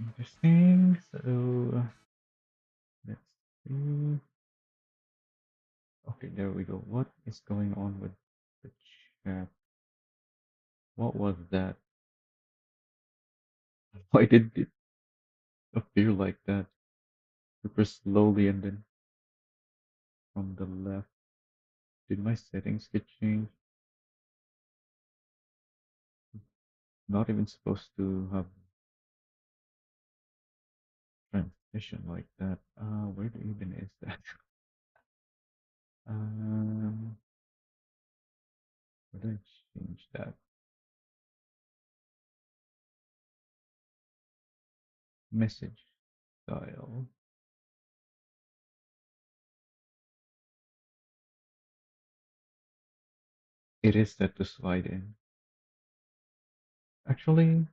Interesting. So let's see. Okay, there we go. What is going on with the chat? What was that? Why did it appear like that? Super slowly and then from the left. Did my settings get changed? Not even supposed to have transition like that. Where even is that? Um, where did I change that? Message style. It is set to slide in. Actually,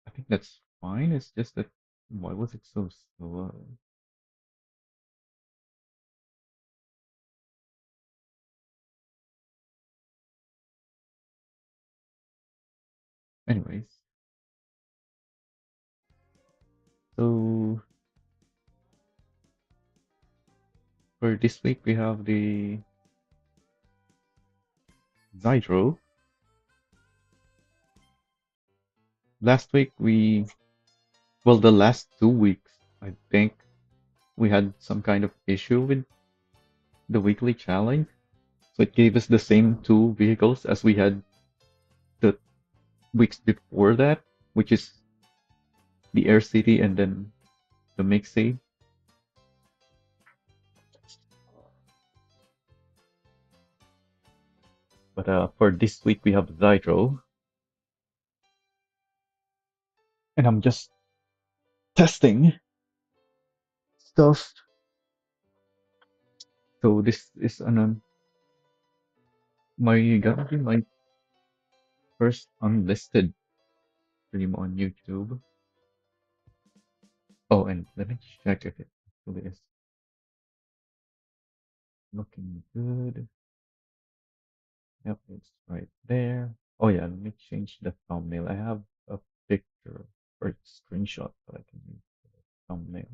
I think that's fine. It's just that why was it so slow? Anyways, so for this week we have the Zydro. Last week well, the last 2 weeks, I think we had some kind of issue with the weekly challenge. So it gave us the same two vehicles as we had the weeks before that, which is the Air City and then the Mixie. But for this week we have Zydro, and I'm just testing stuff. So this is gonna be my first unlisted stream on YouTube. Oh, and let me check if it actually is looking good. Yep, it's right there. Oh yeah, let me change the thumbnail. I have a picture or screenshot that I can use for the thumbnail.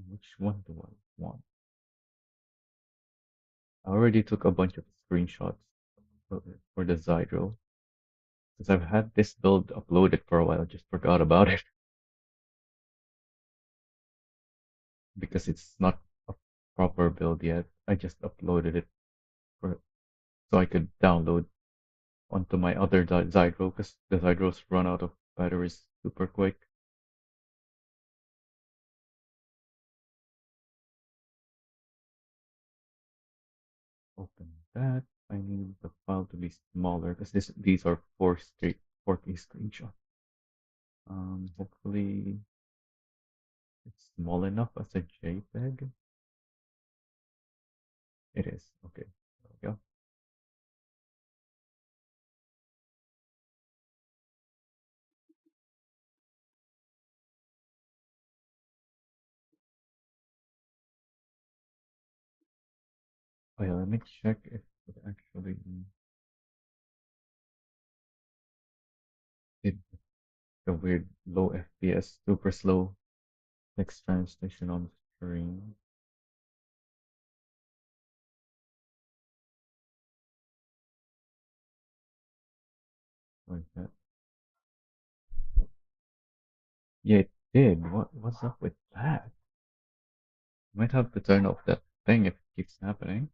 Which one do I want? I already took a bunch of screenshots for the Zydro because I've had this build uploaded for a while. I just forgot about it because it's not a proper build yet. I just uploaded it for so I could download onto my other Zydro because the Zydros run out of batteries super quick. Open that. I need the file to be smaller because these are 4K screenshots. Hopefully it's small enough as a JPEG. It is. Okay. There we go. Oh yeah, let me check if it actually did the weird low FPS, super slow text translation on screen like that. Yeah, it did. What's up with that? Might have to turn off that thing if it keeps happening.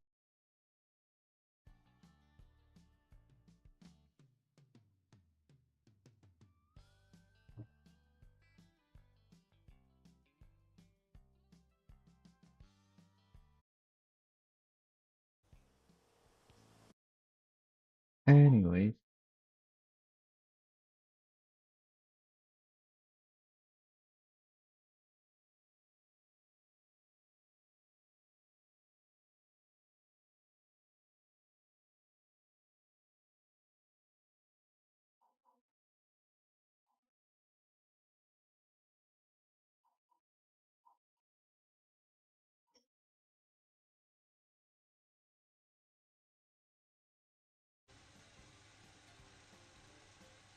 Anyways,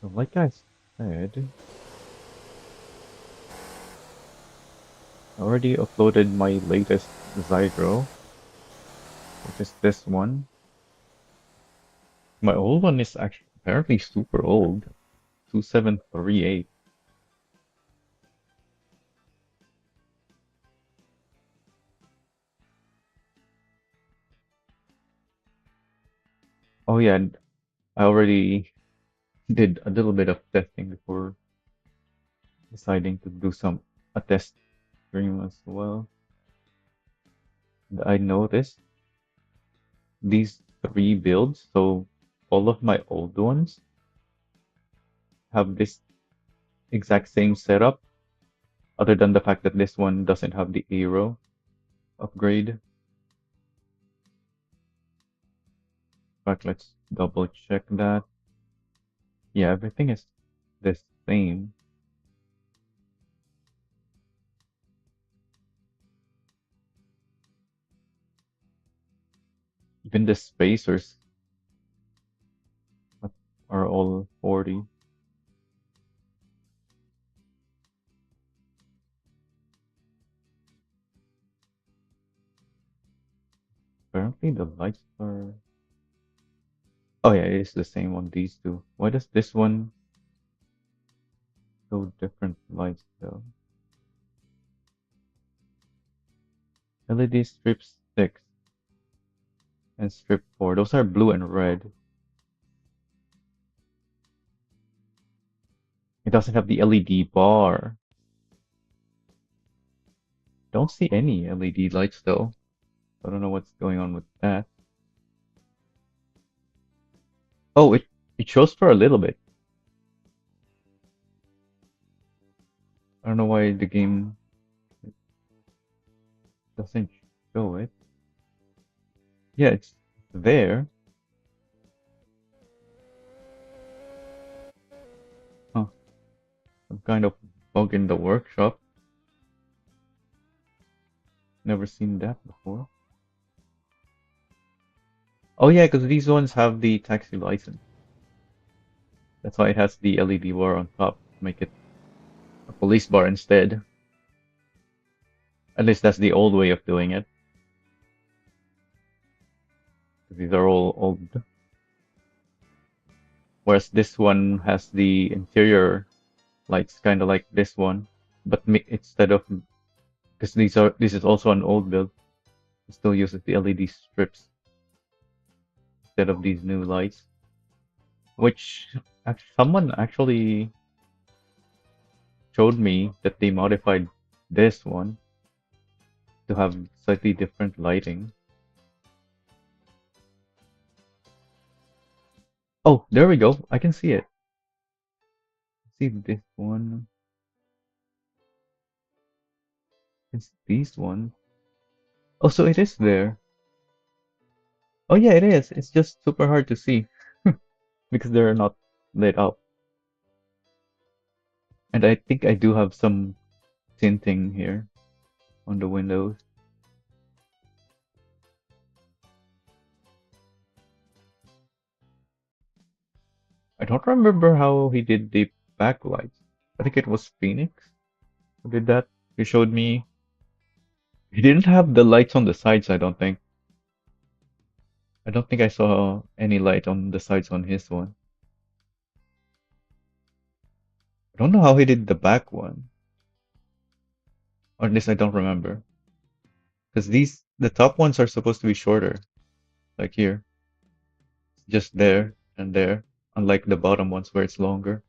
So like I said, I already uploaded my latest Zydro, which is this one. My old one is actually apparently super old, 2738. Oh yeah, and I already did a little bit of testing before deciding to do a test stream as well. And I noticed these three builds, so all of my old ones have this exact same setup, other than the fact that this one doesn't have the aero upgrade. But let's double check that. Yeah, everything is the same. Even the spacers are all 40. Apparently the lights are... Oh yeah, it is the same on these two. Why does this one show different lights though? LED strip 6 and strip 4. Those are blue and red. It doesn't have the LED bar. Don't see any LED lights though. I don't know what's going on with that. Oh, it shows for a little bit. I don't know why the game doesn't show it. Yeah, it's there. Huh. Some kind of bug in the workshop. Never seen that before. Oh yeah, because these ones have the taxi license. That's why it has the LED bar on top. Make it a police bar instead. At least that's the old way of doing it. These are all old. Whereas this one has the interior lights, kind of like this one, but instead of because this is also an old build, it still uses the LED strips instead of these new lights. Which someone actually showed me that they modified this one to have slightly different lighting. Oh, there we go. I can see it. See this one. It's these ones. Oh, so it is there. Oh yeah, it is. It's just super hard to see because they're not lit up. And I think I do have some tinting here on the windows. I don't remember how he did the backlights. I think it was Phoenix who did that. He showed me. He didn't have the lights on the sides, I don't think. I don't think I saw any light on the sides on his one. I don't know how he did the back one. Or at least I don't remember. Because the top ones are supposed to be shorter. Like here. Just there and there. Unlike the bottom ones where it's longer.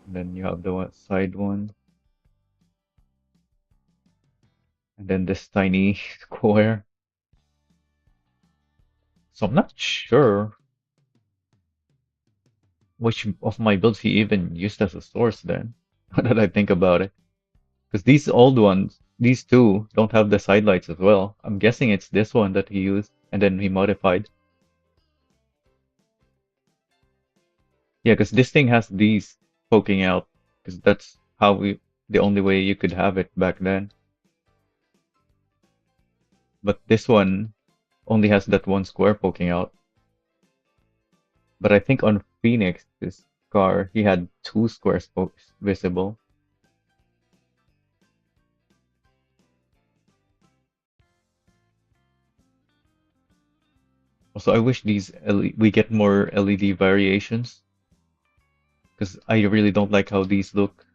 And then you have the side one. And then this tiny square. So I'm not sure which of my builds he even used as a source then. Now that I think about it. Because these old ones, these two, don't have the side lights as well. I'm guessing it's this one that he used and then he modified. Yeah, because this thing has these poking out. Because that's the only way you could have it back then. But this one only has that one square poking out. But I think on Phoenix's car, he had two square spokes visible. Also, I wish we get more LED variations because I really don't like how these look.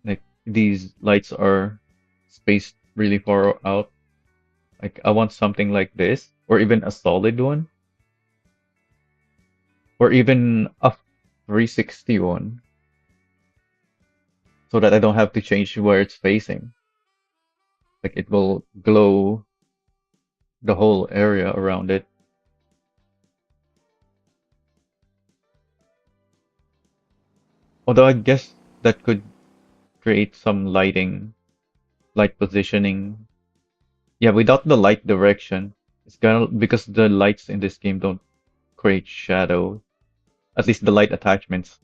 Like these lights are spaced really far out. Like I want something like this, or even a solid one, or even a 360 one, so that I don't have to change where it's facing. Like it will glow the whole area around it. Although I guess that could create some light positioning. Yeah, without the light direction, it's gonna because the lights in this game don't create shadow. At least the light attachments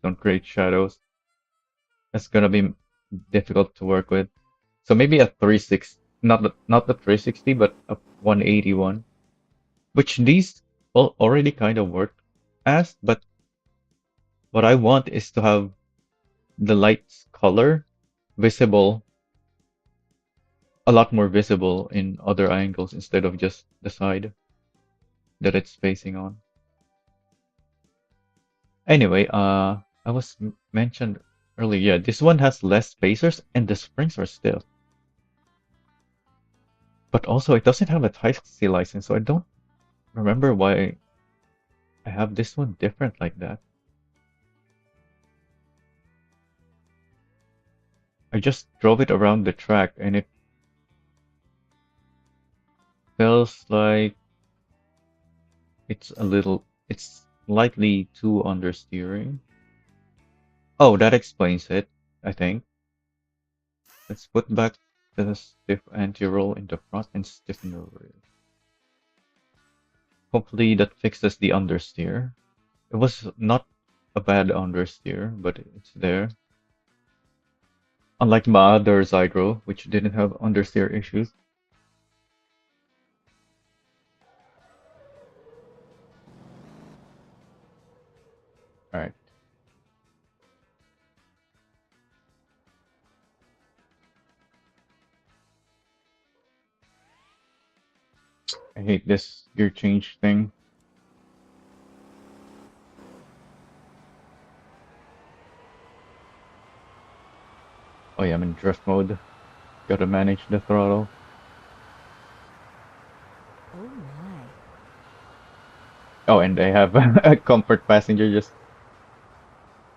don't create shadows. It's gonna be difficult to work with. So maybe a 360, not the 360, but a 181, which these already kind of work as. But what I want is to have the light's color visible, a lot more visible in other angles instead of just the side that it's facing on. Anyway, I was mentioned earlier, yeah, this one has less spacers and the springs are still. But also it doesn't have a Type C license, so I don't remember why I have this one different like that. I just drove it around the track and it feels like it's slightly too understeering. Oh, that explains it, I think. Let's put back the stiff anti-roll in the front and stiffen the rear. Hopefully that fixes the understeer. It was not a bad understeer, but it's there. Unlike my other Zydro, which didn't have understeer issues. Alright. I hate this gear change thing. Oh yeah, I'm in drift mode. Gotta manage the throttle. Oh my. Oh, and I have a comfort passenger just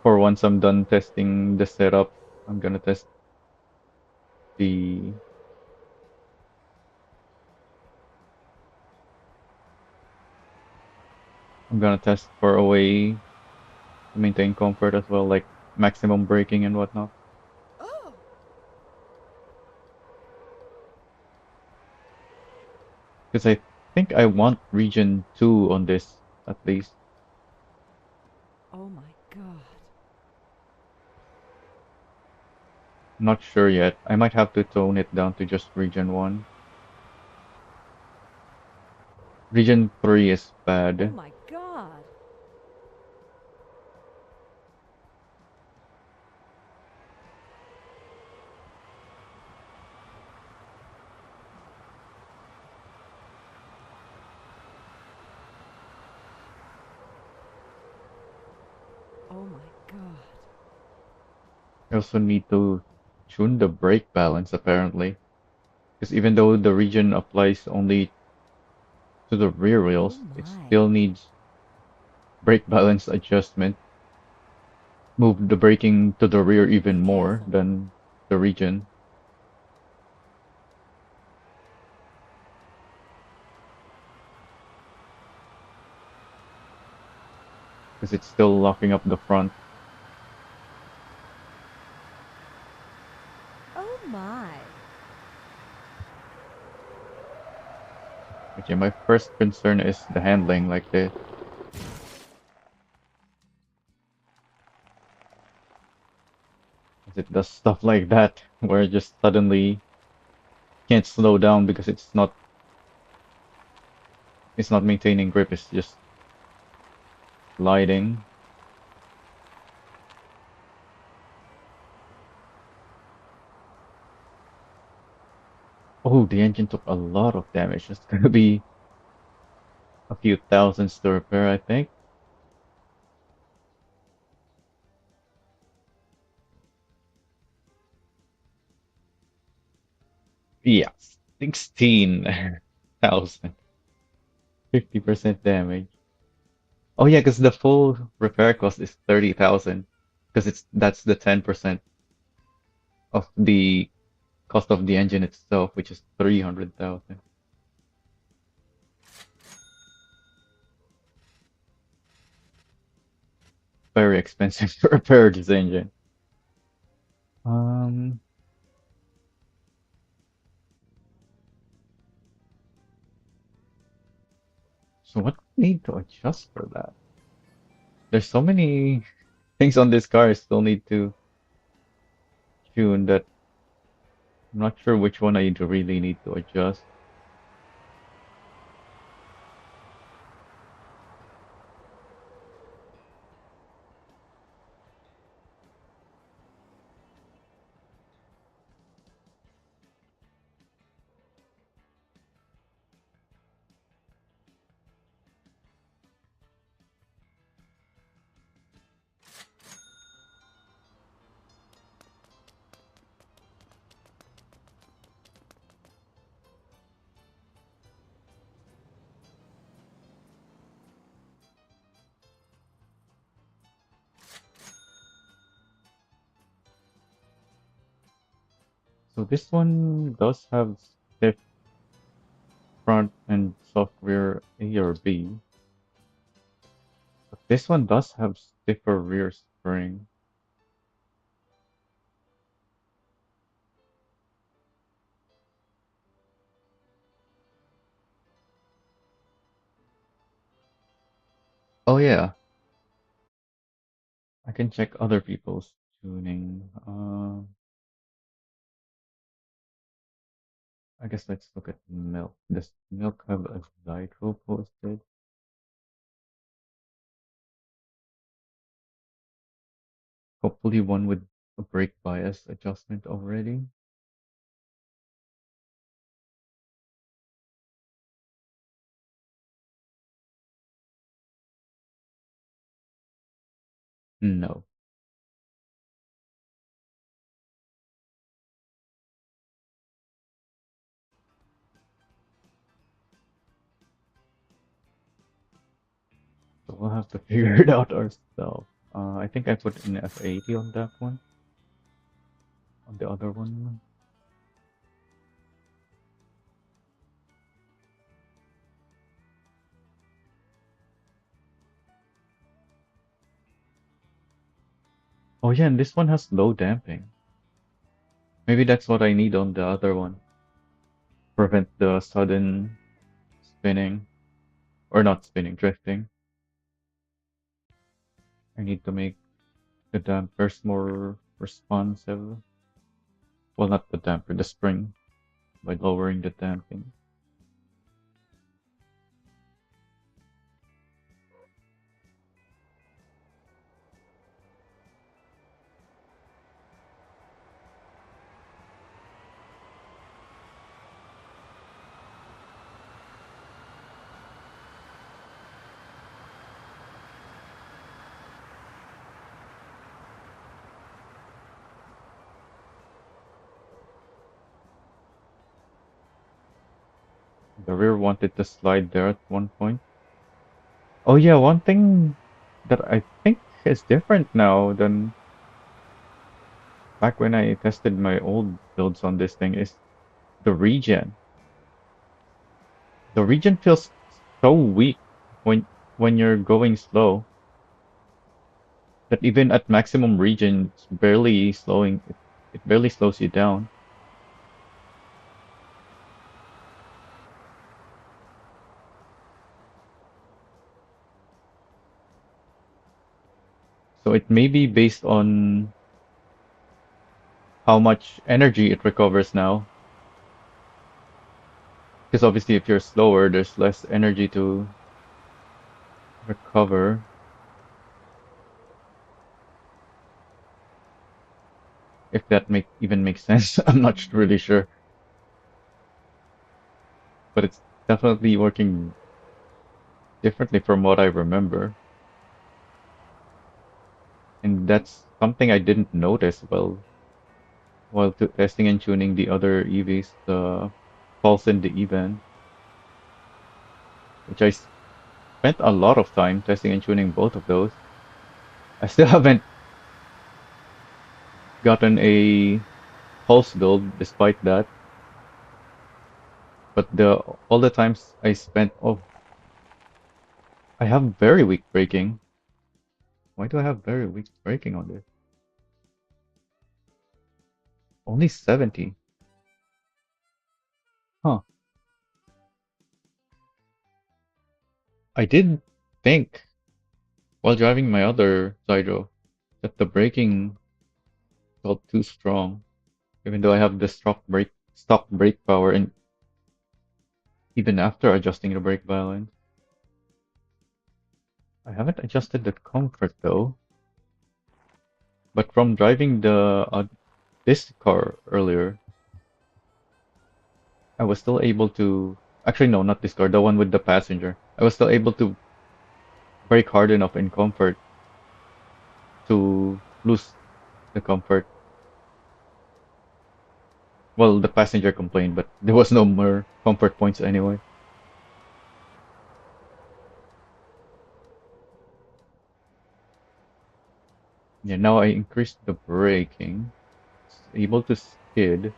for once I'm done testing the setup. I'm gonna test the I'm gonna test for a way to maintain comfort as well, like maximum braking and whatnot. Oh, Because I think I want region 2 on this at least. oh my God. Not sure yet. I might have to tone it down to just region 1. Region 3 is Oh bad. my God. Oh my God. I also need to tune the brake balance apparently. Because even though the region applies only to the rear Oh wheels, it my. still needs brake balance adjustment. Move the braking to the rear Be even more careful. than the region. Because it's still locking up the front. Oh my. Okay, my first concern is the handling like this. As it does stuff like that, where it just suddenly can't slow down because it's not maintaining grip, it's just Lighting. Oh, the engine took a lot of damage. It's gonna be a few thousands to repair, I think. Yeah, 16,000. 50% damage. Oh yeah, because the full repair cost is 30,000. Because that's the 10% of the cost of the engine itself, which is 300,000. Very expensive to repair this engine. Um, so what do we need to adjust for that? There's so many things on this car I still need to tune that I'm not sure which one I really need to adjust. So this one does have stiff front and soft rear A or B, but this one does have stiffer rear spring. Oh yeah, I can check other people's tuning. I guess let's look at milk. Does milk have a Zydro posted? Hopefully one with a brake bias adjustment already. No. So we'll have to figure it out ourselves. I think I put an F80 on that one. On the other one. Oh yeah, and this one has low damping. Maybe that's what I need on the other one. Prevent the sudden spinning. Or not spinning, drifting. I need to make the dampers more responsive. Well, not the damper, the spring, by lowering the damping. The rear wanted to slide there at one point. Oh yeah, one thing that I think is different now than back when I tested my old builds on this thing is the regen. The regen feels so weak when you're going slow that even at maximum regen, it's barely slowing. It barely slows you down. So it may be based on how much energy it recovers now. Because obviously, if you're slower, there's less energy to recover. If that make even makes sense, I'm not really sure, but it's definitely working differently from what I remember, and that's something I didn't notice while testing and tuning the other EVs, the pulse and the even, which I spent a lot of time testing and tuning both of those. I still haven't gotten a pulse build despite that, but the all the times I spent, oh, I have very weak braking. Why do I have very weak braking on this? Only 70. Huh. I did think while driving my other Zydro that the braking felt too strong, even though I have the stock brake power, and even after adjusting the brake balance. I haven't adjusted the comfort though, but from driving this car earlier, I was still able to. Actually, no, not this car, the one with the passenger. I was still able to brake hard enough in comfort to lose the comfort. Well, the passenger complained, but there was no more comfort points anyway. Yeah, now I increased the braking, able to skid,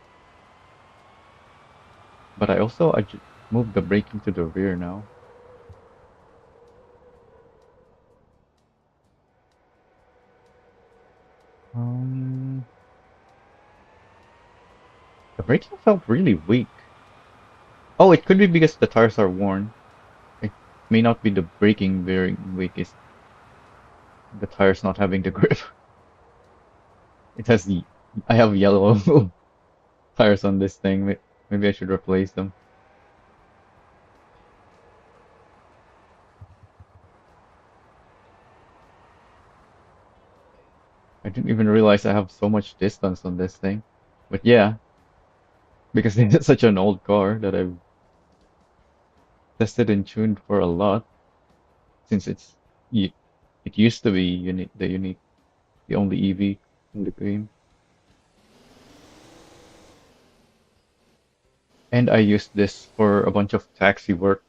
but I also moved the braking to the rear now. Um, the braking felt really weak. Oh, it could be because the tires are worn. It may not be the braking very weak, it's the tires not having the grip. It has the I have yellow tires on this thing. Maybe I should replace them. I didn't even realize I have so much distance on this thing. But yeah, because it's such an old car that I've tested and tuned for a lot since it used to be the only EV in the game. And I used this for a bunch of taxi work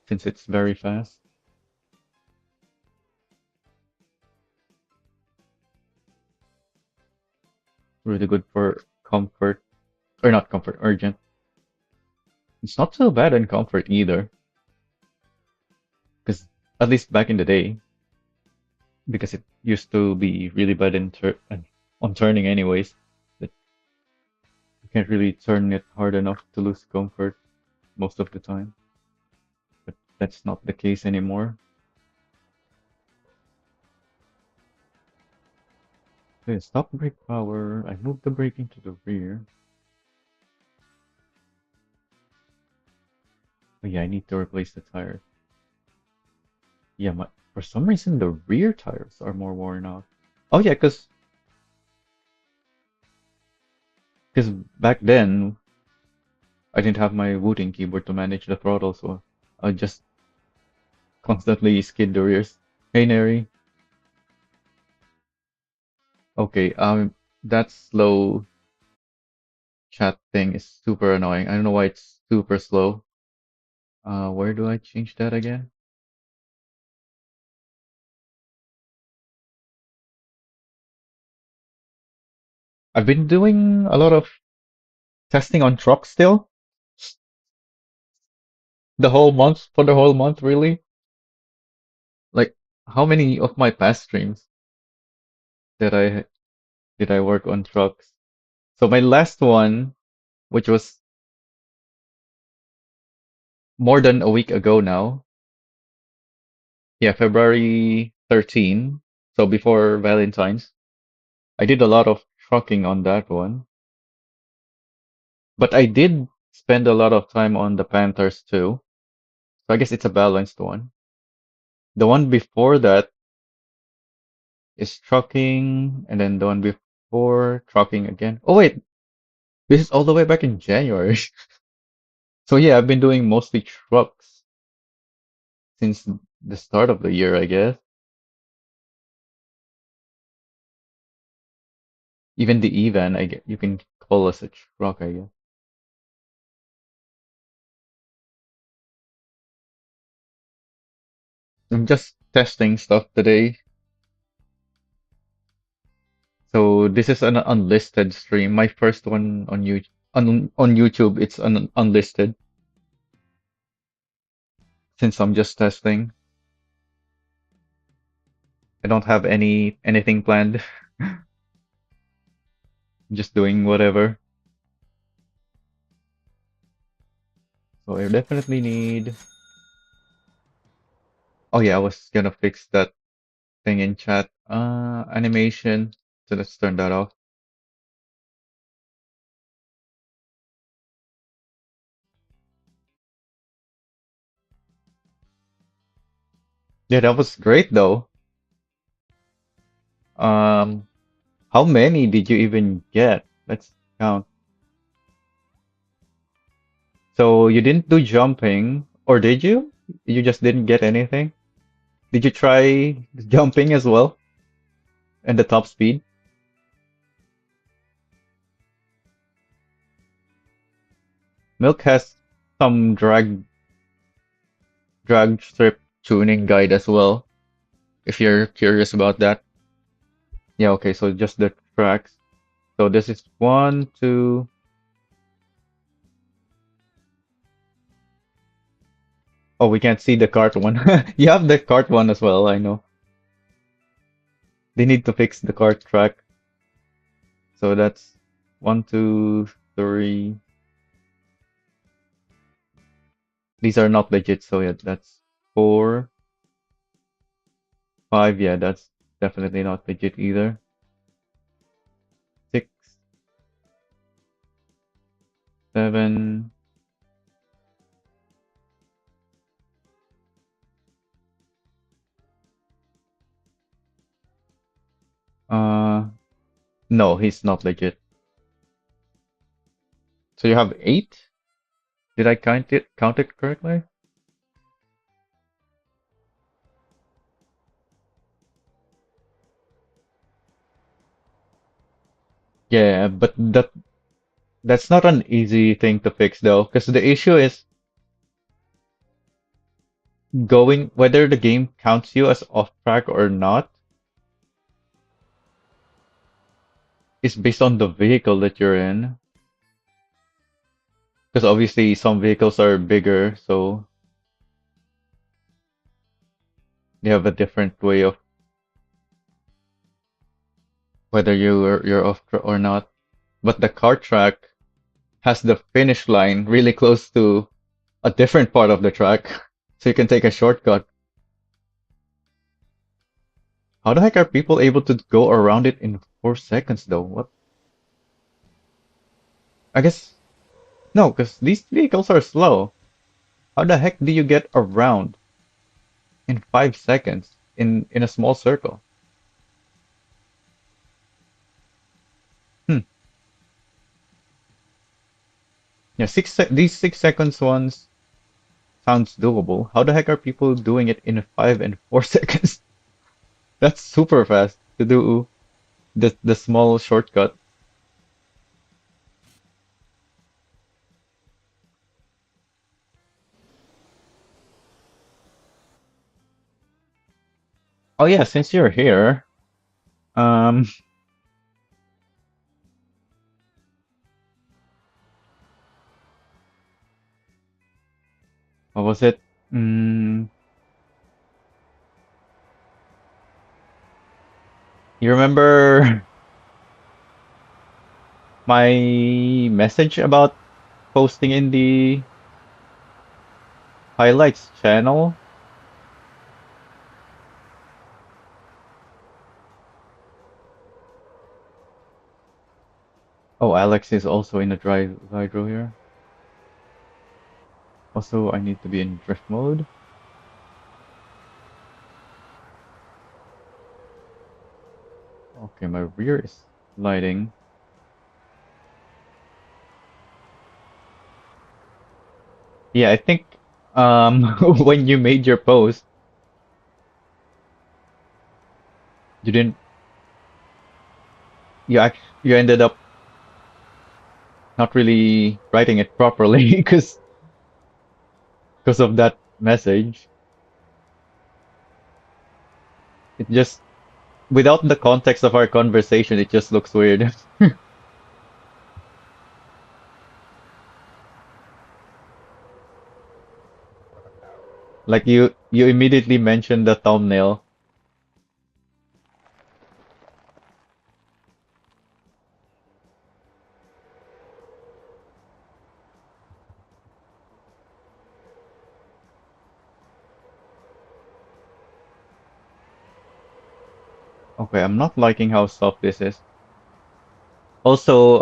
since it's very fast. Really good for comfort, or not comfort, urgent. It's not so bad in comfort either, because at least back in the day, because it used to be really bad on turning anyways, that you can't really turn it hard enough to lose comfort most of the time. But that's not the case anymore. Okay, stop brake power. I moved the braking to the rear. Oh yeah, I need to replace the tires. Yeah, for some reason the rear tires are more worn out. Oh yeah, cause back then I didn't have my Wooting keyboard to manage the throttle, so I just constantly skid the rears. Hey Neri. Okay, that slow chat thing is super annoying. I don't know why it's super slow. Where do I change that again? I've been doing a lot of testing on trucks still. For the whole month, really. Like, how many of my past streams did I work on trucks? So my last one, which was more than a week ago now, yeah, February 13, so before Valentine's, I did a lot of trucking on that one. But I did spend a lot of time on the Panthers too. So I guess it's a balanced one. The one before that is trucking, and then the one before Or trucking again. Oh wait, this is all the way back in January. So yeah, I've been doing mostly trucks since the start of the year, I guess. Even the Evan, I get you can call us a truck, I guess. I'm just testing stuff today. So this is an unlisted stream. My first one on on YouTube, it's unlisted since I'm just testing. I don't have anything planned. Just doing whatever. So I definitely need. Oh yeah, I was gonna fix that thing in chat. Animation. So let's turn that off. Yeah, that was great though. Um, how many did you even get? Let's count. So you didn't do jumping, or did you? You just didn't get anything? Did you try jumping as well? And the top speed? Milk has some drag strip tuning guide as well, if you're curious about that. Yeah, okay, so just the tracks. So this is one, two. Oh, we can't see the cart one. You have the cart one as well, I know. They need to fix the cart track. So that's one, two, three. These are not legit, so yeah, that's four, five. Yeah, that's definitely not legit either. Six, seven. Uh, no, he's not legit. So you have eight? Did I count it correctly? Yeah, but that's not an easy thing to fix though, because the issue is going whether the game counts you as off track or not is based on the vehicle that you're in. Because obviously some vehicles are bigger, so they have a different way of whether you're off track or not. But the kart track has the finish line really close to a different part of the track, so you can take a shortcut. How the heck are people able to go around it in 4 seconds though? What? I guess no, because these vehicles are slow. How the heck do you get around in 5 seconds in a small circle? Hmm. Yeah, these 6 seconds ones sounds doable. How the heck are people doing it in 5 and 4 seconds? That's super fast to do the small shortcut. Oh yeah, since you're here, um, what was it? Mm, you remember my message about posting in the highlights channel? Oh, Alex is also in the drive Zydro here. Also, I need to be in drift mode. Okay, my rear is lighting. Yeah, I think when you made your post, you didn't you ended up not really writing it properly because of that message. It just without the context of our conversation, it just looks weird. Like you immediately mentioned the thumbnail. Okay, I'm not liking how soft this is. Also,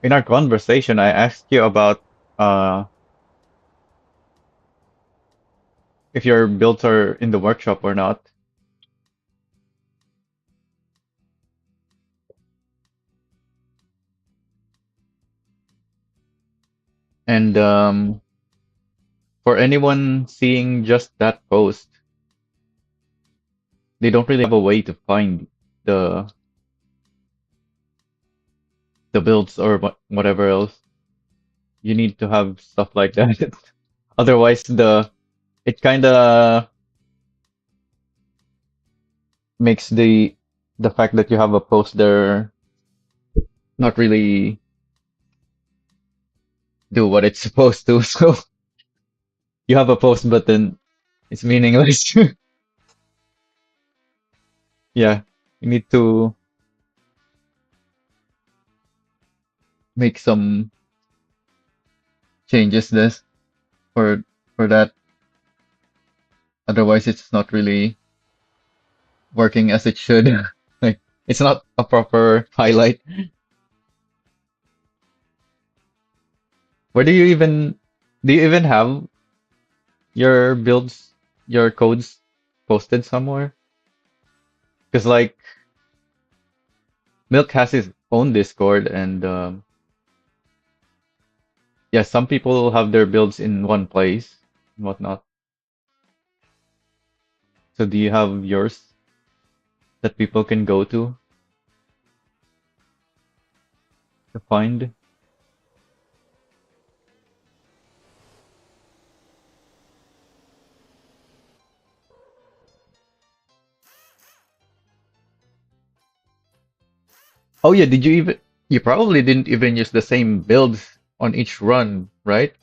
in our conversation, I asked you about uh if your builds are in the workshop or not. And for anyone seeing just that post, they don't really have a way to find the the builds or whatever else. You need to have stuff like that. Otherwise, it kind of makes the fact that you have a post there not really do what it's supposed to. So you have a post, but then it's meaningless. Yeah, you need to make some changes this for for that. Otherwise, it's not really working as it should. Like it's not a proper highlight. Where do you even have your builds, your codes posted somewhere? Because like Milk has his own Discord, and yeah, some people have their builds in one place and whatnot. So do you have yours that people can go to find? Oh yeah, did you even you probably didn't even use the same builds on each run, right?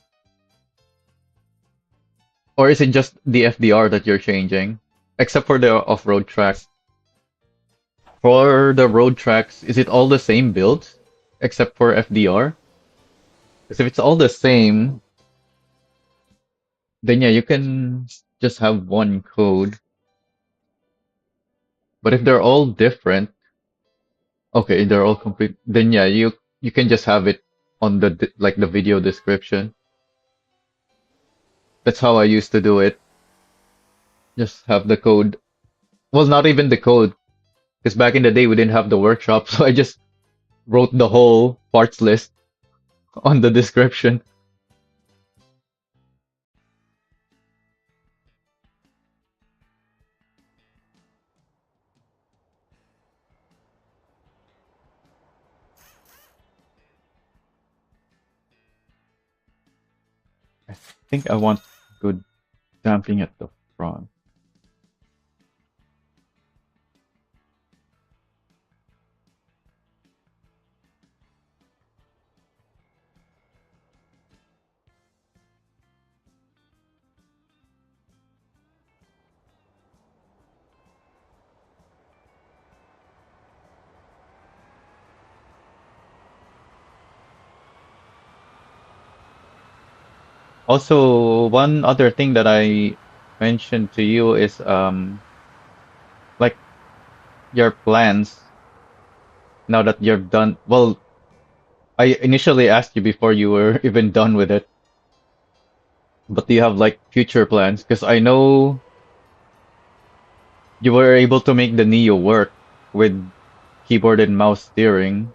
Or is it just the FDR that you're changing? Except for the off-road tracks. For the road tracks, is it all the same builds except for FDR? Because if it's all the same, then yeah, you can just have one code. But if they're all different, okay, they're all complete, then yeah, you can just have it on like the video description. That's how I used to do it. Just have the code. Well, not even the code, because back in the day we didn't have the workshop, so I just wrote the whole parts list on the description. I think I want good damping at the front. Also, one other thing that I mentioned to you is like your plans now that you're done. Well, I initially asked you before you were even done with it, but do you have like future plans? Because I know You were able to make the Neo work with keyboard and mouse steering,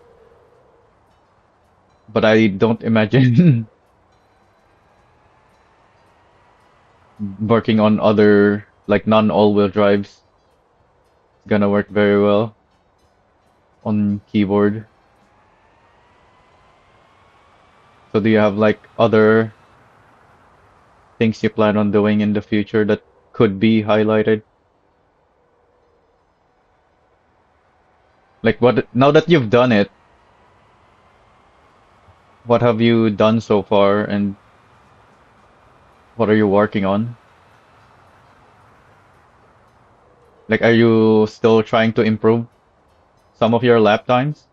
but I don't imagine working on other like non-all-wheel drives is gonna work very well on keyboard. So do you have like other things you plan on doing in the future that could be highlighted? Like what now that you've done it, what have you done so far and what are you working on? Like are you still trying to improve some of your lap times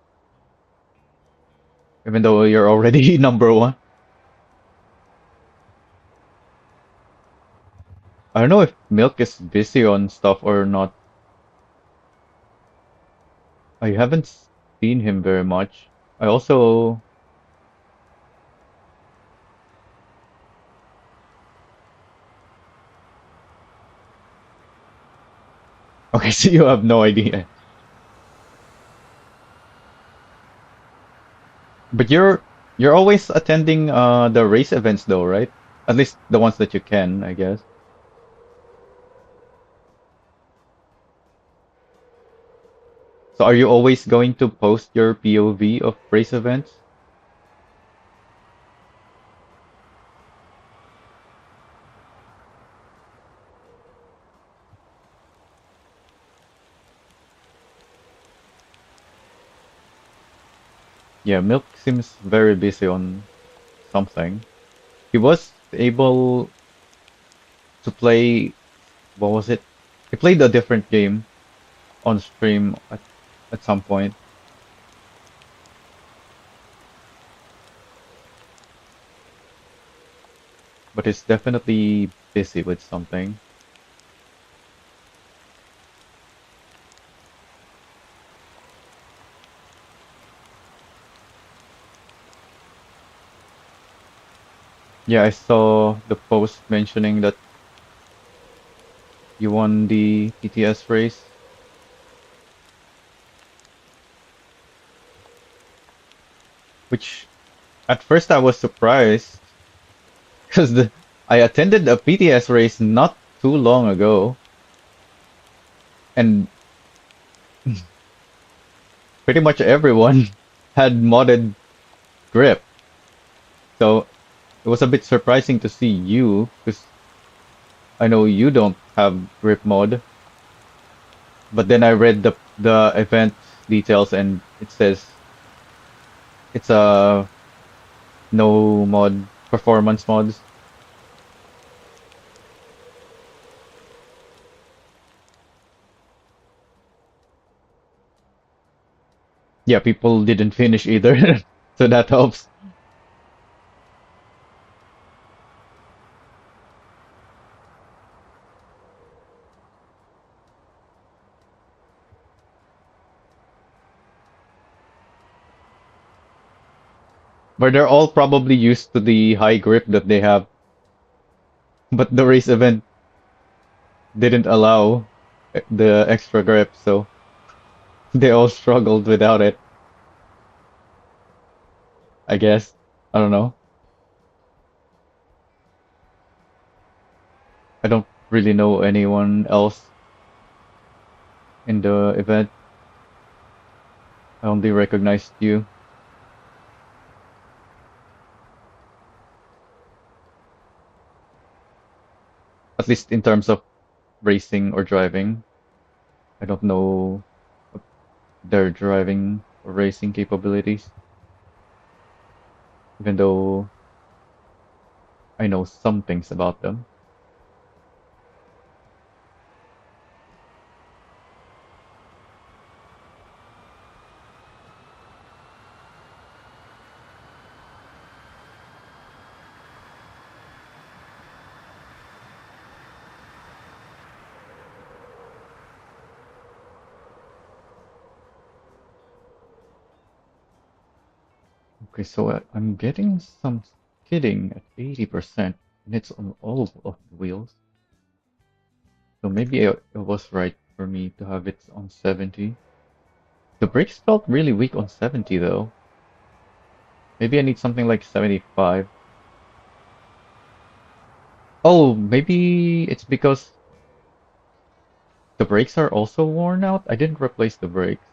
even though you're already number one? I don't know if Milk is busy on stuff or not. I haven't seen him very much. I also okay, so you have no idea. But you're always attending the race events though, right? At least the ones that you can, I guess. So are you always going to post your POV of race events? Yeah, Milk seems very busy on something. He was able to play, what was it? He played a different game on stream at some point, but he's definitely busy with something. Yeah, I saw the post mentioning that you won the TTS race, which at first I was surprised because I attended a PTS race not too long ago, and pretty much everyone had modded grip. So it was a bit surprising to see you, because I know you don't have grip mod. But then I read the event details and it says it's a no mod performance mods. Yeah, people didn't finish either, so that helps. But they're all probably used to the high grip that they have. But the race event didn't allow the extra grip, so they all struggled without it, I guess. I don't know. I don't really know anyone else in the event. I only recognized you, at least in terms of racing or driving. I don't know their driving or racing capabilities, even though I know some things about them. Okay, so I'm getting some skidding at 80%, and it's on all of the wheels. So maybe I was right for me to have it on 70. The brakes felt really weak on 70 though. Maybe I need something like 75. Oh, maybe it's because the brakes are also worn out. I didn't replace the brakes.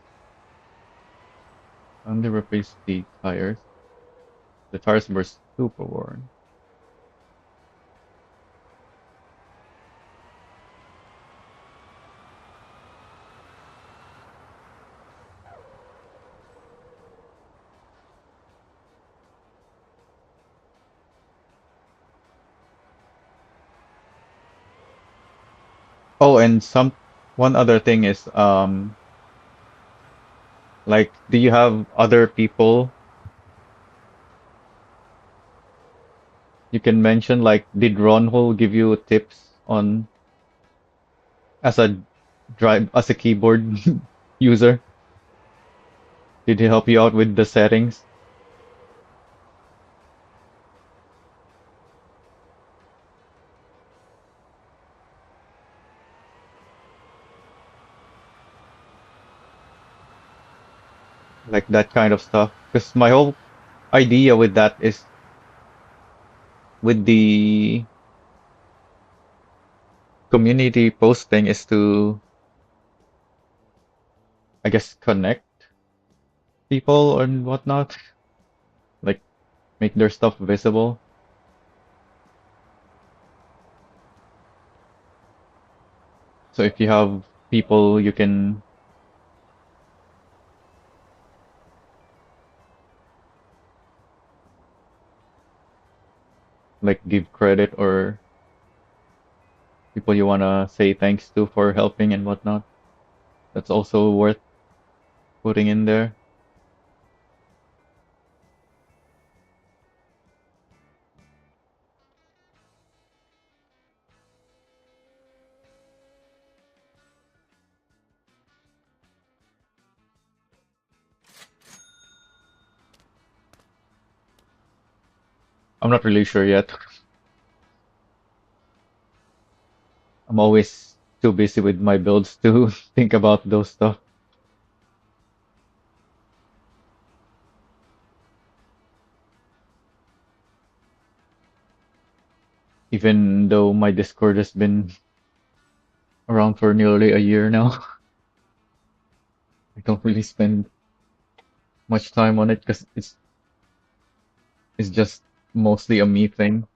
I only replaced the tires. The tires were super worn. Oh, and one other thing is like do you have other people you can mention? Like did Ronhol give you tips on as a keyboard user? Did he help you out with the settings? Like that kind of stuff? Because my whole idea with that is with the community posting is to, I guess, connect people and whatnot, like make their stuff visible. So if you have people you can like give credit or people you wanna say thanks to for helping and whatnot, that's also worth putting in there. I'm not really sure yet. I'm always too busy with my builds to think about those stuff. Even though my Discord has been around for nearly a year now, I don't really spend much time on it because it's just mostly a me thing,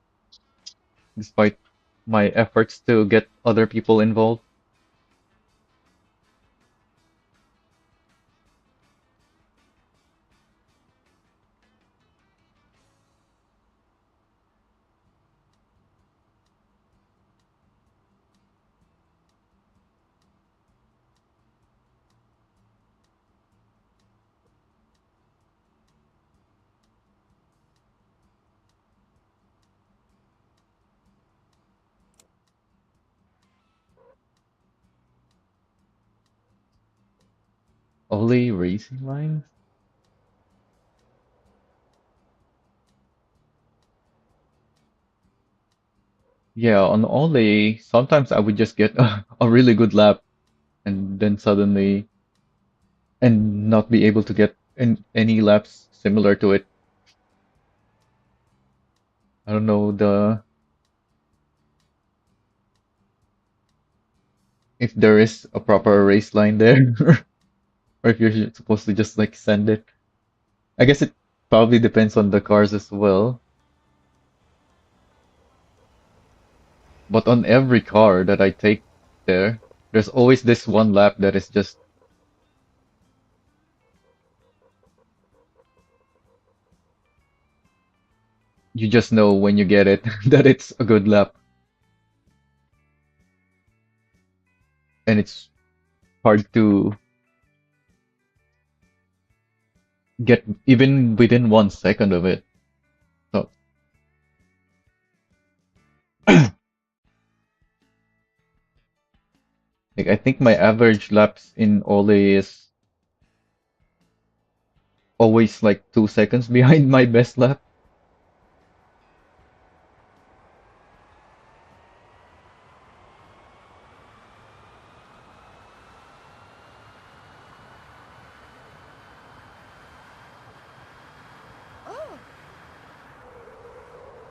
despite my efforts to get other people involved. Only racing lines? Yeah, on Ole, sometimes I would just get a really good lap and then suddenly and not be able to get any laps similar to it. I don't know the if there is a proper race line there or if you're supposed to just like send it. I guess it probably depends on the cars as well. But on every car that I take there, there's always this one lap that is just you just know when you get it that it's a good lap. And it's hard to get even within 1 second of it. So like I think my average laps in Ole is always like 2 seconds behind my best lap.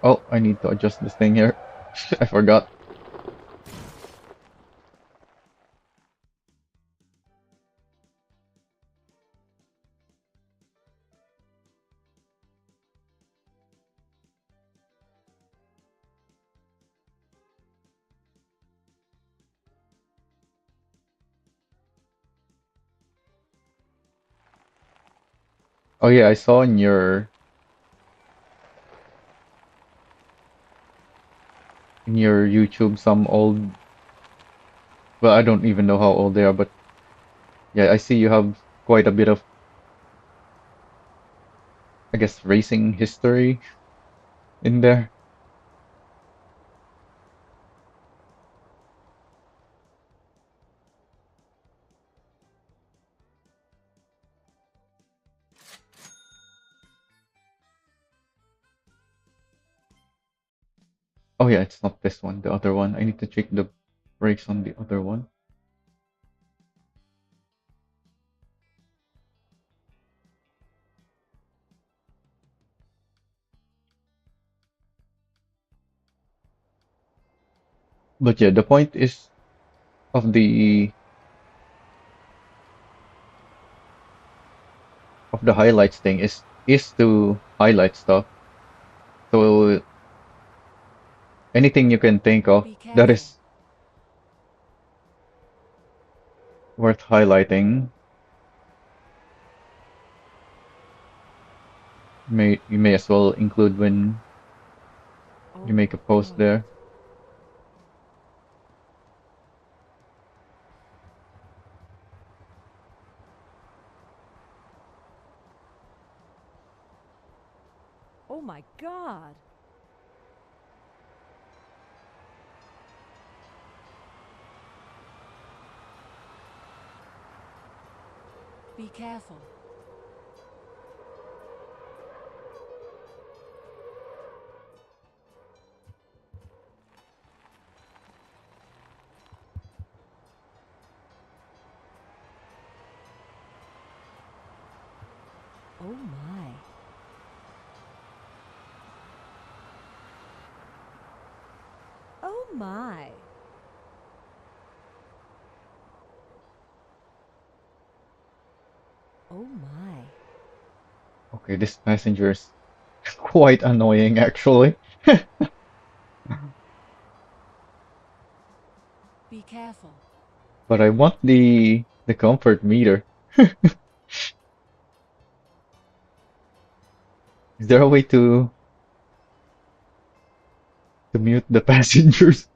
Oh, I need to adjust this thing here. I forgot. Oh yeah, I saw in your YouTube some old, well, I don't even know how old they are, but yeah, I see you have quite a bit of, I guess, racing history in there. Oh yeah, it's not this one, the other one. I need to check the brakes on the other one. But yeah, the point is of the highlights thing is to highlight stuff. So anything you can think of Be that careful. is worth highlighting, you may as well include when Oh you make my a post god. there. Oh my god. Be careful. Oh my. Oh my. Oh my. Okay, this passenger is quite annoying actually. Be careful. But I want the comfort meter. Is there a way to mute the passengers?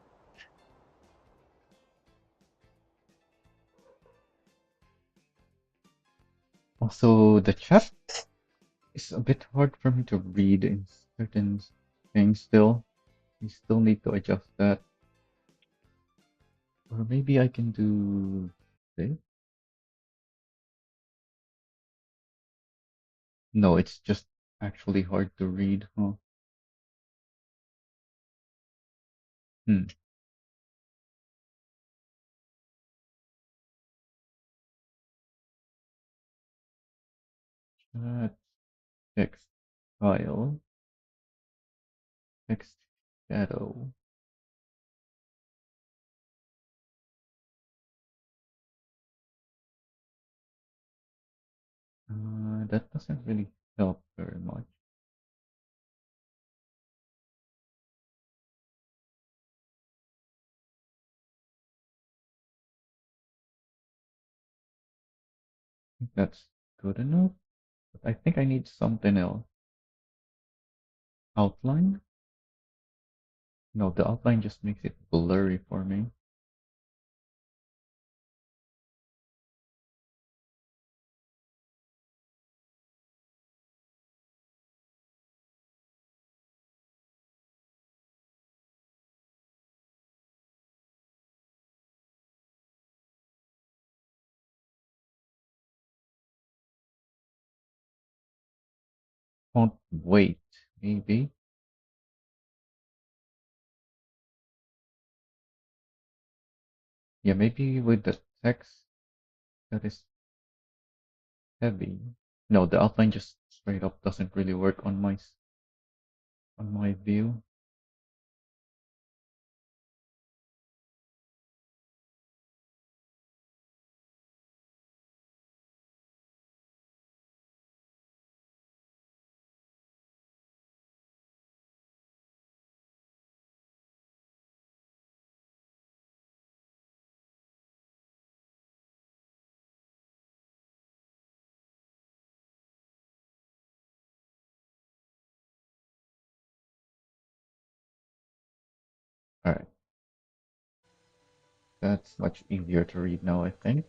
Also, the chat is a bit hard for me to read in certain things still. I still need to adjust that. Or maybe I can do this? No, it's just actually hard to read, huh? Hmm. Chat, text, file, text, shadow. That doesn't really help very much. I think that's good enough. But I think I need something else. Outline? No, the outline just makes it blurry for me. Font weight, maybe. Yeah, maybe with the text that is heavy. No, the outline just straight up doesn't really work on my on my view. All right, that's much easier to read now, I think.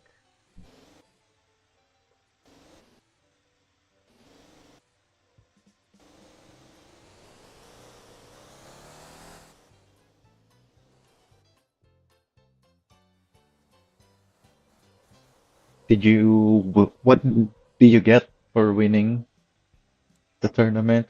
What did you get for winning the tournament?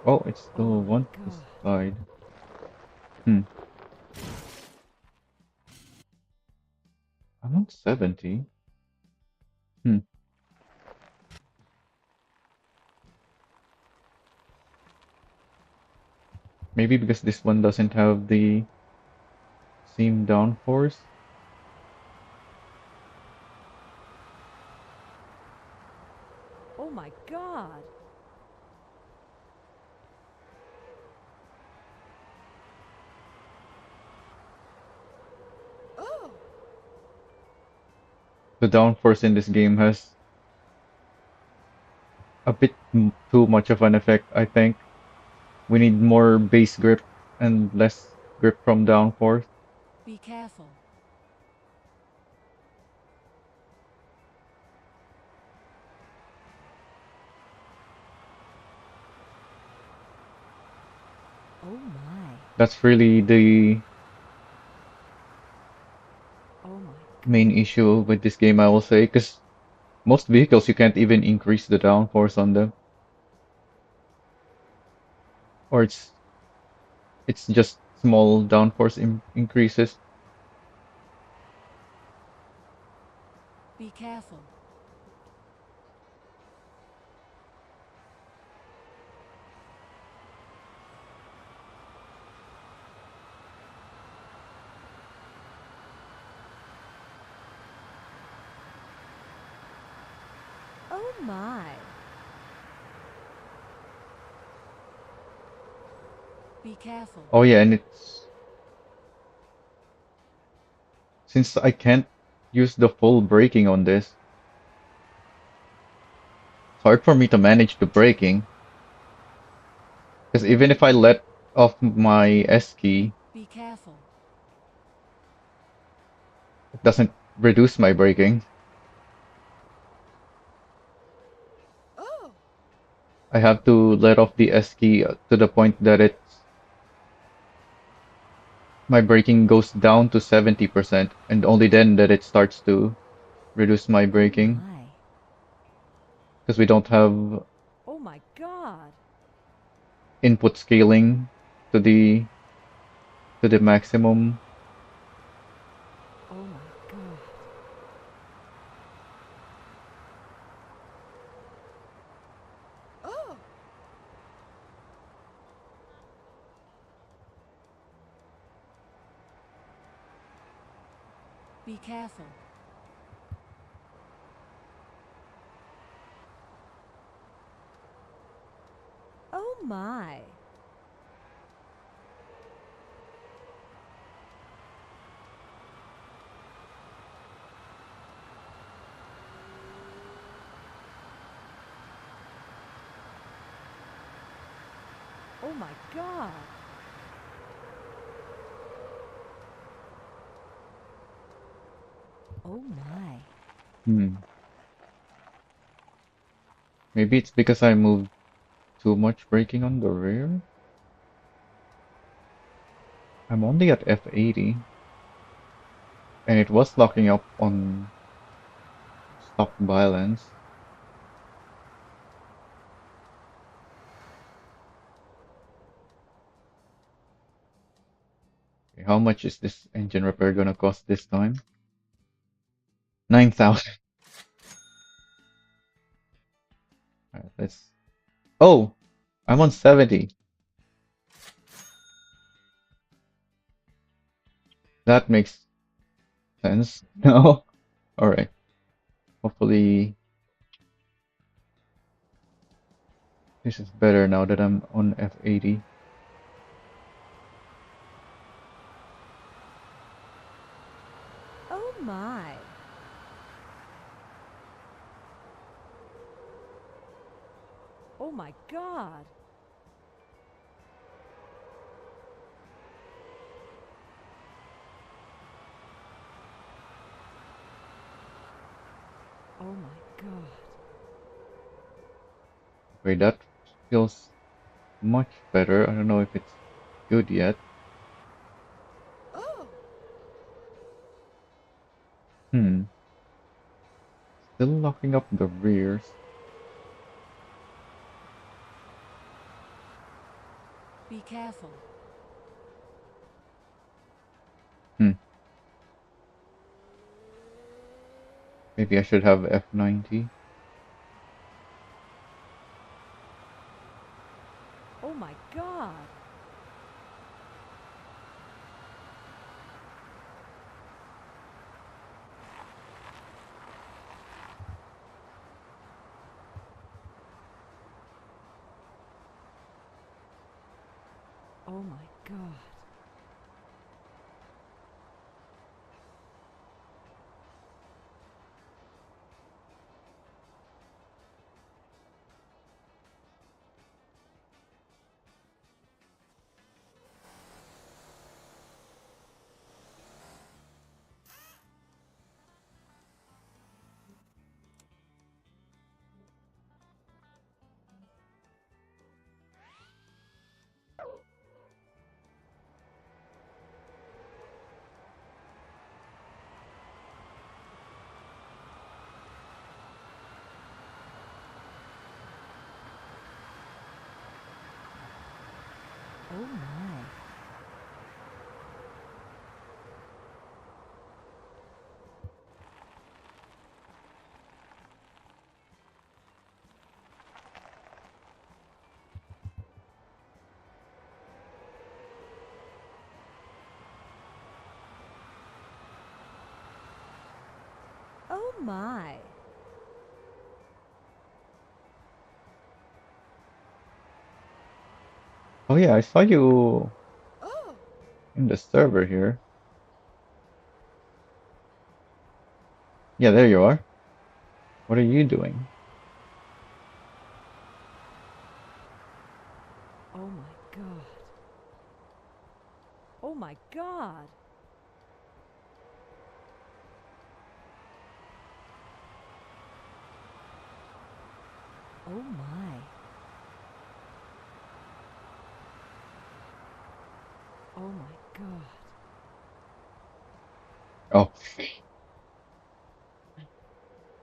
Oh, it's Oh still my one to god. decide. Hmm, I'm on 70. Hmm, maybe because this one doesn't have the same downforce. Oh my god. The downforce in this game has a bit too much of an effect, I think. We need more base grip and less grip from downforce. Be careful. Oh my. That's really the Oh my main god. issue with this game, I will say, because most vehicles you can't even increase the downforce on them, or it's just small downforce increases. Be careful. Oh my. Be careful. Oh yeah, and it's since I can't use the full braking on this, it's hard for me to manage the braking. Because even if I let off my S key, Be careful. it doesn't reduce my braking. I have to let off the S key to the point that my braking goes down to 70%, and only then that it starts to reduce my Oh braking. my. Because we don't have Oh my god. input scaling to the maximum. Oh my god. Be careful. Oh my. Oh my god. Oh my. Hmm. Maybe it's because I moved too much braking on the rear. I'm only at F80. And it was locking up on stop violence. Okay, how much is this engine repair gonna cost this time? 9,000. Alright, let's. Oh, I'm on 70. That makes sense. No. All right. Hopefully this is better now that I'm on F80. Oh my. Oh my god. Oh my god. Okay, that feels much better. I don't know if it's good yet. Oh. Hmm. Still locking up the rears. Be careful. Hmm. Maybe I should have F90. Oh my god. Oh my god. Oh my. Oh my. Oh yeah, I saw you Oh. in the server here. Yeah, there you are. What are you doing? Oh my god. Oh my god. Oh my. Oh my god. Oh,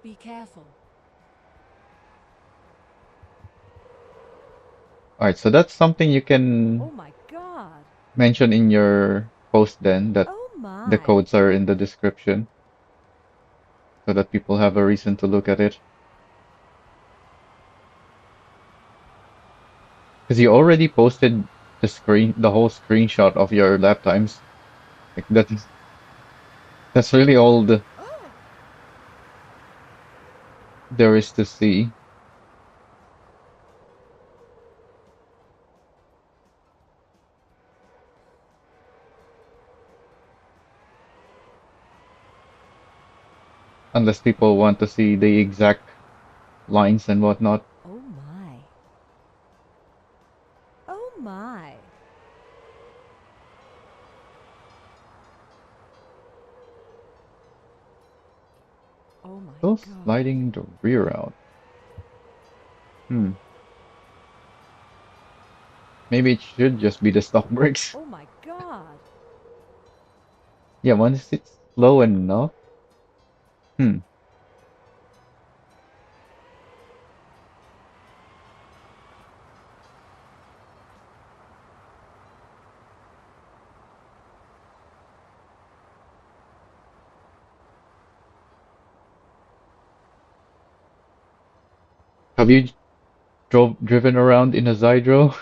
Be careful. all right. So that's something you Oh can my god. mention in your post then that Oh the my. codes are in the description so that people have a reason to look at it. Because you already posted the whole screenshot of your lap times. Like that's really all Oh. there is to see. Unless people want to see the exact lines and whatnot. Oh my. Oh my. Oh my Still god. sliding the rear out. Hmm. Maybe it should just be the stock brakes. Oh my god. Yeah, once it's slow enough. Hmm. Have you driven around in a Zydro?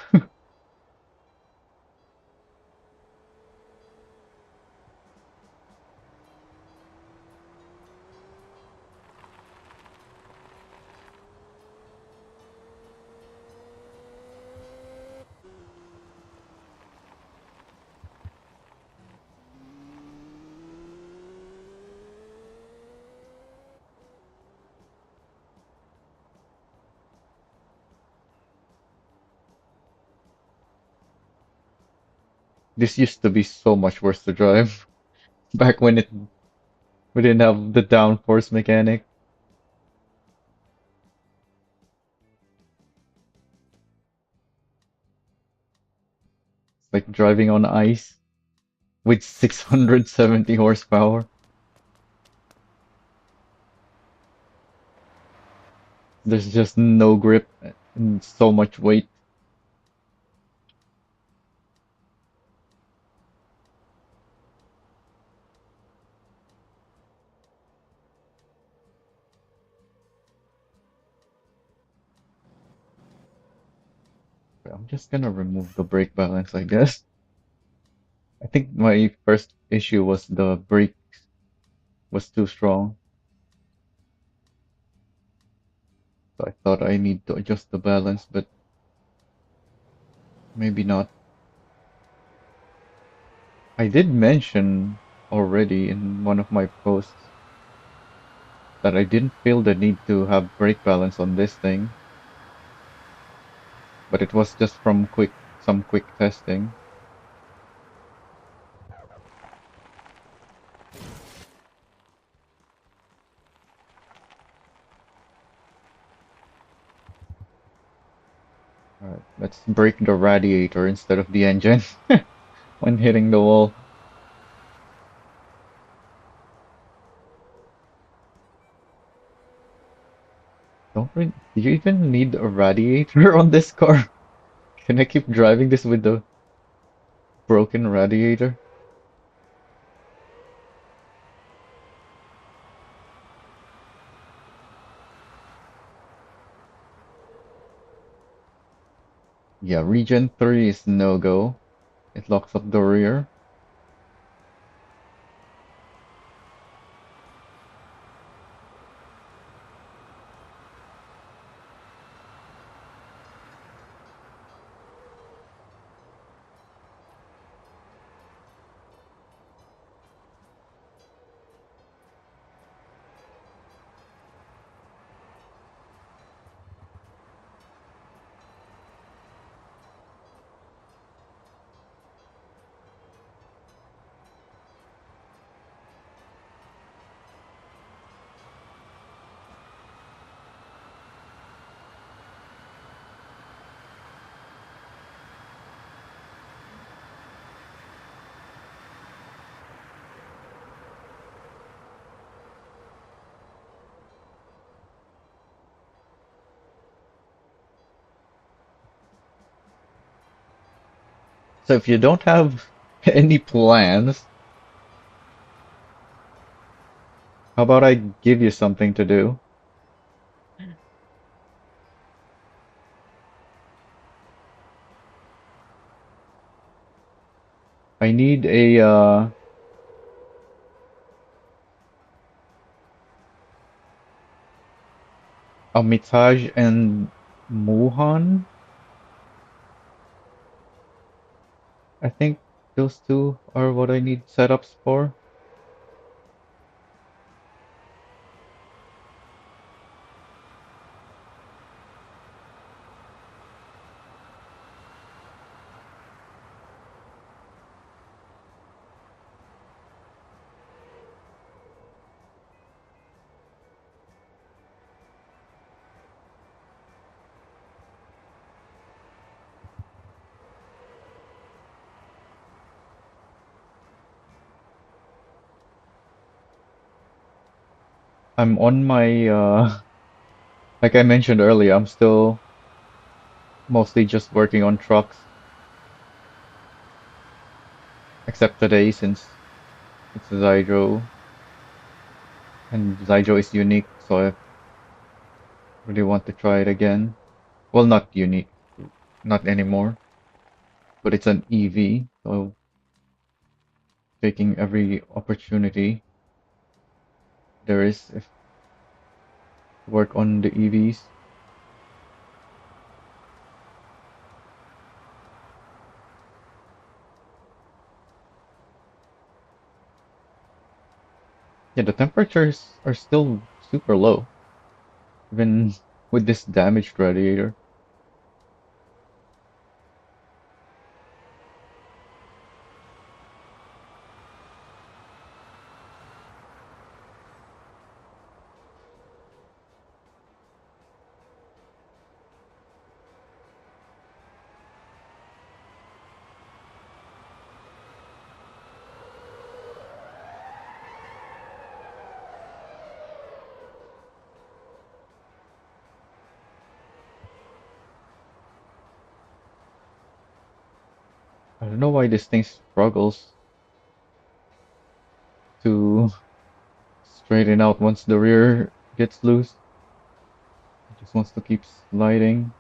This used to be so much worse to drive back when it we didn't have the downforce mechanic. It's like driving on ice with 670 horsepower. There's just no grip and so much weight. I'm just gonna remove the brake balance, I guess. I think my first issue was the brake was too strong, so I thought I need to adjust the balance, but maybe not. I did mention already in one of my posts that I didn't feel the need to have brake balance on this thing, but it was just from some quick testing. Alright, let's break the radiator instead of the engine when hitting the wall. Do you even need a radiator on this car? Can I keep driving this with the broken radiator? Yeah, Regen 3 is no go. It locks up the rear. So if you don't have any plans, how about I give you something to do? I need a Mitaj and Muhan. I think those two are what I need setups for. I'm on my like I mentioned earlier, I'm still mostly just working on trucks, except today since it's a Zydro and Zydro is unique, so I really want to try it again. Well, not unique, not anymore, but it's an EV, so taking every opportunity there is if work on the EVs. Yeah, the temperatures are still super low, even with this damaged radiator. I don't know why this thing struggles to straighten out once the rear gets loose. It just wants to keep sliding.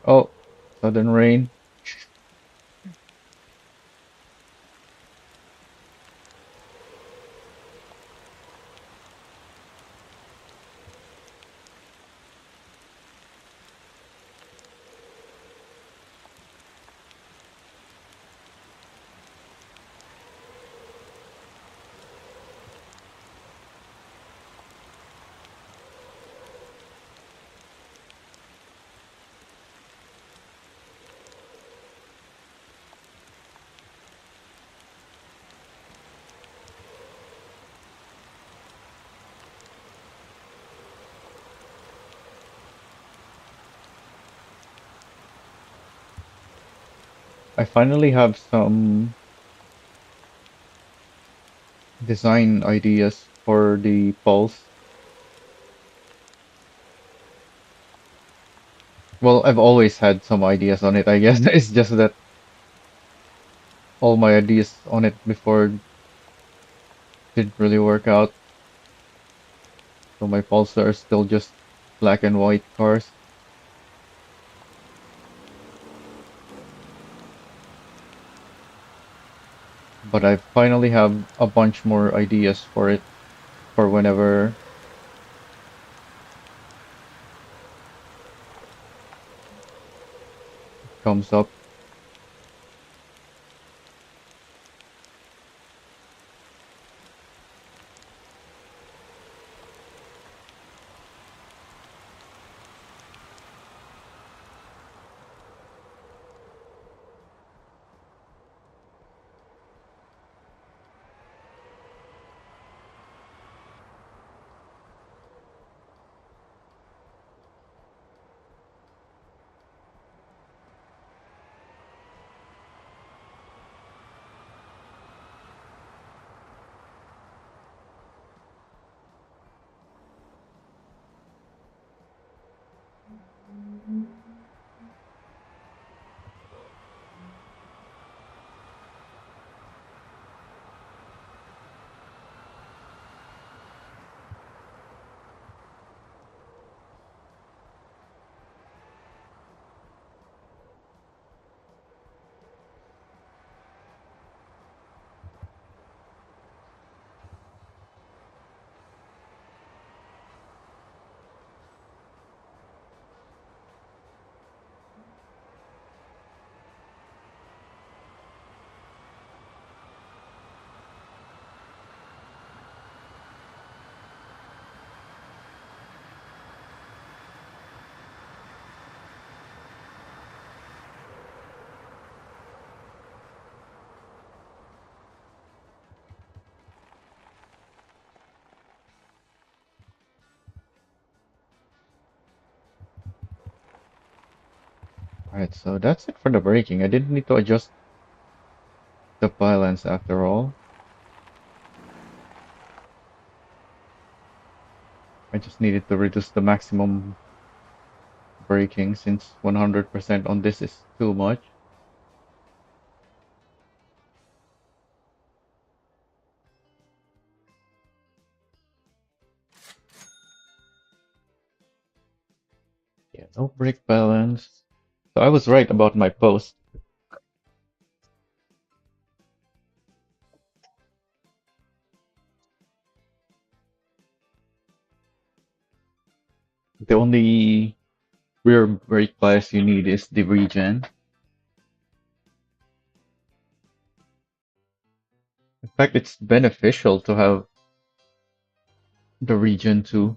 Oh, sudden rain. I finally have some design ideas for the pulse. Well, I've always had some ideas on it, I guess. It's just that all my ideas on it before didn't really work out. So my pulsar are still just black and white cars. But I finally have a bunch more ideas for it for whenever it comes up. Alright, so that's it for the braking. I didn't need to adjust the balance after all. I just needed to reduce the maximum braking since 100% on this is too much. Yeah, no brake balance. So I was right about my post. The only rear brake bias you need is the regen. In fact, it's beneficial to have the regen too.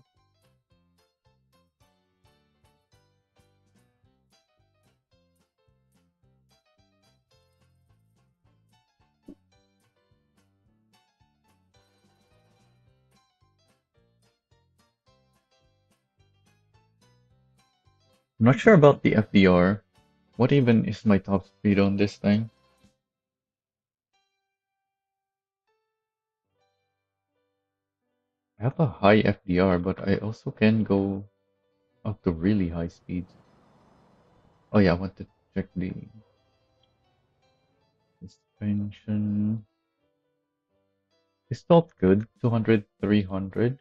I'm not sure about the FDR. What even is my top speed on this thing? I have a high FDR, but I also can go up to really high speeds. Oh yeah, I want to check the suspension. It's felt good, 200, 300.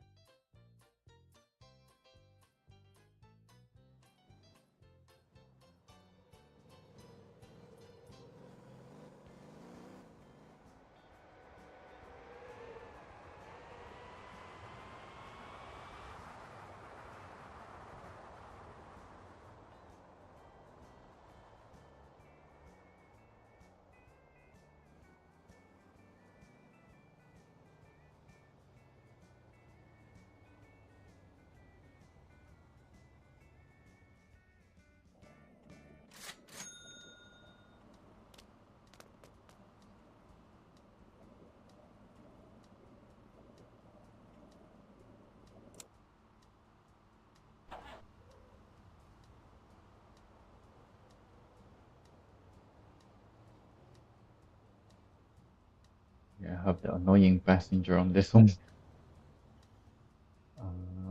Yeah, I have the annoying passenger on this one.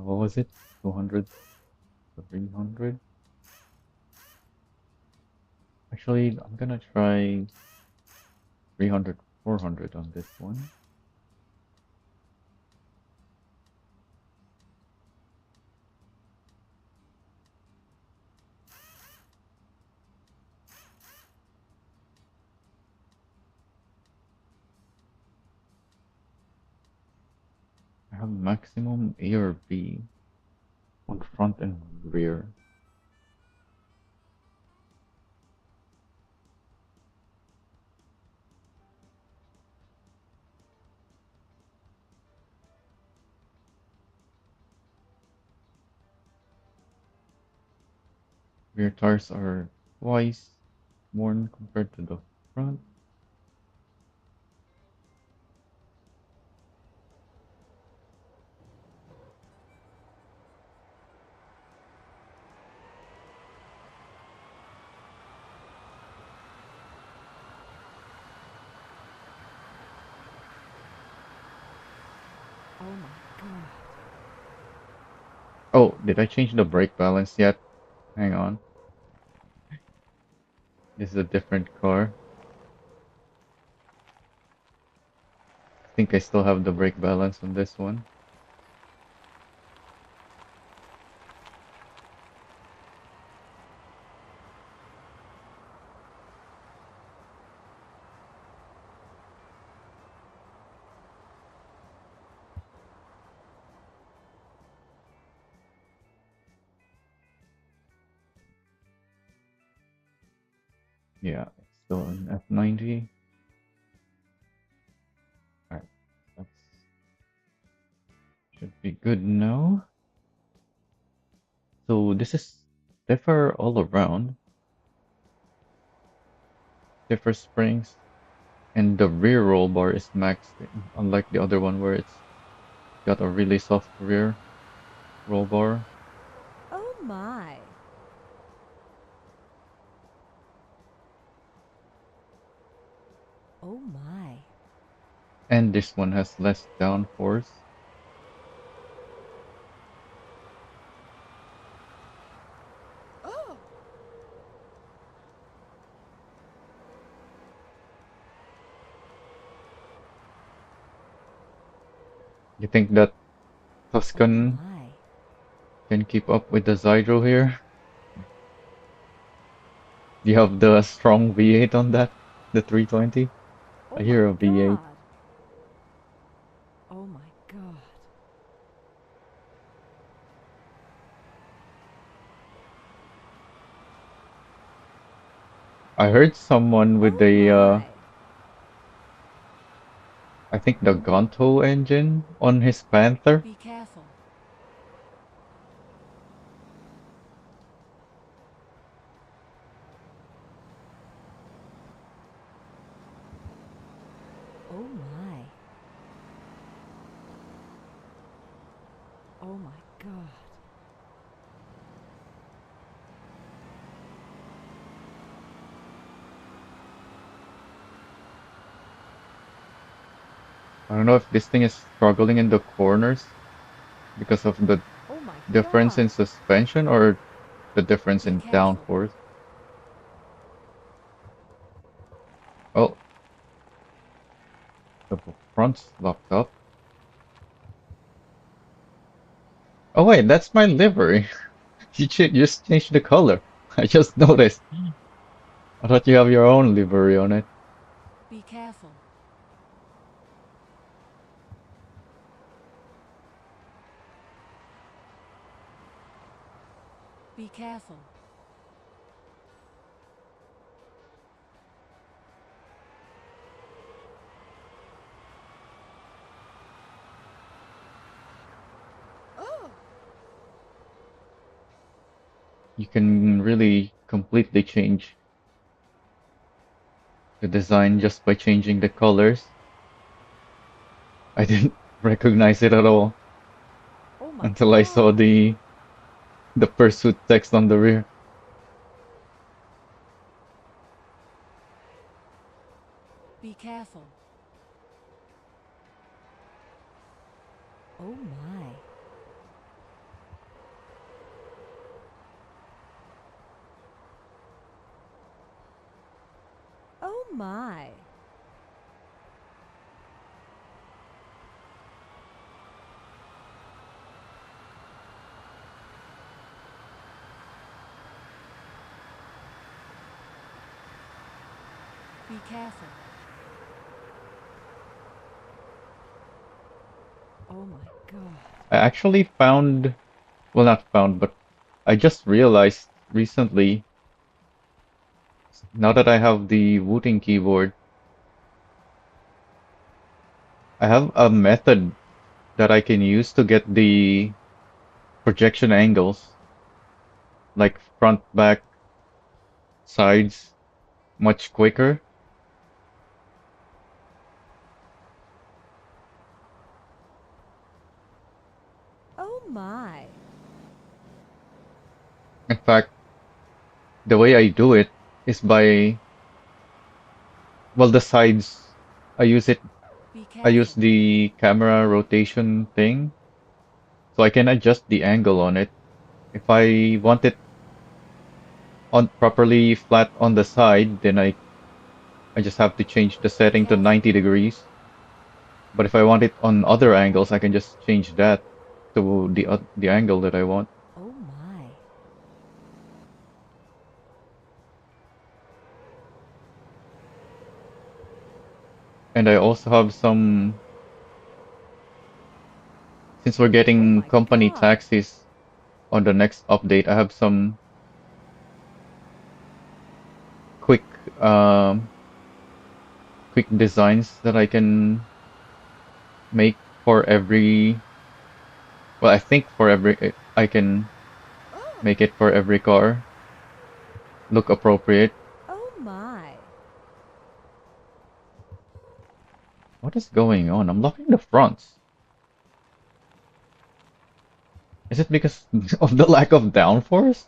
What was it? 200, 300? Actually, I'm gonna try 300, 400 on this one. I have maximum A or B on front and rear. Rear tires are twice more compared to the front. Oh my god. Oh, did I change the brake balance yet? Hang on. This is a different car. I think I still have the brake balance on this one. Yeah, it's still in F90. Alright, that should be good now. So this is stiffer all around, stiffer springs, and the rear roll bar is maxed, unlike the other one where it's got a really soft rear roll bar. Oh my. Oh my. And this one has less downforce. Oh. You think that Oh Tuscan my. can keep up with the Zydro here? Do you have the strong V8 on that? The 320? Oh I my hear a V8. god. Oh my god. I heard someone with Oh a, my. I think the Gonto engine on his Panther. Be careful. Oh my. Oh my god. I don't know if this thing is struggling in the corners because of the Oh my difference in god. suspension or the difference Be in careful. downforce. Oh, the front's locked up. Oh wait, that's my livery. You just changed the color. I just noticed. I thought you have your own livery on it. Be careful. Be careful. Oh. You can really completely change the design just by changing the colors. I didn't recognize it at all Oh my until I saw god. the pursuit text on the rear. Be careful. Oh my. Oh my. Be careful. Oh my god. I actually found, well, not found, but I just realized recently, now that I have the Wooting keyboard, I have a method that I can use to get the projection angles, like front, back, sides, much quicker. Oh my. In fact, the way I do it is by, well, the sides, I use it, Be I use careful. the camera rotation thing, so I can adjust the angle on it. If I want it on properly flat on the side, then I just have to change the Be setting to careful. 90 degrees. But if I want it on other angles, I can just change that to the angle that I want. Oh my. And I also have some, since we're Oh getting my company god. taxis on the next update, I have some quick um quick designs that I can make for every, well, I think for every, I can Oh. make it for every car, look appropriate. Oh my. What is going on? I'm locking the fronts. Is it because of the lack of downforce?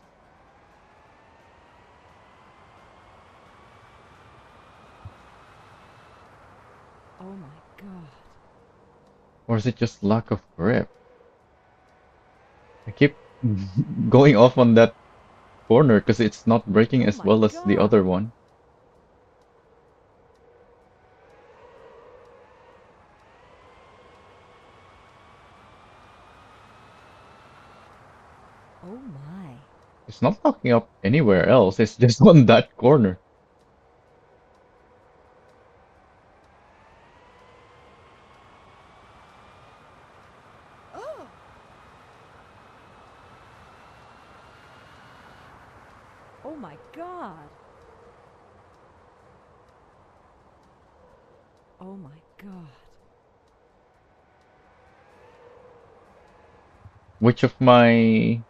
Or is it just lack of grip? I keep going off on that corner because it's not braking Oh as my well as the other god. one. Oh my. It's not locking up anywhere else. It's just on that corner. Oh. Oh my god. Oh my god. Which of my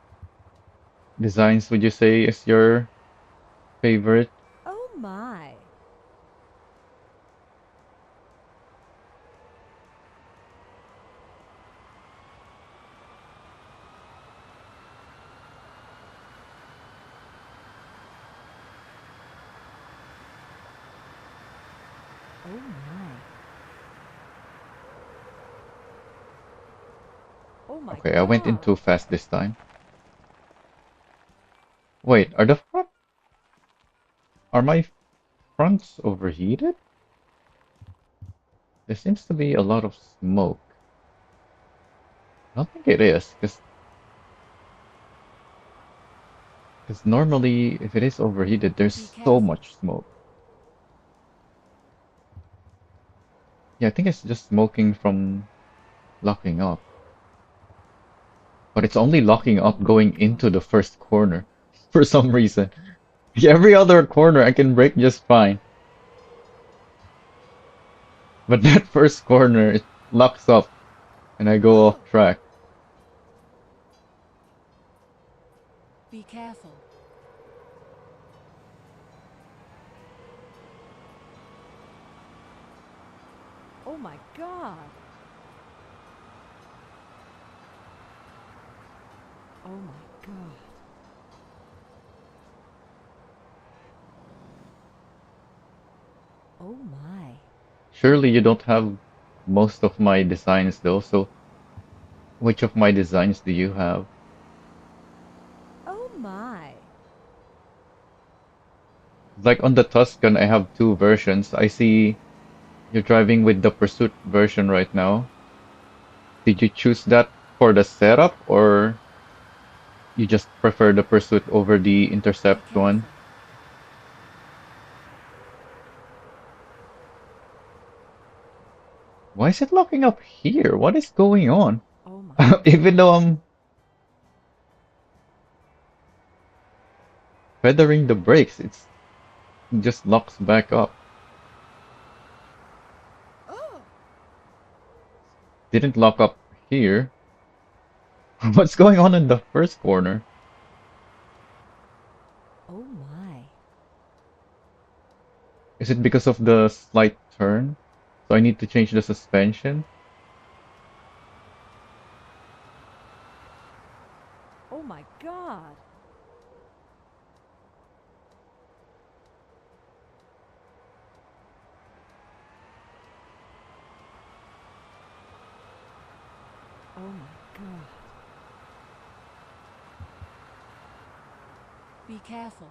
designs would you say is your favorite? Oh my. Oh my. Oh my Okay, I went in god. too fast this time. Wait, are my fronts overheated? There seems to be a lot of smoke. I don't think it is, because normally if it is overheated, Be there's so careful. much smoke. Yeah, I think it's just smoking from locking up. But it's only locking Oh up my going into god. the first corner for some reason. Every other corner I can brake just fine. But that first corner, it locks up and I go off Oh. track. Be careful. Oh my god. Oh my god. Oh my. Surely you don't have most of my designs though, so which of my designs do you have? Oh my. Like on the Tuscan, I have two versions. I see you're driving with the Pursuit version right now. Did you choose that for the setup or you just prefer the Pursuit over the Be Intercept one? careful. Why is it locking up here? What is going on? Oh my Even though god. I'm feathering the brakes, it just locks back up. Oh. Didn't lock up here. What's going on in the first corner? Oh my. Is it because of the slight turn? So I need to change the suspension? Oh my god. Oh my god. Be careful.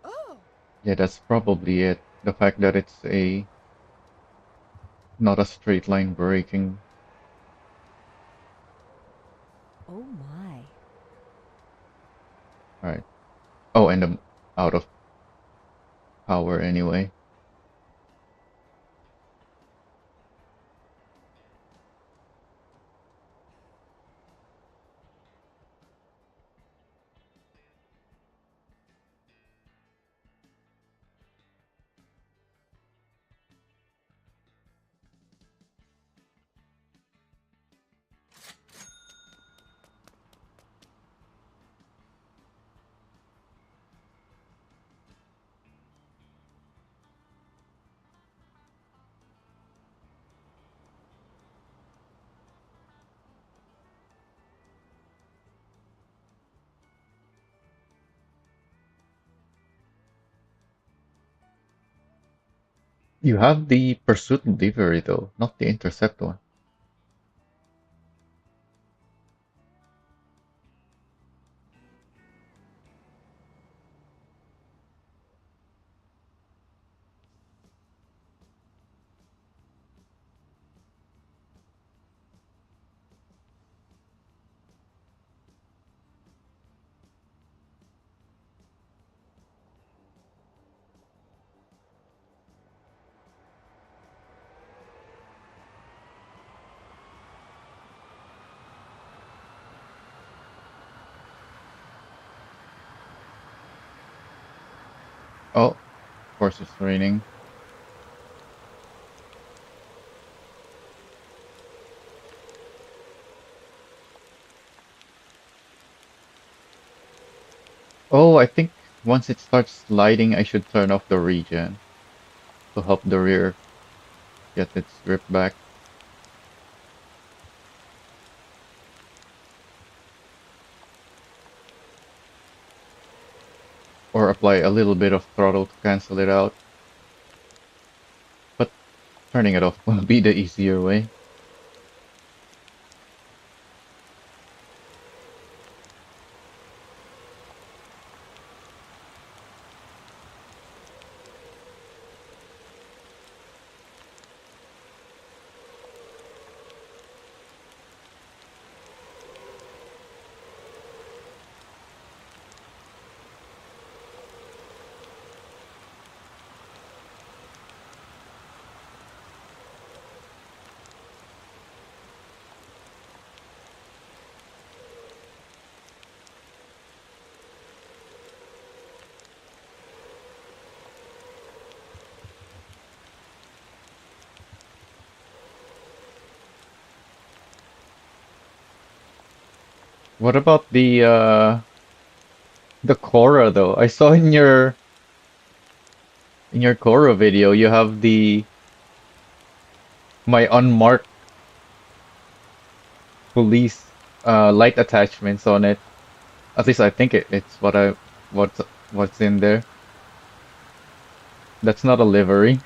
Oh. Yeah, that's probably it. The fact that it's a not a straight line braking. Oh my. Alright. Oh, and I'm out of power anyway. You have the pursuit livery though, not the intercept one. Oh, of course it's raining. Oh, I think once it starts sliding, I should turn off the regen to help the rear get its grip back. Or apply a little bit of throttle to cancel it out. But turning it off will be the easier way. What about the Korra though? I saw in your Korra video you have the my unmarked police light attachments on it. At least I think it's what's in there. That's not a livery.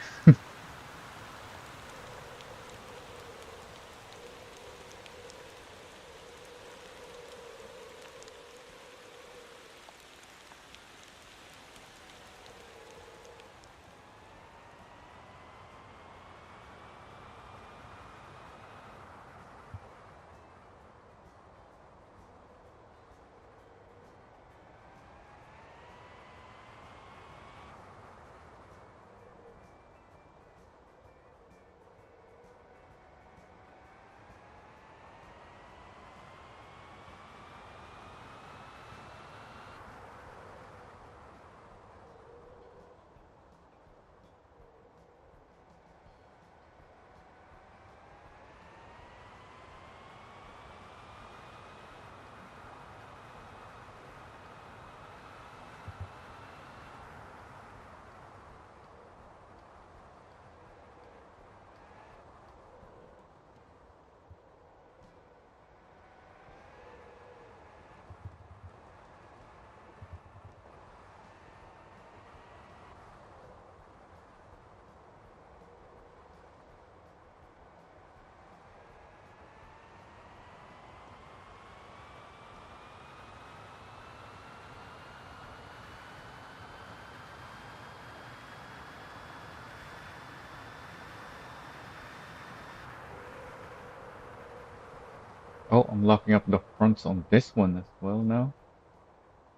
Oh, I'm locking up the fronts on this one as well now.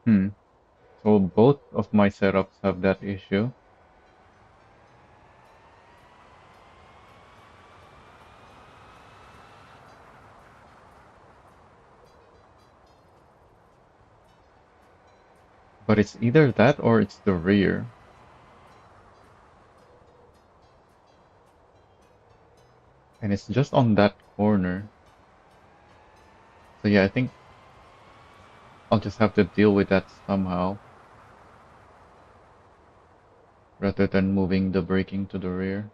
Hmm. So both of my setups have that issue. But it's either that or it's the rear. And it's just on that corner. So yeah, I think I'll just have to deal with that somehow rather than moving the braking to the rear.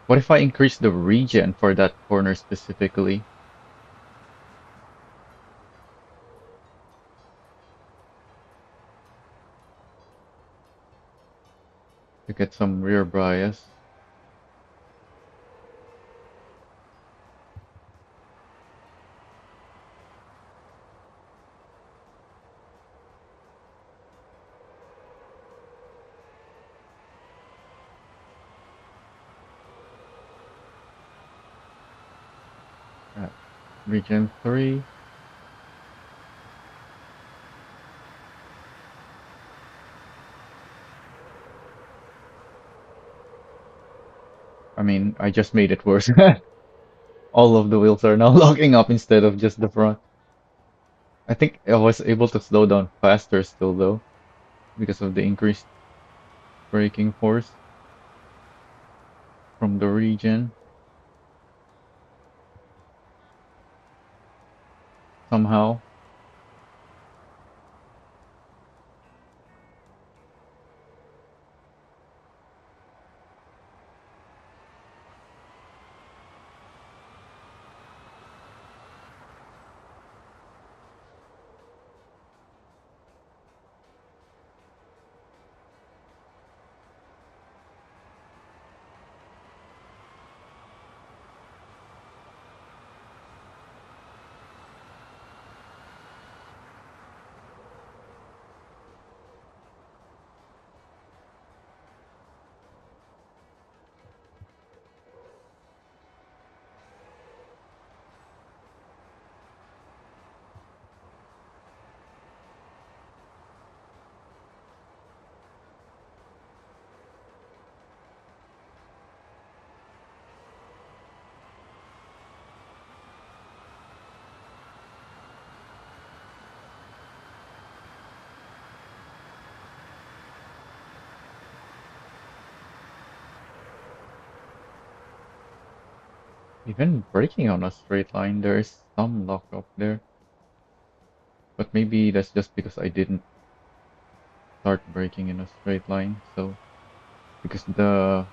What if I increase the regen for that corner specifically? to get some rear bias. At region 3. I mean, I just made it worse. All of the wheels are now locking up instead of just the front. I think I was able to slow down faster still though, because of the increased braking force from the region. Somehow. Even braking on a straight line, there is some lockup there. But maybe that's just because I didn't start braking in a straight line. So, because it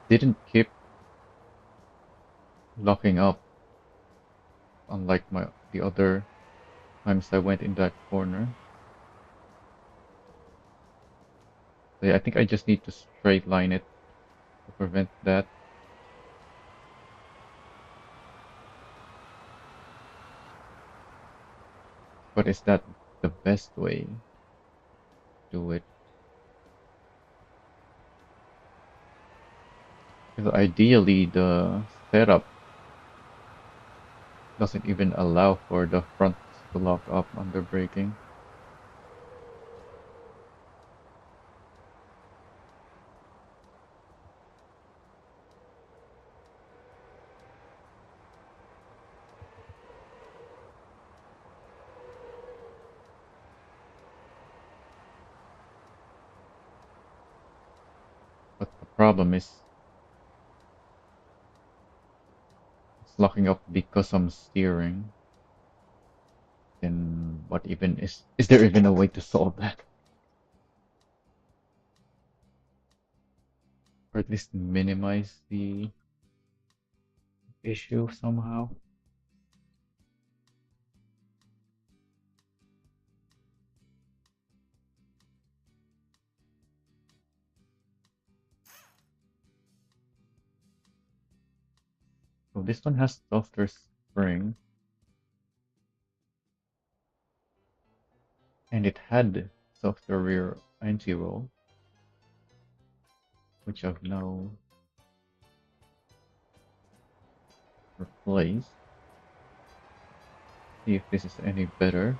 didn't keep locking up, unlike the other times I went in that corner. So yeah, I think I just need to straight line it to prevent that. But is that the best way to do it? Because ideally the setup doesn't even allow for the fronts to lock up under braking. But the problem is it's locking up because I'm steering. Then what even is there even a way to solve that? Or at least minimize the issue somehow? So this one has softer spring, and it had softer rear anti-roll, which I've now replaced. See if this is any better.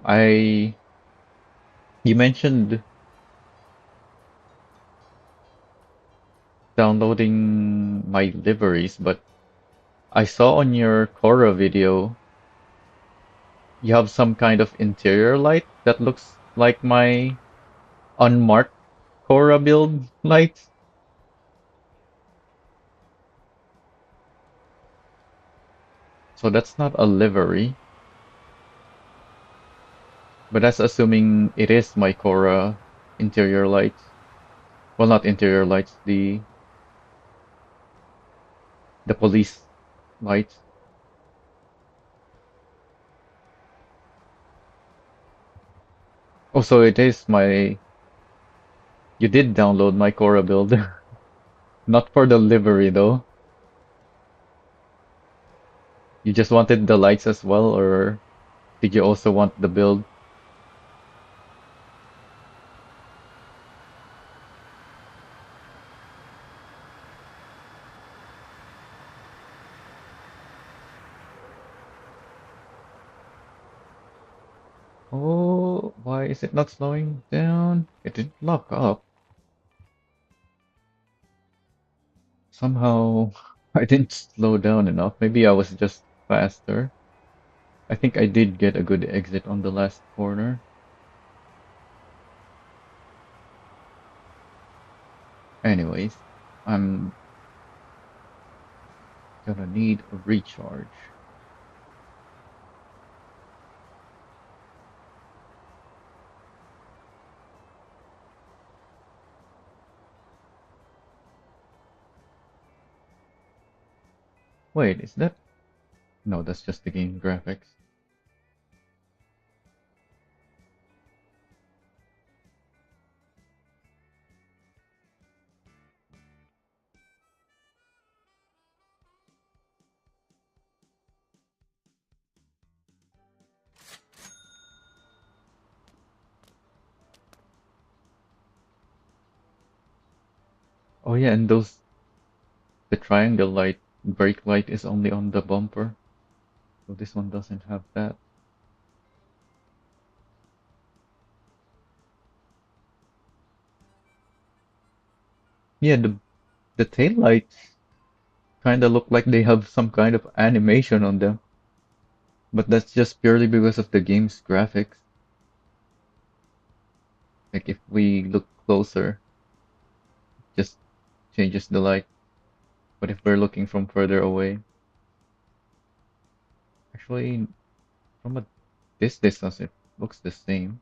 I you mentioned downloading my liveries, but I saw on your Cora video you have some kind of interior light that looks like my unmarked Cora build lights. So that's not a livery, but that's assuming it is my Cora interior lights. Well, not interior lights, the police lights. Oh, so it is my. You did download my Cora build, not for the livery though. You just wanted the lights as well, or did you also want the build? Oh, why is it not slowing down? It didn't lock up. Somehow I didn't slow down enough. Maybe I was just faster. I think I did get a good exit on the last corner. Anyways, I'm gonna need a recharge. Wait, is that? No, that's just the game graphics. Oh yeah, and the triangle light, brake light is only on the bumper. So this one doesn't have that. Yeah, the tail lights kind of look like they have some kind of animation on them, but that's just purely because of the game's graphics. Like if we look closer, just changes the light. But if we're looking from further away, actually from this distance it looks the same.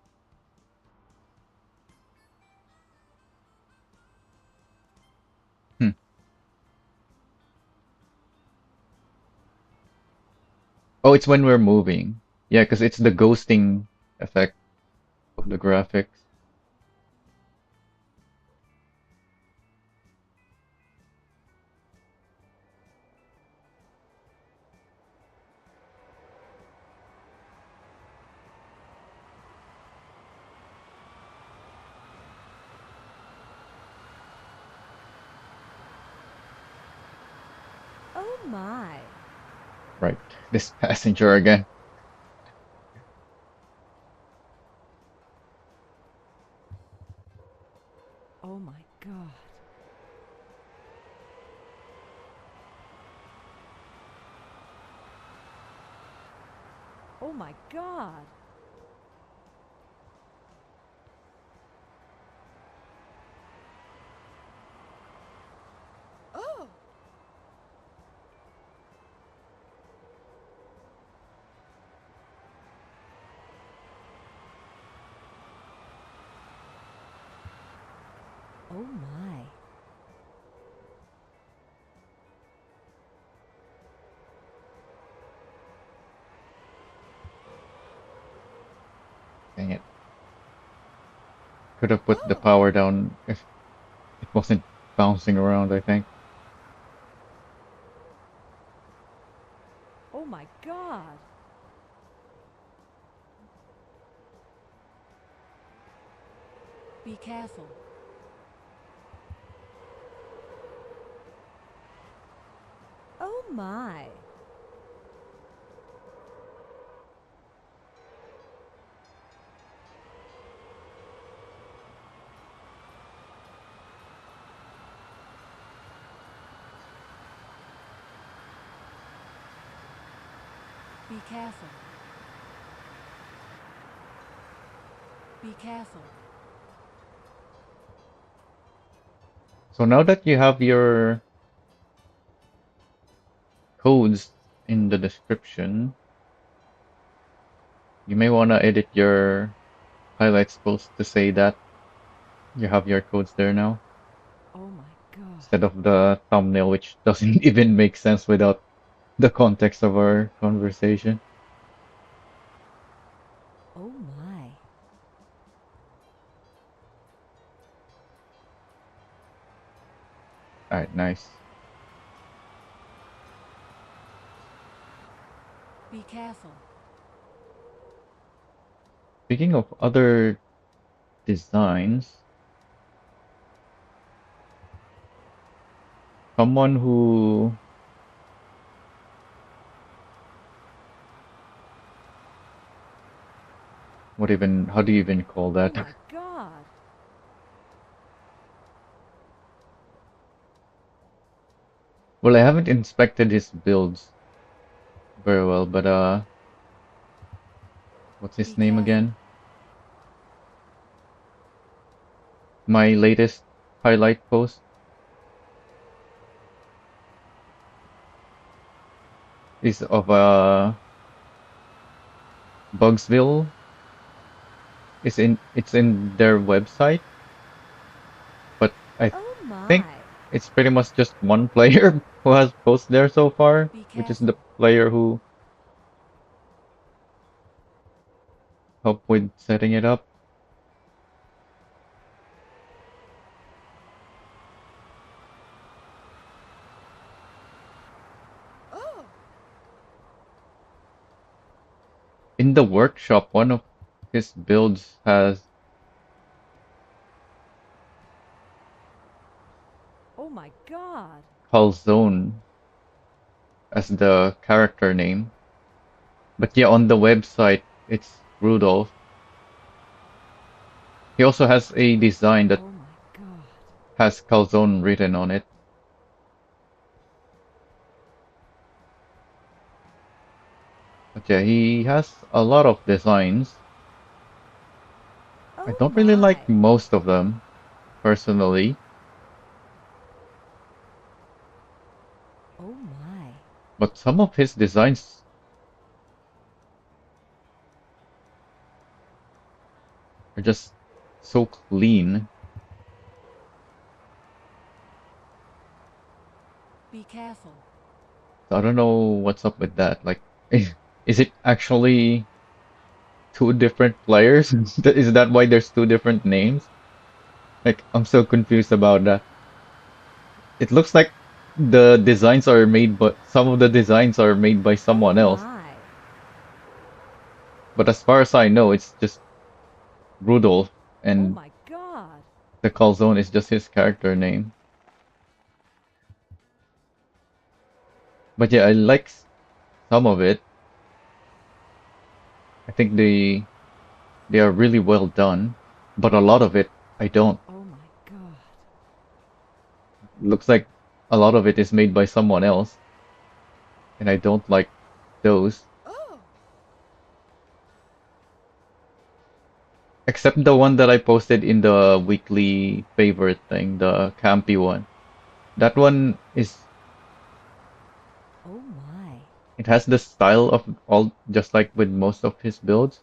Hmm. Oh, it's when we're moving. Yeah, because it's the ghosting effect of the graphics. Oh my. Right. This passenger again. Oh my god. Oh my god. Oh. Oh my. Dang it. Could have put the Oh. power down if it wasn't bouncing around, I think. Oh my god. Be careful. Oh my. Be careful. Be careful. So now that you have your codes in the description, you may want to edit your highlights post to say that you have your codes there now, Oh my god. instead of the thumbnail, which doesn't even make sense without the context of our conversation. Oh my. All right, nice. Be careful. Speaking of other designs, someone who, how do you even call Oh that? my god. Well, I haven't inspected his builds very well, but what's his Be name careful. again? My latest highlight post is of Bugsville. It's in their website, but I Oh think my. it's pretty much just one player who has posts there so far, Be which is careful. the player who helped with setting it up. Oh. In the workshop, one of his builds has Oh my god. Calzone as the character name. But yeah, on the website, it's Rudolph. He also has a design that Oh my god. has Calzone written on it. But yeah, he has a lot of designs. I Oh don't really like my. most of them, personally, Oh my. but some of his designs are just so clean. Be careful. So I don't know what's up with that. Like, is it actually two different players? Is that why there's two different names? Like, I'm so confused about that. It looks like the designs are made, but some of the designs are made by Oh someone else. my. But as far as I know, it's just Rudolph, Oh and my god. the Calzone is just his character name. But yeah, I like some of it. I think they are really well done, but a lot of it I don't. Oh my god. Looks like a lot of it is made by someone else, and I don't like those. Oh. Except the one that I posted in the weekly favorite thing, the campy one. That one is Oh my. it has the style of all just like with most of his builds.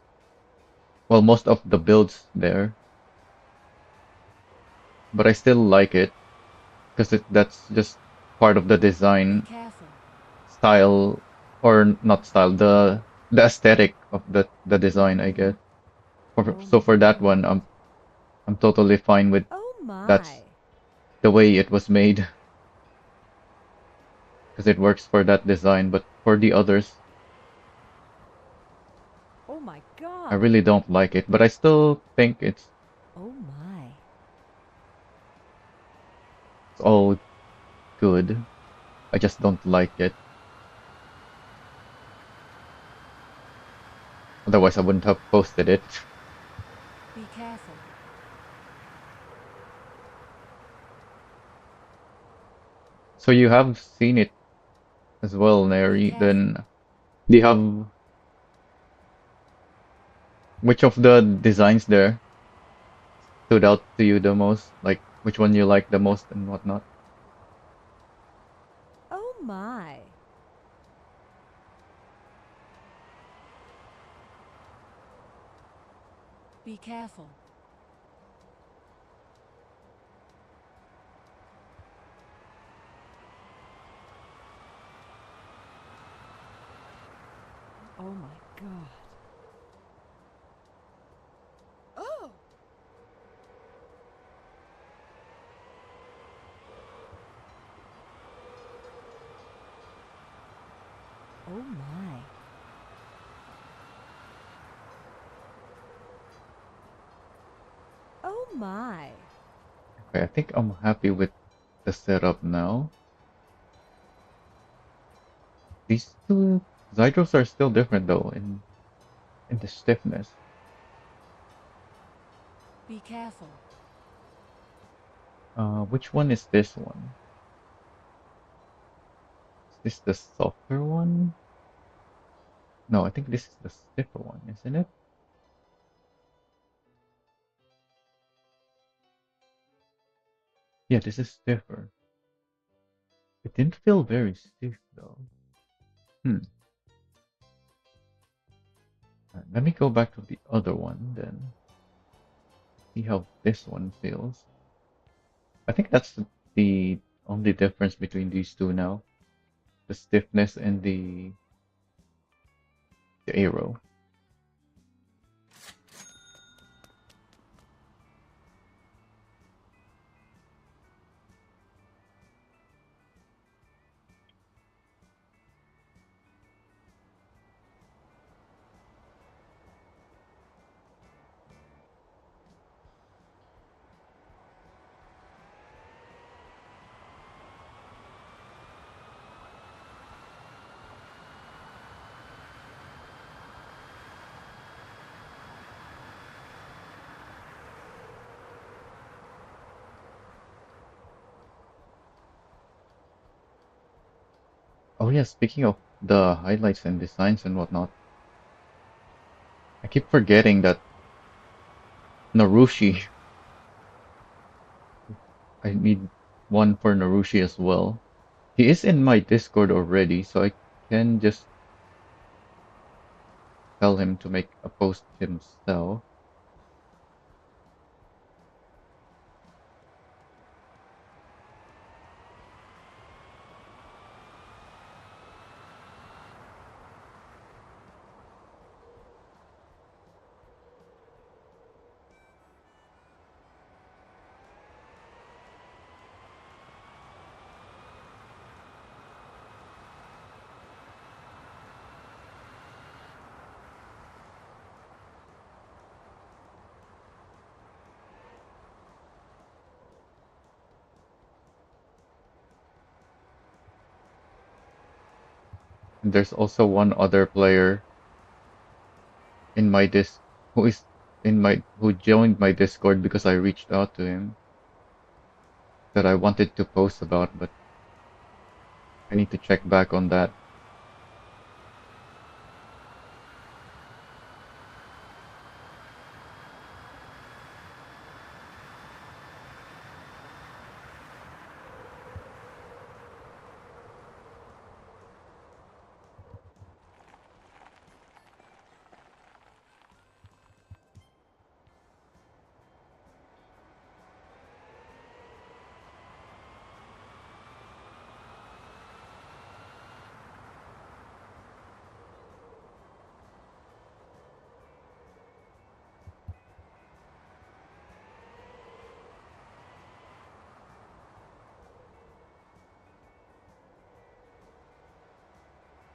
Well, most of the builds there, but I still like it because that's just part of the Be design careful. style or not style, the aesthetic of the design, I guess. Oh So my for that one, god. I'm totally fine with Oh that's my. the way it was made because it works for that design. But for the others, Oh my I god. really don't like it. But I still think Oh my. it's all good. I just don't like it. Otherwise, I wouldn't have posted it. Be careful. So you have seen it as well, Be Neri. careful. Then do you have which of the designs there stood out to you the most? Like which one you like the most and whatnot. Oh my. Be careful. Oh my god. Oh! Oh my. Oh my. Okay, I think I'm happy with the setup now. These two Zydros are still different though in the stiffness. Be careful. Which one is this one? Is this the softer one? No, I think this is the stiffer one, isn't it? Yeah, this is stiffer. It didn't feel very stiff though. Hmm. Let me go back to the other one then. See how this one feels. I think that's the only difference between these two now. The stiffness and the arrow. Oh yeah, speaking of the highlights and designs and whatnot, I keep forgetting that Narushi, I need one for Narushi as well. He is in my Discord already, so I can just tell him to make a post himself. And there's also one other player in my dis who is in my who joined my Discord because I reached out to him that I wanted to post about, but I need to check back on that.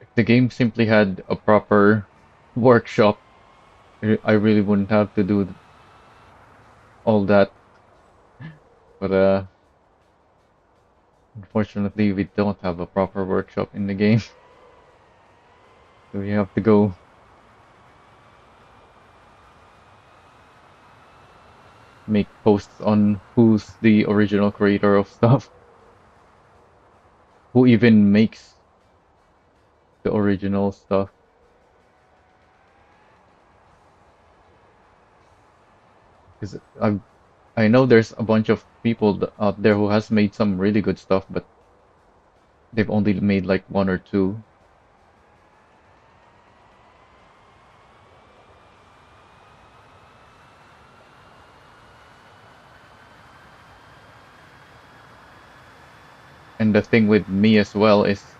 If the game simply had a proper workshop, I really wouldn't have to do all that. But unfortunately, we don't have a proper workshop in the game, so we have to go make posts on who's the original creator of stuff, who even makes the original stuff. Because I know there's a bunch of people out there who has made some really good stuff, but they've only made like one or two. And the thing with me as well is,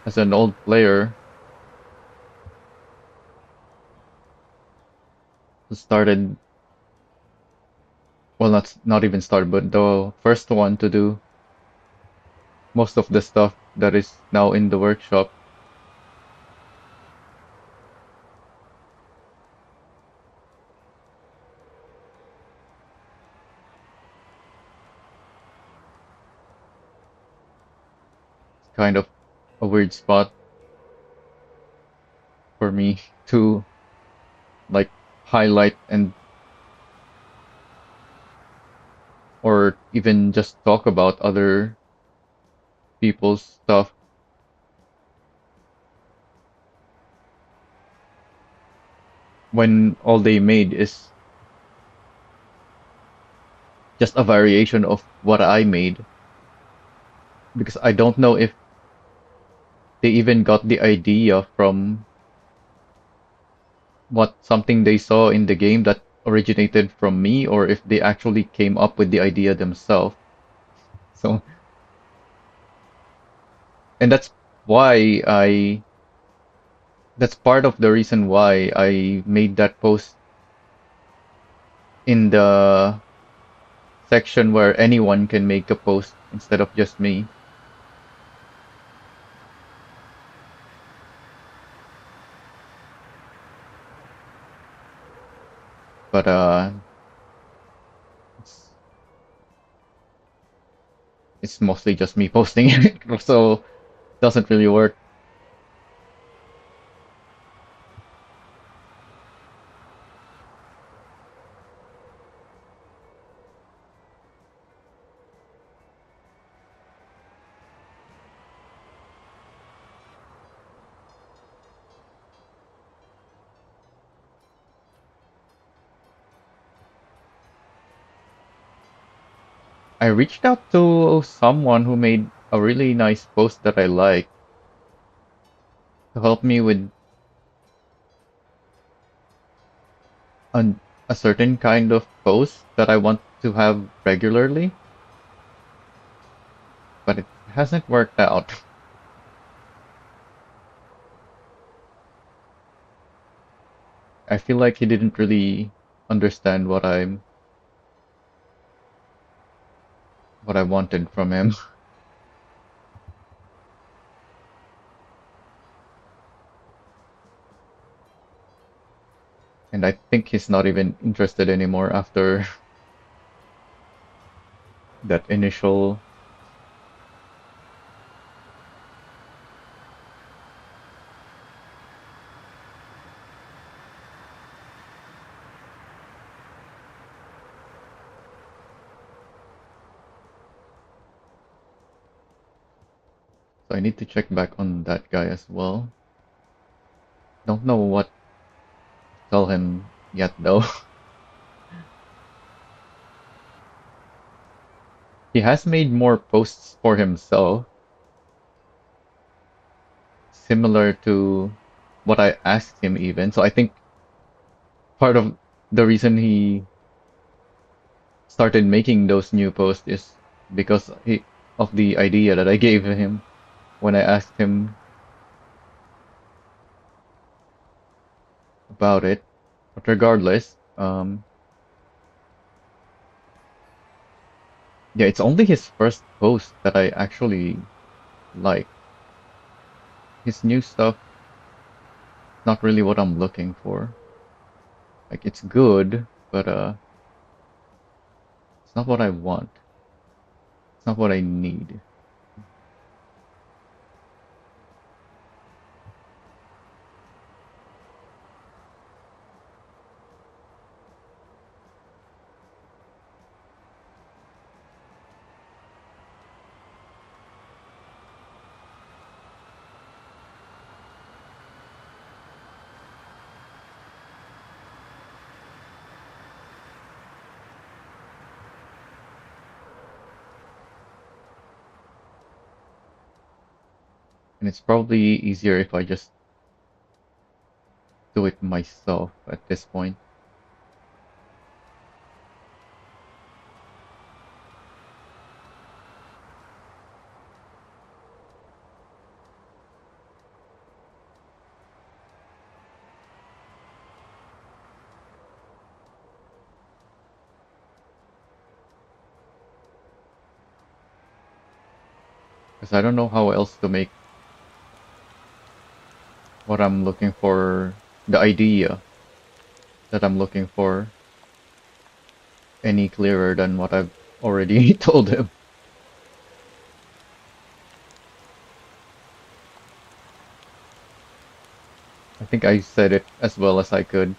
as an old player who started, well, not even started, but the first one to do most of the stuff that is now in the workshop, it's kind of a weird spot for me to like highlight and or even just talk about other people's stuff when all they made is just a variation of what I made. Because I don't know if they even got the idea from what something they saw in the game that originated from me, or if they actually came up with the idea themselves. So, and why I, that's part of the reason why I made that post in the section where anyone can make a post instead of just me. But it's it's mostly just me posting it, so it doesn't really work. I reached out to someone who made a really nice post that I like to help me with an, a certain kind of post that I want to have regularly, but it hasn't worked out. I feel like he didn't really understand what I wanted from him, and I think he's not even interested anymore after that initial. So I need to check back on that guy as well. Don't know what to tell him yet though. He has made more posts for himself, similar to what I asked him even. So I think part of the reason he started making those new posts is because of the idea that I gave him when I asked him about it. But regardless, yeah, it's only his first post that I actually like. His new stuff, not really what I'm looking for. Like it's good, but it's not what I want. It's not what I need. And it's probably easier if I just do it myself at this point. Because I don't know how else to make what I'm looking for, the idea that I'm looking for, any clearer than what I've already told him. I think I said it as well as I could.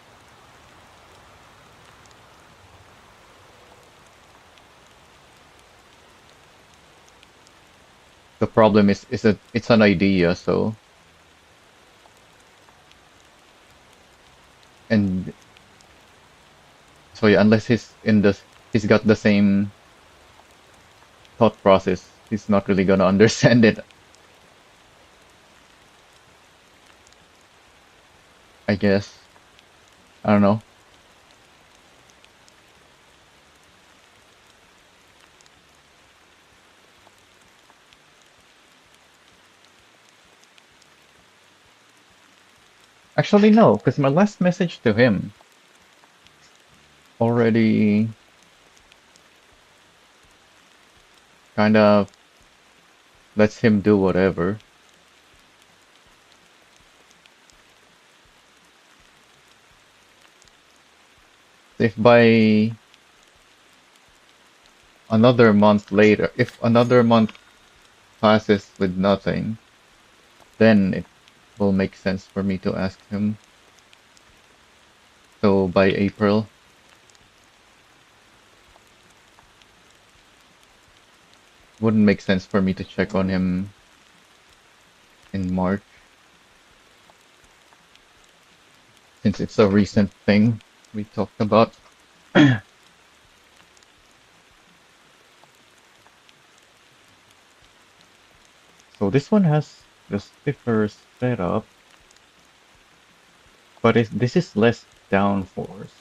The problem is that it's an idea, so and so yeah, unless he's got the same thought process, he's not really gonna understand it, I guess. I don't know. Actually, no, because my last message to him already kind of lets him do whatever. If by another month later, if another month passes with nothing, then it will make sense for me to ask him. So by April, wouldn't make sense for me to check on him in March, since it's a recent thing we talked about. So this one has the stiffer setup, but this is less downforce.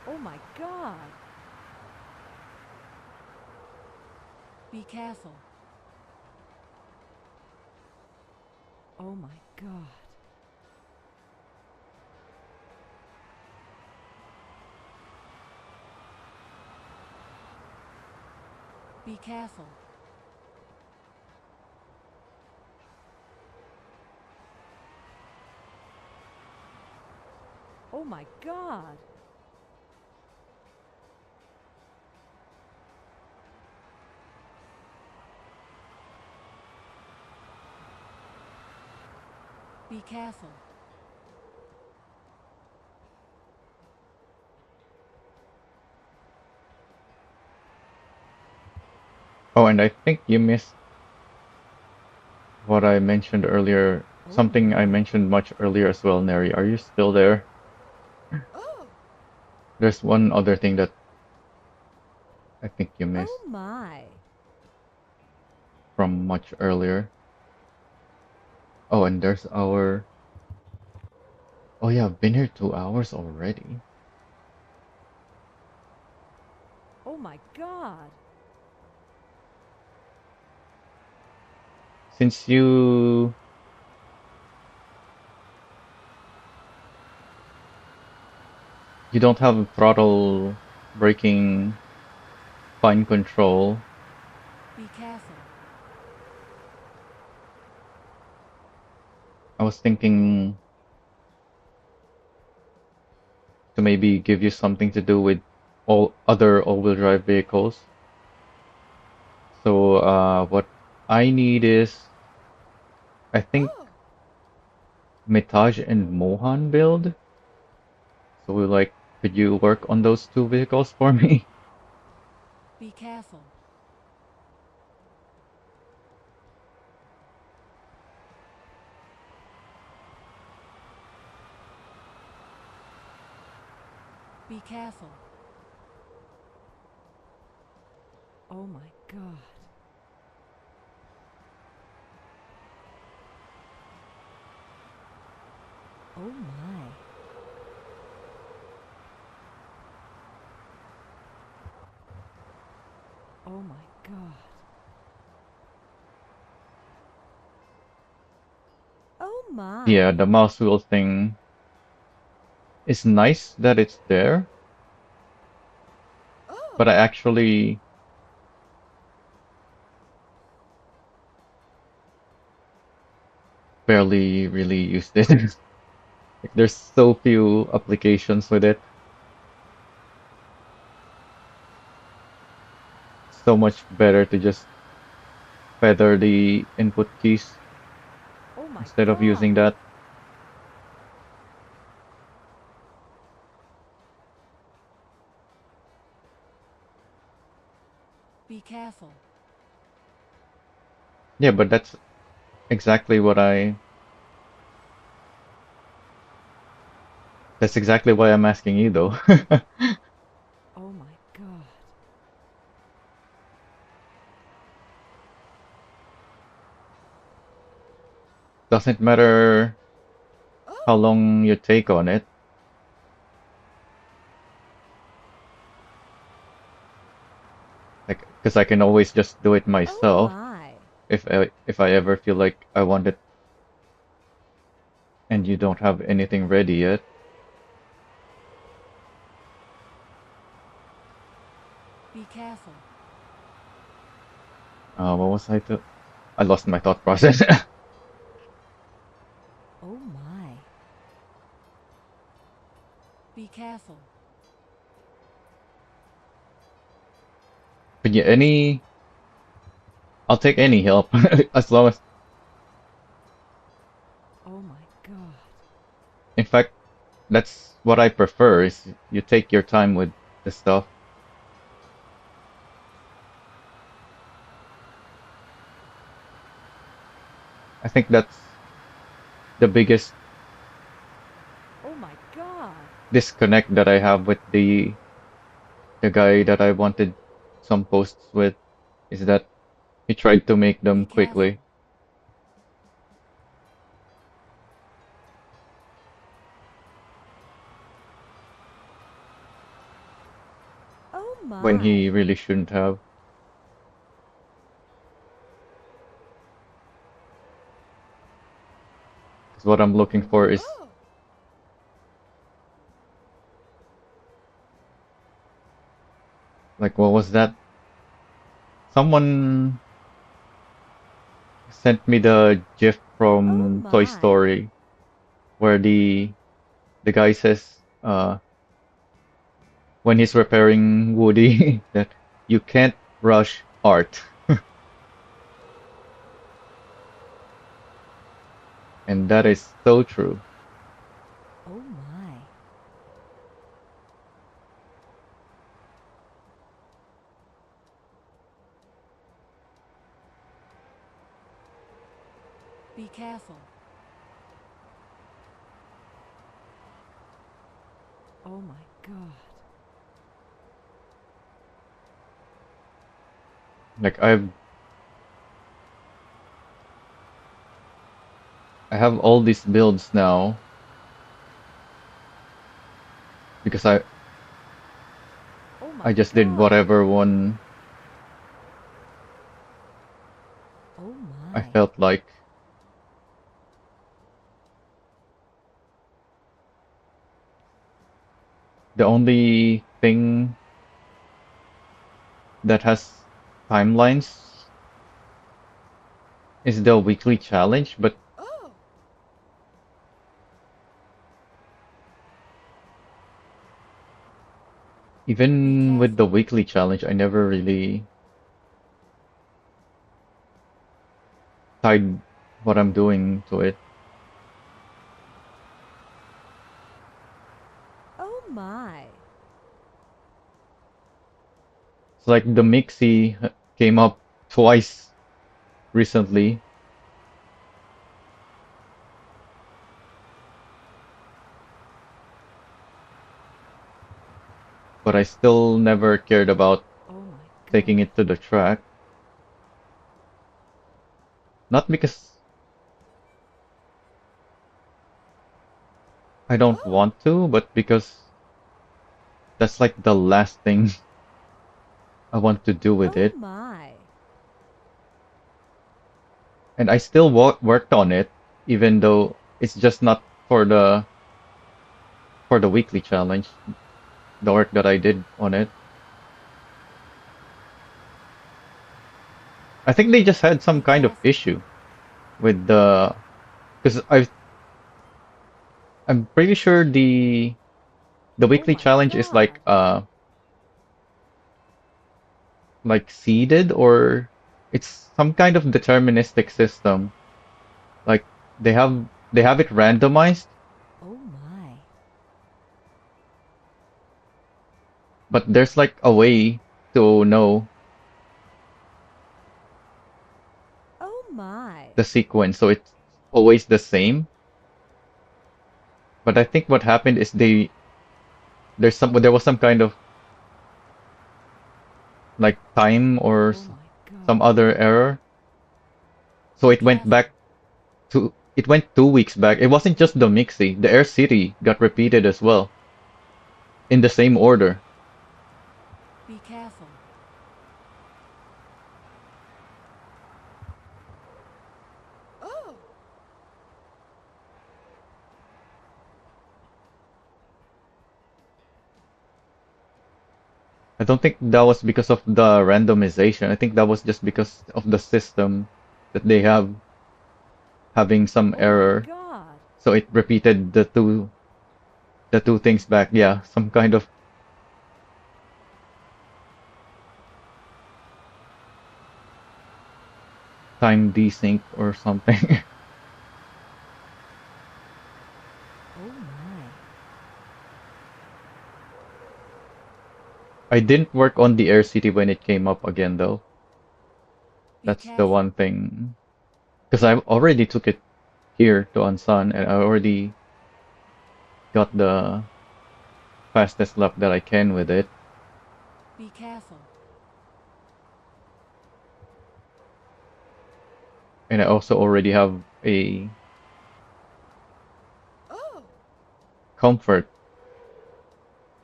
Oh my god. Be careful. Oh my god. Be careful. Oh my god. Be careful. Oh, and I think you missed what I mentioned earlier. Oh Something I my. mentioned much earlier as well, Neri. Are you still there? Oh. There's one other thing that I think you Oh missed my. from much earlier. Oh, and there's our. Oh yeah, I've been here 2 hours already. Oh my god. Since you don't have throttle braking fine control, Be careful. I was thinking to maybe give you something to do with all other all-wheel drive vehicles. So what I need is I think Oh. Mitaj and Mohan build. So we like Could you work on those two vehicles for me? Be careful. Be careful. Oh my god. Oh my. Oh my god. Oh my. Yeah, the mouse wheel thing is nice that it's there, Oh. but I actually barely really used it. Like, there's so few applications with it. So much better to just feather the input keys Oh my instead of using god. that. Be careful. Yeah, but that's exactly what that's exactly why I'm asking you though. Oh my god. Doesn't matter how Oh. long you take on it, like, because I can always just do it Oh myself my. if I ever feel like I want it and you don't have anything ready yet. Be careful. What was I lost my thought process. Oh my. Be careful. But yeah, I'll take any help as long as, Oh my god. in fact, that's what I prefer is you take your time with the stuff. I think that's the biggest Oh my god. disconnect that I have with the guy that I wanted some posts with is that he tried to make Be them careful. quickly Oh when my. he really shouldn't have. Because what I'm looking for is Oh. like, what was that? Someone sent me the GIF Oh from Toy my. Story where the guy says when he's repairing Woody that you can't rush art. And that is so true. Oh my. Be careful. Oh my god. Like I have all these builds now because Oh I my just did god. whatever one Oh I my. felt like. The only thing that has timelines is the weekly challenge, but Oh. Be even with careful. the weekly challenge, I never really tied what I'm doing to it. Oh my. It's like the Mixie came up twice recently, but I still never cared about Oh my taking god. it to the track. Not because I don't Oh. want to, but because that's like the last thing I want to do with Oh it. my. And I still worked on it, even though it's just not for the weekly challenge, the work that I did on it. I think they just had some Be kind of careful. issue with the because I'm pretty sure the Oh weekly my challenge is god. like seeded or it's some kind of deterministic system. Like they have it randomized, Oh my. but there's like a way to know Oh my. the sequence, so it's always the same. But I think what happened is there was some kind of like time or Oh my some god. other error. So Be careful. it went 2 weeks back. It wasn't just the Mixie. The Air City got repeated as well in the same order. Be careful. Oh. I don't think that was because of the randomization. I think that was just because of the system that they have having some Oh my error. god. So it repeated the two things back. Yeah, some kind of time desync or something. Oh my. I didn't work on the Air City when it came up again though. Be That's the careful. one thing. Because I already took it here to Ansan and I already got the fastest lap that I can with it. Be careful. And I also already have a Oh. comfort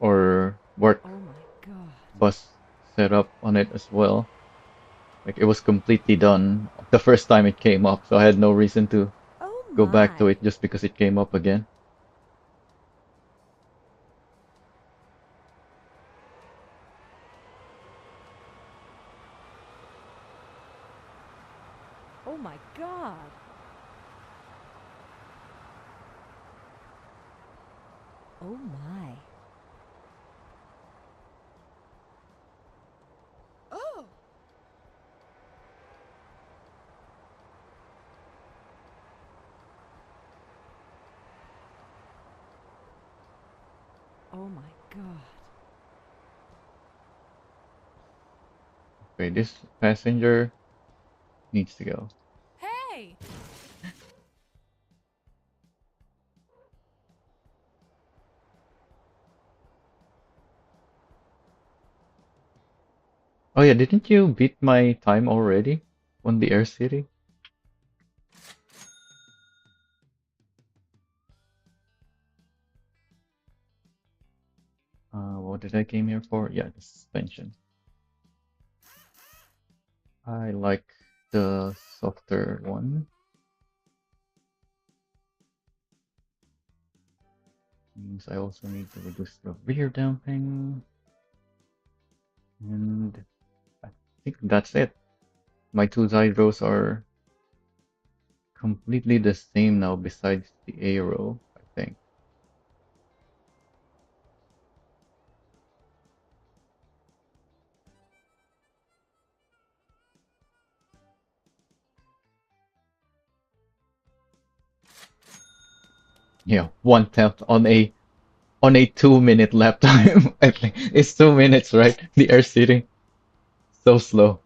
or work Oh my god. bus set up on it as well. Like it was completely done the first time it came up, so I had no reason to Oh go back to my. it just because it came up again. Oh my god. Oh my. Oh. Oh my god. Okay, this passenger needs to go. Hey! Oh yeah, didn't you beat my time already on the Air City? What did I came here for? Yeah, the suspension. I like the softer one. Means I also need to reduce the rear damping. And I think that's it. My two Zydros are completely the same now besides the aero, I think. Yeah, 1/10 on a 2 minute lap time. I think it's 2 minutes, right? The Air City. So slow.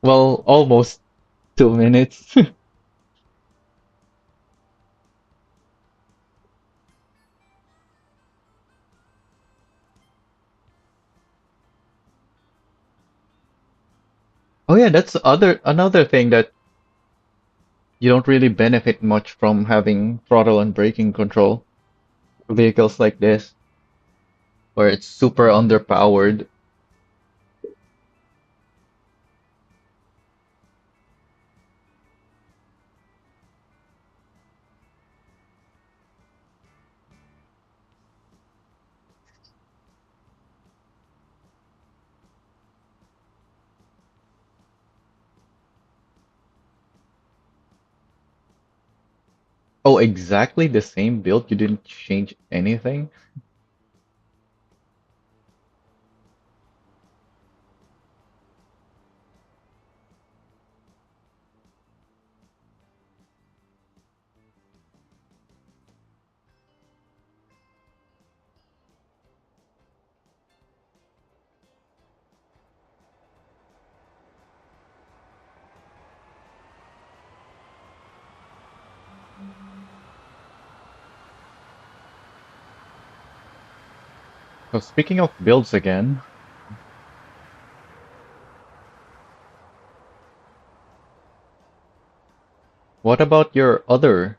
Well, almost 2 minutes. Oh yeah, that's another thing that you don't really benefit much from having throttle and braking control for vehicles like this, where it's super underpowered. Oh, exactly the same build. You didn't change anything. So speaking of builds again, what about your other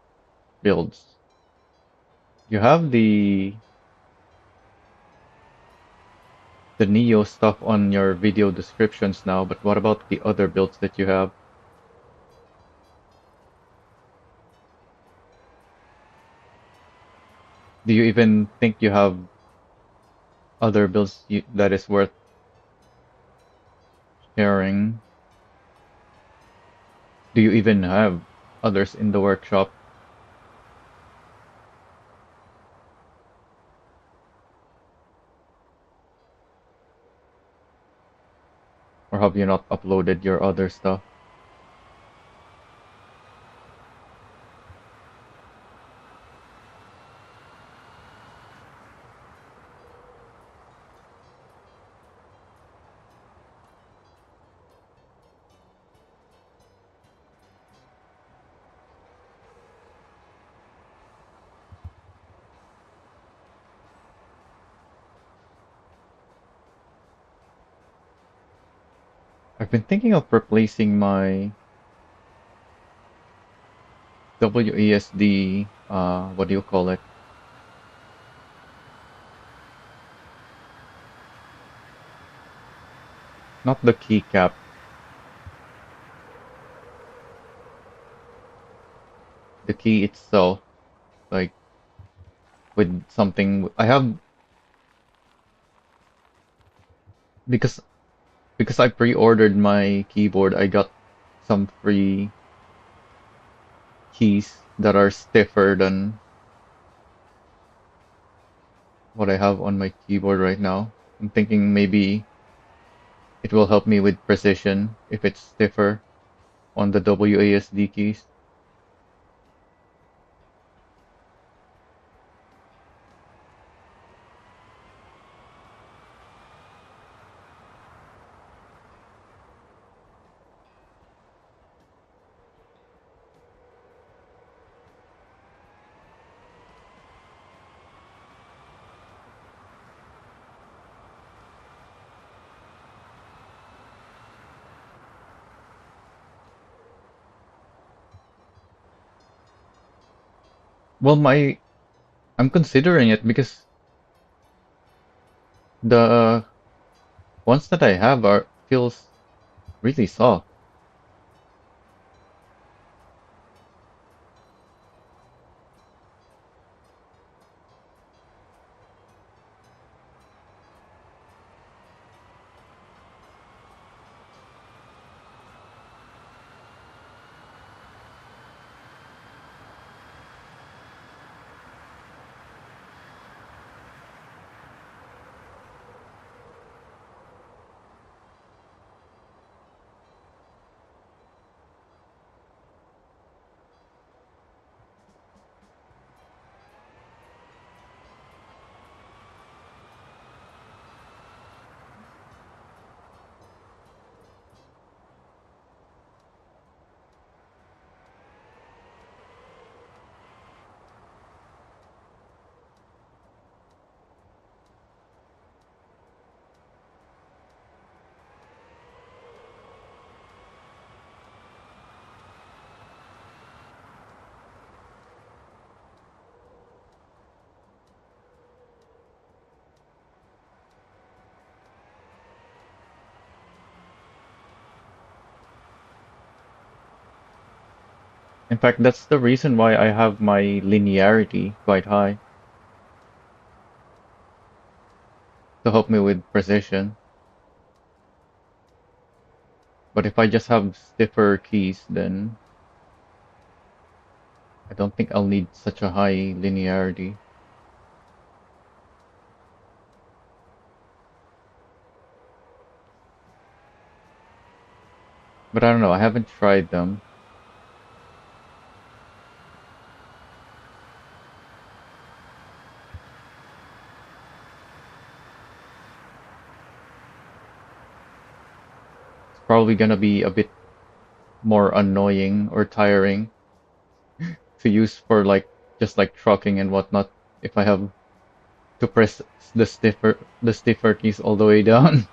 builds? You have the Neo stuff on your video descriptions now, but what about the other builds that you have? Do you even think you have other builds that is worth sharing? Do you even have others in the workshop, or have you not uploaded your other stuff? I've been thinking of replacing my WASD, what do you call it? Not the keycap, the key itself, like with something. I have because I pre-ordered my keyboard, I got some free keys that are stiffer than what I have on my keyboard right now. I'm thinking maybe it will help me with precision if it's stiffer on the WASD keys. Well, I'm considering it because the ones that I have are feels really soft. In fact, that's the reason why I have my linearity quite high to help me with precision. But if I just have stiffer keys, then I don't think I'll need such a high linearity. But I don't know, I haven't tried them. It's probably gonna be a bit more annoying or tiring to use for like just like trucking and whatnot if I have to press the stiffer keys all the way down.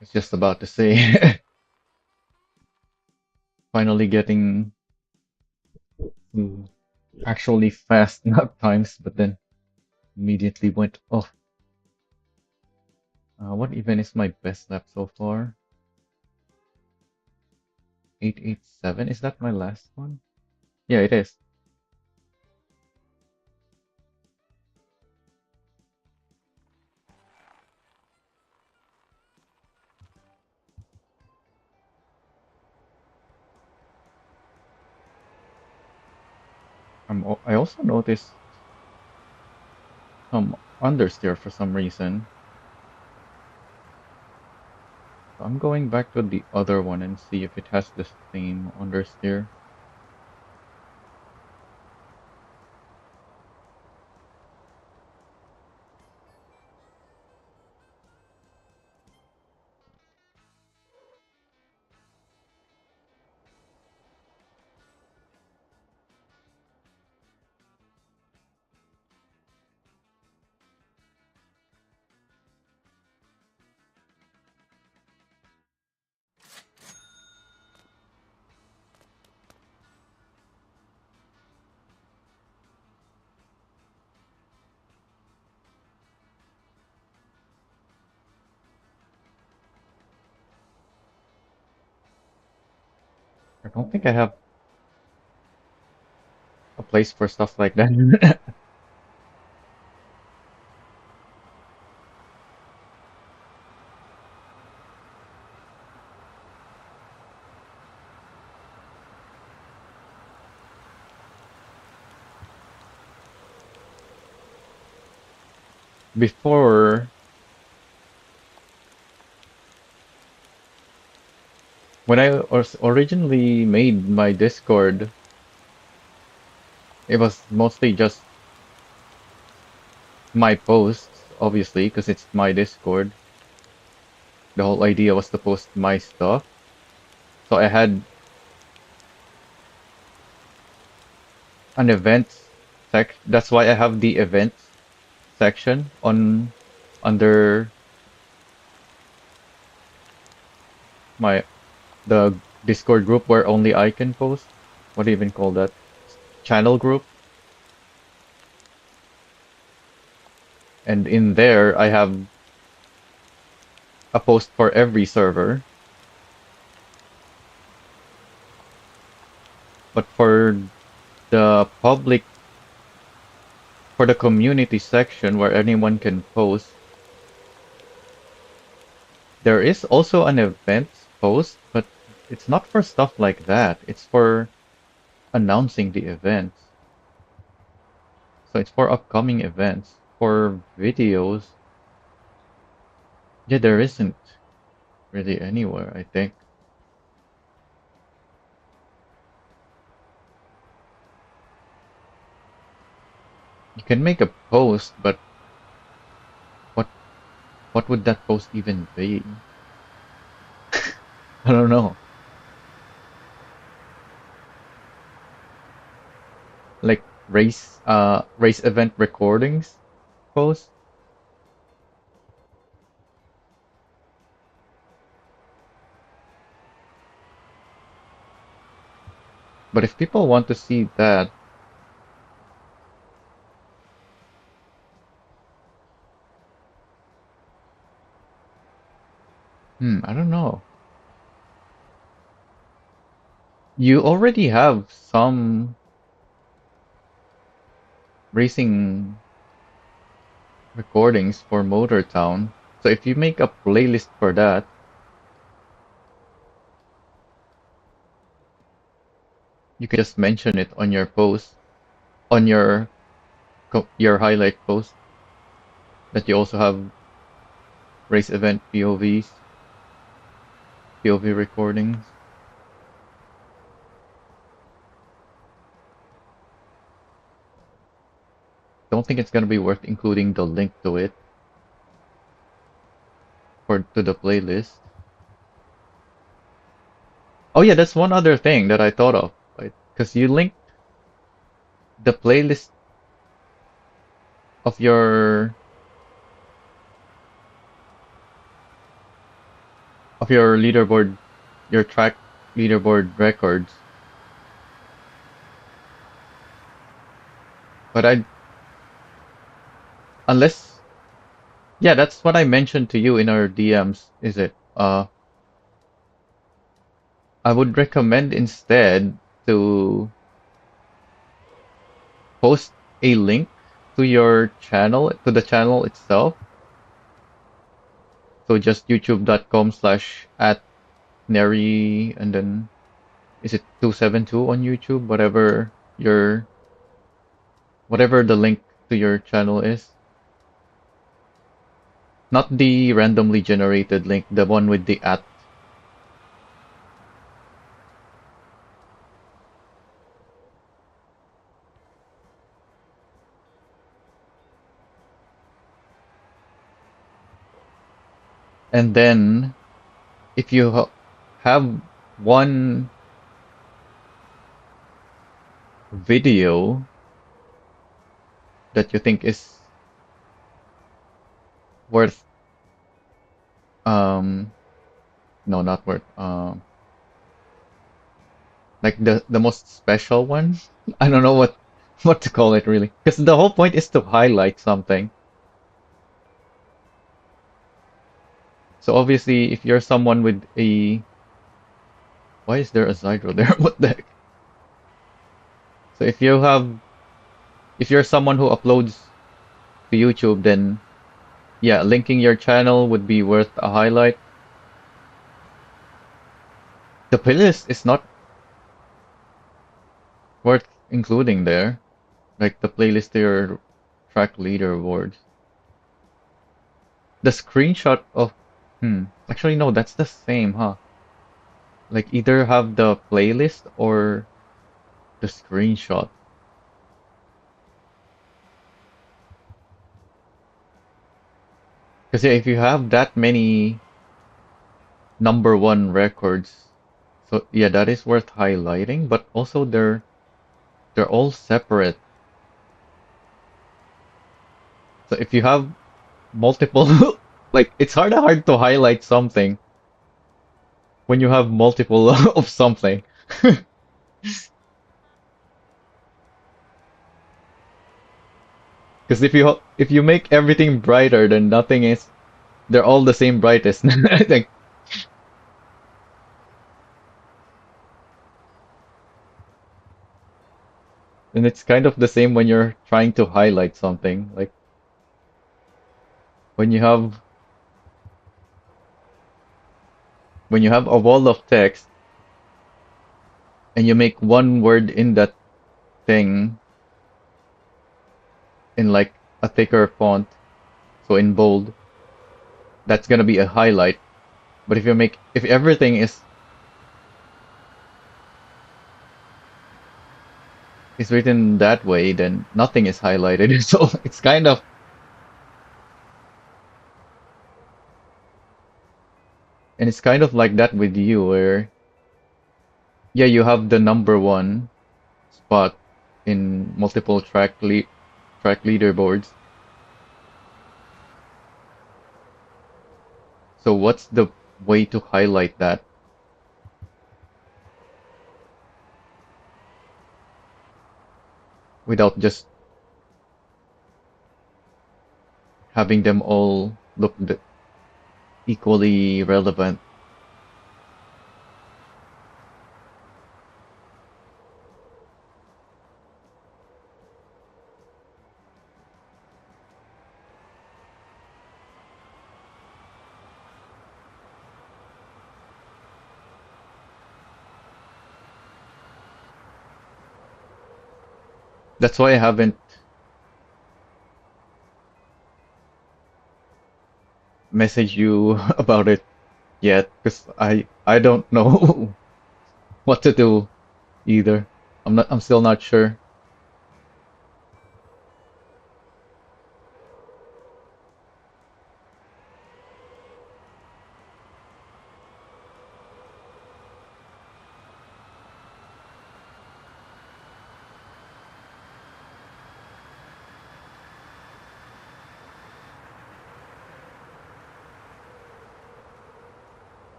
It's just about to say, finally getting to actually fast nap times, but then immediately went off. What even is my best lap so far? 887? Is that my last one? Yeah, it is. I also noticed some understeer for some reason. So I'm going back to the other one and see if it has the same understeer. I don't think I have a place for stuff like that. Before, when I originally made my Discord, it was mostly just my posts, obviously, because it's my Discord. The whole idea was to post my stuff. So I had an events sec. That's why I have the events section on under my the Discord group where only I can post. What do you even call that? Channel group. And in there, I have a post for every server. But the public, for the community section where anyone can post, there is also an events post, but it's not for stuff like that. It's for announcing the events. So it's for upcoming events. For videos, yeah, there isn't really anywhere, I think. You can make a post, but what what would that post even be? I don't know. Like race event recordings post? But if people want to see that, I don't know. You already have some racing recordings for Motor Town. So if you make a playlist for that, you can just mention it on your post, on your highlight post, that you also have race event POV recordings. Don't think it's gonna be worth including the link to it for to the playlist. Oh yeah, that's one other thing that I thought of, right? Because you linked the playlist of your leaderboard, your track leaderboard records. But I unless yeah, that's what I mentioned to you in our DMs, is it? I would recommend instead to post a link to your channel, to the channel itself. So just youtube.com/at Neri, and then is it 272 on YouTube? Whatever the link to your channel is. Not the randomly generated link, the one with the at. And then if you have one video that you think is worth, um no, not worth, like the most special one. I don't know what to call it really, because the whole point is to highlight something. So obviously, if you're someone with a Why is there a Zydro there? What the heck? So if you're someone who uploads to YouTube, then yeah, linking your channel would be worth a highlight. The playlist is not worth including there, like the playlist to your track leaderboards. The screenshot of actually no, that's the same, huh? Like either have the playlist or the screenshot. Because yeah, if you have that many number one records, so yeah, that is worth highlighting. But also they're all separate. So if you have multiple, like it's hard to highlight something when you have multiple of something. Because if you make everything brighter, then nothing is. They're all the same brightest. I think, and it's kind of the same when you're trying to highlight something. Like when you have when you have a wall of text and you make one word in that thing in like a thicker font, so in bold, that's gonna be a highlight. But if everything is written that way, then nothing is highlighted. So it's kind of and it's kind of like that with you, where yeah, you have the number one spot in multiple track leaderboards. So what's the way to highlight that without just having them all look equally relevant? That's why I haven't messaged you about it yet, because I don't know what to do either. I'm still not sure.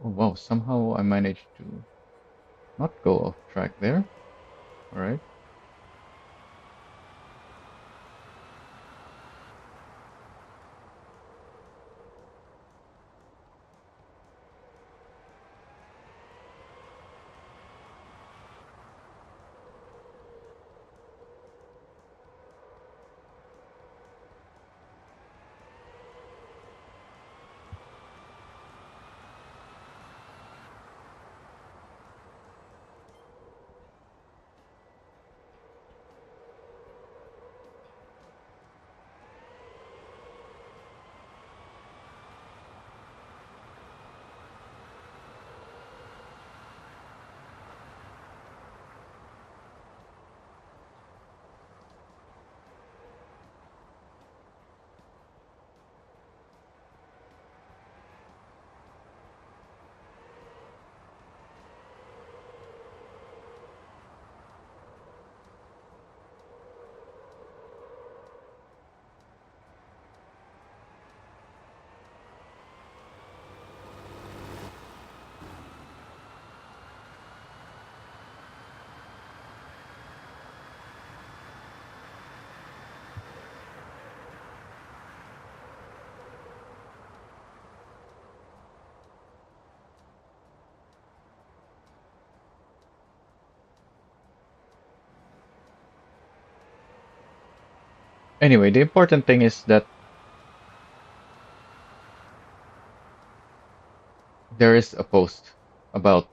Oh wow, somehow I managed to not go off track there. All right. Anyway, the important thing is that there is a post about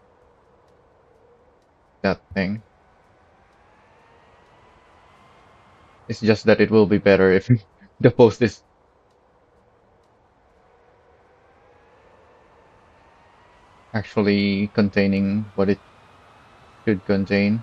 that thing. It's just that it will be better if the post is actually containing what it should contain.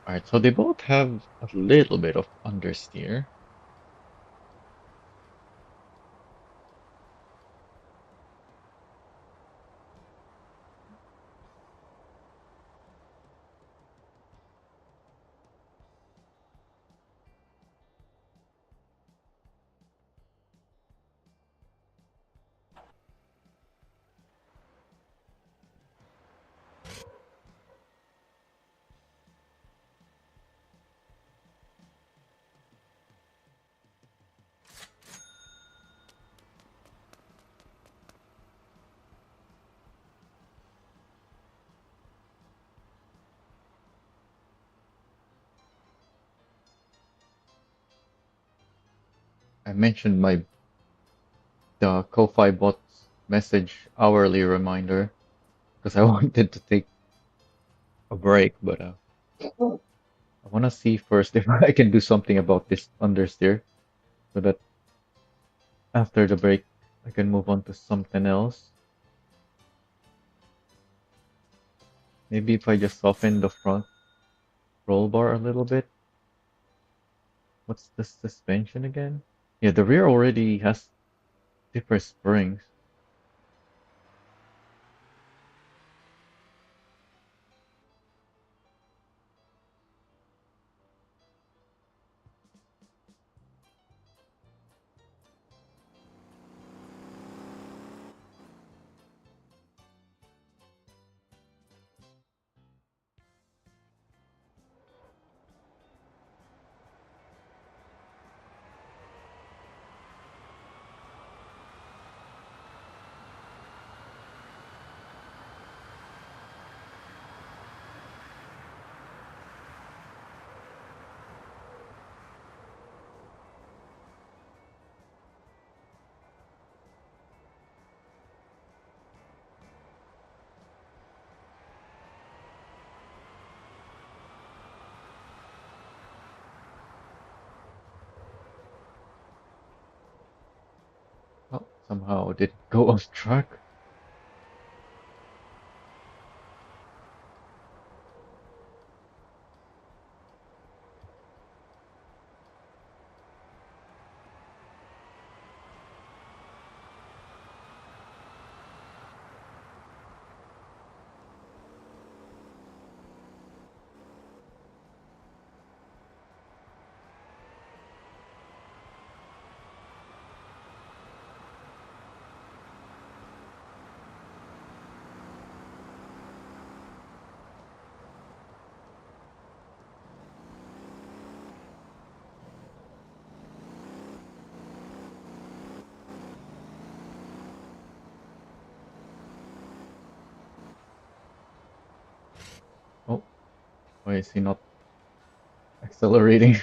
All right, so they both have a little bit of understeer. I mentioned my the Ko-Fi bot's message hourly reminder because I wanted to take a break, but I want to see first if I can do something about this understeer so that after the break I can move on to something else. Maybe if I just soften the front roll bar a little bit. What's the suspension again? Yeah, the rear already has stiffer springs. Oh, somehow did go off track. Oh, why is he not accelerating?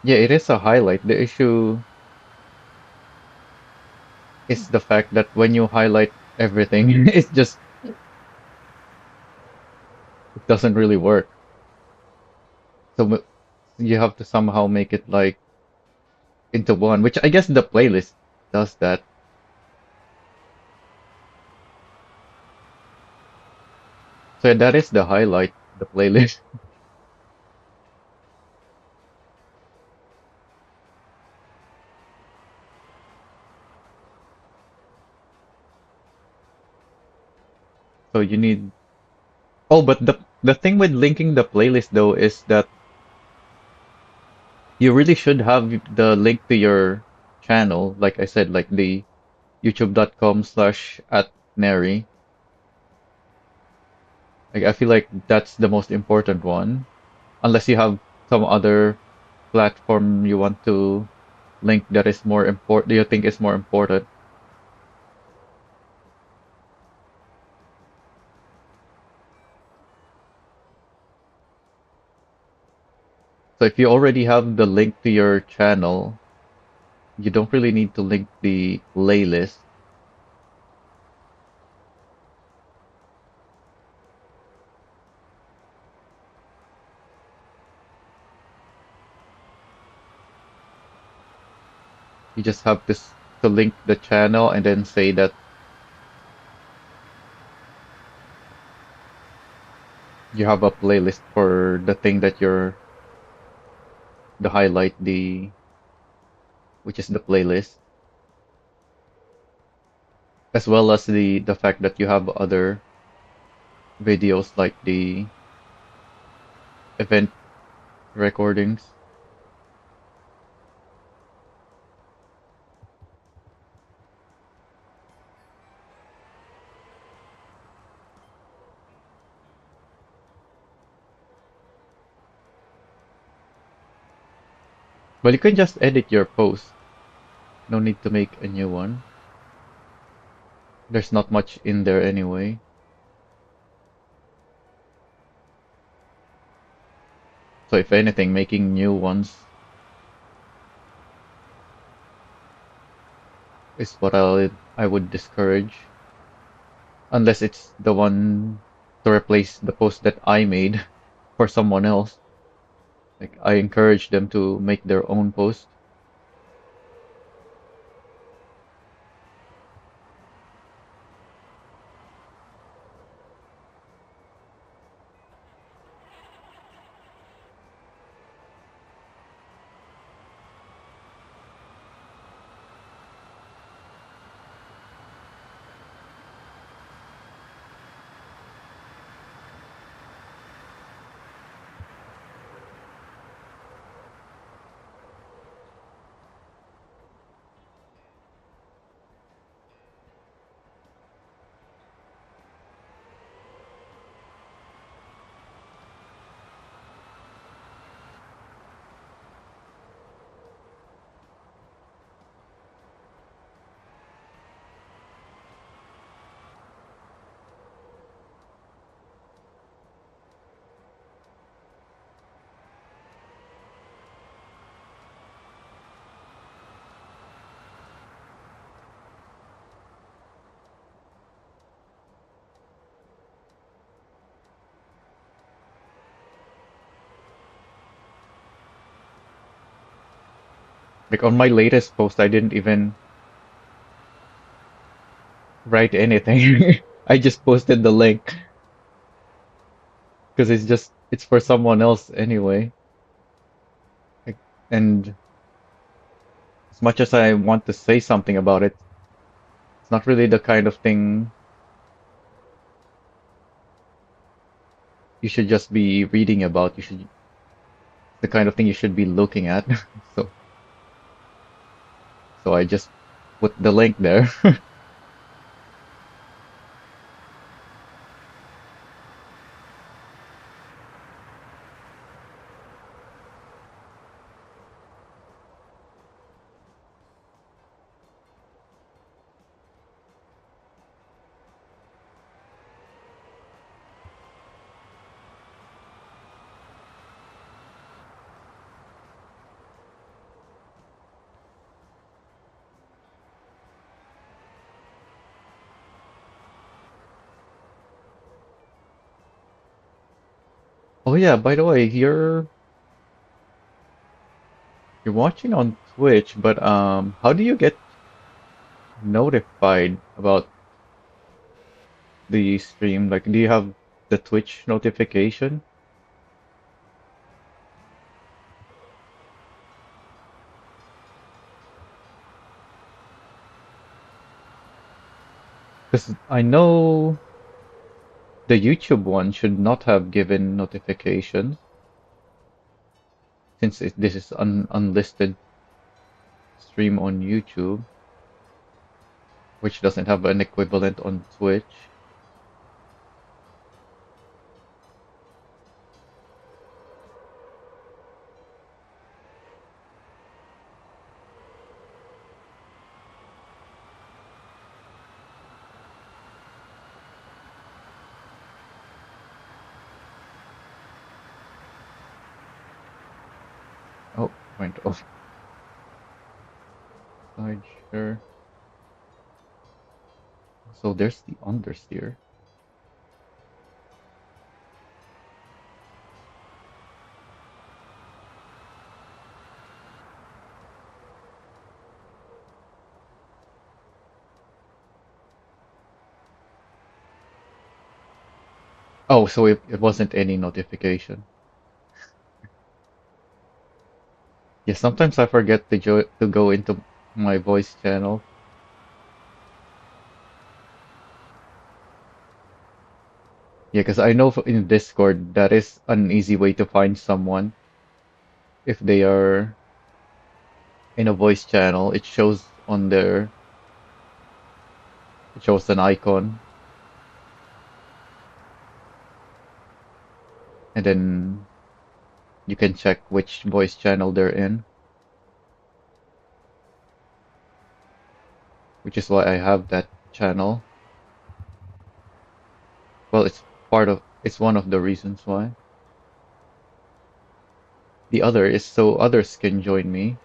Yeah, it is a highlight. The issue is the fact that when you highlight everything, it's just it doesn't really work. So you have to somehow make it like into one, which I guess the playlist does that. So that is the highlight, the playlist. So you need. Oh, but the thing with linking the playlist though is that you really should have the link to your channel, like I said, like the youtube.com/at Neri. Like I feel like that's the most important one, unless you have some other platform you want to link that is more important, do you think is more important? So if you already have the link to your channel, you don't really need to link the playlist. You just have to link the channel and then say that you have a playlist for the thing that you're the highlight the which is the playlist, as well as the fact that you have other videos like the event recordings. But you can just edit your post. No need to make a new one. There's not much in there anyway. So if anything, making new ones is what I would discourage. Unless it's the one to replace the post that I made for someone else. Like I encourage them to make their own post. Like on my latest post, I didn't even write anything. I just posted the link because it's for someone else anyway. Like, and as much as I want to say something about it, it's not really the kind of thing you should just be reading about. You should the kind of thing you should be looking at. So so I just put the link there. Oh yeah, by the way, you're watching on Twitch, but how do you get notified about the stream? Like, do you have the Twitch notification? Because I know the YouTube one should not have given notifications since this is an unlisted stream on YouTube, which doesn't have an equivalent on Twitch. Oh, went off side share. So there's the understeer. Oh, so it wasn't any notification. Yeah, sometimes I forget to go into my voice channel. Yeah, because I know in Discord that is an easy way to find someone if they are in a voice channel. It shows on their, it shows an icon, and then you can check which voice channel they're in, which is why I have that channel. Well, it's one of the reasons why. The other is so others can join me.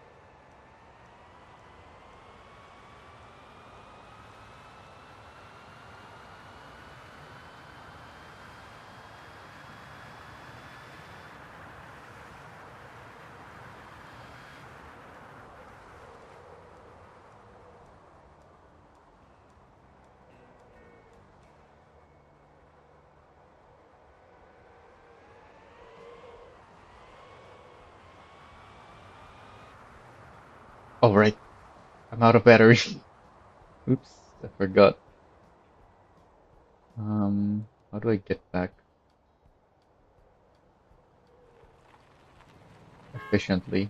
Oh, right. I'm out of battery. Oops, I forgot. How do I get back efficiently?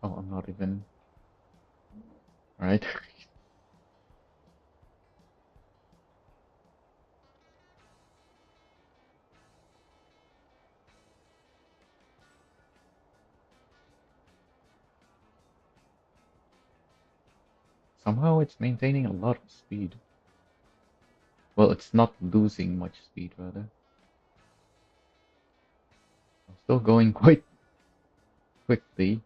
Oh, I'm not even. All right. Somehow it's maintaining a lot of speed. Well, it's not losing much speed, rather. I'm still going quite quickly,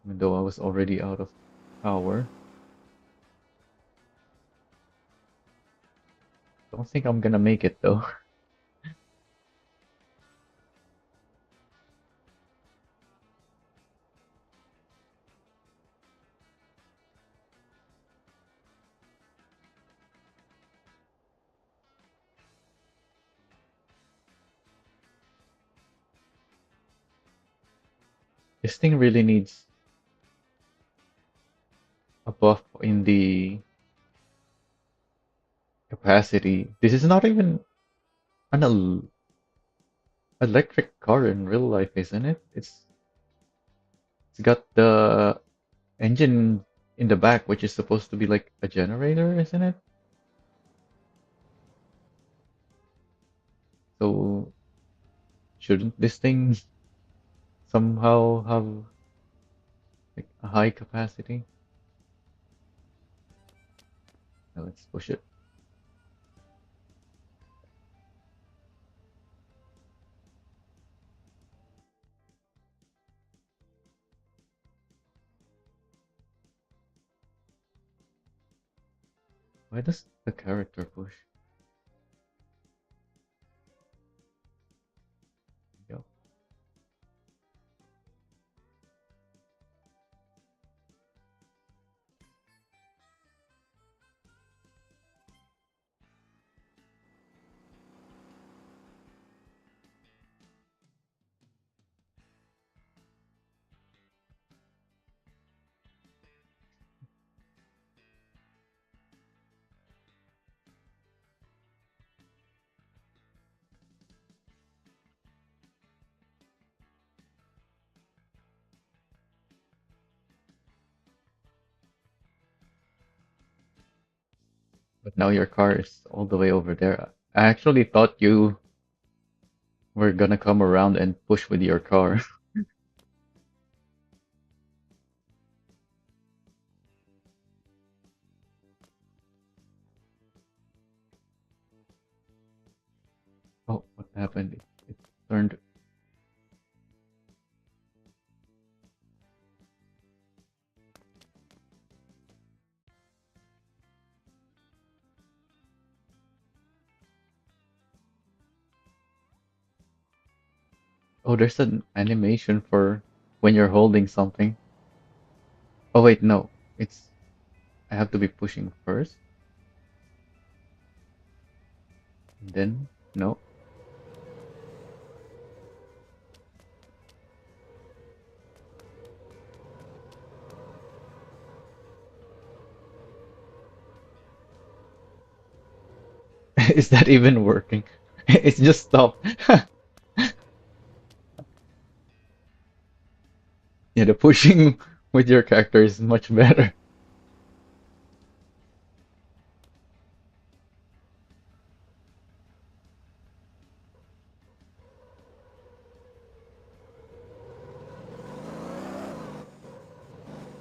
even though I was already out of power. Don't think I'm gonna make it though. This thing really needs a buff in the capacity. This is not even an electric car in real life, isn't it? It's got the engine in the back, which is supposed to be like a generator, isn't it? So shouldn't this thing somehow have like a high capacity? Now let's push it. Why does the character push? Go. But now your car is all the way over there. I actually thought you were gonna come around and push with your car. Oh, what happened? It turned. Oh, there's an animation for when you're holding something. Oh wait, no. It's I have to be pushing first, and then no. Is that even working? It's just stopped. Yeah, the pushing with your character is much better.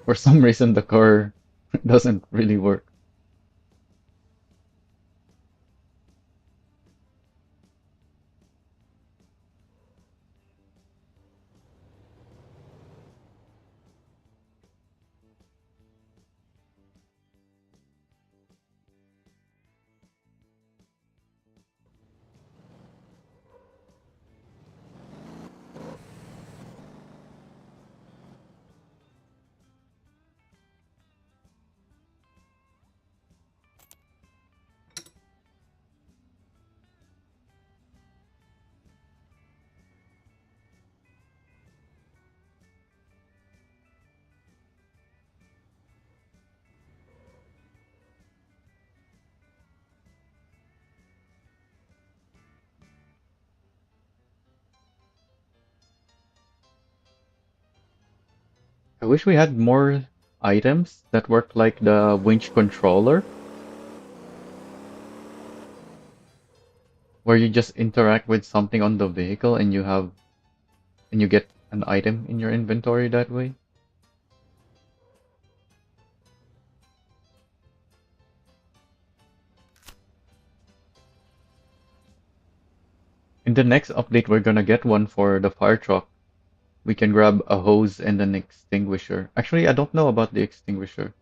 For some reason, the car doesn't really work. I wish we had more items that work like the winch controller, where you just interact with something on the vehicle and you get an item in your inventory that way. In the next update, we're gonna get one for the fire truck. We can grab a hose and an extinguisher. Actually, I don't know about the extinguisher,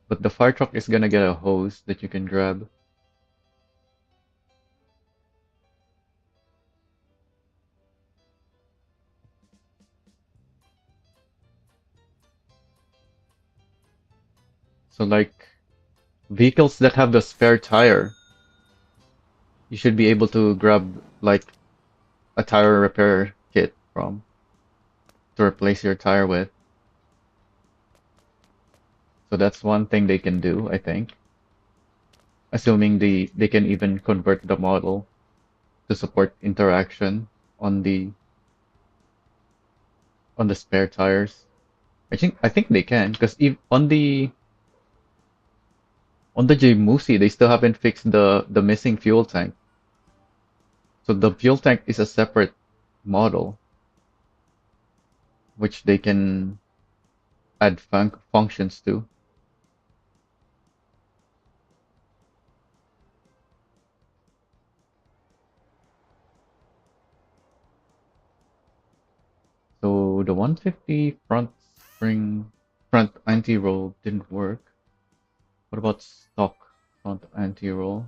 but the fire truck is gonna get a hose that you can grab. So like vehicles that have the spare tire, you should be able to grab like a tire repair kit from to replace your tire with. So that's one thing they can do, I think. Assuming they can even convert the model to support interaction on the spare tires. I think they can because on the J Musi they still haven't fixed the missing fuel tank. So the fuel tank is a separate model which they can add functions to. So the 150 front anti-roll didn't work. What about stock front anti-roll?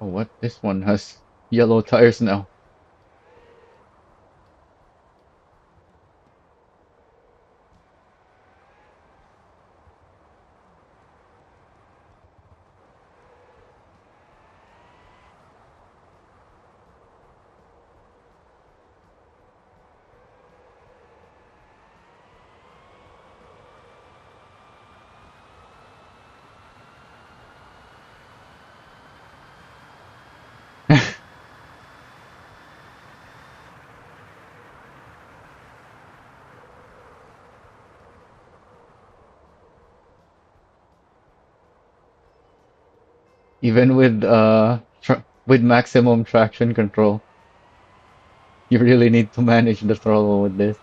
Oh, what? This one has yellow tires now. Even with maximum traction control, you really need to manage the throttle with this.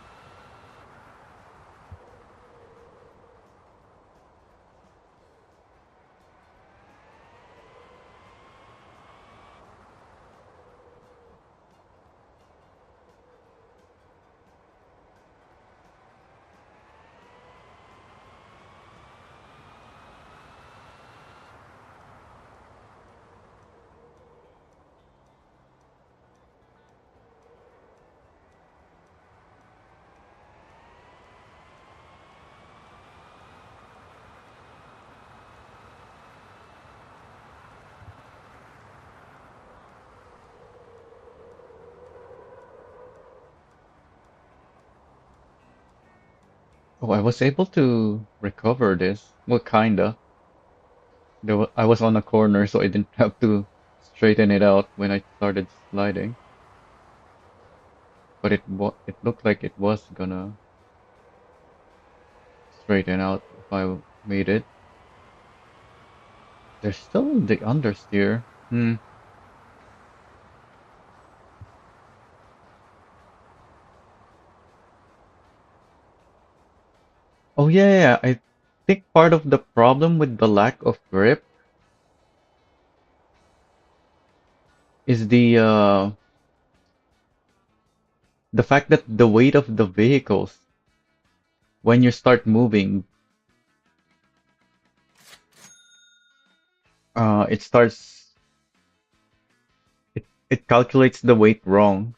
Oh, I was able to recover this. Well, kinda. I was on a corner, so I didn't have to straighten it out when I started sliding. But it looked like it was gonna straighten out if I made it. There's still the understeer. Hmm. Oh yeah, yeah, yeah. I think part of the problem with the lack of grip is the fact that the weight of the vehicles when you start moving, it starts it calculates the weight wrong,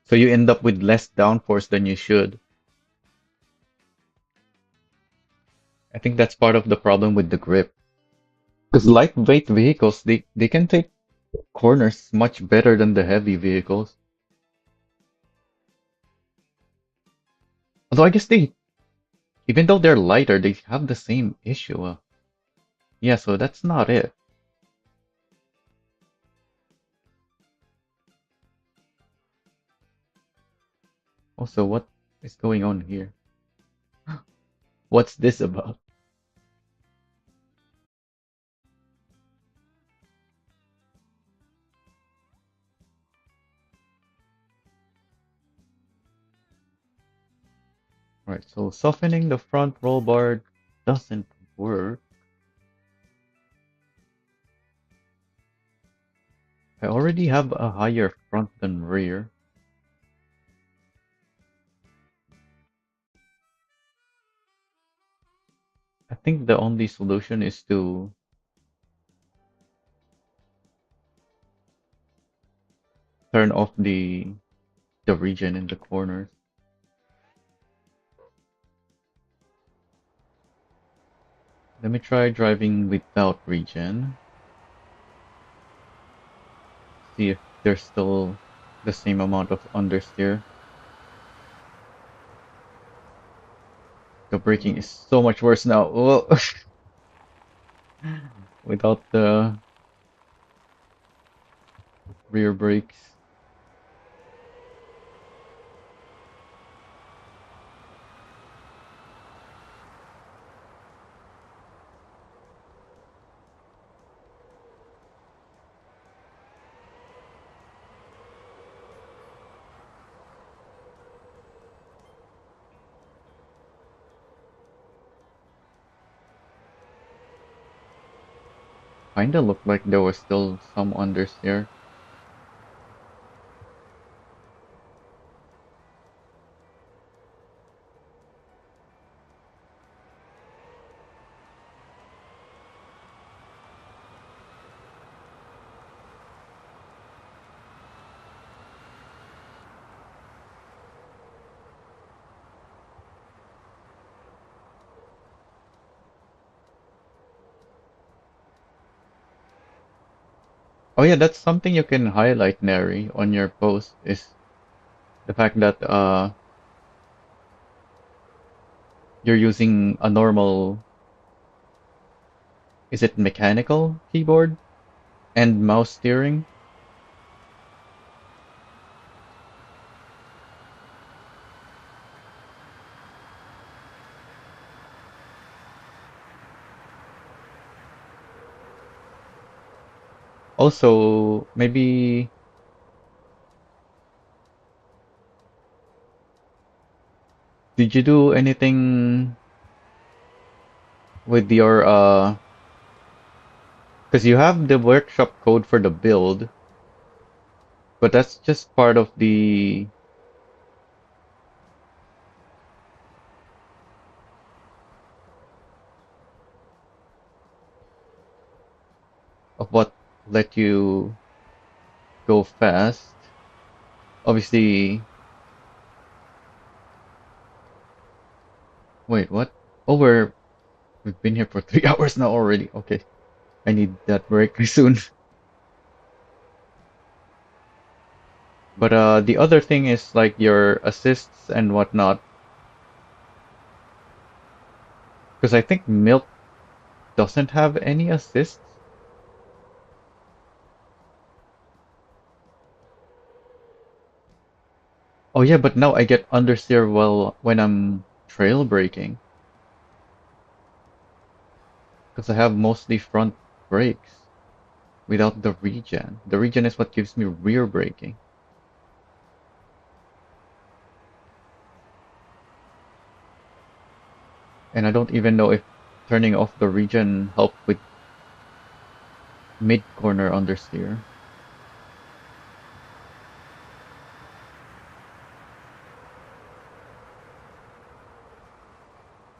so you end up with less downforce than you should. I think that's part of the problem with the grip. Because lightweight vehicles, they can take corners much better than the heavy vehicles. Although I guess even though they're lighter, they have the same issue. Yeah, so that's not it. Also, what is going on here? What's this about? Right, so softening the front roll bar doesn't work. I already have a higher front than rear. I think the only solution is to turn off the region in the corners. Let me try driving without region. See if there's still the same amount of understeer. The braking is so much worse now. Oh, without the rear brakes. Kinda looked like there was still some understeer. Oh yeah, that's something you can highlight, Neri, on your post is the fact that you're using a normal, is it mechanical keyboard and mouse steering? Also, maybe did you do anything with your because you have the workshop code for the build, but that's just part of what let you go fast. Obviously, wait, what? Oh, we've been here for 3 hours now already. Okay, I need that break soon. But the other thing is like your assists and whatnot, because I think Milk doesn't have any assists. Oh yeah, but now I get understeer well when I'm trail braking, because I have mostly front brakes without the regen. The regen is what gives me rear braking. And I don't even know if turning off the regen helped with mid-corner understeer.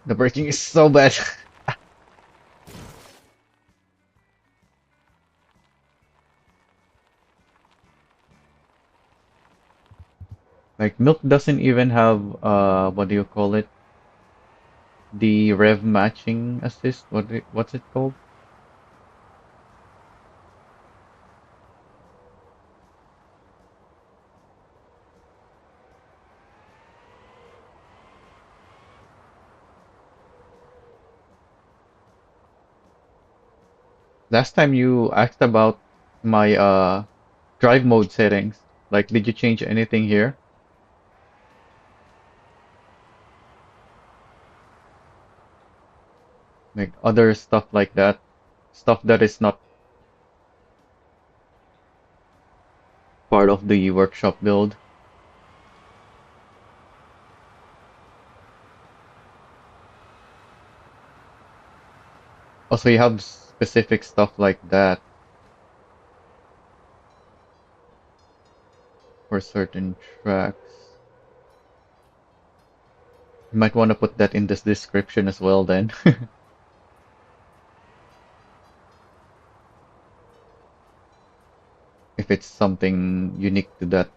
The braking is so bad. Like Milk doesn't even have what do you call it? The rev matching assist. What's it called? Last time you asked about my drive mode settings. Like did you change anything here? Like other stuff like that. Stuff that is not part of the workshop build. Also, you have specific stuff like that for certain tracks. You might want to put that in this description as well then. If it's something unique to that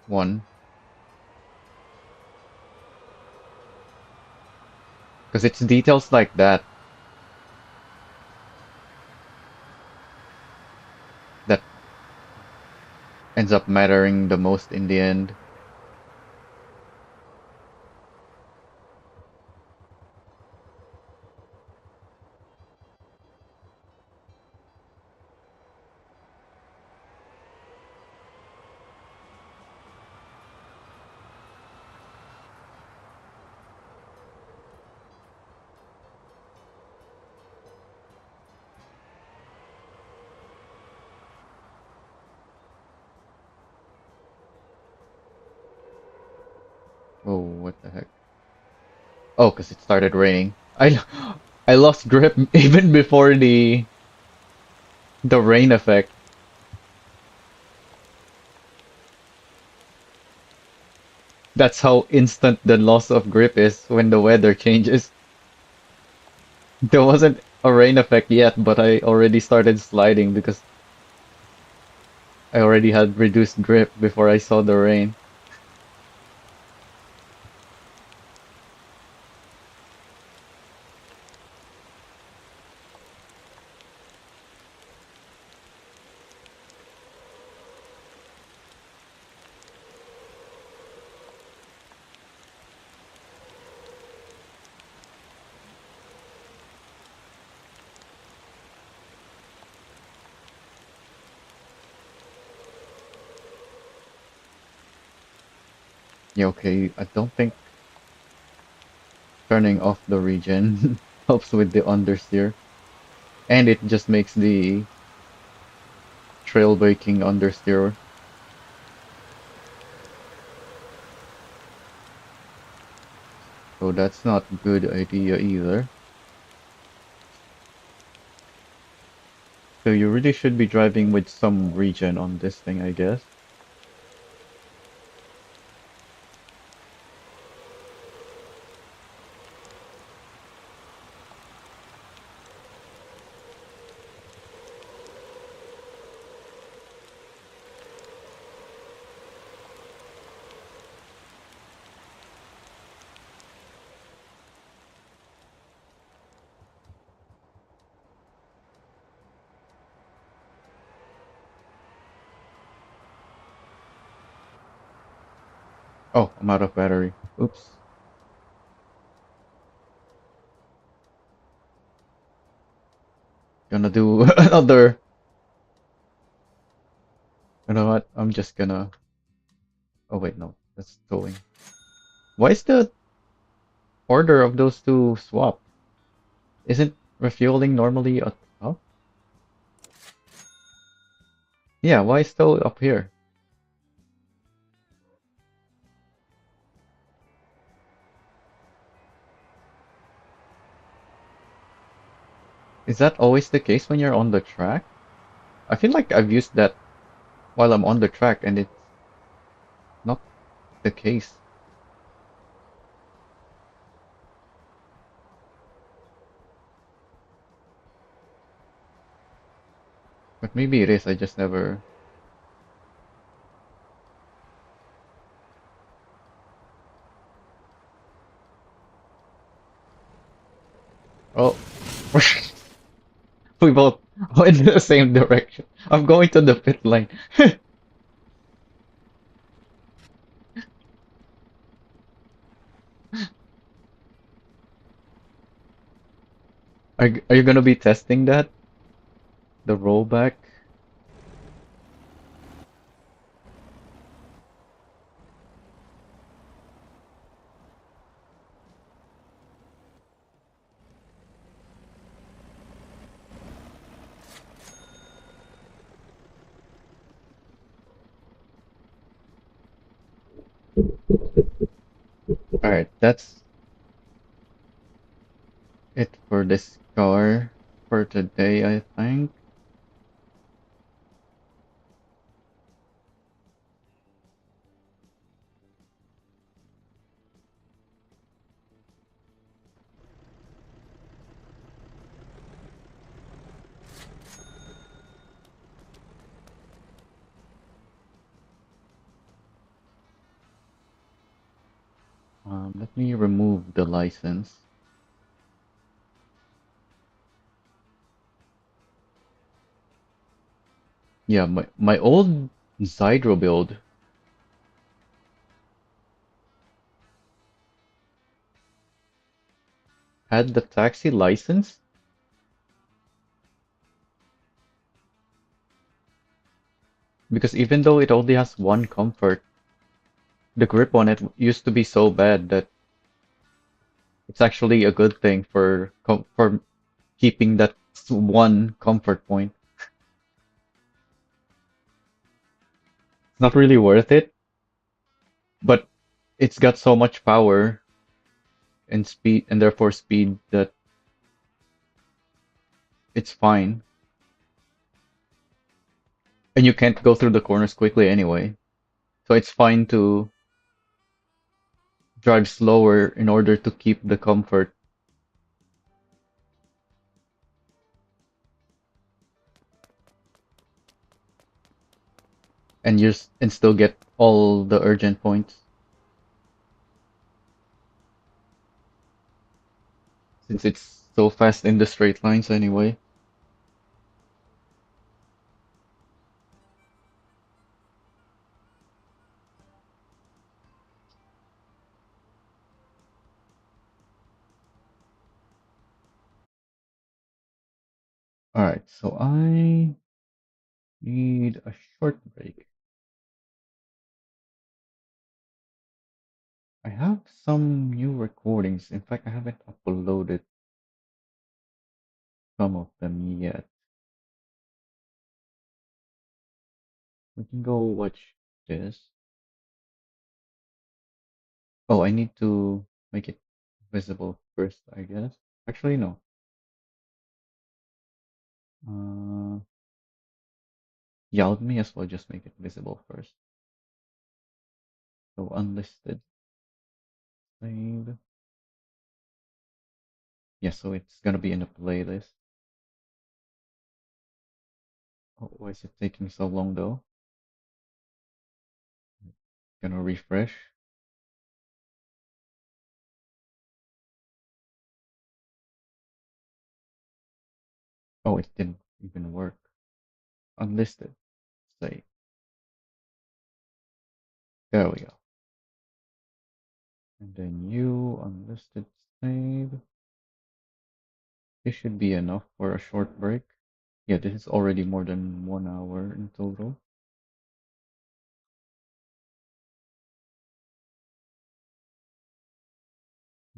one. Because it's details like that ends up mattering the most in the end. Oh, what the heck? Oh, because it started raining. I lost grip even before the rain effect. That's how instant the loss of grip is when the weather changes. There wasn't a rain effect yet, but I already started sliding because I already had reduced grip before I saw the rain. Yeah, okay. I don't think turning off the regen helps with the understeer. And it just makes the trail breaking understeer. So that's not a good idea either. So you really should be driving with some regen on this thing, I guess. Oh, I'm out of battery. Oops. Gonna do another. You know what? I'm just gonna. Oh wait, no, that's towing. Why is the order of those two swapped? Isn't refueling normally at top? Yeah, why is tow up here? Is that always the case when you're on the track? I feel like I've used that while I'm on the track and it's not the case. But maybe it is, I just never. Oh, we both went in the same direction. I'm going to the pit lane. Are you gonna be testing that? The rollback? Alright, that's it for this car. for today, I think. Let me remove the license. Yeah, my old Zydro build had the taxi license because even though it only has one comfort, the grip on it used to be so bad that it's actually a good thing for keeping that one comfort point. It's not really worth it, but it's got so much power and speed, and therefore speed, that it's fine. And you can't go through the corners quickly anyway. So it's fine to drive slower in order to keep the comfort, and and still get all the urgent points since it's so fast in the straight lines anyway. Alright, so I need a short break. I have some new recordings. In fact, I haven't uploaded some of them yet. We can go watch this. Oh, I need to make it visible first, I guess. Actually, no. Uh, yeah, let me as well just make it visible first. So unlisted, save. Yeah, so it's gonna be in a playlist. Oh, why is it taking so long though? Gonna refresh. Oh, it didn't even work. Unlisted, save. There we go. And then you unlisted, save. This should be enough for a short break. Yeah, this is already more than 1 hour in total.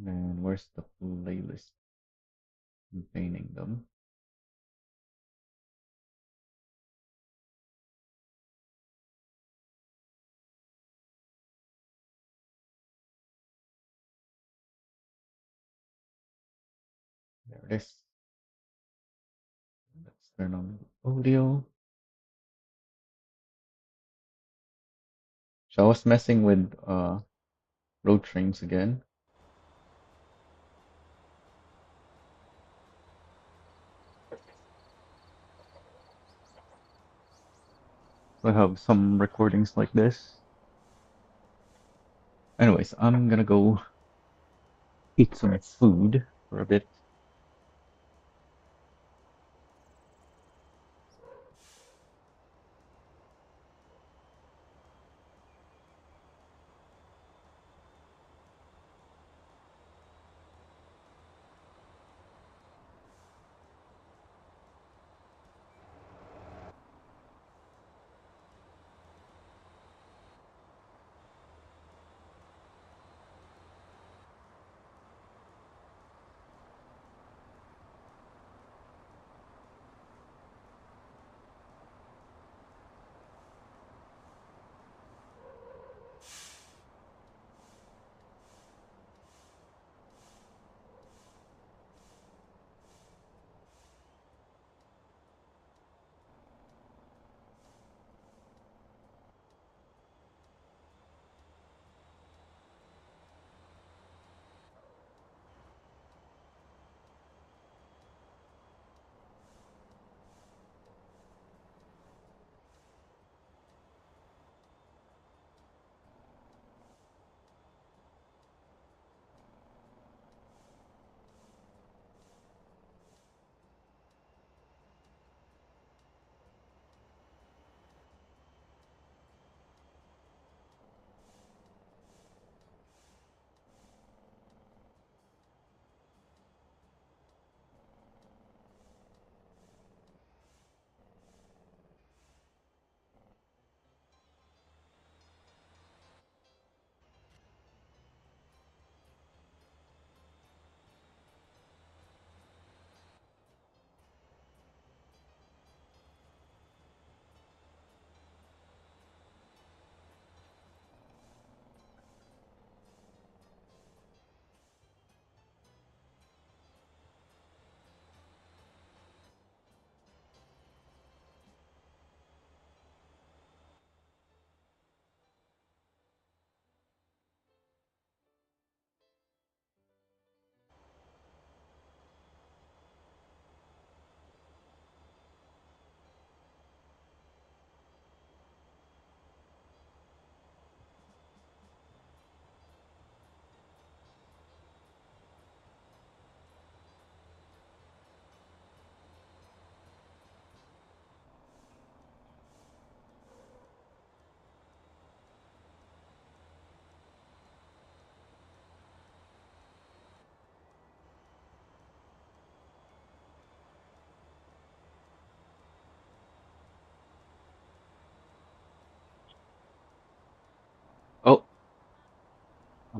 And where's the playlist containing them? There it is. Let's turn on the audio. So I was messing with road trains again. I have some recordings like this. Anyways, I'm gonna go eat some food for a bit.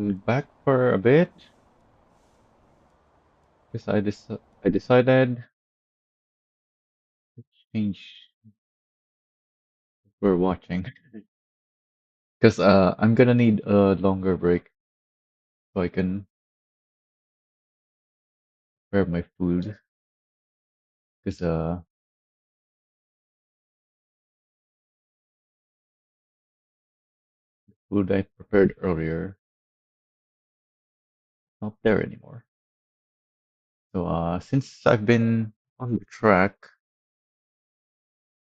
back for a bit because I decided to change what we're watching because I'm gonna need a longer break so I can prepare my food because food I prepared earlier not there anymore. So since I've been on the track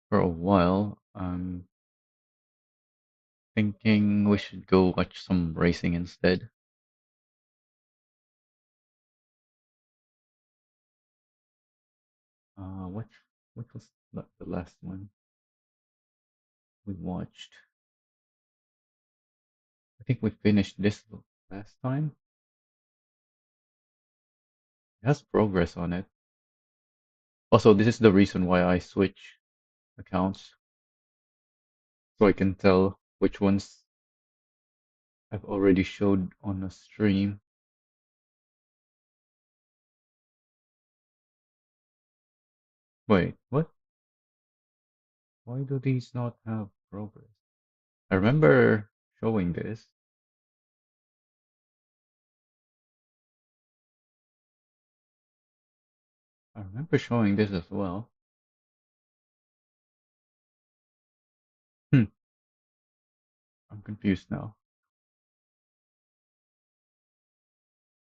for a while, I'm thinking we should go watch some racing instead. What was the last one we watched? I think we finished this last time. It has progress on it. Also, this is the reason why I switch accounts so I can tell which ones I've already showed on a stream. Wait, what? Why do these not have progress? I remember showing this. I remember showing this as well. Hmm, I'm confused now.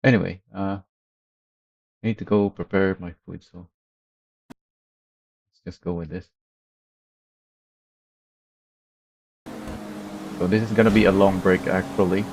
Anyway, I need to go prepare my food, so let's just go with this. So this is gonna be a long break actually.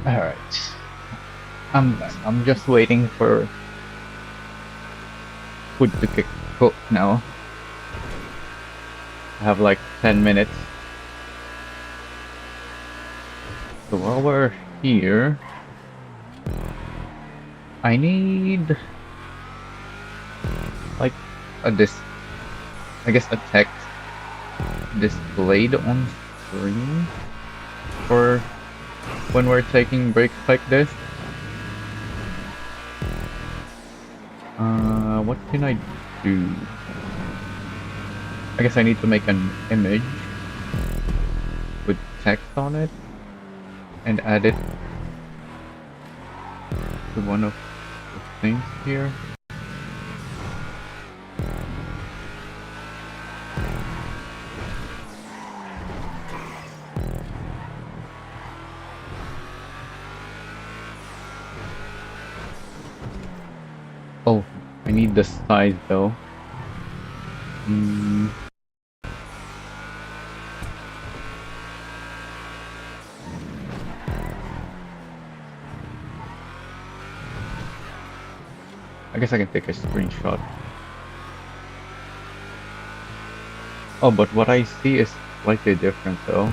Alright. I'm done. I'm just waiting for food to cook now. I have like 10 minutes. So while we're here, I need like a I guess a text displayed on screen for when we're taking breaks like this. What can I do? I guess I need to make an image with text on it and add it to one of the things here. Oh, I need the size though. Hmm. I guess I can take a screenshot. Oh, but what I see is slightly different though.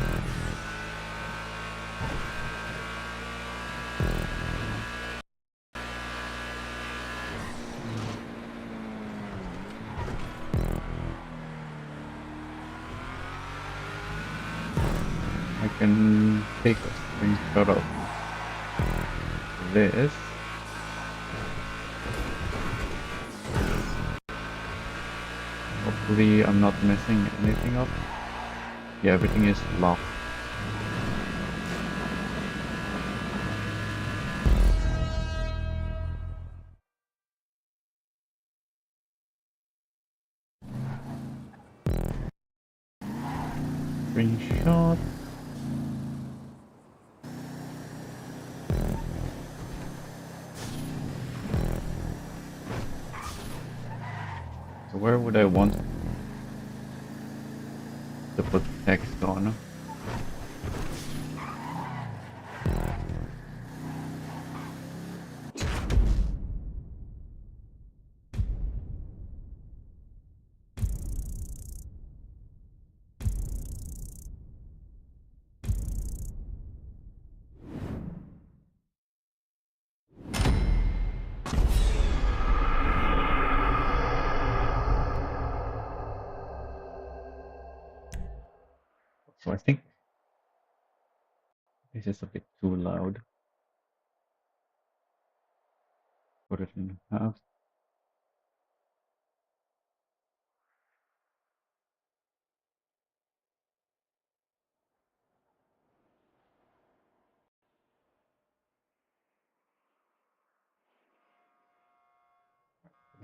I can take a screenshot of this. Hopefully I'm not messing anything up. Yeah, everything is locked. Screenshot. So where would I want to put text on? So I think this is a bit too loud. Put it in half.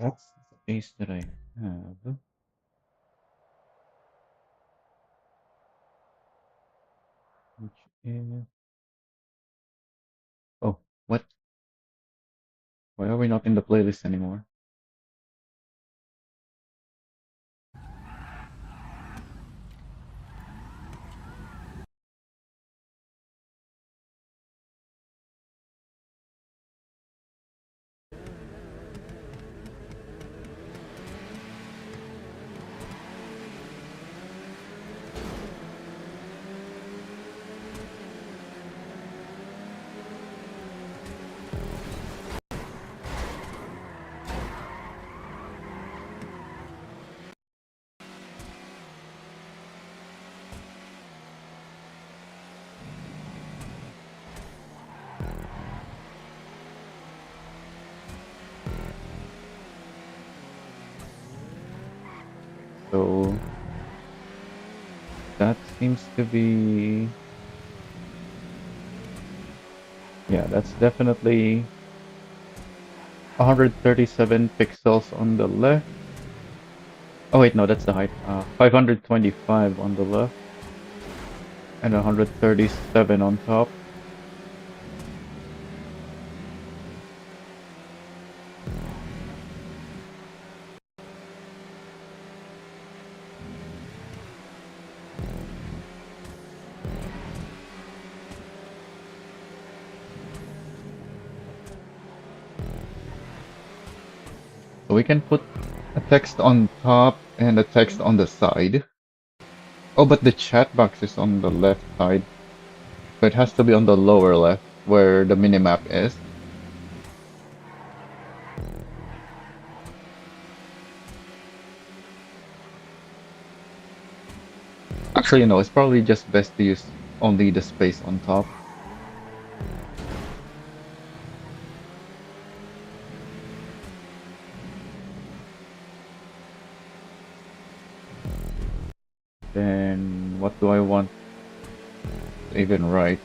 That's the space that I have. Which is... Oh, what? Why are we not in the playlist anymore? So that seems to be... Yeah, that's definitely 137 pixels on the left. Oh wait, no, that's the height. 525 on the left and 137 on top. we can put a text on top and a text on the side. Oh, but the chat box is on the left side, so it has to be on the lower left where the minimap is. Actually, no, it's probably just best to use only the space on top. Then what do I want to even write?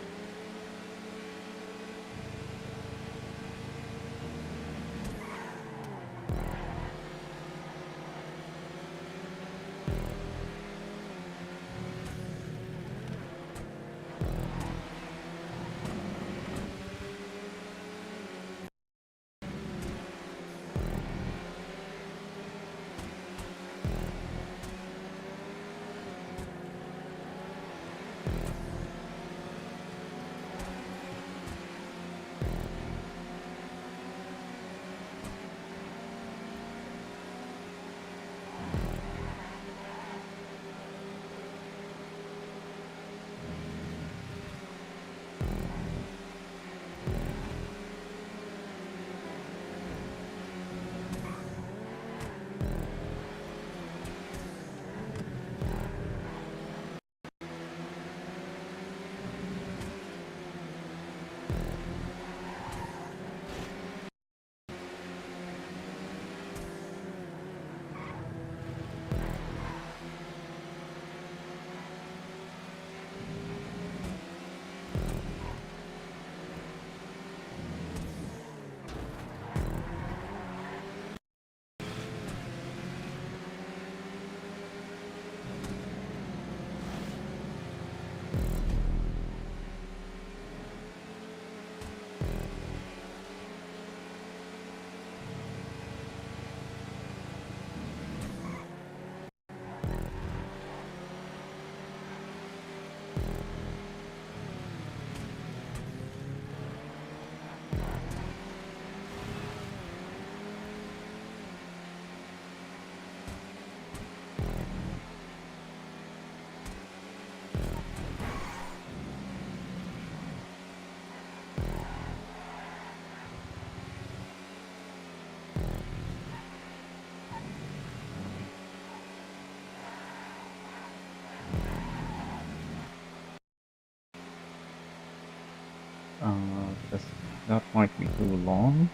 This, that might be too long.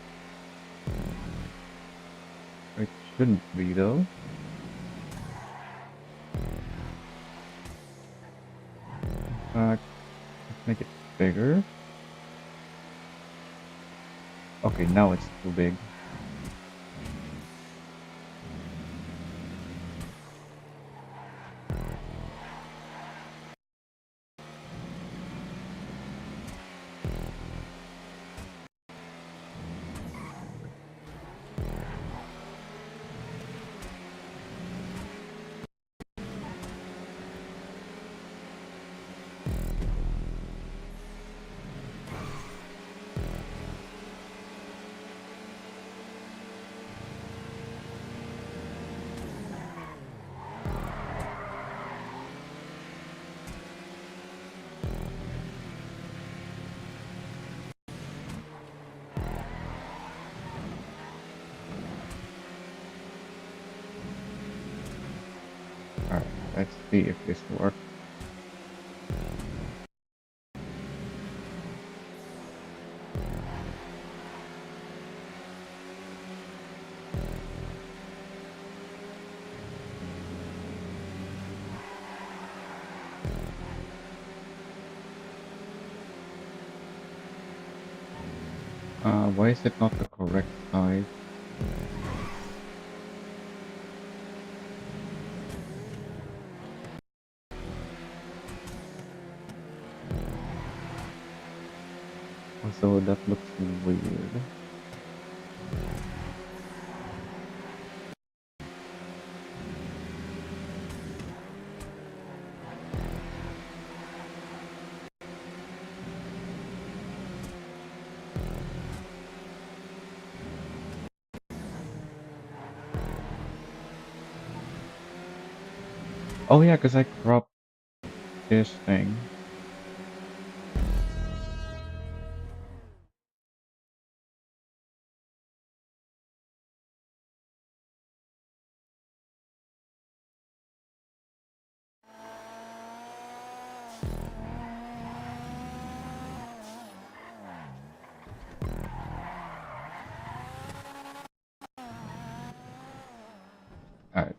It shouldn't be though. In fact, let's make it bigger. Okay, now it's too big. Alright, let's see if this works. Why is it not the correct size? Also, that looks weird. Oh yeah, because I cropped this thing. Alright.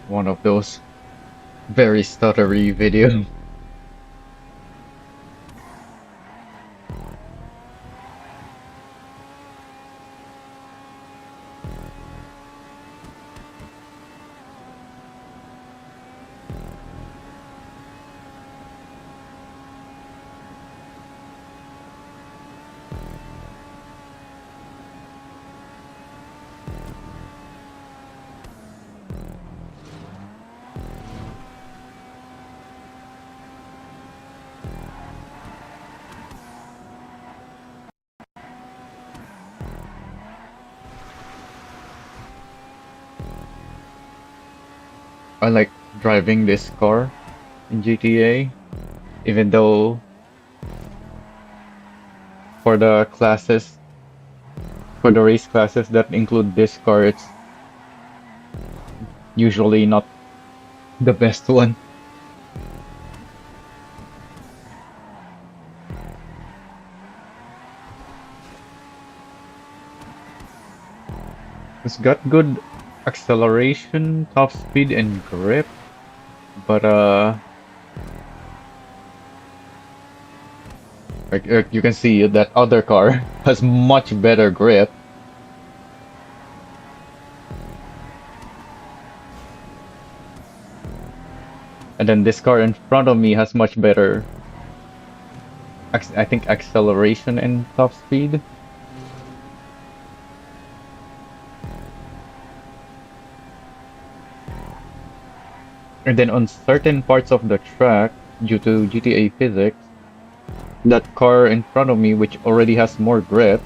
One of those very stuttery video. I like driving this car in GTA, even though for the classes, for the race classes that include this car, it's usually not the best one. It's got good acceleration, top speed, and grip, but like you can see that other car has much better grip, and then this car in front of me has much better, I think, acceleration and top speed. And then on certain parts of the track, due to GTA physics, that car in front of me, which already has more grip,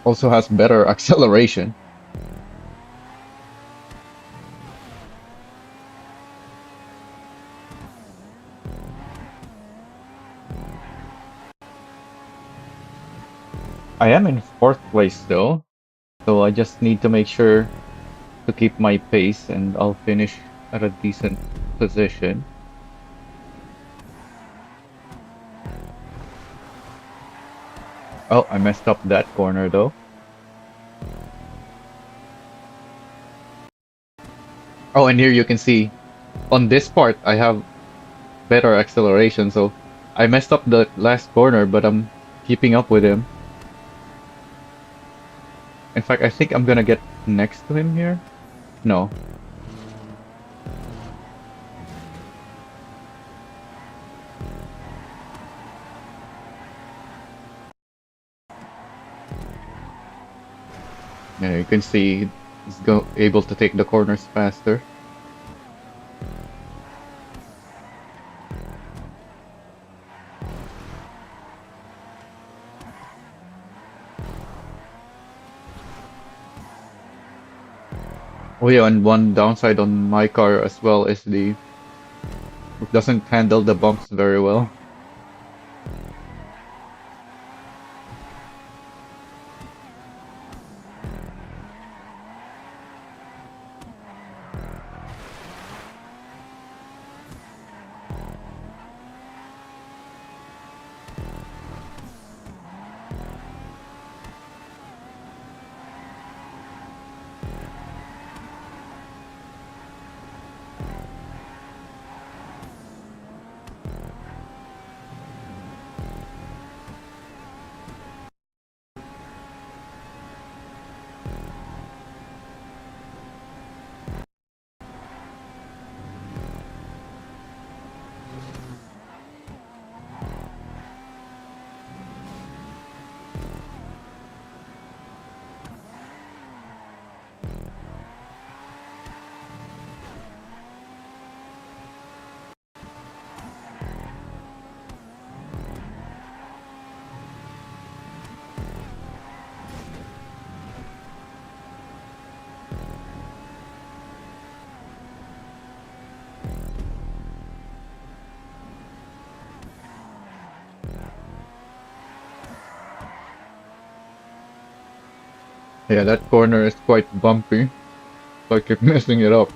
also has better acceleration. I am in fourth place still, so I just need to make sure to keep my pace and I'll finish at a decent position. Oh, I messed up that corner though. Oh, and here you can see on this part I have better acceleration, so I messed up the last corner, but I'm keeping up with him. In fact, I think I'm gonna get next to him here. No. Yeah, you can see he's able to take the corners faster. Oh yeah, and one downside on my car as well is it doesn't handle the bumps very well. Yeah, that corner is quite bumpy, so I keep messing it up.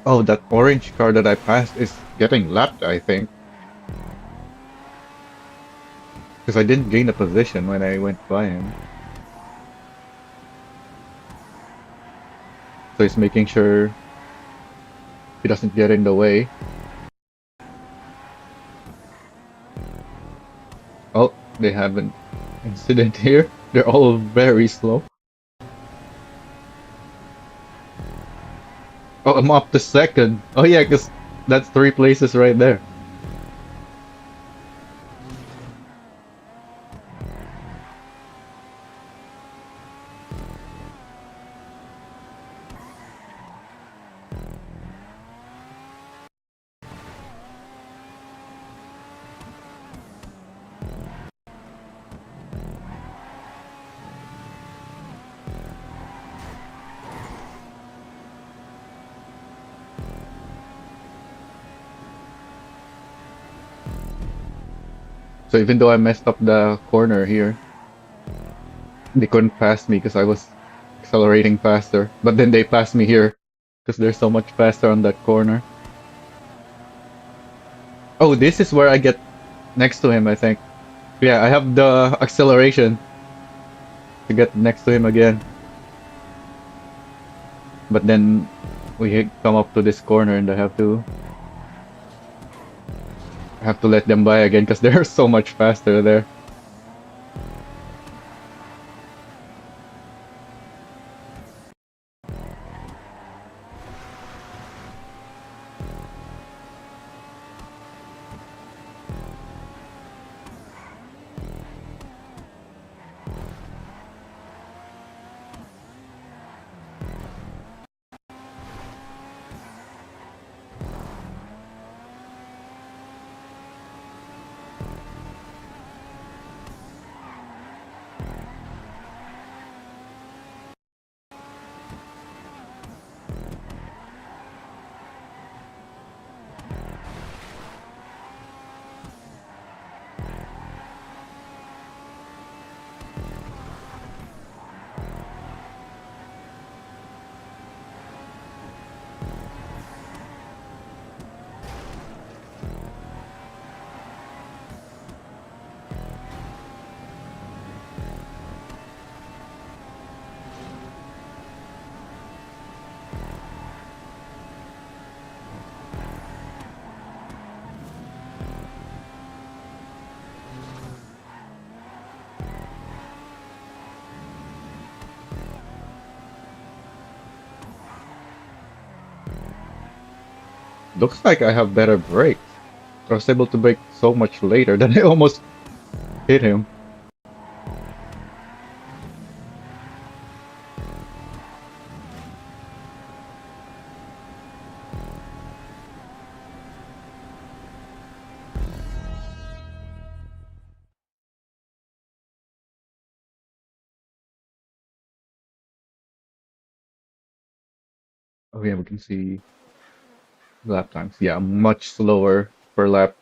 Oh, that orange car that I passed is getting lapped, I think, because I didn't gain a position when I went by him. So he's making sure he doesn't get in the way. Oh, they have an incident here. They're all very slow. Oh, I'm up to second. Oh yeah, because that's three places right there. So even though I messed up the corner here, they couldn't pass me because I was accelerating faster. But then they passed me here because they're so much faster on that corner. Oh, this is where I get next to him, I think. Yeah, I have the acceleration to get next to him again. But then come up to this corner and I have to let them by again because they're so much faster there. Looks like I have better brakes. I was able to brake so much later that I almost hit him. Oh yeah, we can see lap times. Yeah, much slower per lap.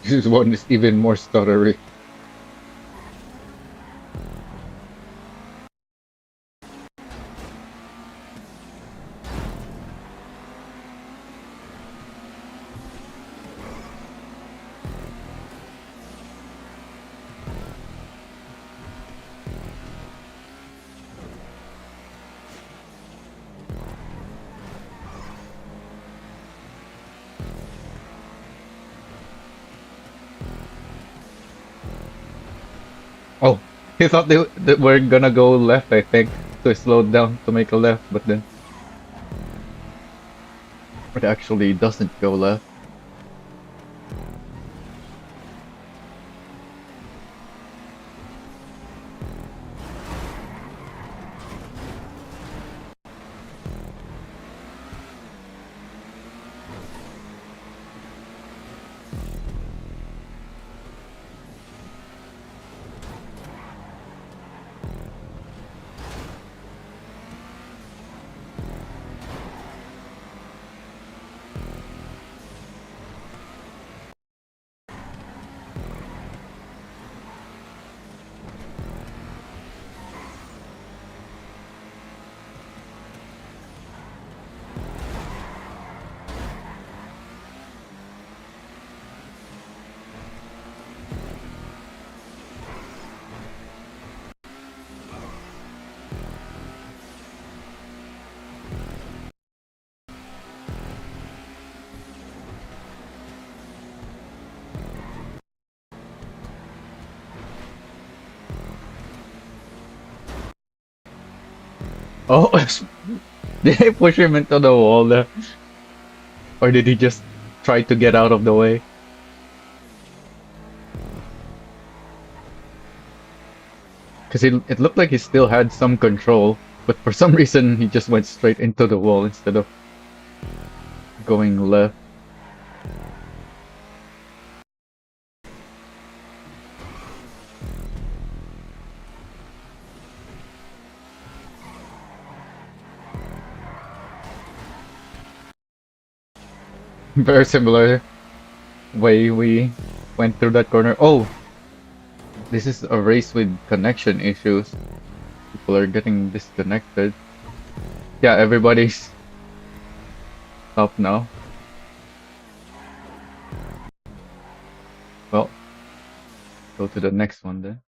This one is even more stuttery. Oh, he thought they were gonna go left, I think. So he slowed down to make a left, but then it actually doesn't go left. Oh, did I push him into the wall there? Or did he just try to get out of the way? Because it looked like he still had some control, but for some reason he just went straight into the wall instead of going left. Very similar way we went through that corner. Oh, this is a race with connection issues. People are getting disconnected. Yeah, everybody's up now. Well, go to the next one then.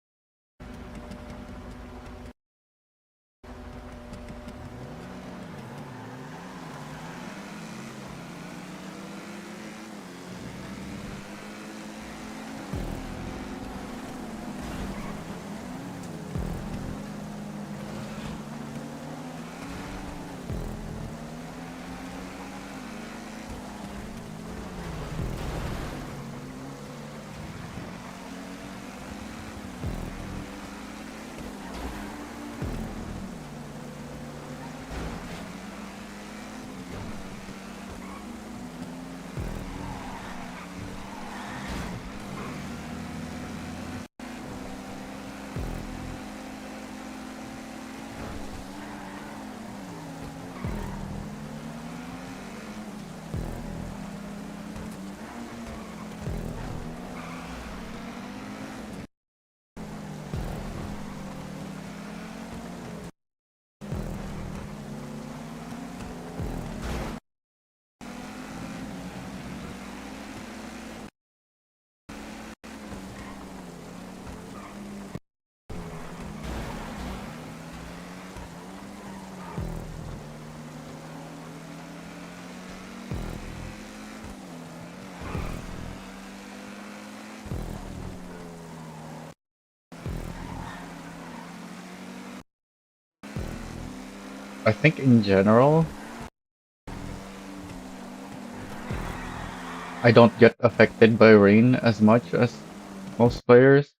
I think in general, I don't get affected by rain as much as most players.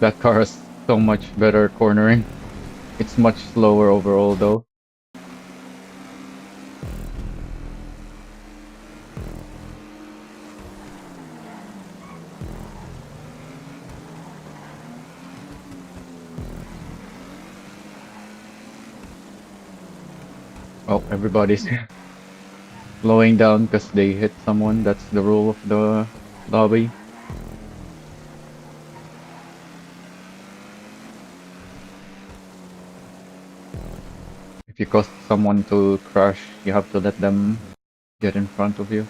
That car has so much better cornering. It's much slower overall though. Oh, everybody's slowing down because they hit someone. That's the rule of the lobby. If you cause someone to crash, you have to let them get in front of you.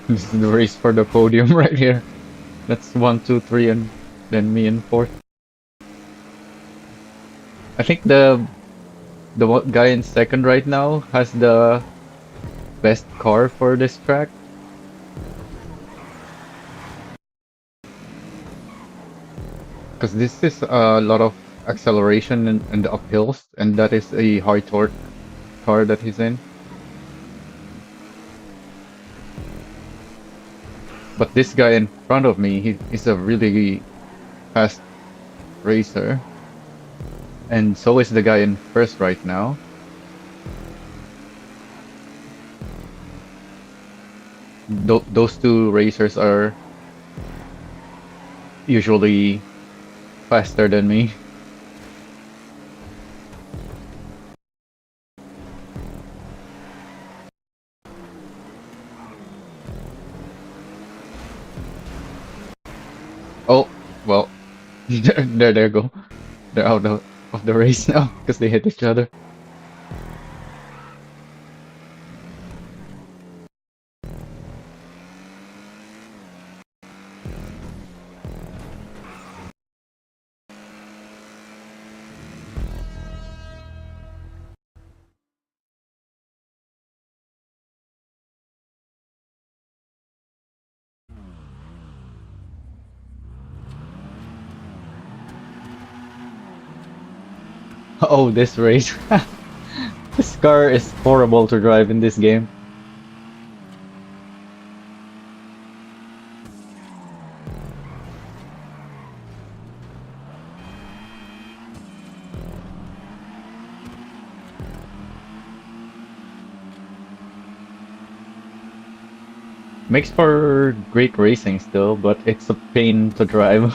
This is the race for the podium right here. That's one, two, three, and then me in fourth. I think the guy in second right now has the best car for this track because this is a lot of acceleration and the uphills, and that is a high torque car that he's in. But this guy in front of me, he's a really fast racer, and so is the guy in first right now. Those two racers are usually faster than me. Oh, well, there they go. They're out of the race now because they hit each other. Oh, this race. This car is horrible to drive in this game. Makes for great racing still, but it's a pain to drive.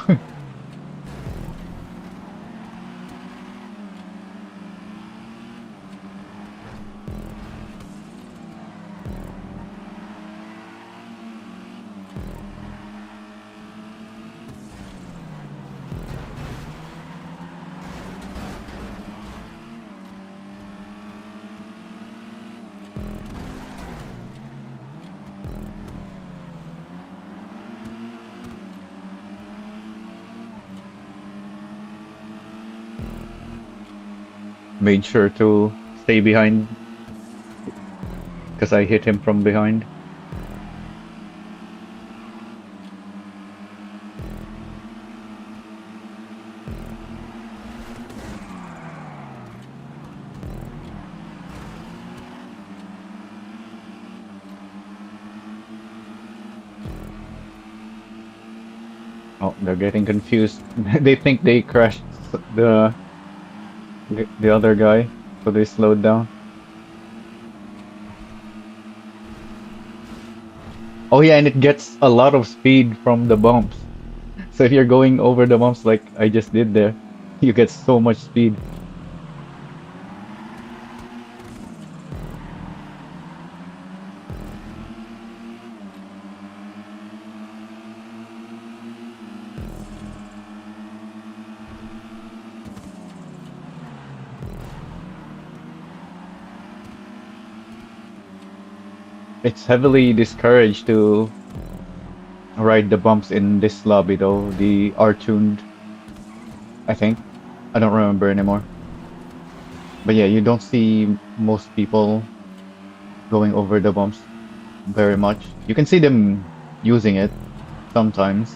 Made sure to stay behind because I hit him from behind. Oh, they're getting confused. They think they crashed the the other guy, so they slowed down. Oh yeah, and it gets a lot of speed from the bumps. So if you're going over the bumps like I just did there, you get so much speed. It's heavily discouraged to ride the bumps in this lobby though. The are tuned, I think. I don't remember anymore. But yeah, you don't see most people going over the bumps very much. You can see them using it sometimes.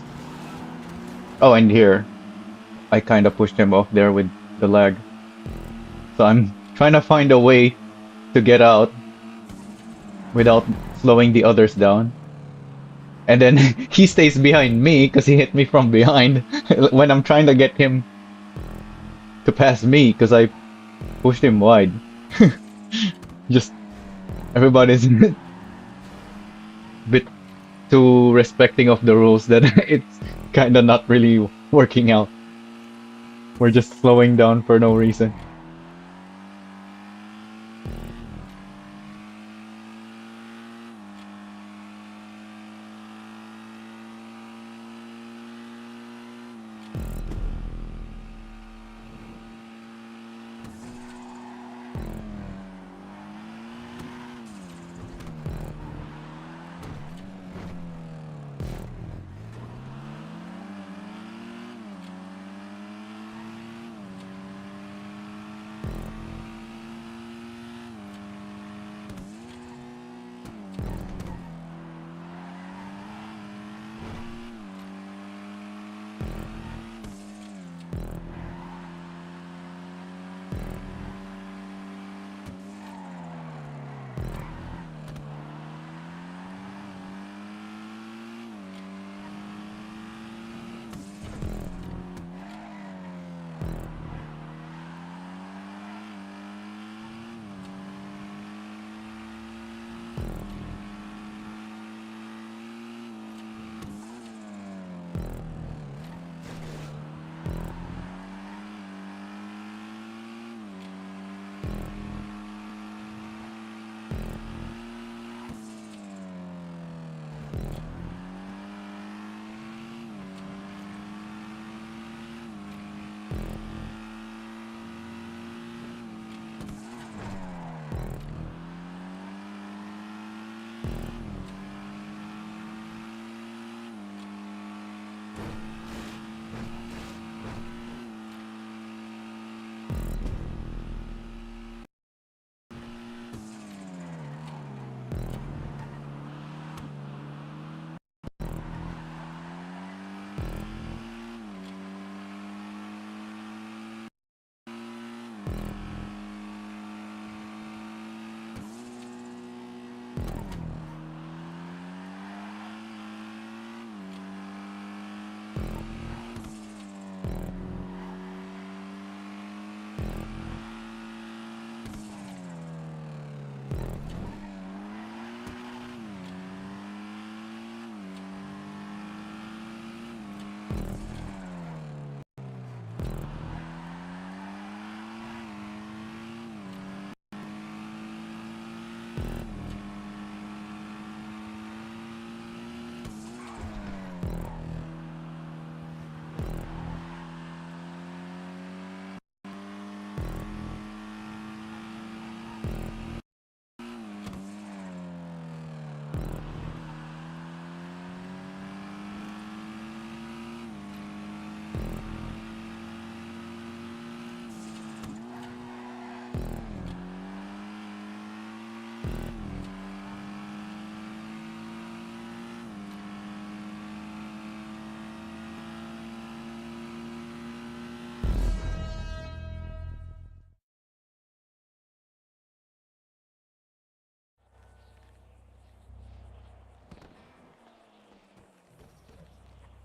Oh, and here, I kind of pushed him off there with the lag. So I'm trying to find a way to get out without slowing the others down. And then he stays behind me because he hit me from behind when I'm trying to get him to pass me because I pushed him wide. Just everybody's a bit too respecting of the rules that it's kind of not really working out. We're just slowing down for no reason.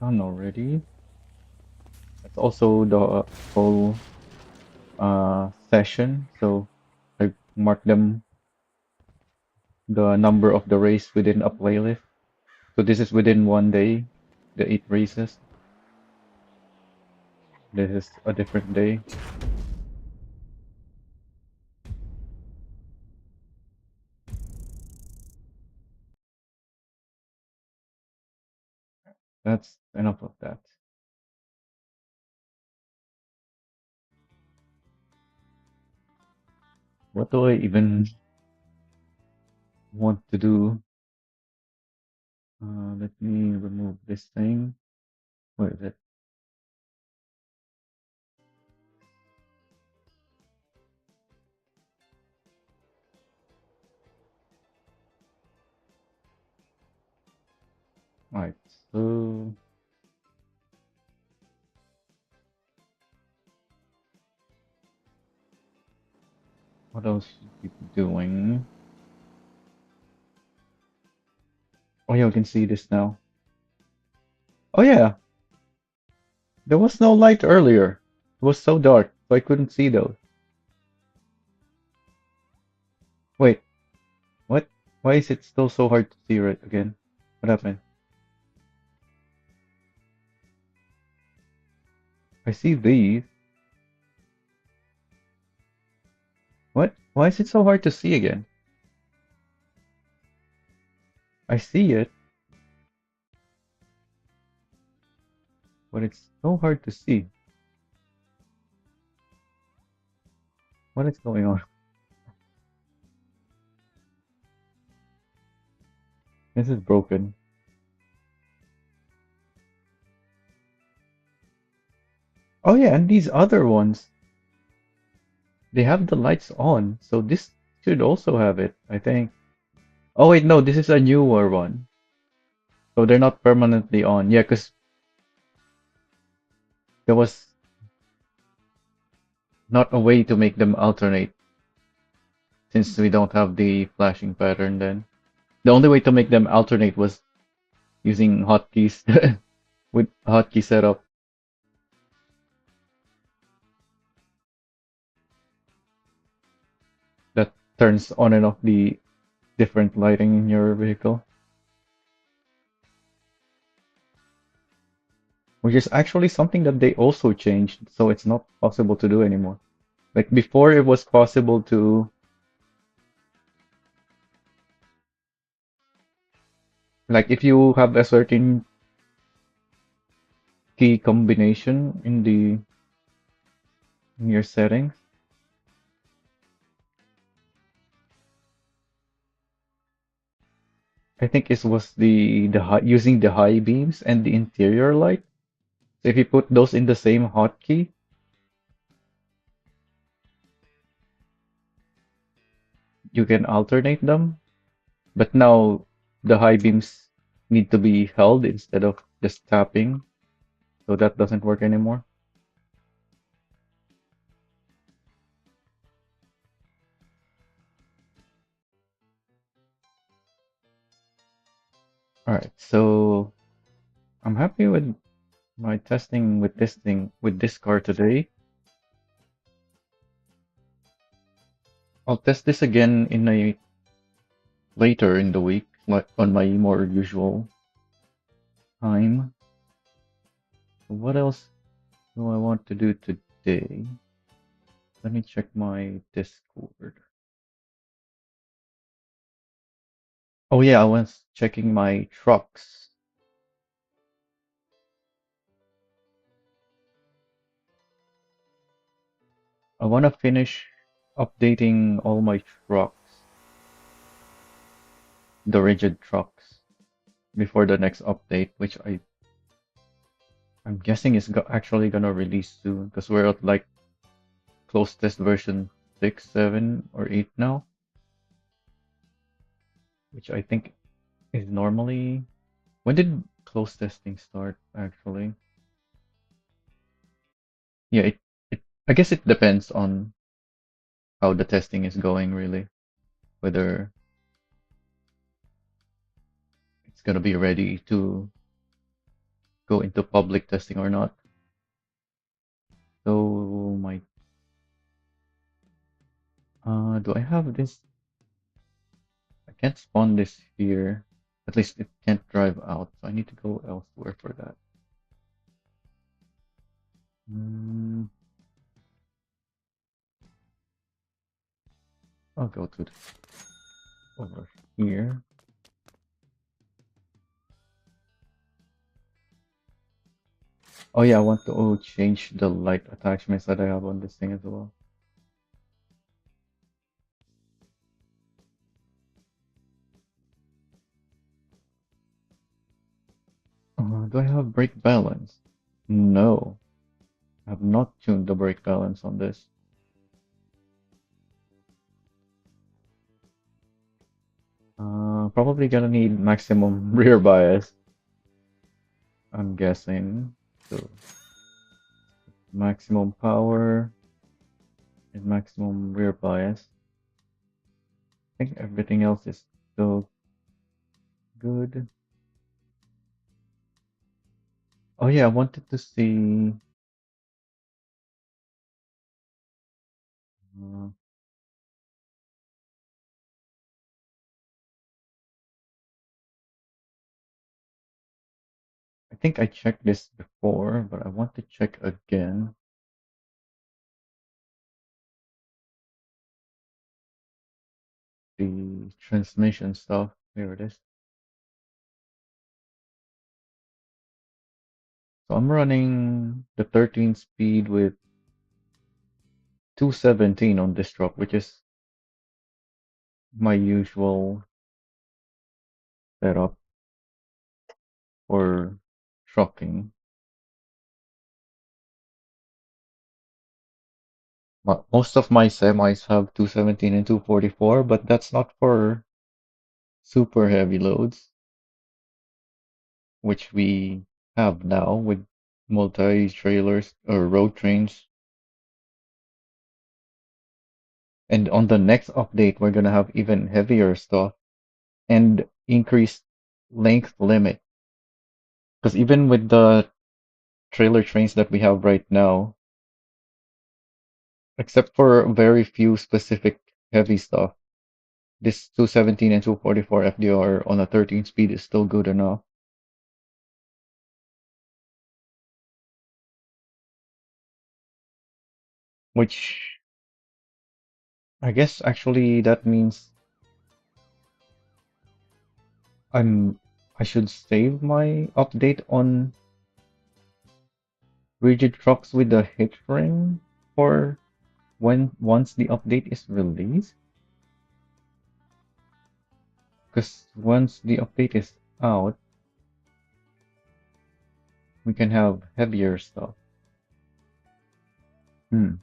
done already. That's also the whole session. So I mark them the number of the race within a playlist. So this is within one day, the 8 races. This is a different day. That's enough of that. What do I even want to do? Let me remove this thing. Where is it? Alright, so what else should we be doing? Oh yeah, we can see this now. Oh yeah, there was no light earlier. It was so dark, so I couldn't see those. Wait, what? Why is it still so hard to see right again? What happened? I see these. What? Why is it so hard to see again? I see it, but it's so hard to see. What is going on? This is broken. Oh yeah, and these other ones, they have the lights on, so this should also have it, I think. Oh wait, no, this is a newer one. So they're not permanently on. Yeah, because there was not a way to make them alternate since we don't have the flashing pattern then. The only way to make them alternate was using hotkeys with hotkey setup that turns on and off the different lighting in your vehicle. Which is actually something that they also changed, so it's not possible to do anymore. Like before, it was possible to, like, if you have a certain key combination in your settings, I think it was using the high beams and the interior light. So if you put those in the same hotkey, you can alternate them. But now the high beams need to be held instead of just tapping, so that doesn't work anymore. All right, so I'm happy with my testing with this thing with this car today. I'll test this again in a later in the week, like on my more usual time. What else do I want to do today? Let me check my Discord. Oh yeah, I was checking my trucks. I want to finish updating all my trucks, the rigid trucks, before the next update, which I'm guessing is actually gonna release soon because we're at like close test version 6, 7, or 8 now, which I think is normally. When did close testing start, actually? Yeah, I guess it depends on how the testing is going, really. Whether it's gonna be ready to go into public testing or not. So my do I have this? I can't spawn this here. At least it can't drive out, so I need to go elsewhere for that. Mm, I'll go to over here. Oh yeah, I want to change the light attachments that I have on this thing as well. Do I have brake balance? No, I have not tuned the brake balance on this. Probably gonna need maximum rear bias, I'm guessing. So maximum power and maximum rear bias. I think everything else is still good. Oh yeah, I wanted to see. Uh, I think I checked this before, but I want to check again. The transmission stuff. Here it is. So I'm running the 13 speed with 217 on this truck, which is my usual setup for trucking. Most of my semis have 217 and 244, but that's not for super heavy loads, which we have now with multi-trailers or road trains. And on the next update, we're gonna have even heavier stuff and increased length limit. Because even with the trailer trains that we have right now, except for very few specific heavy stuff, this 217 and 244 FDR on a 13 speed is still good enough. Which I guess actually that means I'm I should save my update on rigid trucks with the hitch ring for when once the update is released. Because once the update is out, we can have heavier stuff. Hmm.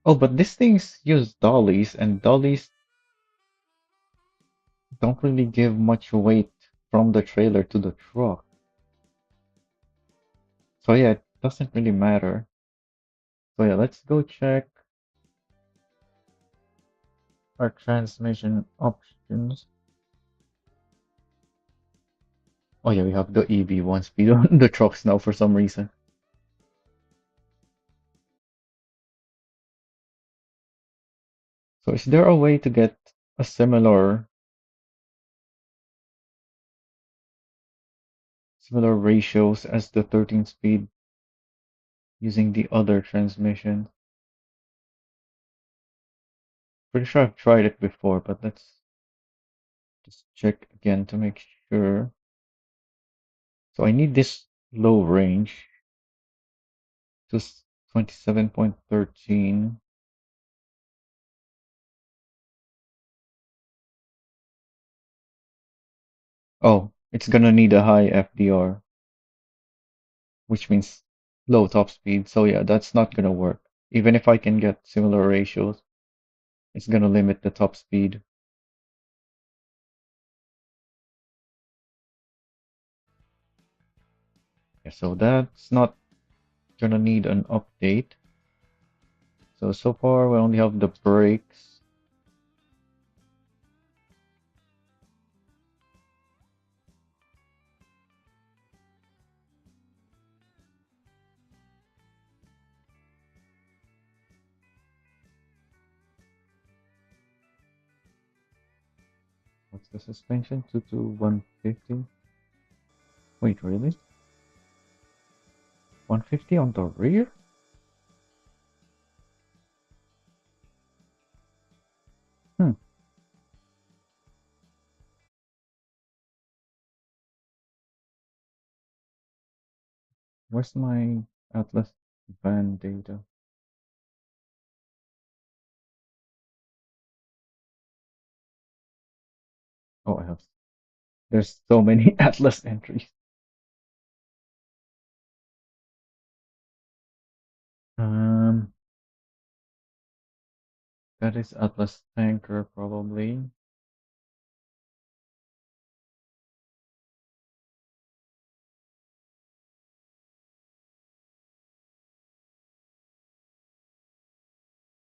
Oh, but these things use dollies, and dollies don't really give much weight from the trailer to the truck. So yeah, it doesn't really matter. So yeah, let's go check our transmission options. Oh yeah, we have the EV one speed on the trucks now for some reason. So is there a way to get a similar ratios as the 13 speed using the other transmission? Pretty sure I've tried it before, but let's just check again to make sure. So I need this low range to 27.13. Oh, it's gonna need a high FDR, which means low top speed. So yeah, that's not gonna work. Even if I can get similar ratios, it's gonna limit the top speed. Yeah, so that's not gonna need an update. So far we only have the brakes. What's the suspension? 2 to 150. Wait, really? 150 on the rear? Hmm. Where's my Atlas van data? Oh, I have. There's so many Atlas entries. Um, that is Atlas tanker probably.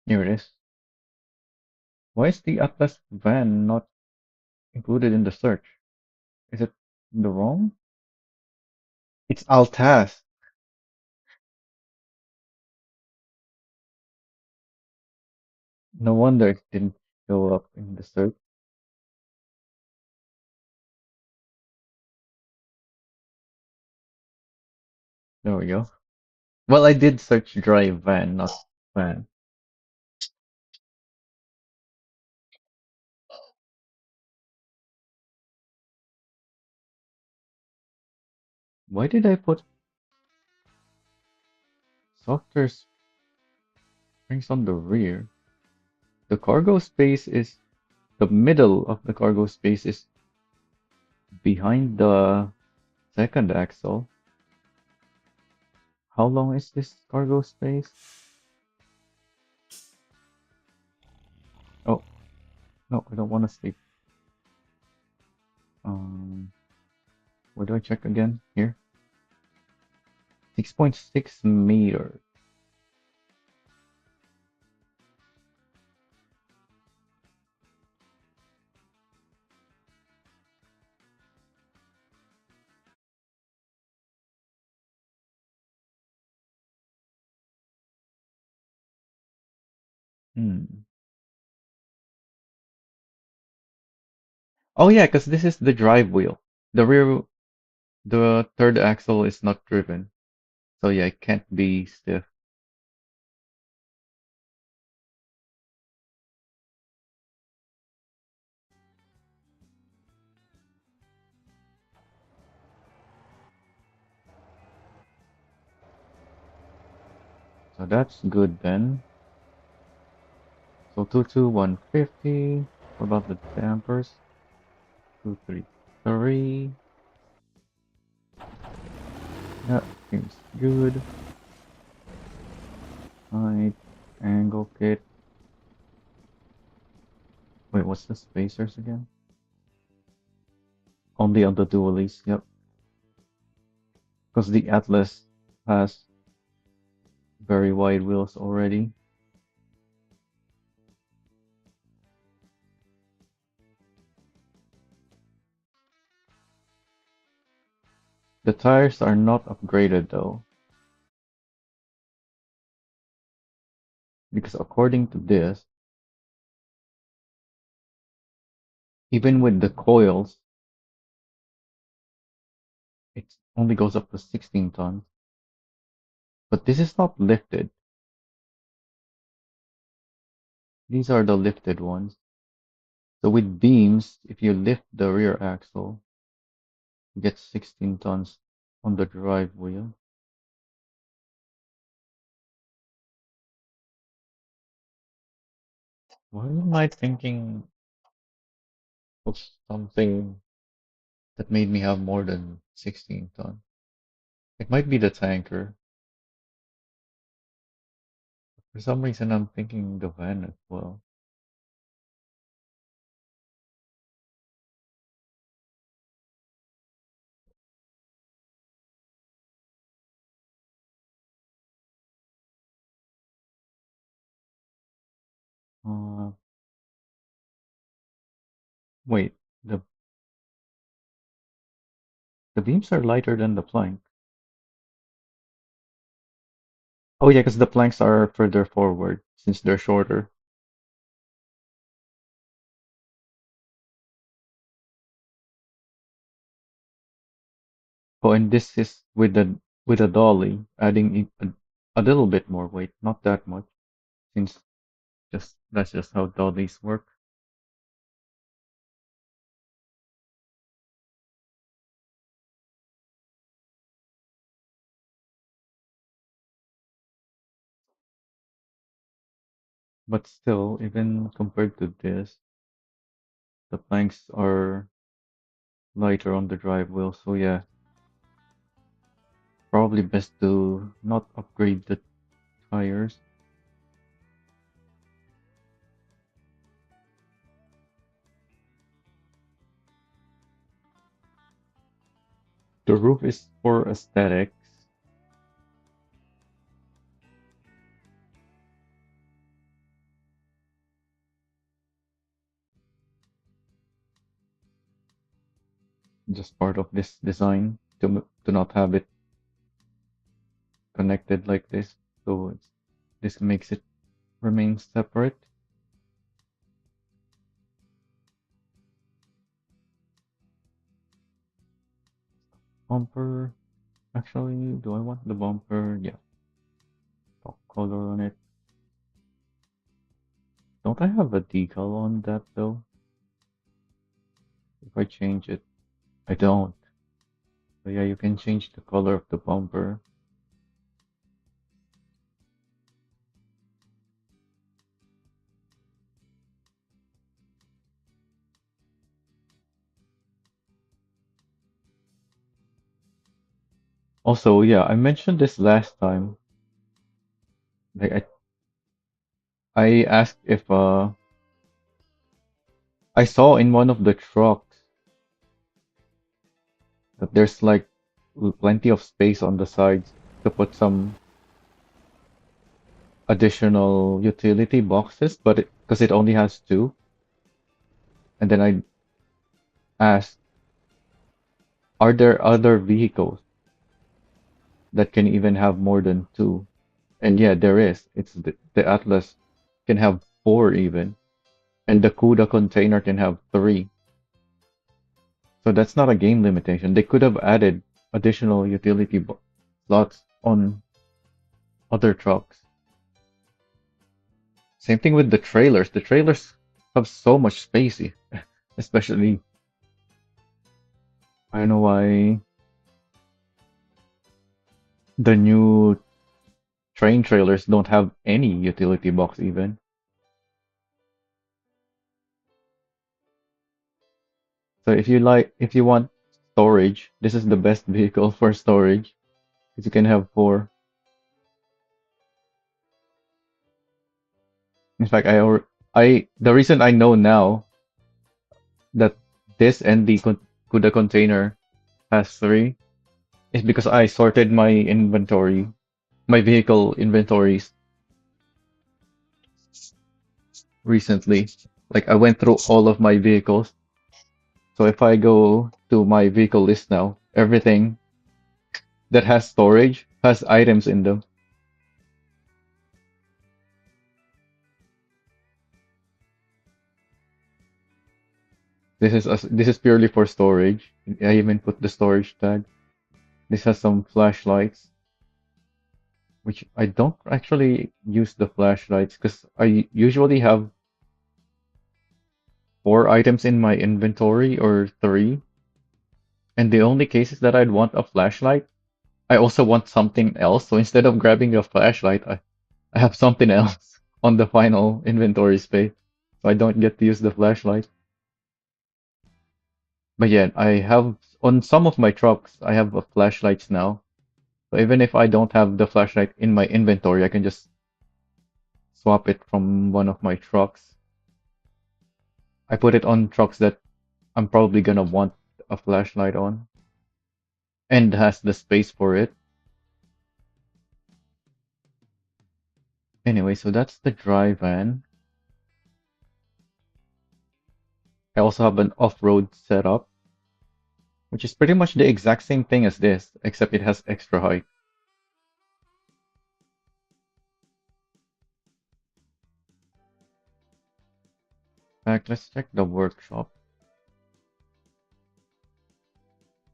Here it is. Why is the Atlas van not included in the search? Is it the wrong? It's Altaz. No wonder it didn't show up in the search. There we go. Well, I did search dry van, not van. Why did I put softer springs on the rear? The cargo space is the middle of the cargo space is behind the second axle. How long is this cargo space? Oh, no, I don't want to sleep. Um, where do I check again? Here. 6.6 meters. Hmm. Oh yeah, because this is the drive wheel. The third axle is not driven. So yeah, it can't be stiff. So that's good then. So 150. What about the dampers? 233. That seems good. Height, angle kit. Wait, what's the spacers again? Only on the dualies, yep. Because the Atlas has very wide wheels already. The tires are not upgraded though, because according to this, even with the coils, it only goes up to 16 tons. But this is not lifted. These are the lifted ones. So with beams, if you lift the rear axle, you get 16 tons on the drive wheel. Why am I thinking of something that made me have more than 16 tons? It might be the tanker. For some reason, I'm thinking the van as well. Wait, the the beams are lighter than the plank. Oh yeah, because the planks are further forward since they're shorter. Oh, and this is with a dolly, adding a little bit more weight, not that much, since just that's just how dollies work. But still, even compared to this, the planks are lighter on the drive wheel. So yeah, probably best to not upgrade the tires. The roof is for aesthetics, just part of this design to not have it connected like this. So this makes it remain separate. Bumper. Actually, do I want the bumper? Yeah, top color on it. Don't I have a decal on that though? If I change it, I don't. So yeah, you can change the color of the bumper. Also, yeah, I mentioned this last time. Like I asked if I saw in one of the trucks that there's like plenty of space on the sides to put some additional utility boxes, but because it only has two, and then I asked, are there other vehicles that can even have more than two? And yeah, there is. It's the Atlas can have four even, and the CUDA container can have three. So that's not a game limitation. They could have added additional utility slots on other trucks. Same thing with the trailers. The trailers have so much space, especially I don't know why the new train trailers don't have any utility box even. So if you want storage, this is the best vehicle for storage because you can have four. In fact, the reason I know now that this and the CUDA container has three is because I sorted my inventory, my vehicle inventories recently. Like I went through all of my vehicles. So if I go to my vehicle list now, everything that has storage has items in them. This is purely for storage. I even put the storage tag. This has some flashlights, which I don't actually use the flashlights because I usually have four items in my inventory or three, and the only cases that I'd want a flashlight, I also want something else. So instead of grabbing a flashlight, I have something else on the final inventory space. So I don't get to use the flashlight. But yeah, I have on some of my trucks, I have flashlights now. So even if I don't have the flashlight in my inventory, I can just swap it from one of my trucks. I put it on trucks that I'm probably gonna want a flashlight on and has the space for it. Anyway, so that's the dry van. I also have an off-road setup, which is pretty much the exact same thing as this, except it has extra height. In fact, let's check the workshop.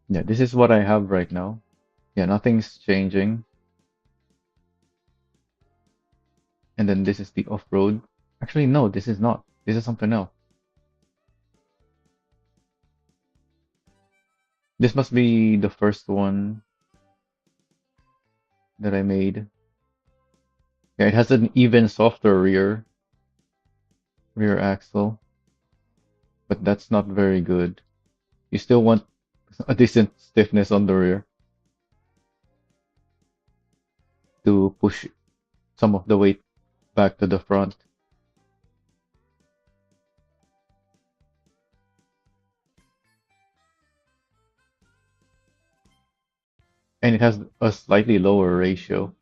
Yeah, this is what I have right now. Yeah, nothing's changing. And then this is the off-road. Actually, no, this is not. This is something else. This must be the first one that I made. Yeah, it has an even softer rear axle, but that's not very good. You still want a decent stiffness on the rear to push some of the weight back to the front. And it has a slightly lower ratio.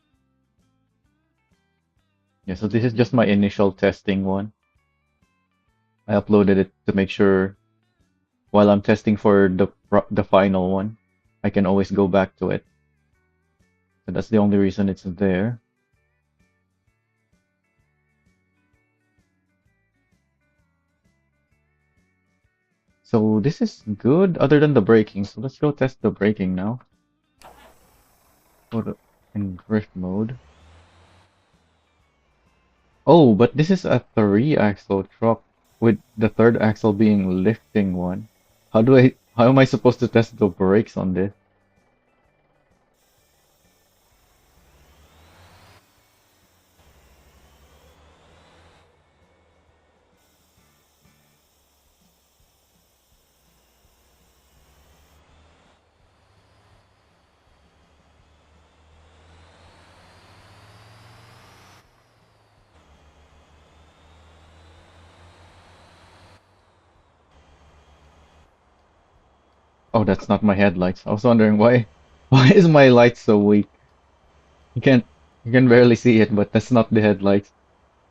Yeah, so this is just my initial testing one. I uploaded it to make sure while I'm testing for the final one, I can always go back to it. So that's the only reason it's there. So this is good other than the braking. So let's go test the braking now. Go to in drift mode. Oh, but this is a three-axle truck with the third axle being lifting one. How am I supposed to test the brakes on this? Oh, that's not my headlights. I was wondering why why is my light so weak? You can't you can barely see it, but that's not the headlights.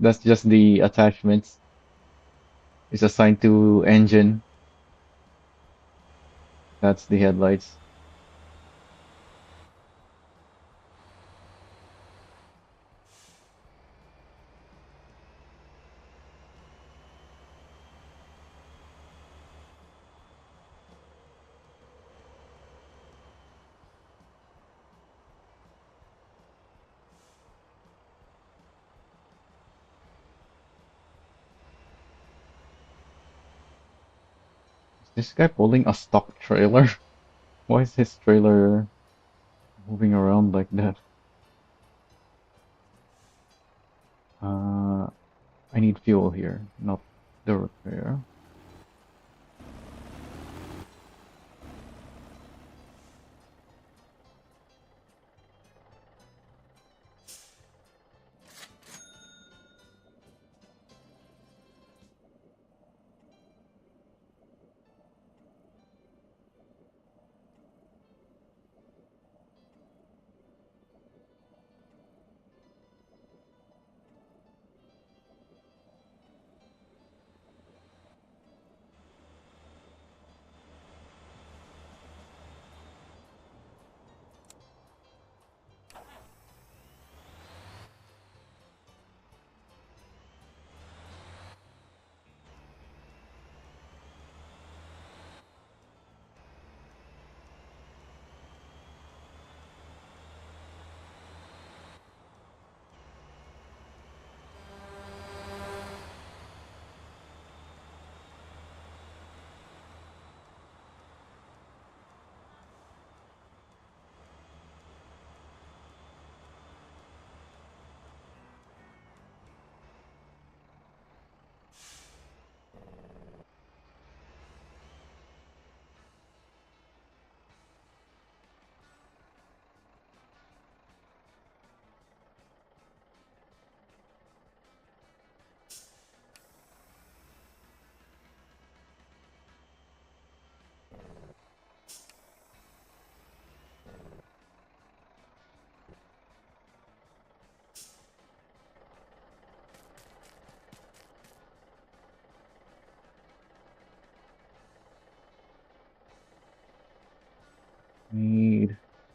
That's just the attachments. It's assigned to engine. That's the headlights. Is this guy pulling a stock trailer? Why is his trailer moving around like that? Uh, I need fuel here, not the repair.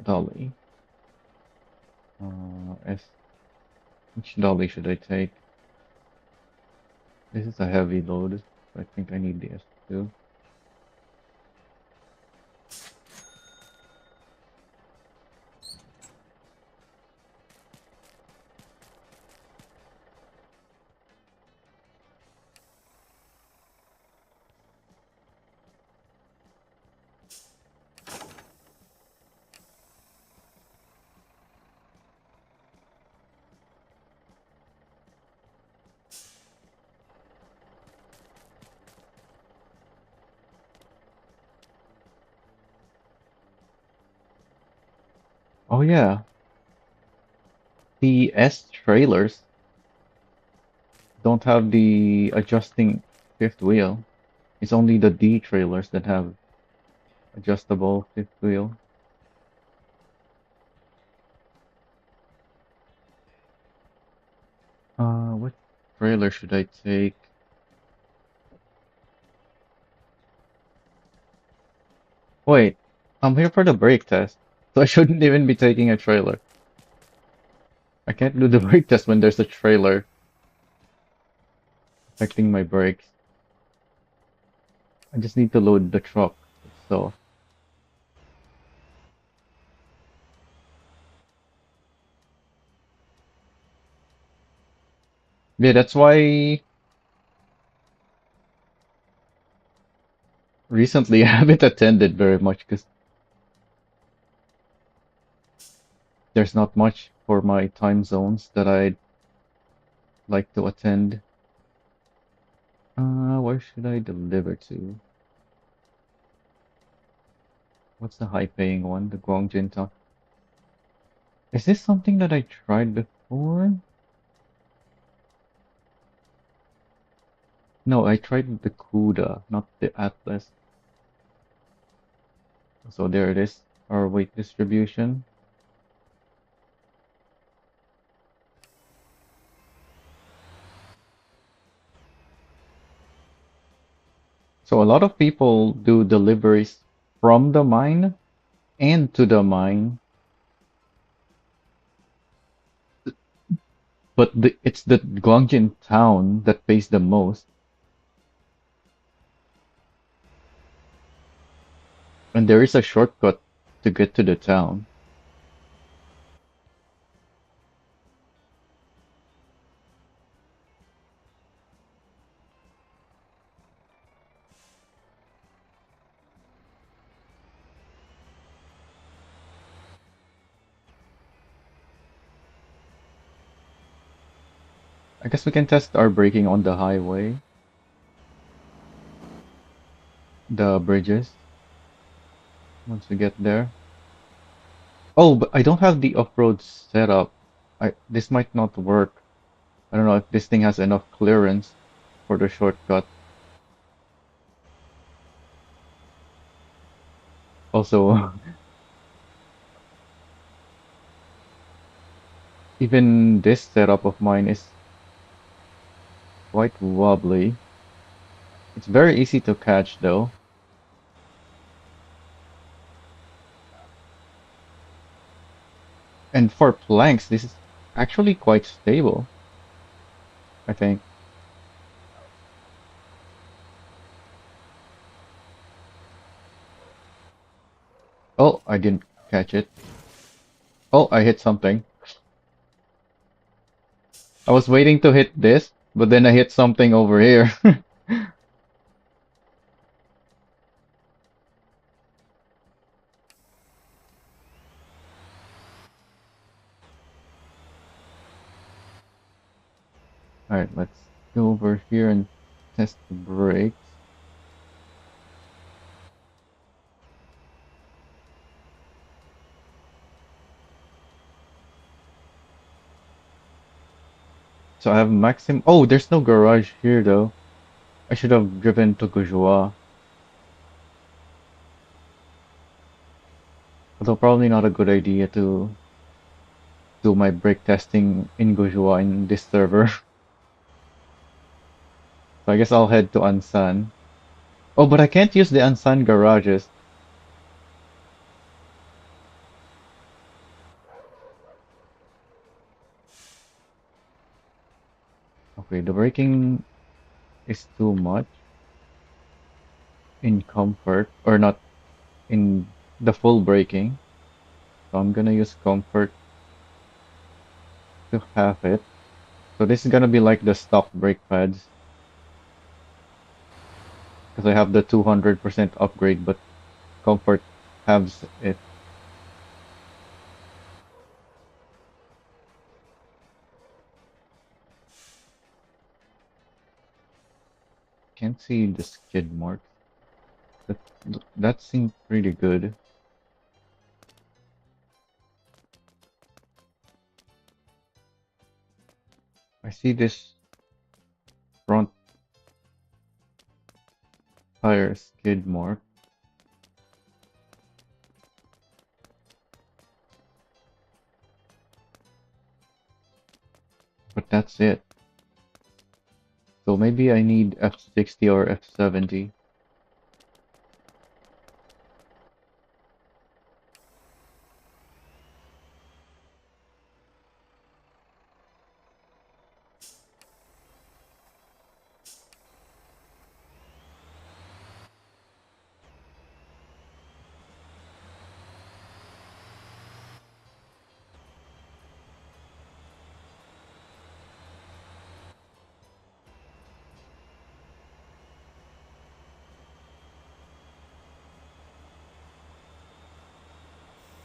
dolly. Which dolly should I take? This is a heavy load. I think I need the S2. Oh yeah, the S trailers don't have the adjusting fifth wheel. It's only the D trailers that have adjustable fifth wheel. What trailer should I take? Wait, I'm here for the brake test, so I shouldn't even be taking a trailer. I can't do the brake test when there's a trailer affecting my brakes. I just need to load the truck. So, yeah, that's why recently I haven't attended very much because there's not much for my time zones that I'd like to attend. Where should I deliver to? What's the high-paying one? The Gwangjin town. Is this something that I tried before? No, I tried the Cuda, not the Atlas. So there it is, our weight distribution. So a lot of people do deliveries from the mine and to the mine, but it's the Gwangjin town that pays the most, and there is a shortcut to get to the town. I guess we can test our braking on the highway, the bridges, once we get there. Oh, but I don't have the off-road setup. This might not work. I don't know if this thing has enough clearance for the shortcut. Also, even this setup of mine is quite wobbly. It's very easy to catch though. And for planks, this is actually quite stable, I think. Oh, I didn't catch it. Oh, I hit something. I was waiting to hit this, but then I hit something over here. Alright, let's go over here and test the brakes. So I have maximum. Oh, there's no garage here though. I should have driven to Gujua. Although probably not a good idea to do my brake testing in Gujua in this server. So I guess I'll head to Ansan. Oh, but I can't use the Ansan garages. Okay, the braking is too much in comfort, or not in the full braking. So I'm gonna use comfort to half it. So this is gonna be like the stock brake pads, because I have the 200% upgrade, but comfort halves it. Can't see the skid marks. That that seemed pretty good. I see this front tire skid mark, but that's it. So maybe I need F60 or F70.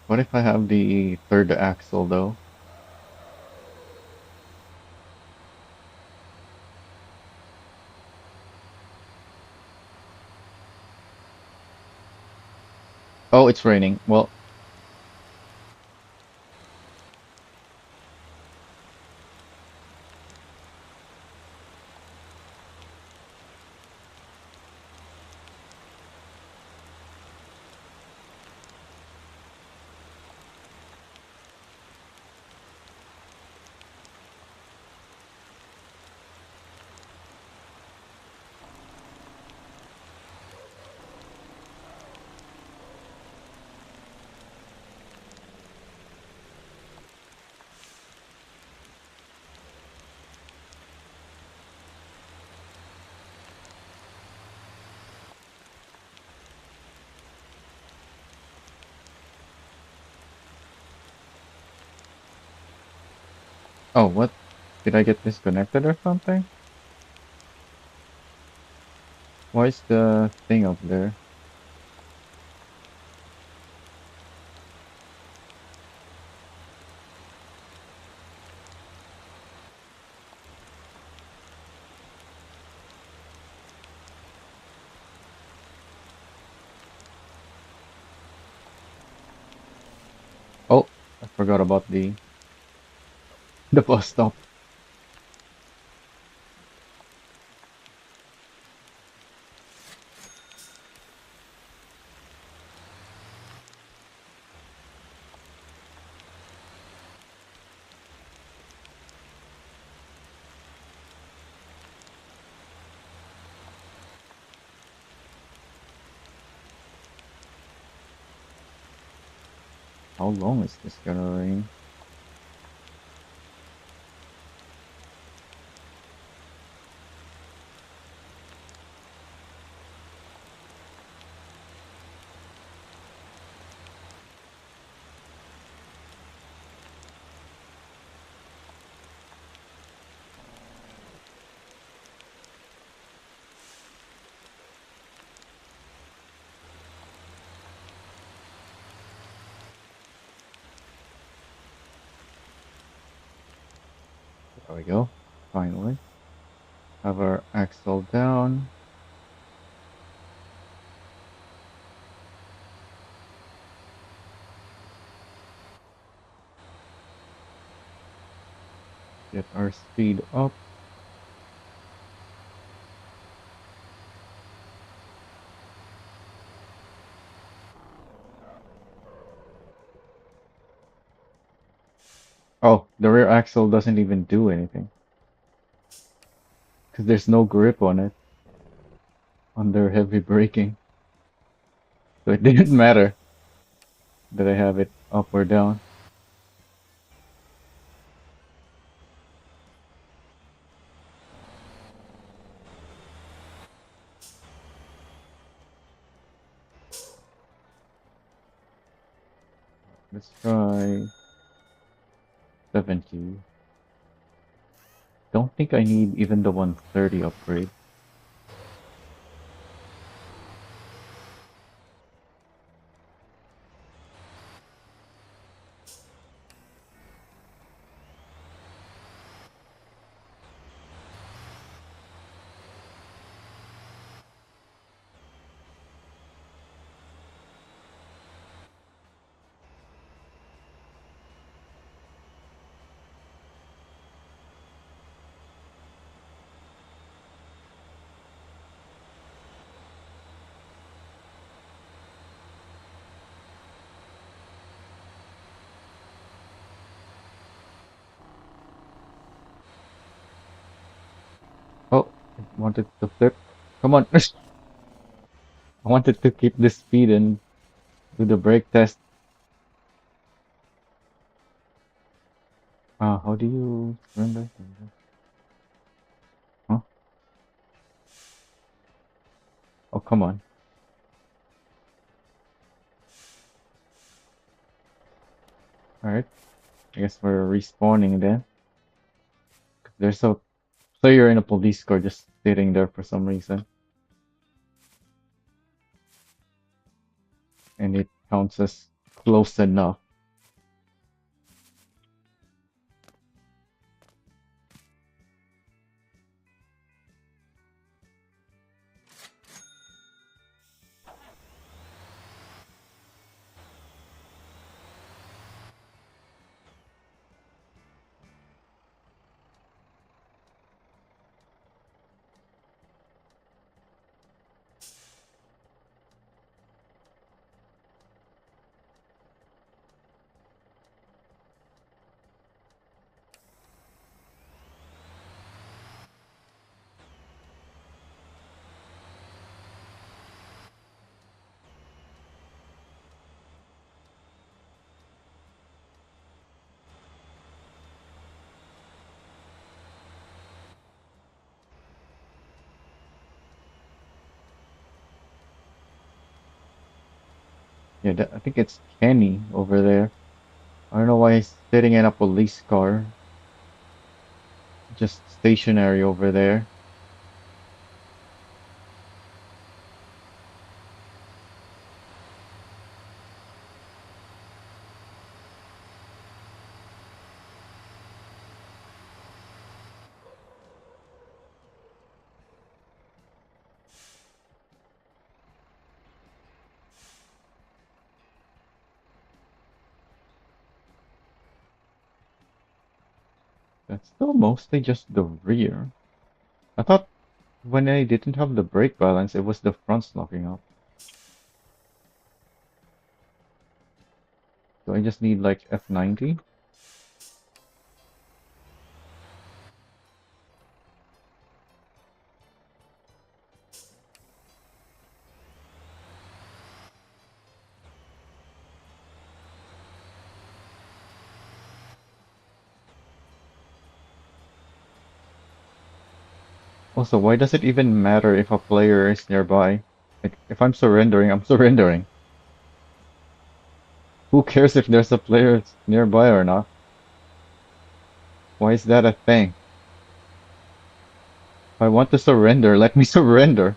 What if I have the third axle though? Oh, it's raining. Well, oh, what? Did I get disconnected or something? Why is the thing up there? Oh, I forgot about the bus stop. How long is this gonna rain? There we go. Finally. Have our axle down. Get our speed up. Oh, the rear axle doesn't even do anything because there's no grip on it under heavy braking. So it didn't matter that I have it up or down. Let's try 70. Don't think I need even the 130 upgrade. Oh, I wanted to flip. Come on. I wanted to keep the speed and do the brake test. How do you surrender? Huh? Oh, come on. Alright. I guess we're respawning then. There's a player in a police car just sitting there for some reason. And it counts as close enough. Yeah, I think it's Kenny over there. I don't know why he's sitting in a police car, just stationary over there. That's still mostly just the rear. I thought when I didn't have the brake balance, it was the fronts locking up. So I just need like F90. Also, why does it even matter if a player is nearby? Like, if I'm surrendering, I'm surrendering. Who cares if there's a player nearby or not? Why is that a thing? If I want to surrender, let me surrender.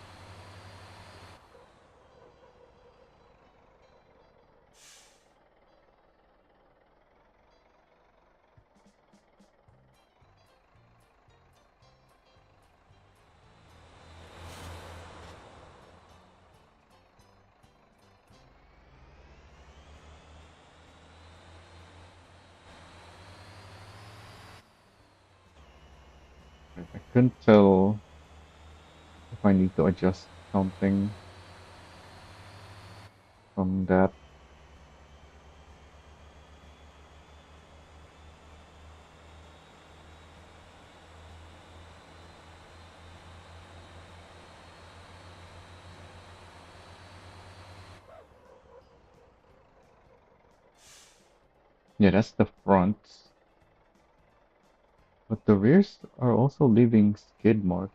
I couldn't tell if I need to adjust something from that. Yeah, that's the front. But the rears are also leaving skid marks.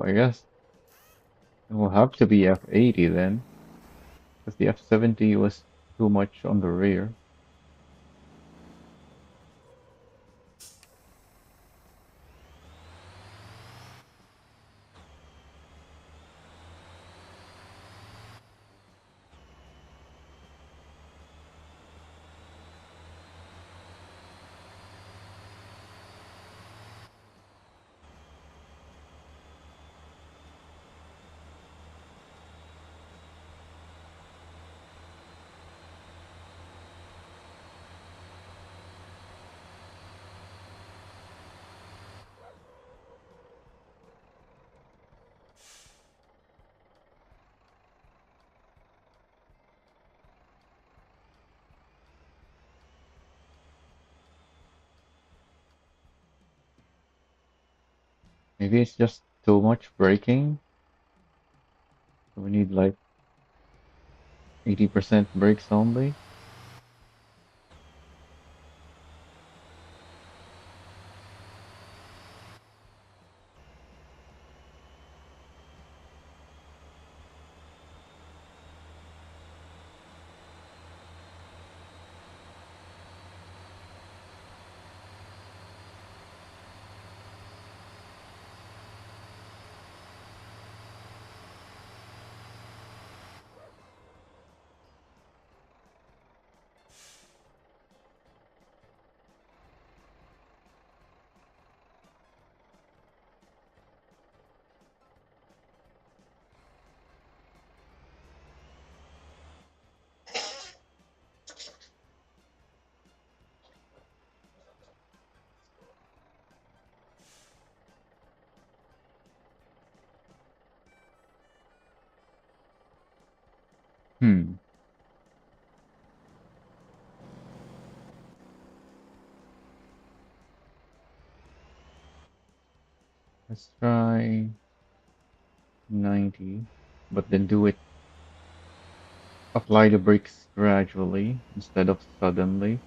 I guess it will have to be F80 then, because the F70 was too much on the rear. Maybe it's just too much braking. So we need like 80% brakes only. Hmm. Let's try 90, but then do it, apply the brakes gradually instead of suddenly.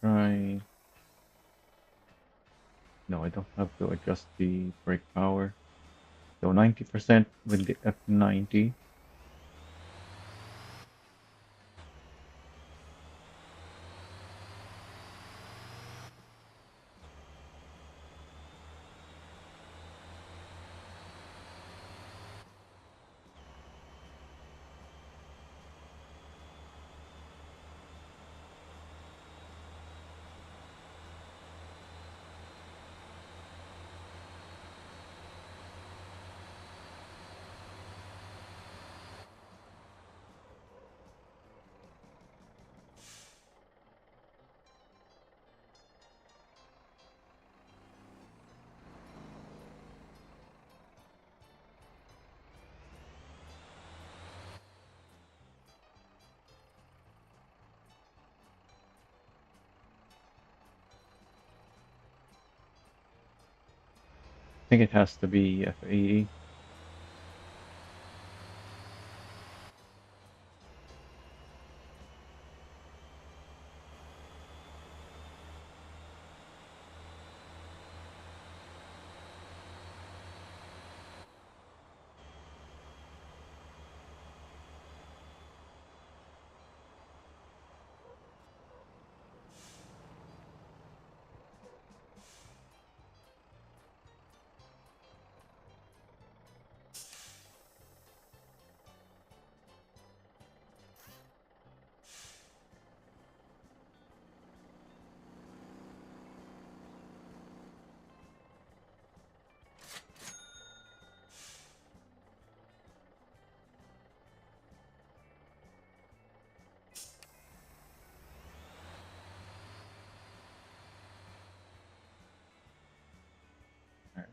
Try. No, I don't have to adjust the brake power. So 90% with the F90. I think it has to be F80.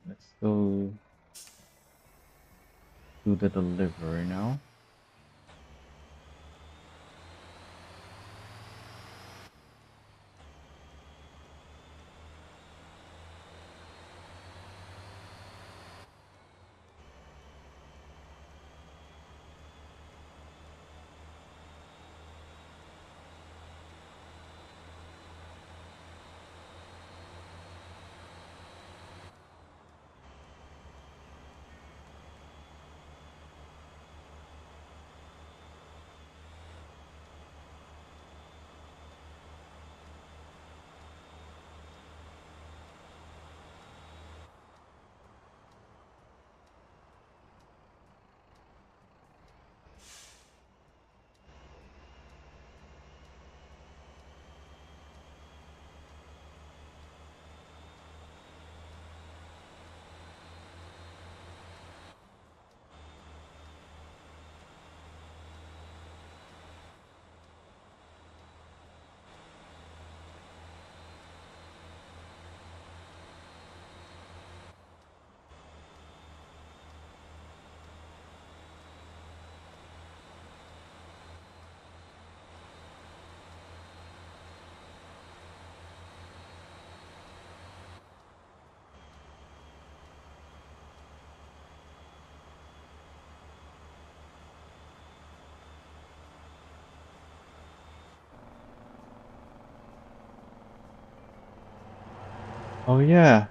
Let's go do the delivery now. Oh yeah,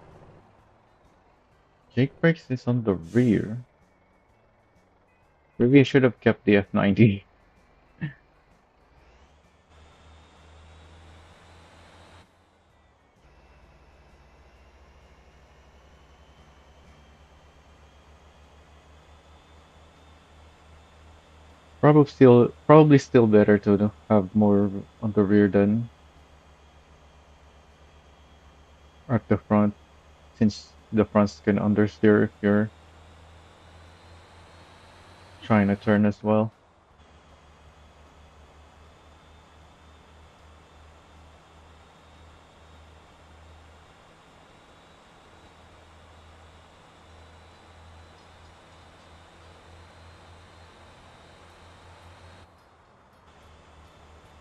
Jake Breaks is on the rear. Maybe I should have kept the F90. Probably still better to have more on the rear than at the front, since the fronts can understeer if you're trying to turn as well.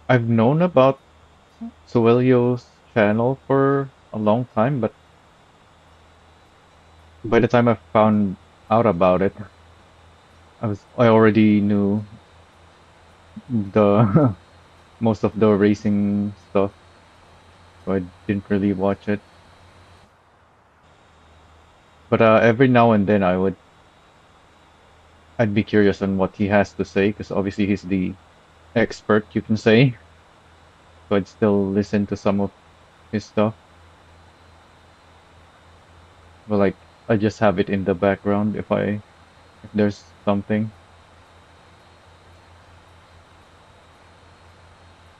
I've known about Suelio's channel for a long time, but by the time I found out about it, I already knew the most of the racing stuff, so I didn't really watch it. But every now and then I'd be curious on what he has to say, because obviously he's the expert, you can say. So I'd still listen to some of his stuff. But like I just have it in the background if there's something.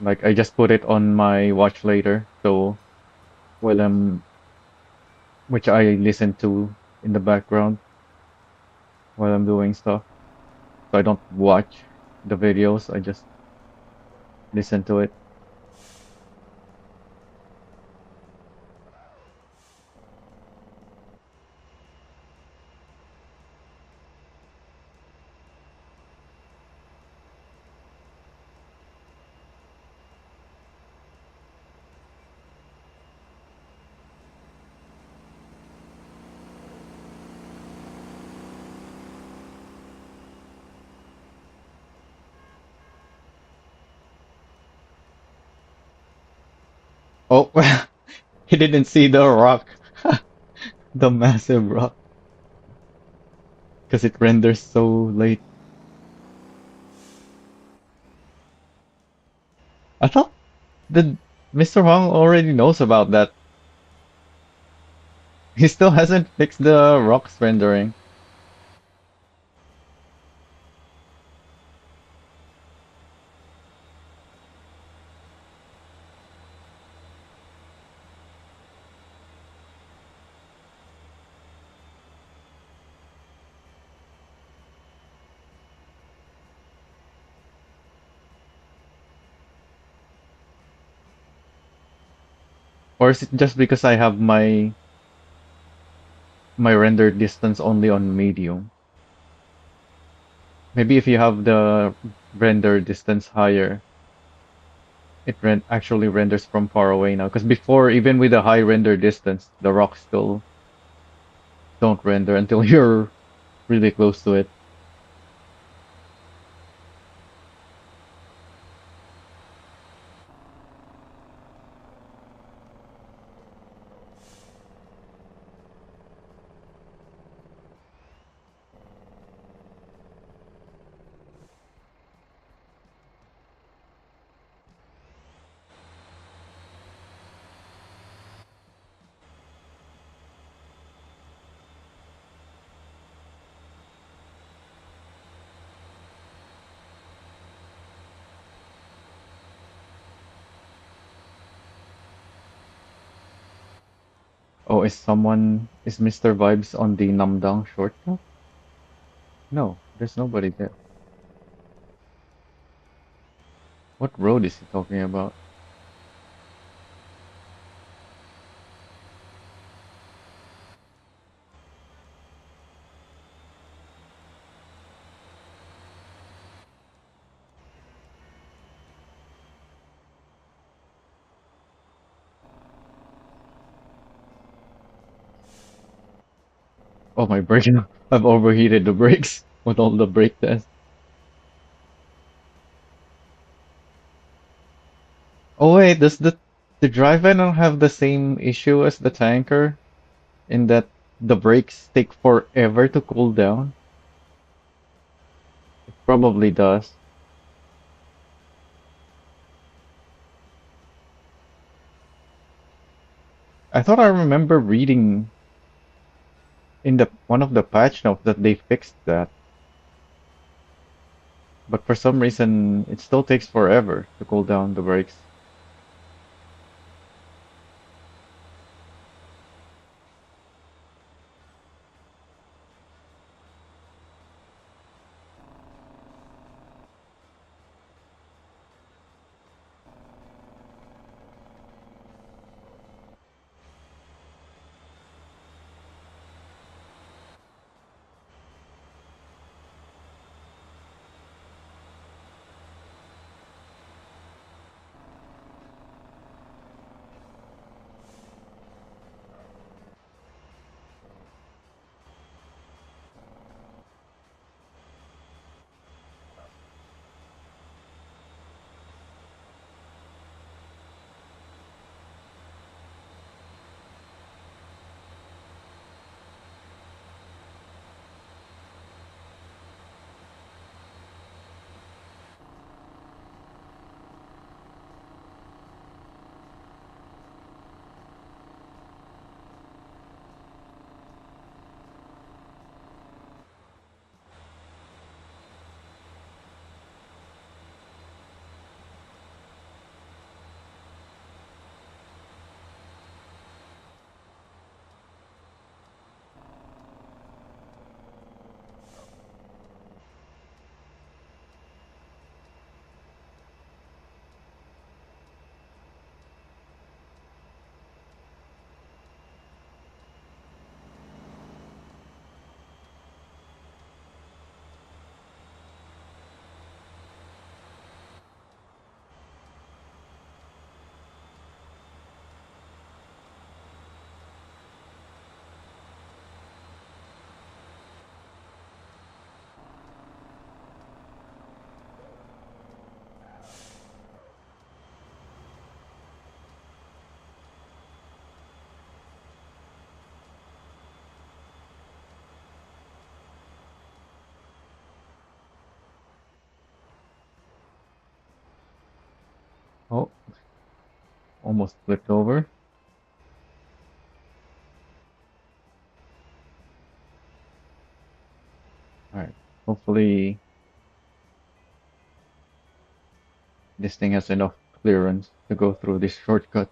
Like I just put it on my watch later. So while I'm which I listen to in the background while I'm doing stuff. So I don't watch the videos, I just listen to it. Oh, he didn't see the rock, the massive rock, because it renders so late. I thought the Mr. Huang already knows about that. He still hasn't fixed the rocks rendering. Or is it just because I have my my render distance only on medium. Maybe if you have the render distance higher, actually renders from far away now. Because before, even with a high render distance, the rocks still don't render until you're really close to it. Oh, is Mr. Vibes on the Namdang shortcut? No, there's nobody there. What road is he talking about? Oh, my brake. I've overheated the brakes with all the brake tests. Oh wait, does the drive not have the same issue as the tanker in that the brakes take forever to cool down? It probably does. I thought I remember reading in the one of the patch notes that they fixed that, but for some reason it still takes forever to cool down the brakes. Oh, almost flipped over. All right. Hopefully this thing has enough clearance to go through this shortcut.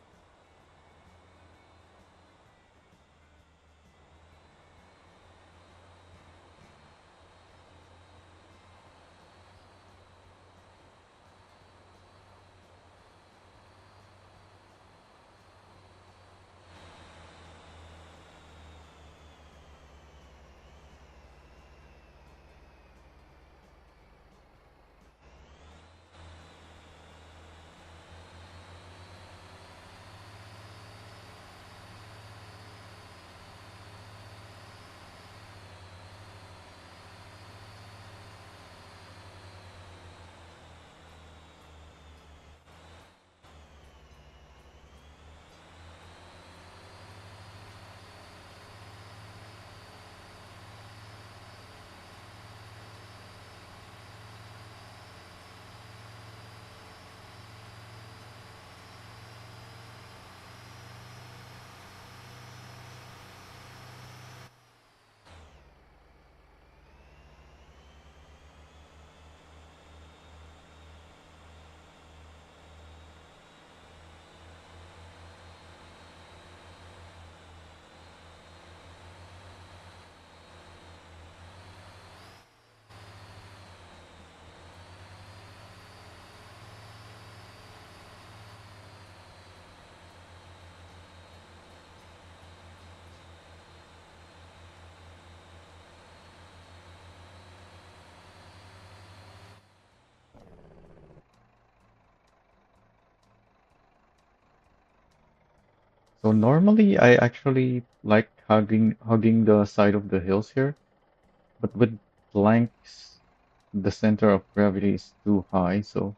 So normally I actually like hugging the side of the hills here, but with planks, the center of gravity is too high, so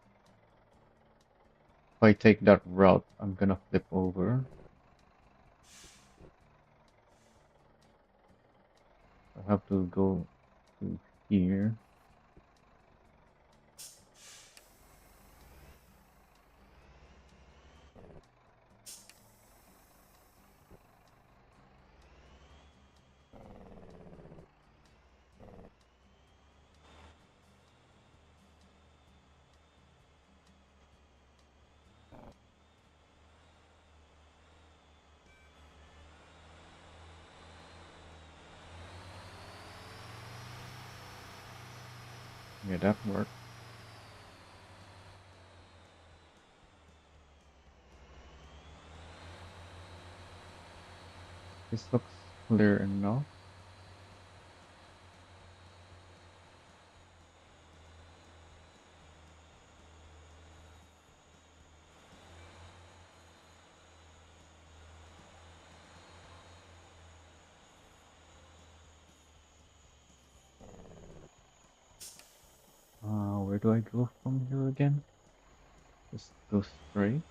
if I take that route, I'm gonna flip over. I have to go to here. Yeah, that worked. This looks clear enough. Where do I go from here again? Just go straight.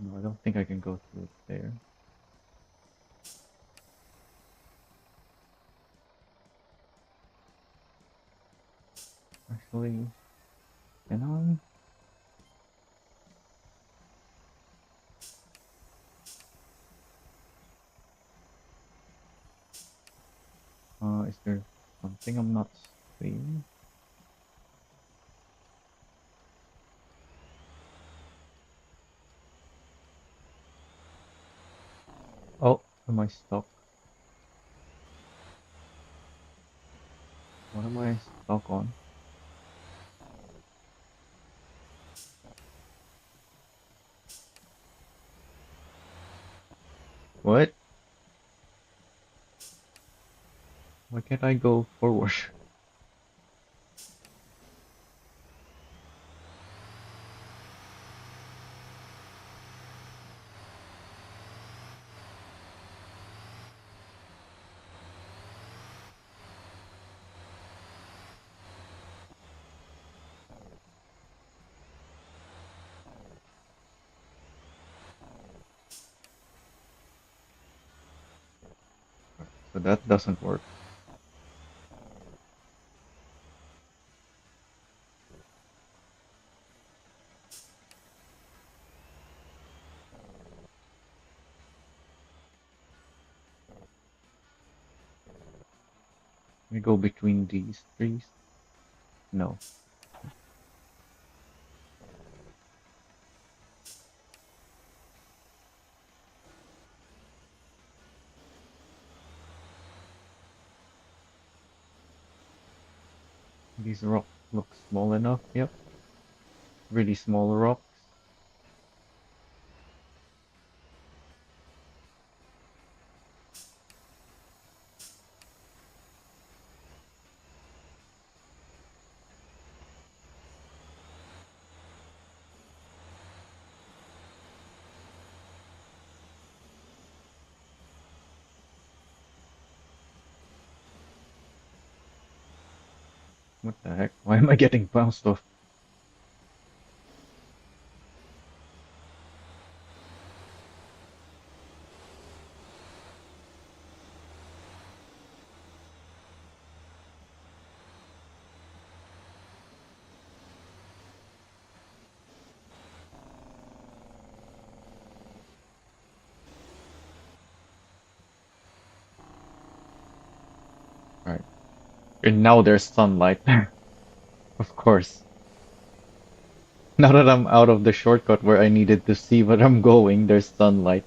No, I don't think I can go through there. Actually, can I? Is there something I'm not seeing? Oh, am I stuck? What am I stuck on? What? Why can't I go forward? So that doesn't work. We go between these trees? No. These rocks look small enough. Yep. Really small rocks. What the heck? Why am I getting bounced off? Right. And now there's sunlight. Of course. Now that I'm out of the shortcut where I needed to see where I'm going, there's sunlight.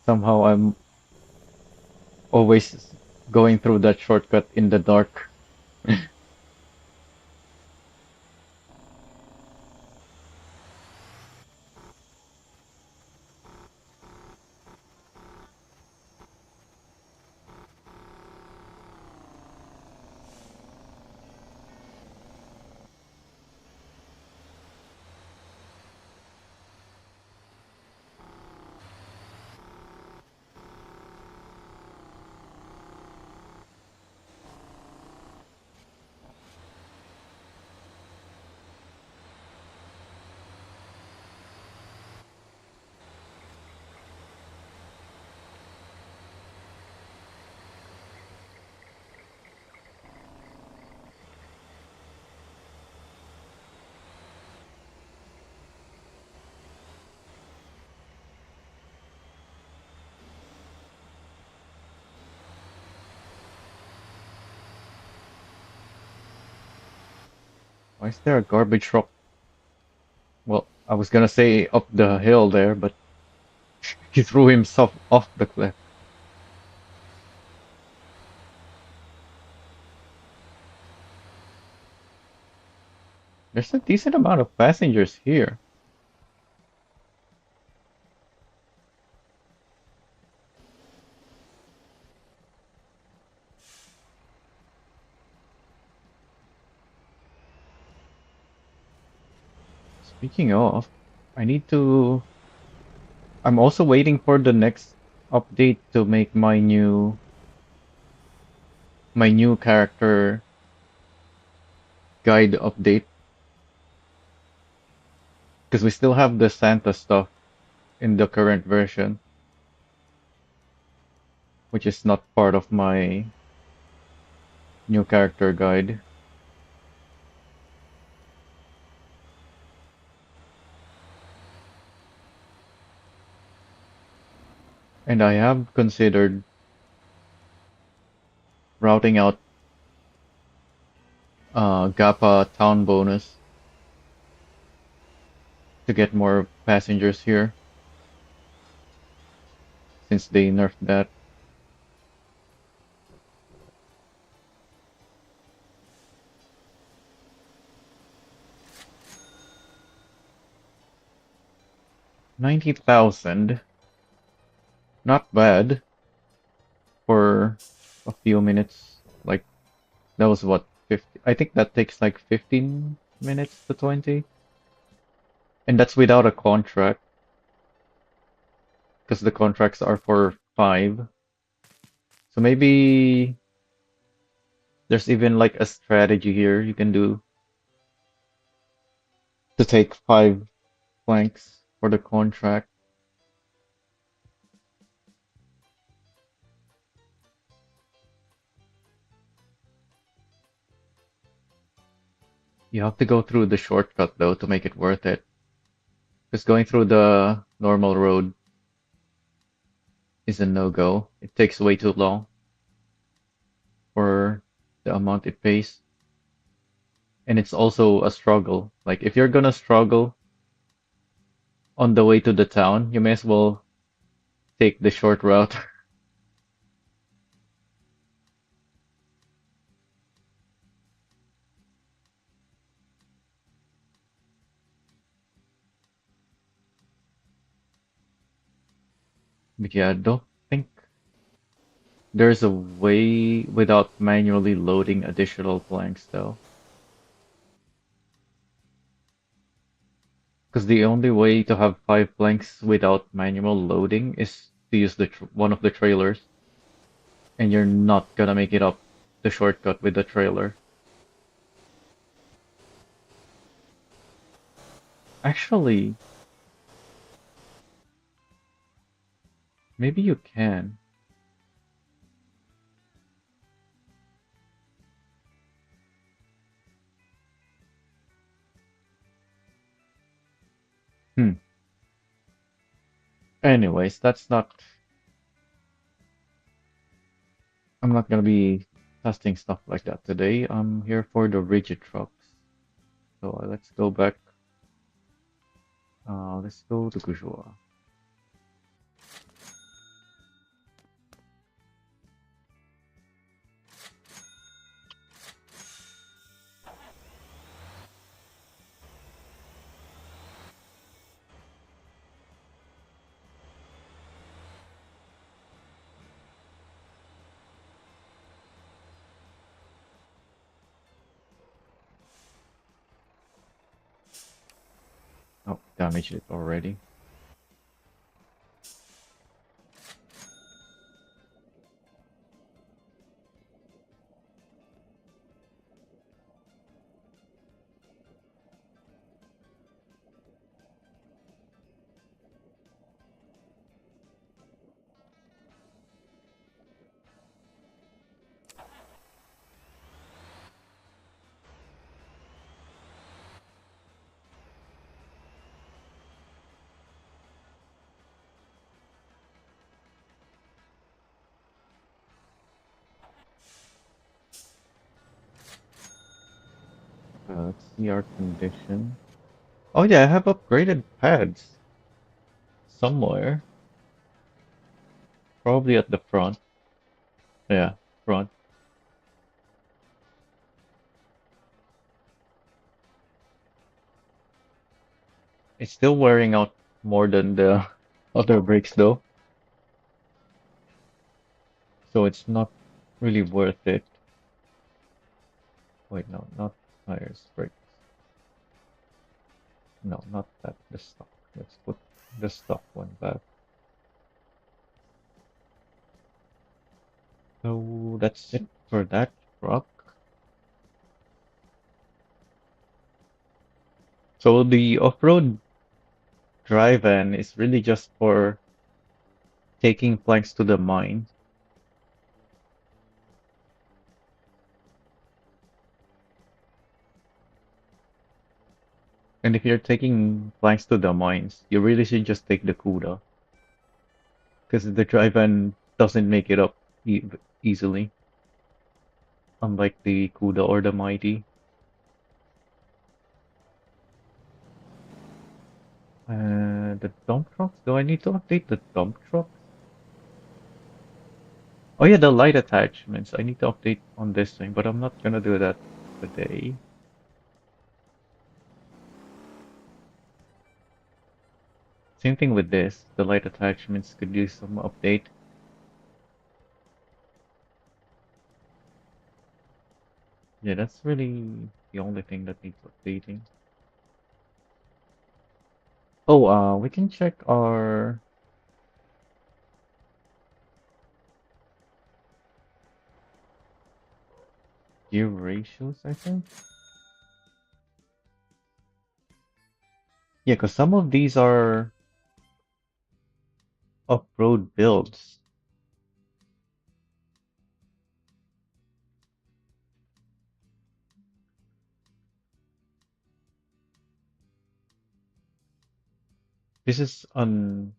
Somehow I'm always going through that shortcut in the dark. Why is there a garbage truck? Well, I was gonna say up the hill there, but he threw himself off the cliff. There's a decent amount of passengers here. Speaking of, I need to. I'm also waiting for the next update to make my new character guide update because we still have the Santa stuff in the current version, which is not part of my new character guide. And I have considered routing out Gappa town bonus to get more passengers here since they nerfed that. $90,000. Not bad for a few minutes. Like that was what 50. I think that takes like 15 minutes to 20. And that's without a contract because the contracts are for 5. So maybe there's even like a strategy here you can do to take 5 planks for the contract. You have to go through the shortcut though to make it worth it. Because going through the normal road is a no-go. It takes way too long for the amount it pays. And it's also a struggle. Like if you're gonna struggle on the way to the town, you may as well take the short route. But yeah, I don't think there's a way without manually loading additional planks though. Because the only way to have 5 planks without manual loading is to use one of the trailers, and you're not gonna make it up the shortcut with the trailer. Actually, maybe you can. Hmm. Anyways, that's not. I'm not gonna be testing stuff like that today. I'm here for the rigid trucks. So let's go back. Let's go to Gujua. Oh, damaged it already. Let's see our condition. Oh yeah, I have upgraded pads somewhere. Probably at the front. Yeah, front. It's still wearing out more than the other brakes though, so it's not really worth it. Wait, no, not tires, brakes. No, not that. The stock. Let's put the stock one back. So that's it for that truck. So the off-road drive-in is really just for taking planks to the mine. And if you're taking planks to the mines, you really should just take the Cuda, because the drive-in doesn't make it up easily, unlike the Cuda or the Mighty. The dump trucks? Do I need to update the dump trucks? Oh yeah, the light attachments. I need to update on this thing, but I'm not gonna do that today. Same thing with this. The light attachments could use some update. Yeah, that's really the only thing that needs updating. Oh, we can check our gear ratios, I think. Yeah, because some of these are off-road builds. This is an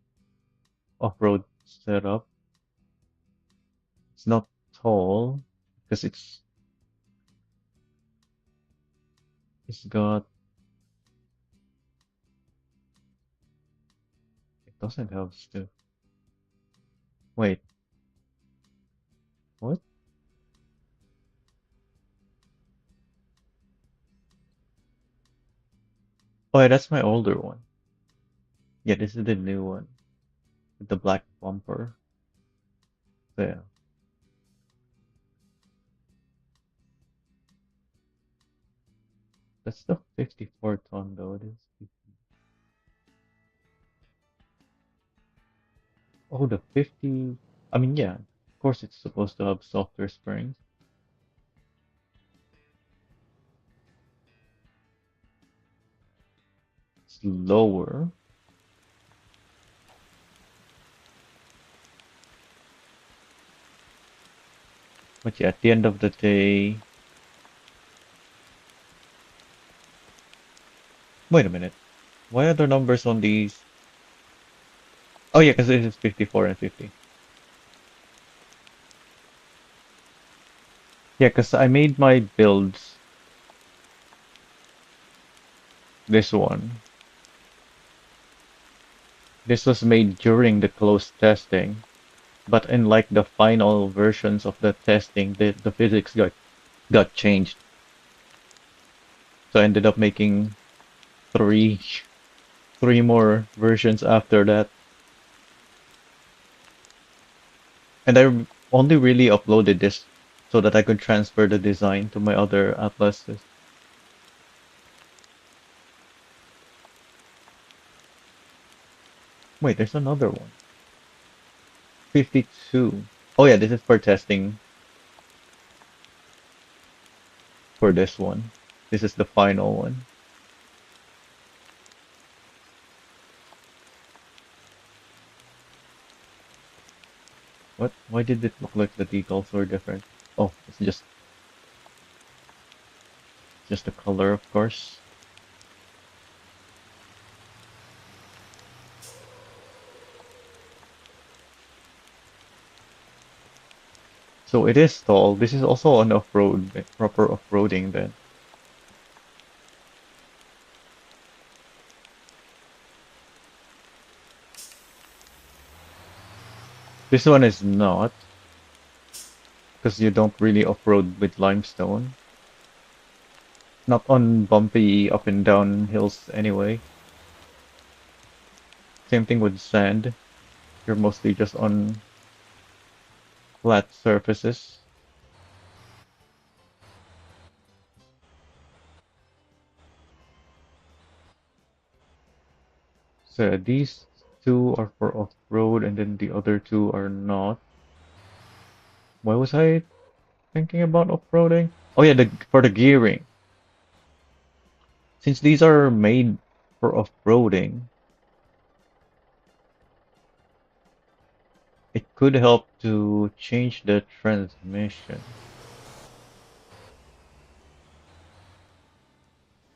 off-road setup. It's not tall because it's got it doesn't have stiff. Wait, what? Oh yeah, that's my older one. Yeah, this is the new one with the black bumper. So, yeah, that's the 54 ton though. It is. Oh, the 50. I mean, yeah, of course it's supposed to have softer springs. It's lower, but yeah, at the end of the day, wait a minute. Why are the numbers on these? Oh yeah, because it is 54 and 50. Yeah, because I made my builds. This one. This was made during the closed testing, but in like the final versions of the testing, the physics got changed. So I ended up making three three more versions after that. And I only really uploaded this so that I could transfer the design to my other atlases. Wait, there's another one. 52. Oh yeah, this is for testing for this one. This is the final one. What? Why did it look like the decals were different? Oh, it's just the color, of course. So it is tall. This is also an off-road, proper off-roading then. This one is not, because you don't really off-road with limestone. Not on bumpy up and down hills anyway. Same thing with sand. You're mostly just on flat surfaces. So these two are for off-road and then the other two are not. Why was I thinking about off-roading? Oh yeah, for the gearing. Since these are made for off-roading, it could help to change the transmission.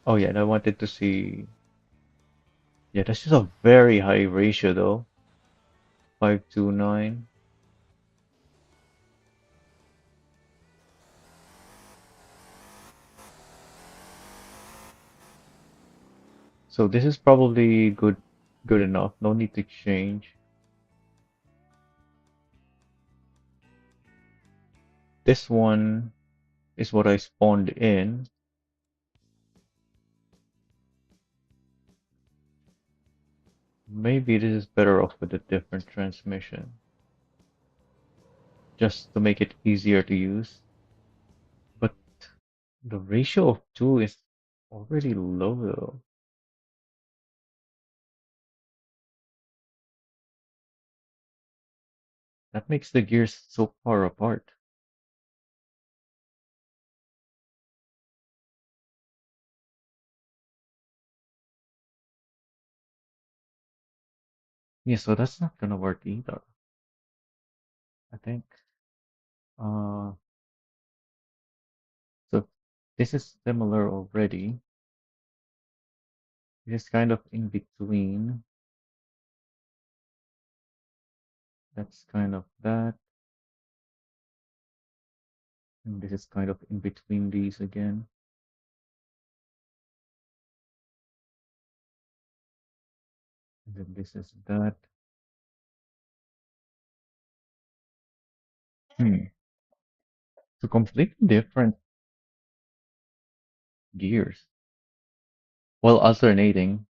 Oh yeah, and I wanted to see. Yeah, this is a very high ratio though. 529. So this is probably good enough. No need to change. This one is what I spawned in. Maybe this is better off with a different transmission, just to make it easier to use. But the ratio of two is already low though. That makes the gears so far apart. Yeah, so that's not gonna work either. I think. Uh, so this is similar already. This is kind of in between. That's kind of that. And this is kind of in between these again. And then this is that. Hmm. So completely different gears. While alternating,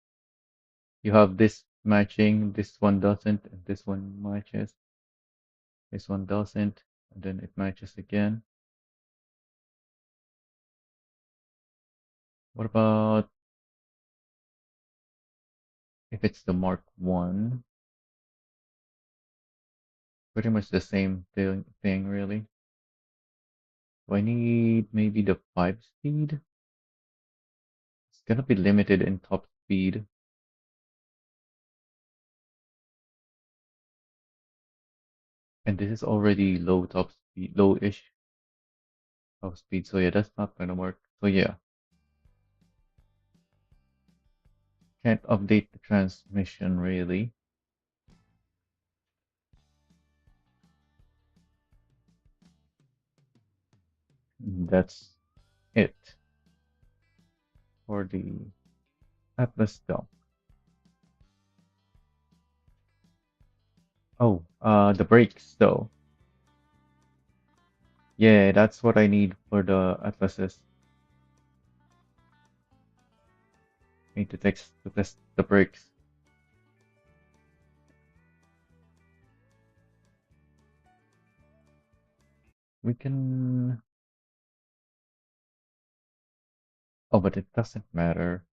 you have this matching, this one doesn't, and this one matches, this one doesn't, and then it matches again. What about if it's the Mark 1? Pretty much the same thing really. Do I need maybe the 5 speed? It's gonna be limited in top speed. And this is already low top speed, low-ish top speed. So yeah, that's not gonna work. So yeah, can't update the transmission really. That's it for the Atlas dump. Oh, the brakes though. Yeah, that's what I need for the Atlases. Need to test the brakes. We can. Oh, but it doesn't matter,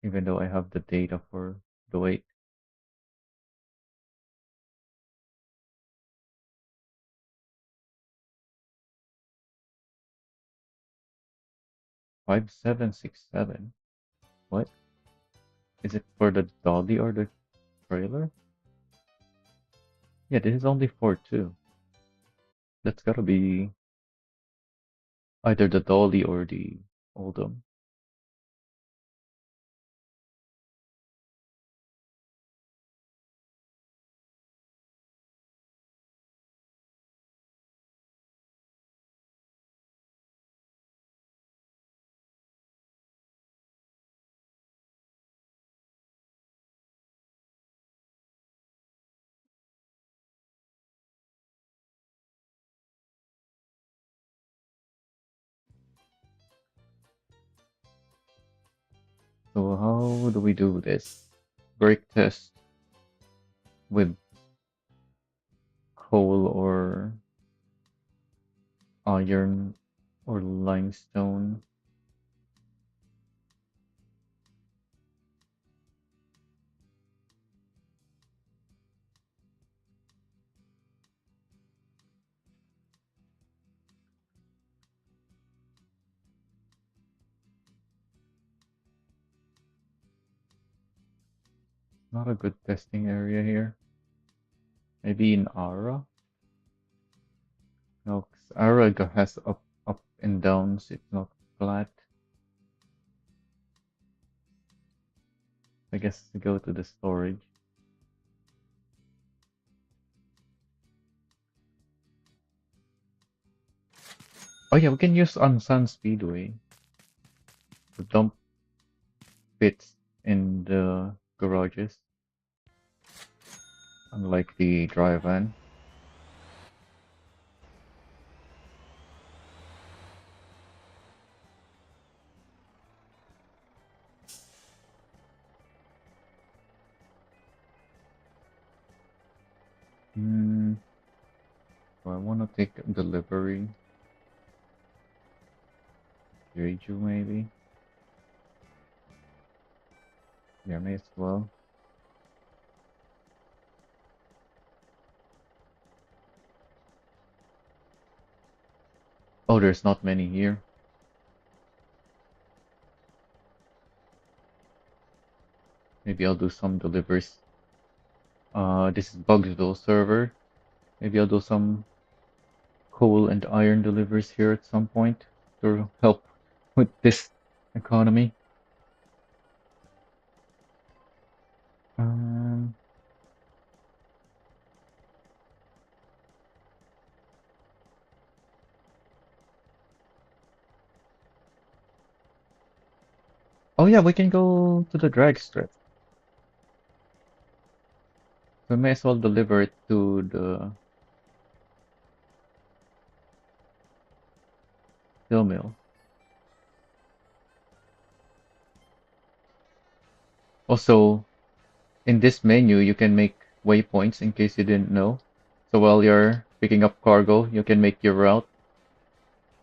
even though I have the data for the weight. 5767. What? Is it for the dolly or the trailer? Yeah, this is only for two. That's gotta be either the dolly or the Oldham. So how do we do this? Break test with coal or iron or limestone. Not a good testing area here. Maybe in Ara? No, 'cause Ara has up and downs. It's not flat. I guess to go to the storage. Oh yeah, we can use Unsun Speedway to dump bits in the garages, unlike the dry van. Hmm, do I want to take delivery? Jeju maybe? Yeah, may as well. Oh, there's not many here. Maybe I'll do some deliveries. This is Bugsville server. Maybe I'll do some coal and iron deliveries here at some point to help with this economy. Um, oh yeah, we can go to the drag strip. We may as well deliver it to the steel mill. Also, in this menu, you can make waypoints in case you didn't know. So while you're picking up cargo, you can make your route.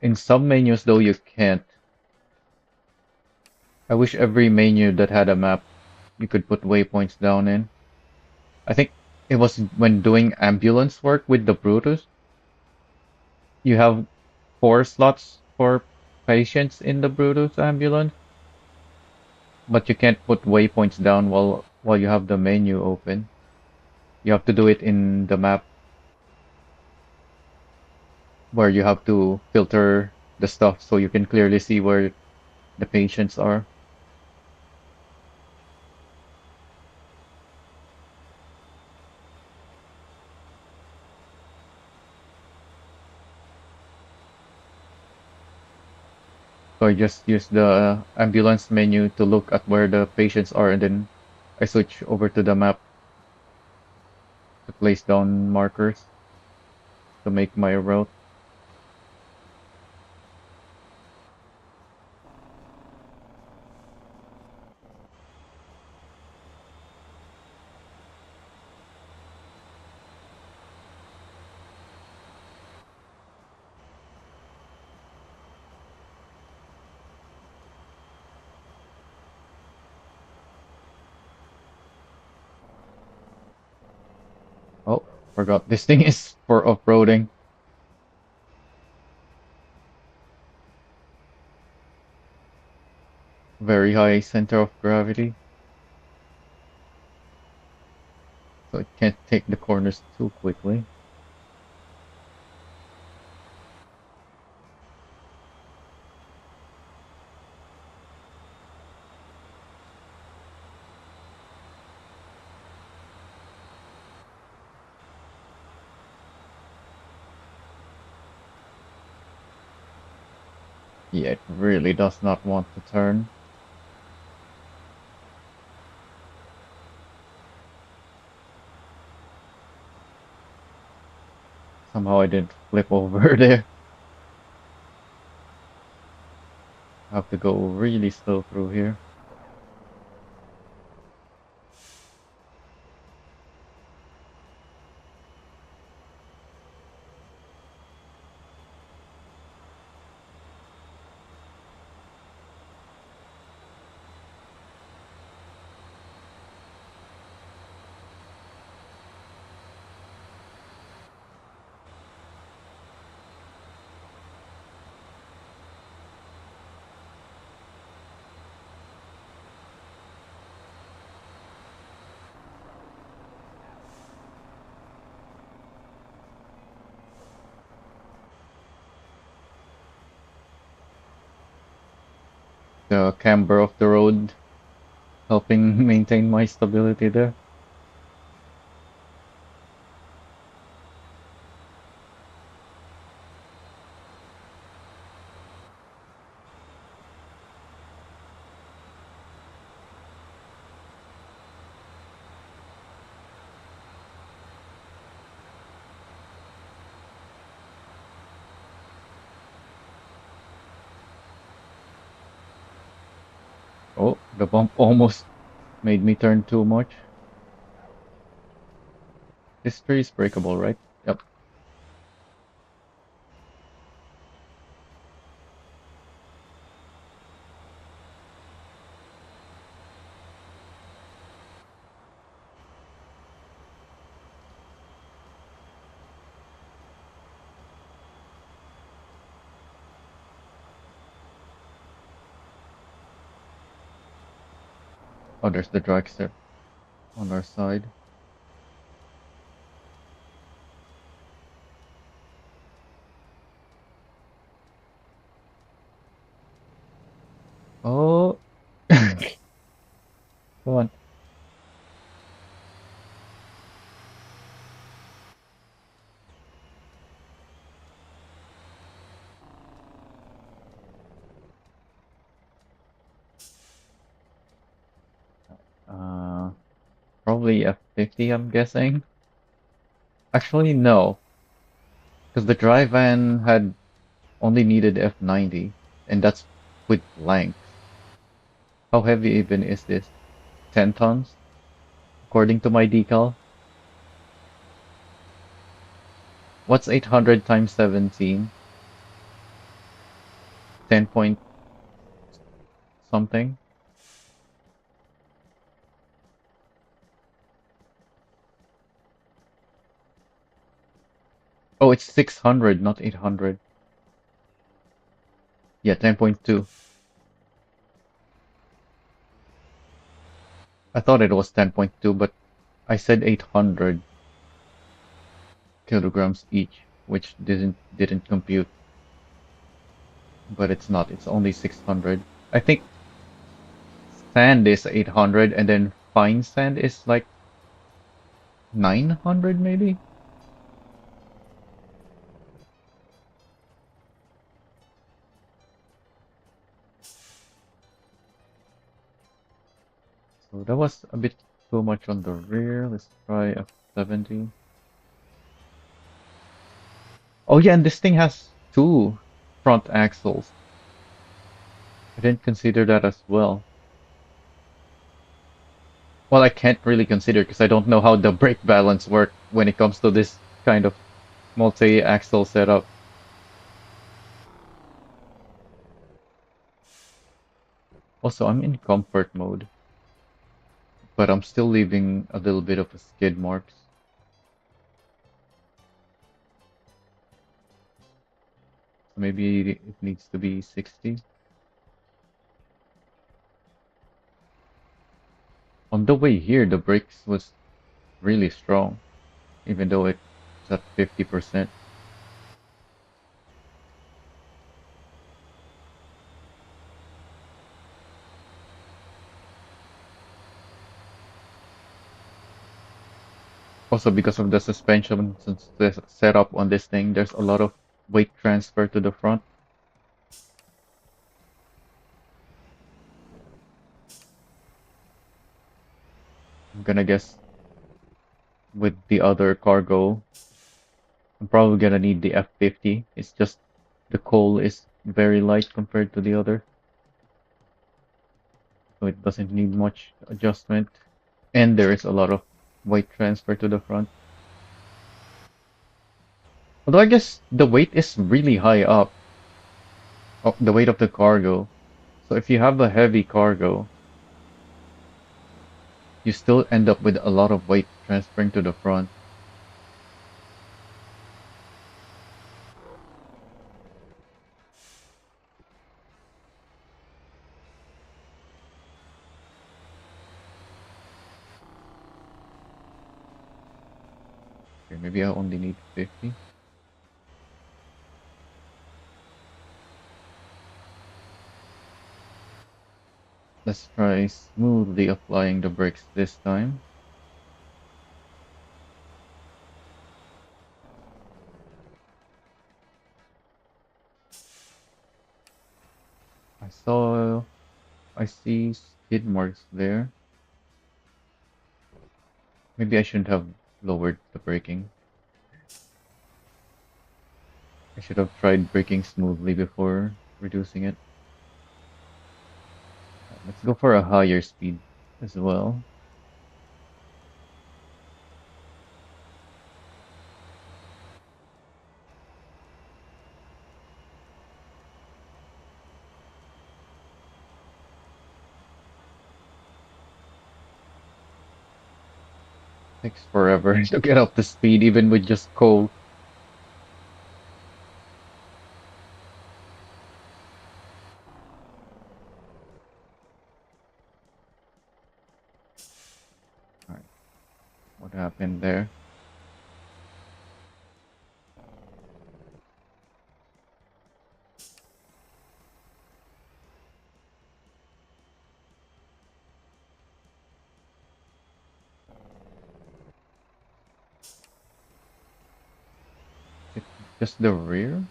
In some menus, though, you can't. I wish every menu that had a map you could put waypoints down in. I think it was when doing ambulance work with the Brutus. You have 4 slots for patients in the Brutus ambulance, but you can't put waypoints down while you have the menu open. You have to do it in the map where you have to filter the stuff so you can clearly see where the patients are. So I just use the ambulance menu to look at where the patients are, and then I switch over to the map to place down markers to make my route. Oh, forgot this thing is for off-roading. Very high center of gravity, so it can't take the corners too quickly. Yeah, it really does not want to turn. Somehow I didn't flip over there. I have to go really slow through here. the camber of the road helping maintain my stability there. Oh, the bump almost made me turn too much. This tree is breakable, right? Yep. Oh, there's the dragster on our side. Oh, come on. Uh, Probably F50, I'm guessing. Actually, no, because the dry van had only needed F90, and that's with blanks. How heavy even is this? 10 tons, according to my decal. What's 800 times 17? 10 point something? Oh, it's 600, not 800. Yeah, 10.2. I thought it was 10.2, but I said 800 kilograms each, which didn't compute, but it's not. It's only 600. I think sand is 800 and then fine sand is like 900 maybe. So that was a bit too much on the rear. Let's try a 70. Oh yeah, and this thing has two front axles. I didn't consider that as well. Well, I can't really consider because I don't know how the brake balance work when it comes to this kind of multi-axle setup. Also, I'm in comfort mode, but I'm still leaving a little bit of a skid marks. So maybe it needs to be 60. On the way here, the brakes was really strong, even though it's at 50%. Also, because of the suspension setup on this thing, there's a lot of weight transfer to the front. I'm gonna guess with the other cargo, I'm probably gonna need the F50. It's just the coal is very light compared to the other, so it doesn't need much adjustment. And there is a lot of weight transfer to the front. Although I guess the weight is really high up, oh, the weight of the cargo. So if you have a heavy cargo, you still end up with a lot of weight transferring to the front. Okay, maybe I only need 50. Let's try smoothly applying the brakes this time. I saw, I see skid marks there. Maybe I shouldn't have lowered the braking. I should have tried braking smoothly before reducing it. Let's go for a higher speed as well. Takes forever to get up to speed, even with just coal. Alright, what happened there? Is it just the rear?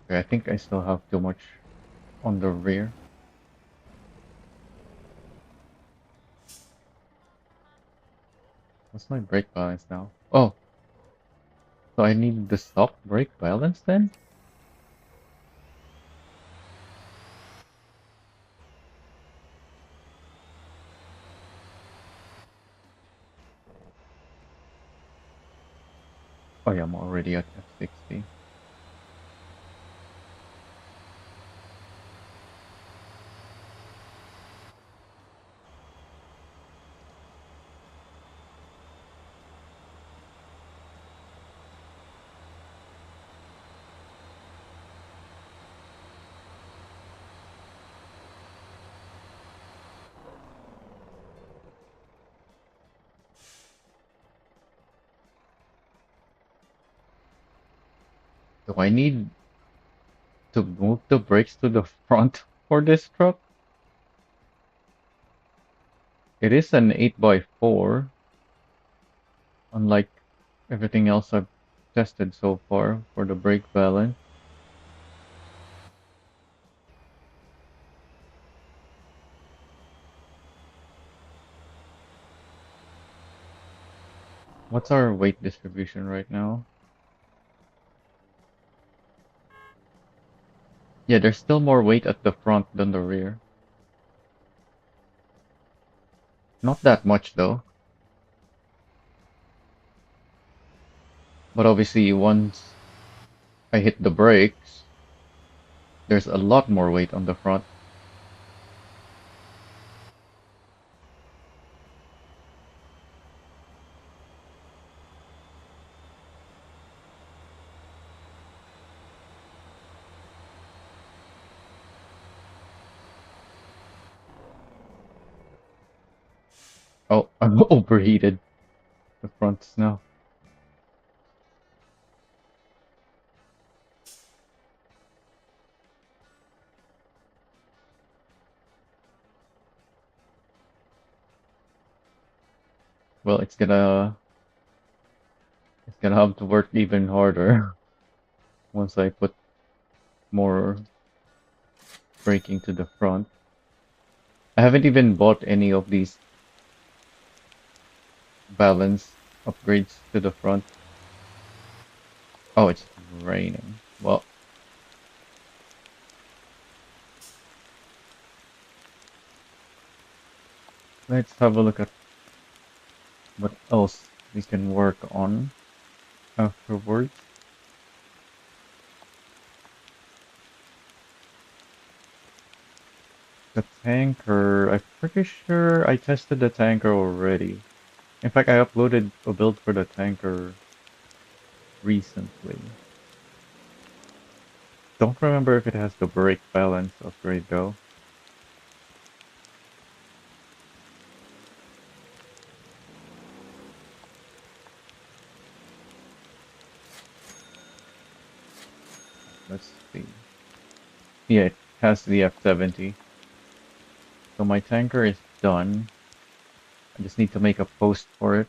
Okay, I think I still have too much on the rear. What's my brake balance now? Oh, so I need the stock brake balance then? Oh yeah, I'm already at F60. Do I need to move the brakes to the front for this truck? It is an 8x4, unlike everything else I've tested so far for the brake balance. What's our weight distribution right now? Yeah, there's still more weight at the front than the rear. Not that much though. But obviously once I hit the brakes, there's a lot more weight on the front. Oh, I'm overheated. The front's now. Well, it's gonna have to work even harder once I put more braking to the front. I haven't even bought any of these balance upgrades to the front. Oh, it's raining. Well, Let's have a look at what else we can work on afterwards. The tanker, I'm pretty sure I tested the tanker already. In fact, I uploaded a build for the tanker recently. Don't remember if it has the brake balance upgrade though. Let's see. Yeah, it has the F70. So my tanker is done. I just need to make a post for it.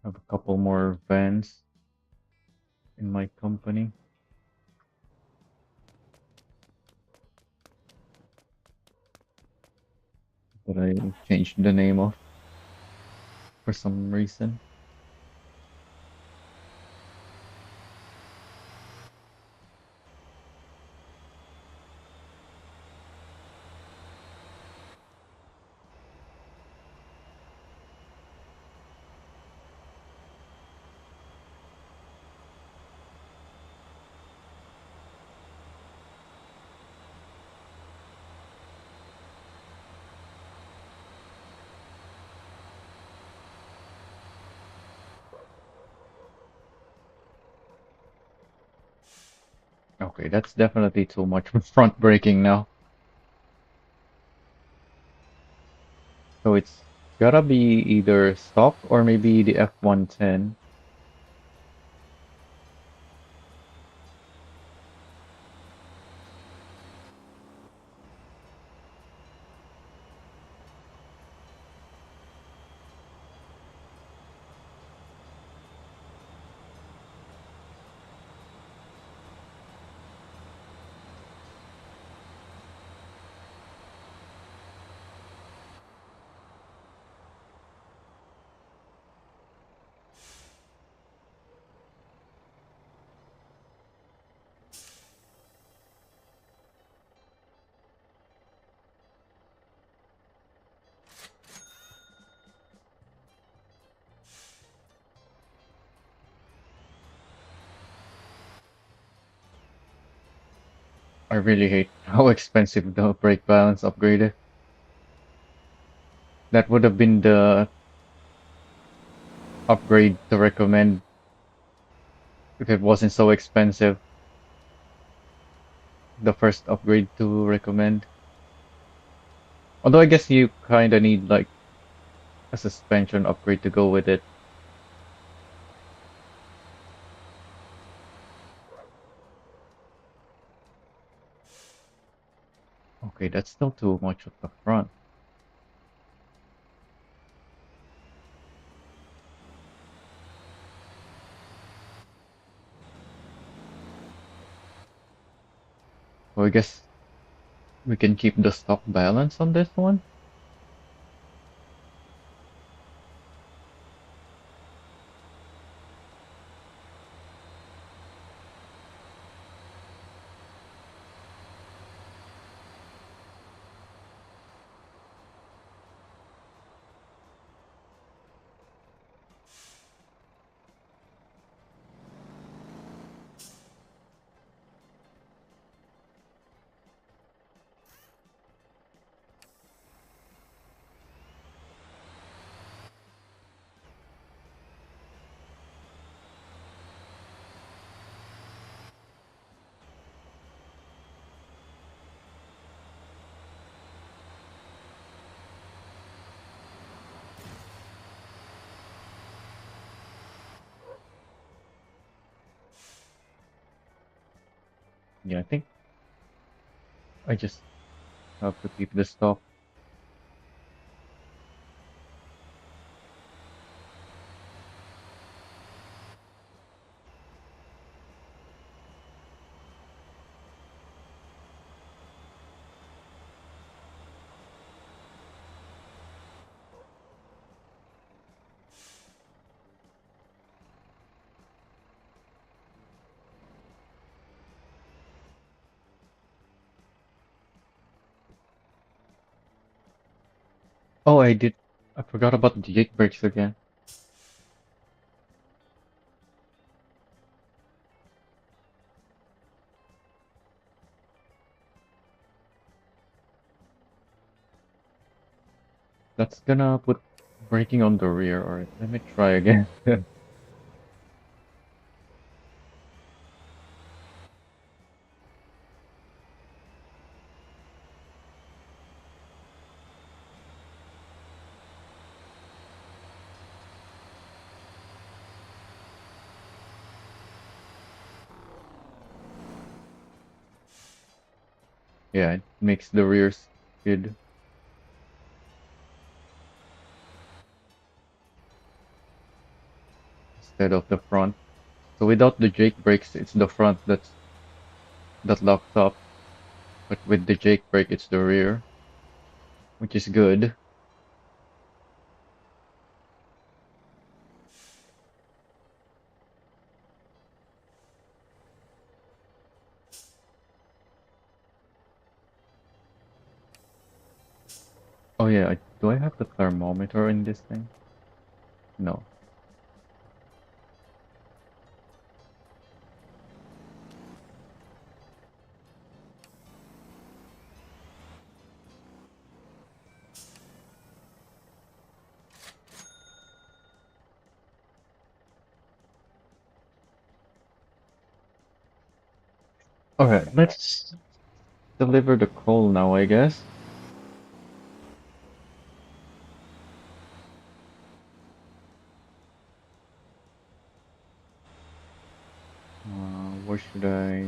I have a couple more vans in my company that I changed the name of for some reason. Okay, that's definitely too much front braking now. So it's gotta be either stock or maybe the F110. I really hate how expensive the brake balance upgrade is. That would have been the upgrade to recommend if it wasn't so expensive. The first upgrade to recommend. Although I guess you kinda need like a suspension upgrade to go with it. Okay, that's still too much at the front. So I guess we can keep the stock balance on this one. Yeah, I think I just have to keep the stock. Oh, I did. I forgot about the Jake brakes again. That's gonna put braking on the rear. Alright, let me try again. Yeah, it makes the rear skid instead of the front. So without the Jake brakes, it's the front that locks up. But with the Jake brake, it's the rear, which is good. Oh yeah, do I have the thermometer in this thing? No. Alright, let's deliver the coal now, I guess. Where should I?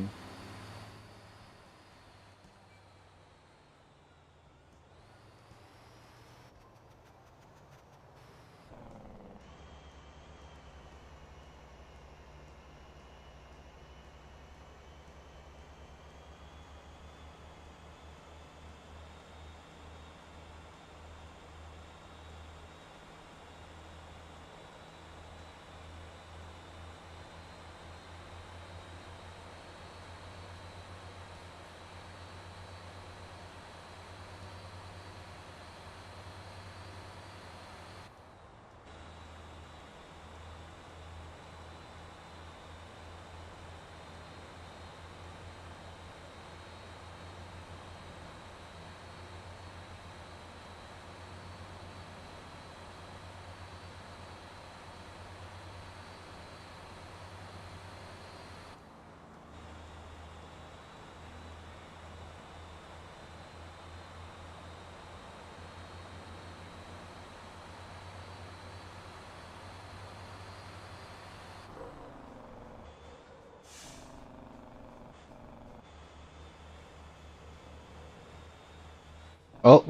Oh,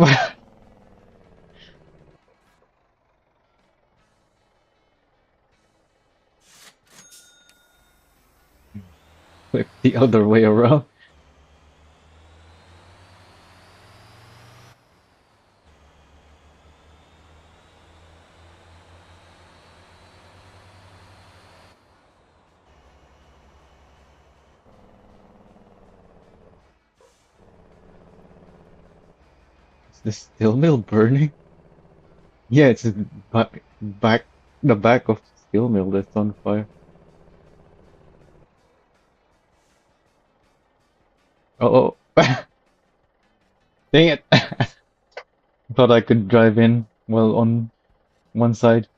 flip the other way around. Is the steel mill burning? Yeah, it's the back of the steel mill that's on fire. Oh, oh. Dang it! Thought I could drive in well on one side.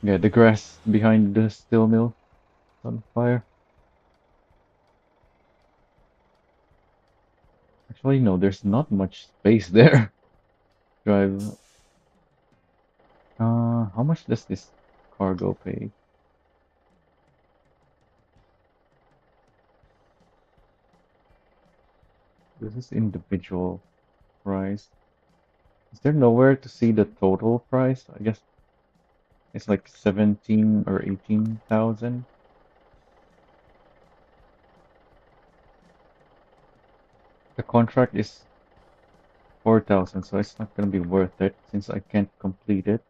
Yeah, the grass behind the steel mill is on fire. Actually, no, there's not much space there. Drive. How much does this cargo pay? This is individual price. Is there nowhere to see the total price? I guess it's like 17 or 18,000. The contract is 4,000, so it's not gonna be worth it since I can't complete it.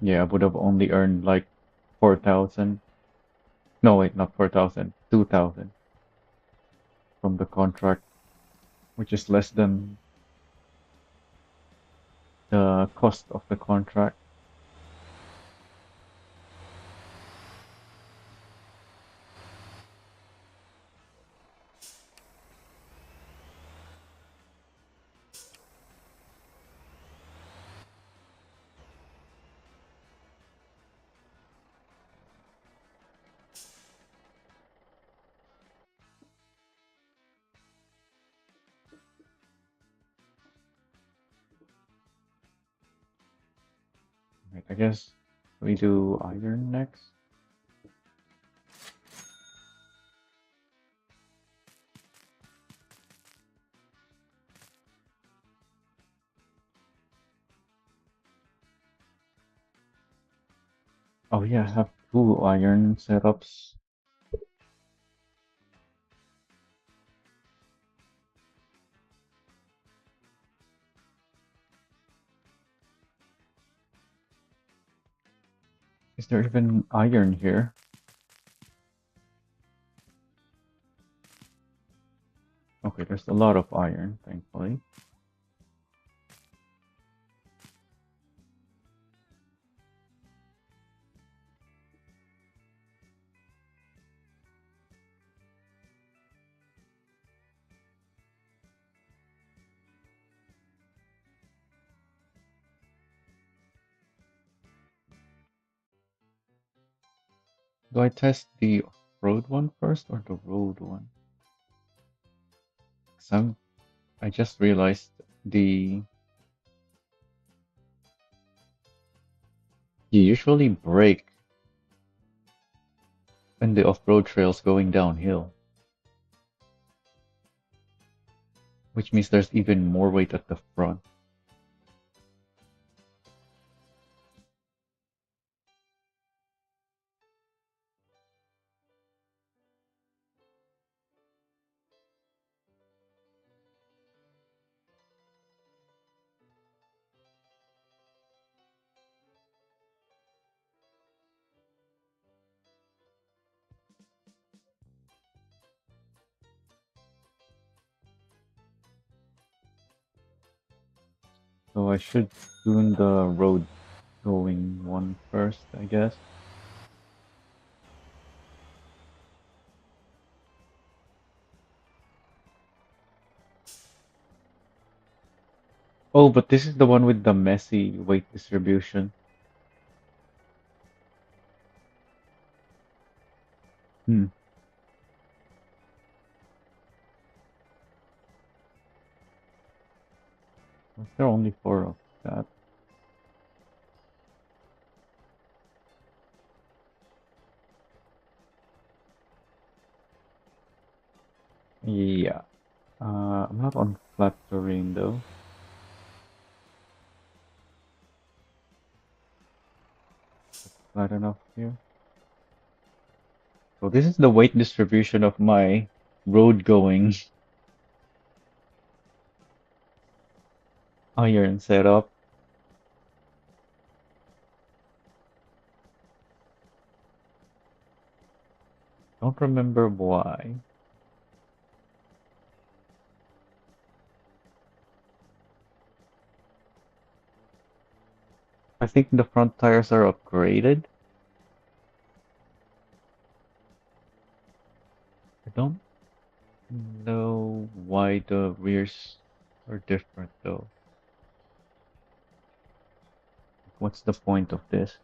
Yeah, I would have only earned like 4,000. No, wait, not 4,000, 2,000 from the contract, which is less than the cost of the contract. Right, I guess we do iron next. Oh yeah, I have two iron setups. Is there even iron here? Okay, there's a lot of iron, thankfully. Do I test the road one first or the road one? 'Cause I just realized the you usually brake in the off-road trails going downhill, which means there's even more weight at the front. So I should tune the road going one first, I guess. Oh, but this is the one with the messy weight distribution. Hmm. Was there only four of that? Yeah. I'm not on flat terrain though. Flat enough here. So this is the weight distribution of my road going iron setup. Don't remember why. I think the front tires are upgraded. I don't know why the rears are different though. What's the point of this?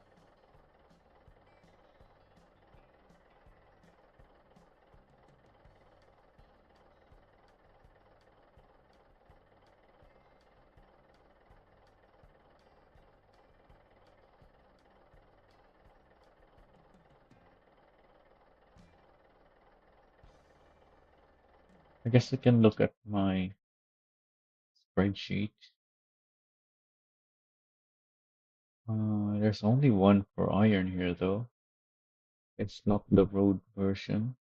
I guess I can look at my spreadsheet. There's only one for iron here though. It's not the road version.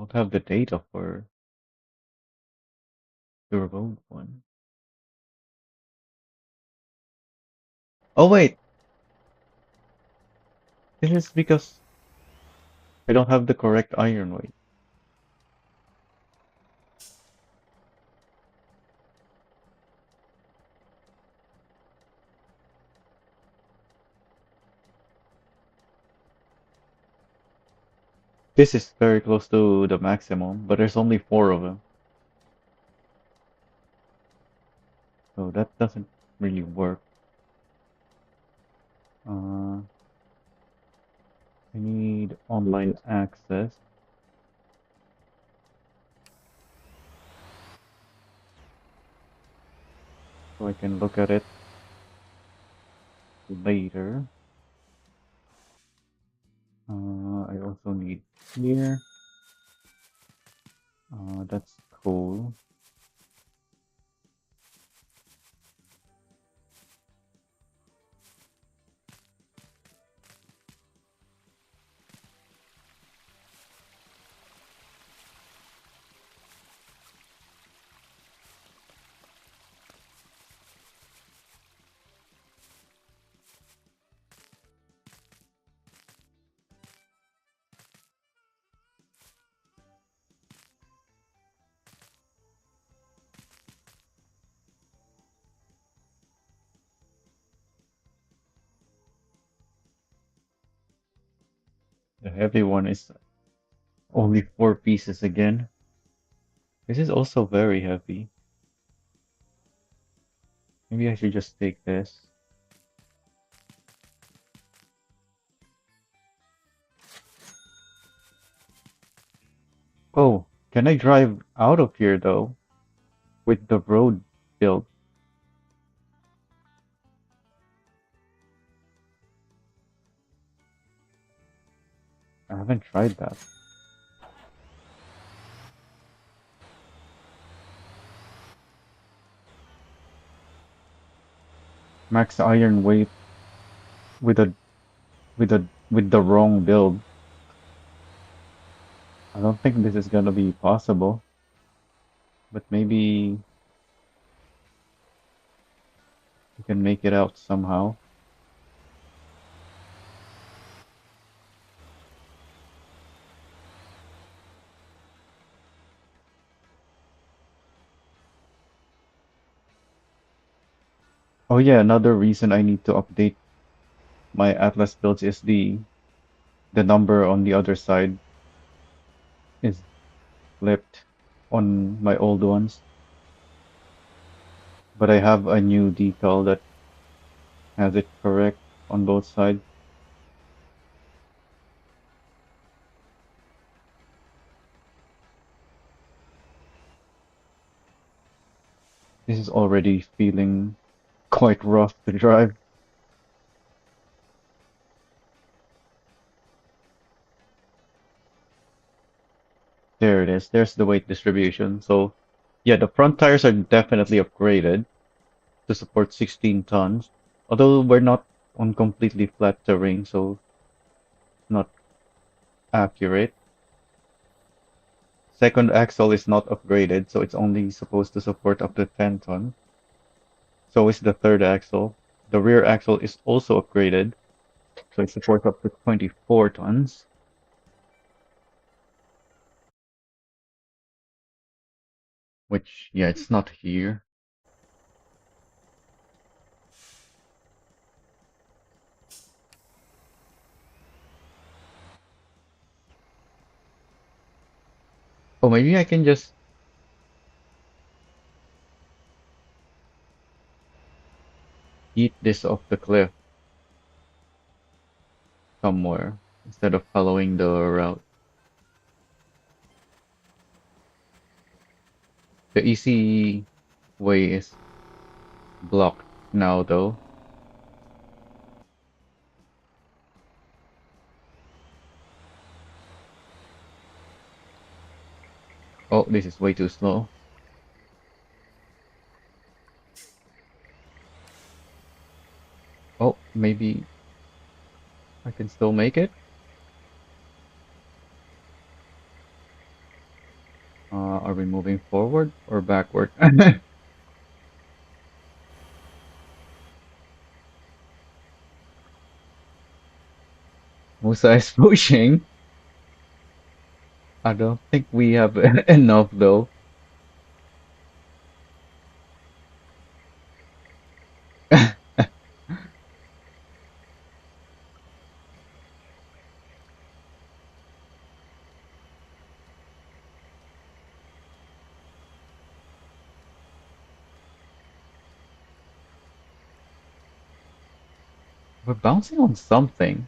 Don't have the data for the road one. Oh wait, this is because I don't have the correct iron weight. This is very close to the maximum, but there's only four of them. So that doesn't really work. I need online access so I can look at it later. I also need here. That's cool. The heavy one is only four pieces again. This is also very heavy. Maybe I should just take this. Oh, can I drive out of here though with the road built? I haven't tried that. Max iron weight with a with the wrong build. I don't think this is gonna be possible, but maybe we can make it out somehow. Oh yeah, another reason I need to update my Atlas builds is the number on the other side is flipped on my old ones. But I have a new decal that has it correct on both sides. This is already feeling quite rough to drive. There it is. There's the weight distribution. So yeah, the front tires are definitely upgraded to support 16 tons. Although we're not on completely flat terrain, so not accurate. Second axle is not upgraded, so it's only supposed to support up to 10 tons. So is the third axle. The rear axle is also upgraded, so it supports up to 24 tons. Which, yeah, it's not here. Oh, maybe I can just eat this off the cliff somewhere instead of following the route. The easy way is blocked now, though. Oh, this is way too slow. Oh, maybe I can still make it? Are we moving forward or backward? Musa is pushing. I don't think we have enough though. We're bouncing on something.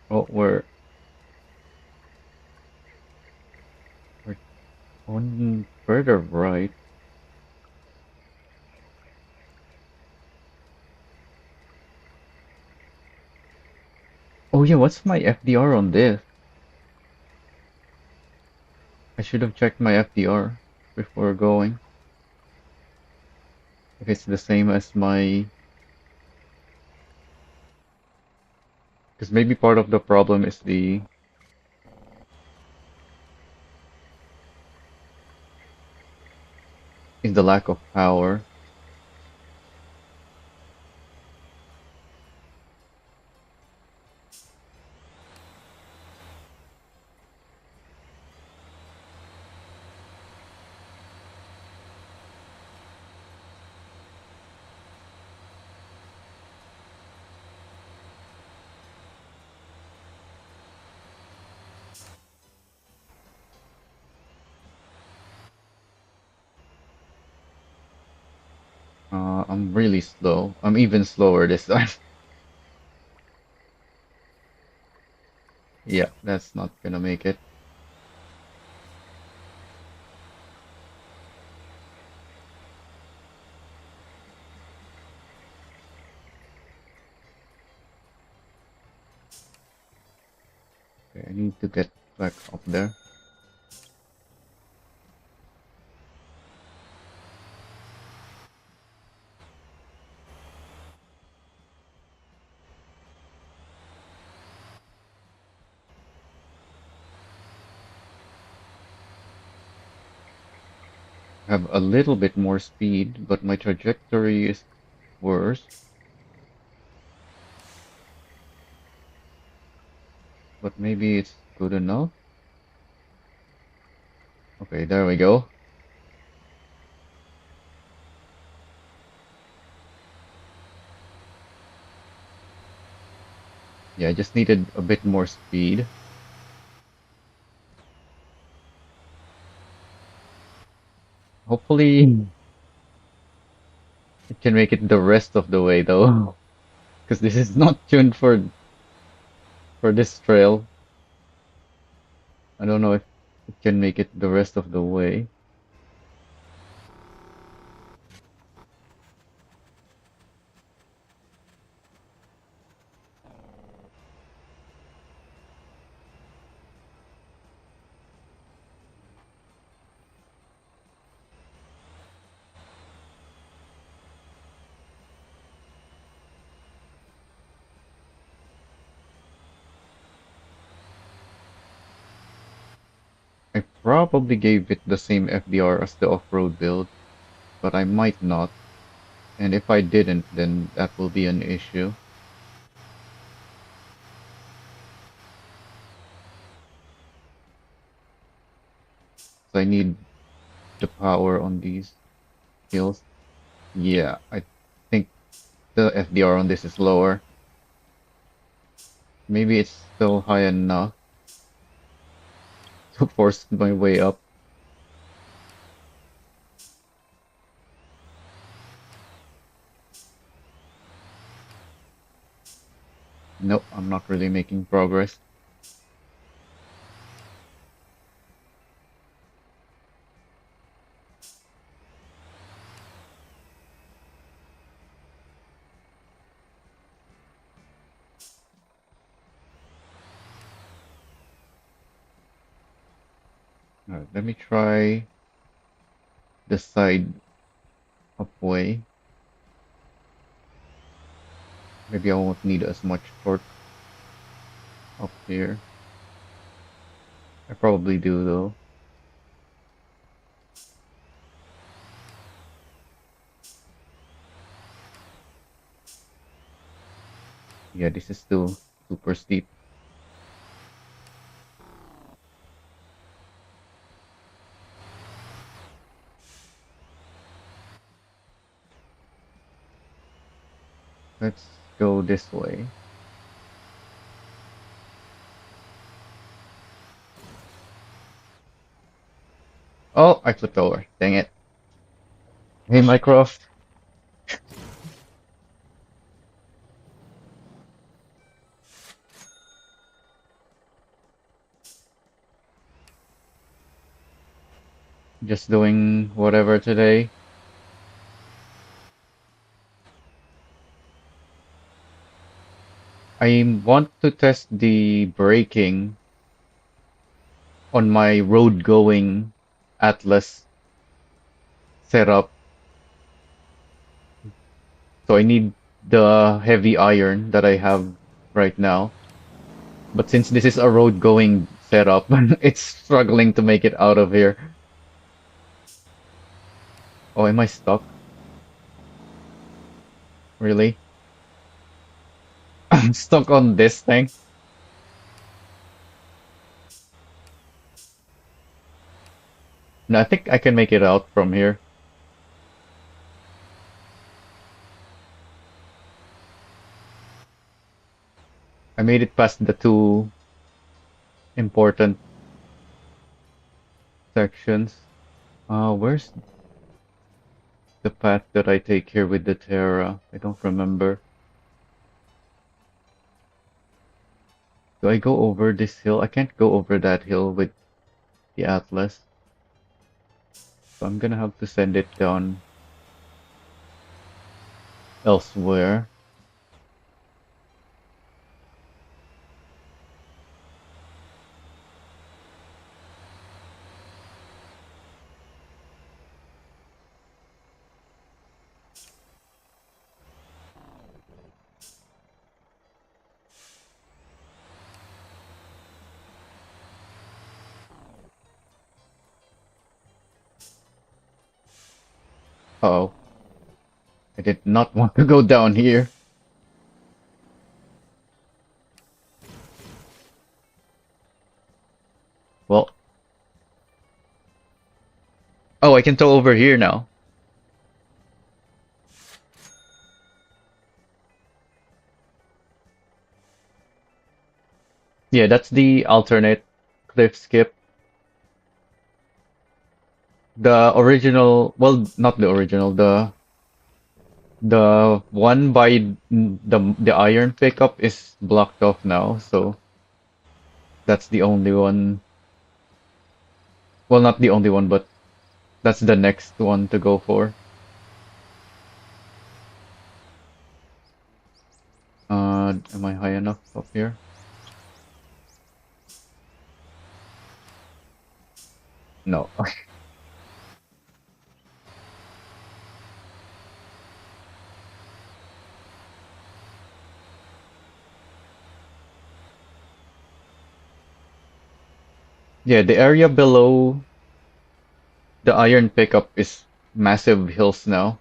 Oh, we're on further right. Oh yeah, what's my FDR on this? I should have checked my FDR before going. If it's the same as my, because maybe part of the problem is the lack of power. I'm really slow. I'm even slower this time. Yeah, that's not gonna make it. Okay, I need to get back up there. Have a little bit more speed, but my trajectory is worse. But maybe it's good enough. Okay, there we go. Yeah, I just needed a bit more speed. Hopefully, it can make it the rest of the way though, because this is not tuned for this trail. I don't know if it can make it the rest of the way. I probably gave it the same FDR as the off-road build, but I might not. And if I didn't, then that will be an issue. So I need the power on these hills. Yeah, I think the FDR on this is lower. Maybe it's still high enough to force my way up. Nope, I'm not really making progress. Alright, let me try the side upway. Maybe I won't need as much torque. up here. I probably do though. Yeah, this is still super steep. Let's go this way. Oh, I flipped over. Dang it. Hey, Mycroft. Just doing whatever today. I want to test the braking on my road going Atlas setup. So I need the heavy iron that I have right now. But since this is a road going setup, it's struggling to make it out of here. Oh, am I stuck? Really? I'm stuck on this thing. No, I think I can make it out from here. I made it past the two important sections. Where's the path that I take here with the Terra? I don't remember. Do I go over this hill? I can't go over that hill with the Atlas. So I'm gonna have to send it down elsewhere. Uh-oh. I did not want to go down here. Well, oh, I can tow over here now. Yeah, that's the alternate cliff skip. The original, well, not the original, the one by the iron pickup is blocked off now, so that's the only one. Well, not the only one, but that's the next one to go for. Am I high enough up here? No. Yeah, the area below the iron pickup is massive hills now.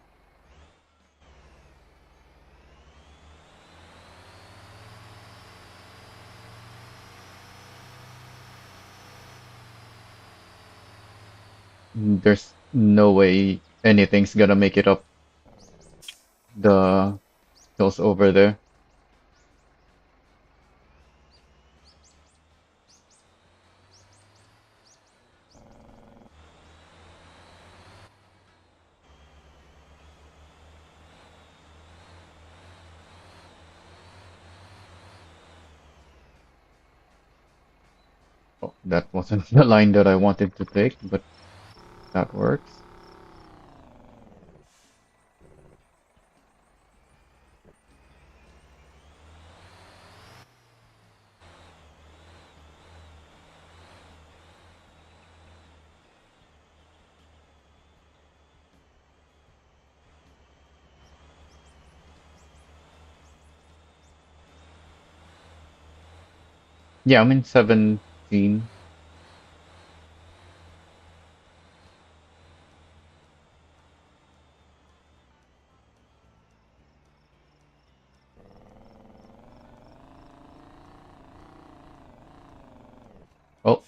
There's no way anything's gonna make it up the hills over there. Oh, that wasn't the line that I wanted to take, but that works. Yeah, I'm in 17. Oh,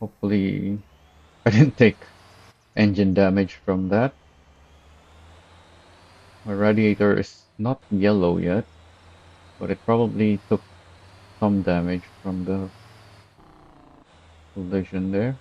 hopefully I didn't take engine damage from that. My radiator is not yellow yet, but it probably took some damage from the collision there.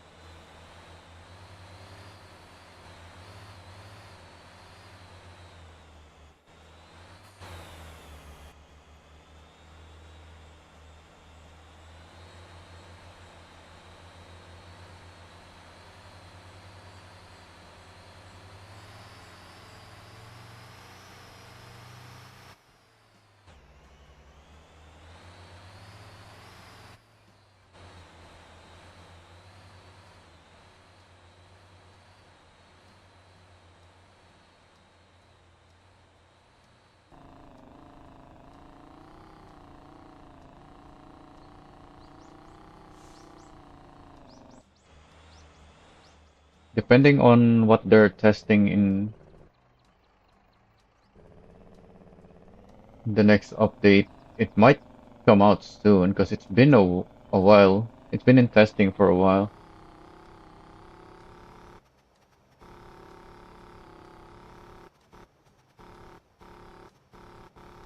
Depending on what they're testing in the next update, it might come out soon because it's been a while. It's been in testing for a while.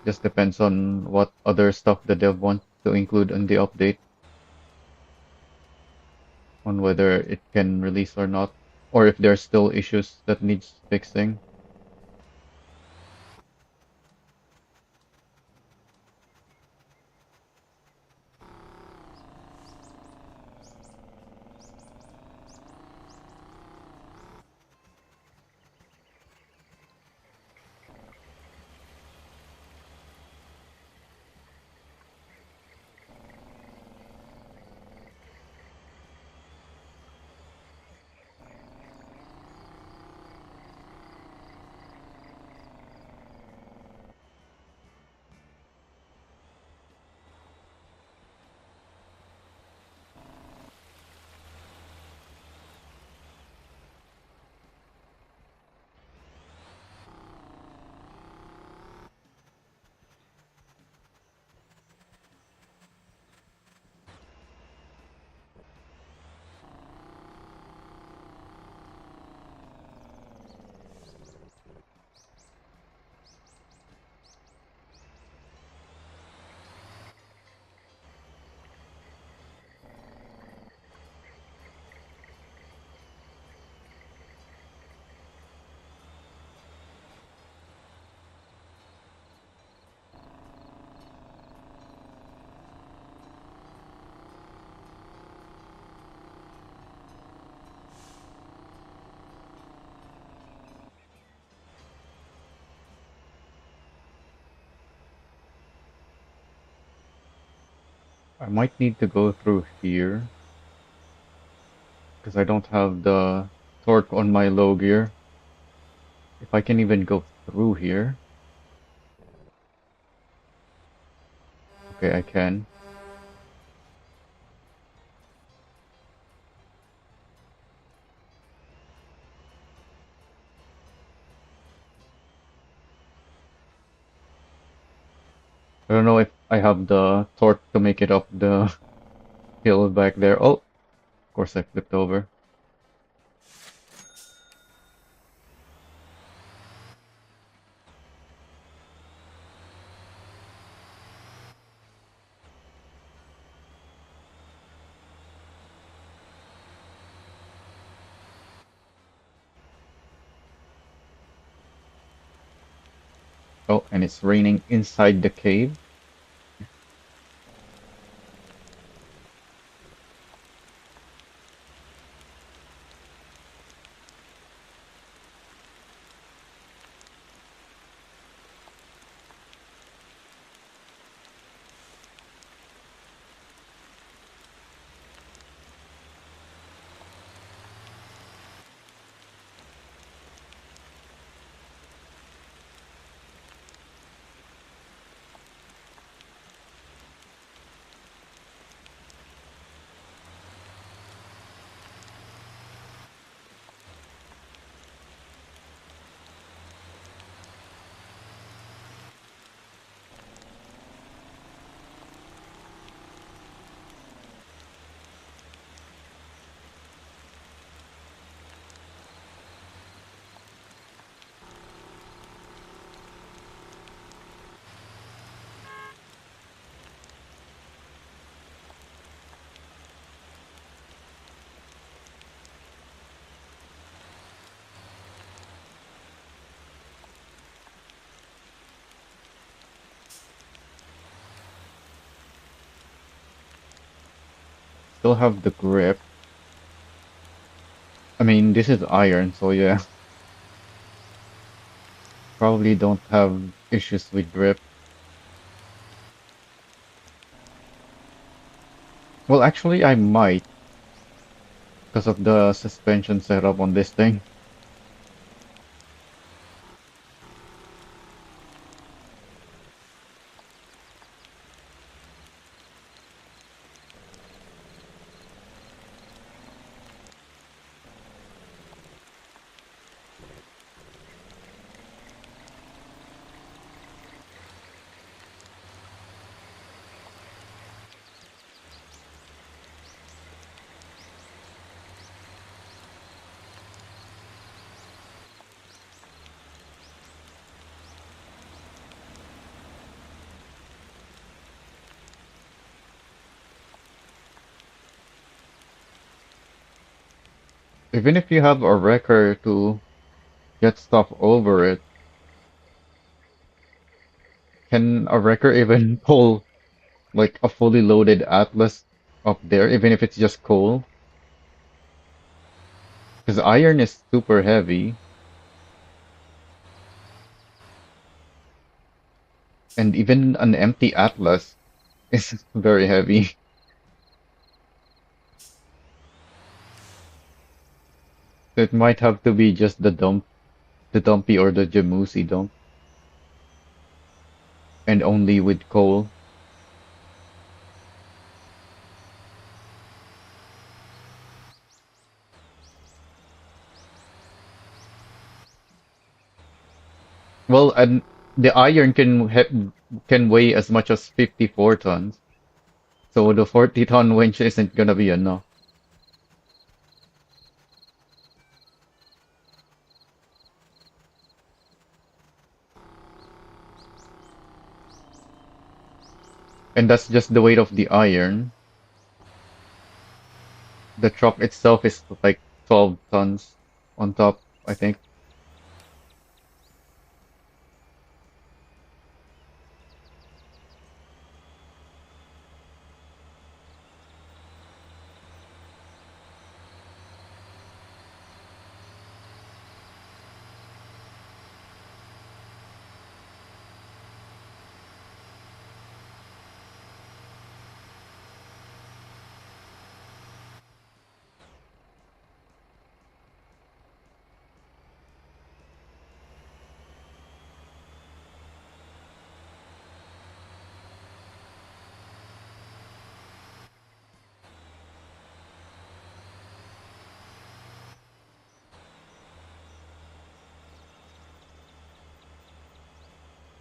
Just depends on what other stuff the dev want to include in the update, on whether it can release or not, or if there's still issues that needs fixing. I might need to go through here because I don't have the torque on my low gear. If I can even go through here. Okay, I can. I don't know if I have the torque to make it up the hill back there. Oh, of course I flipped over. Oh, and it's raining inside the cave. still have the grip. I mean, this is iron, so yeah, probably don't have issues with grip. Well, actually, I might because of the suspension setup on this thing. Even if you have a wrecker to get stuff over it, can a wrecker even pull like a fully loaded Atlas up there, even if it's just coal? Because iron is super heavy, and even an empty Atlas is very heavy. So it might have to be just the dumpy or the Jamusi dump, and only with coal. Well, and the iron can weigh as much as 54 tons, so the 40-ton winch isn't gonna be enough. And that's just the weight of the iron. The truck itself is like 12 tons on top, I think.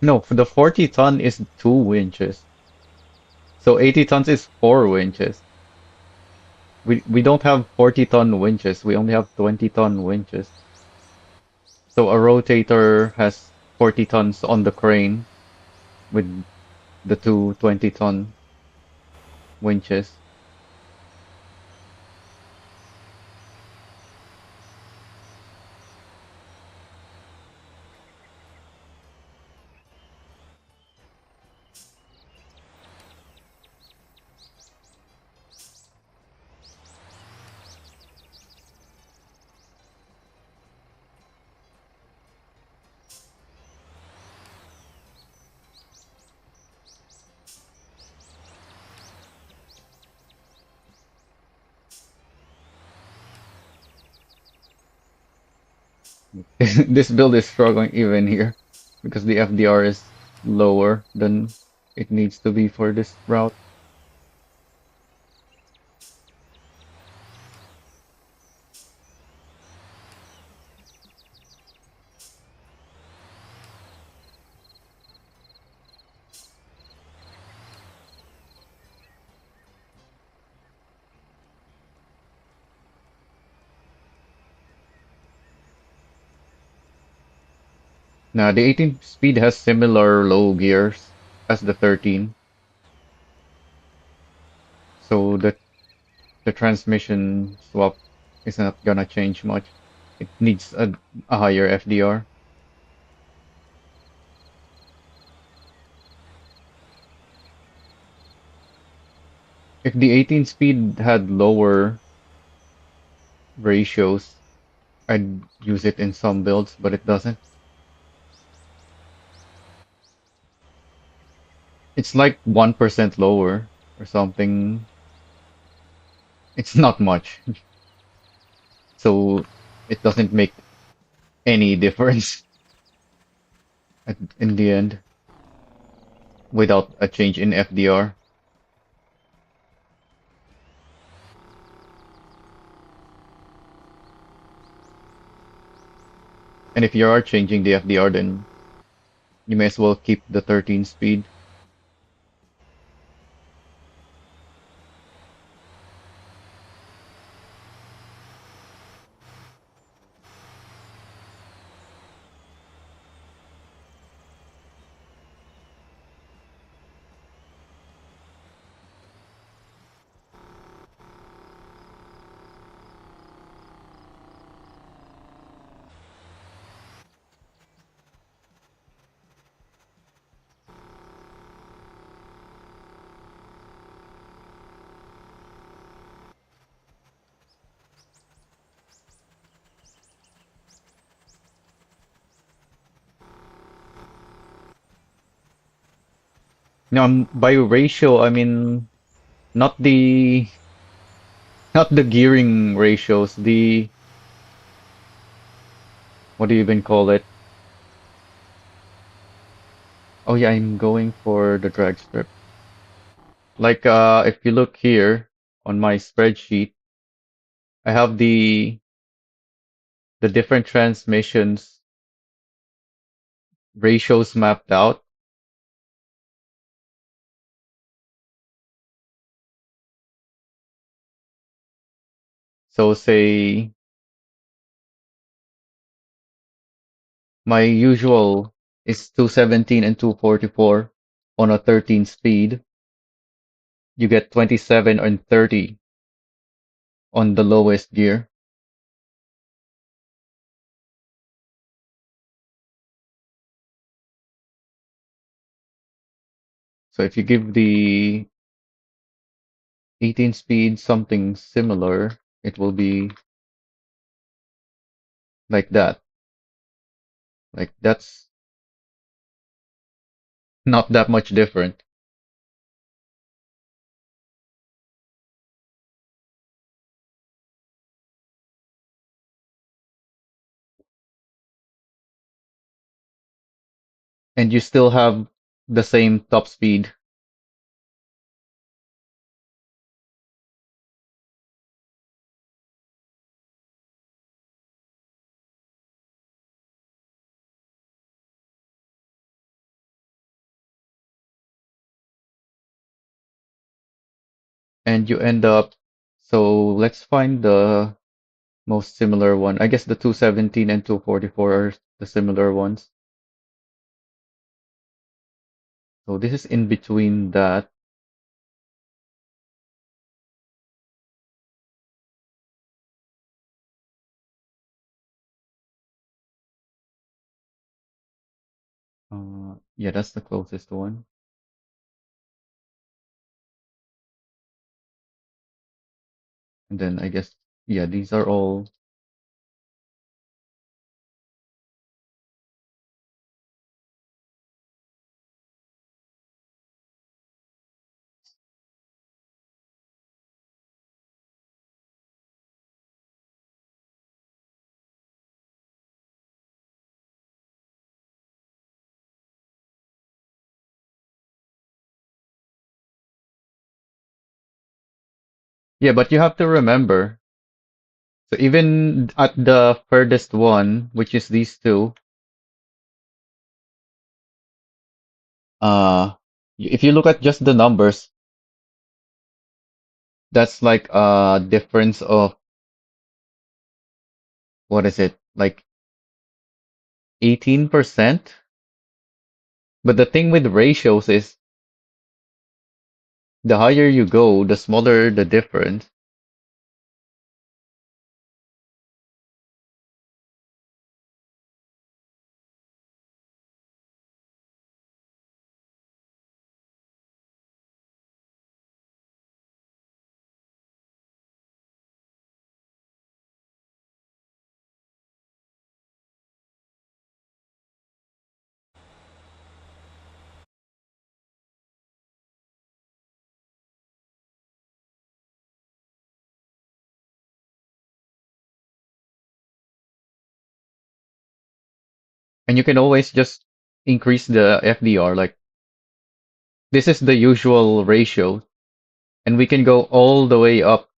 No, for the 40 ton is 2 winches. So 80 tons is 4 winches. We don't have 40-ton winches. We only have 20-ton winches. So a rotator has 40 tons on the crane with the two 20-ton winches. This build is struggling even here because the FDR is lower than it needs to be for this route. Now, the 18 speed has similar low gears as the 13, so the transmission swap is not gonna change much. It needs a higher FDR. If the 18 speed had lower ratios, I'd use it in some builds, but it doesn't. It's like 1% lower or something. It's not much. So it doesn't make any difference in the end without a change in FDR. And if you are changing the FDR, then you may as well keep the 13 speed. Now, by ratio, I mean not the not the gearing ratios, the what do you even call it? Oh yeah, I'm going for the drag strip. Like if you look here on my spreadsheet, I have the different transmissions ratios mapped out. So say my usual is 217 and 244 on a 13 speed. You get 27 and 30 on the lowest gear. So if you give the 18 speed something similar, it will be like that. Like that's not that much different. And you still have the same top speed. And you end up, so let's find the most similar one. I guess the 217 and 244 are the similar ones. So this is in between that. Yeah, that's the closest one. And then I guess, yeah, these are all. Yeah, but you have to remember, so even at the furthest one, which is these two, uh, if you look at just the numbers, that's like a difference of, what is it, like 18%? But the thing with ratios is the higher you go, the smaller the difference. And you can always just increase the FDR. Like this is the usual ratio, and we can go all the way up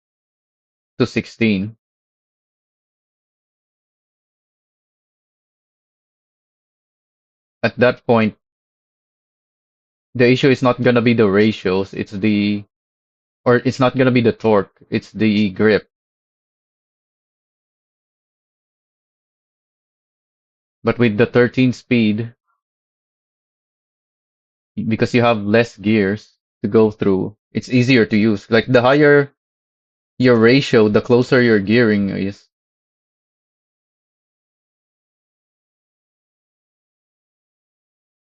to 16. At that point, the issue is not gonna be the ratios, or it's not gonna be the torque, it's the grip. But with the 13 speed, because you have less gears to go through, it's easier to use. Like the higher your ratio, the closer your gearing is.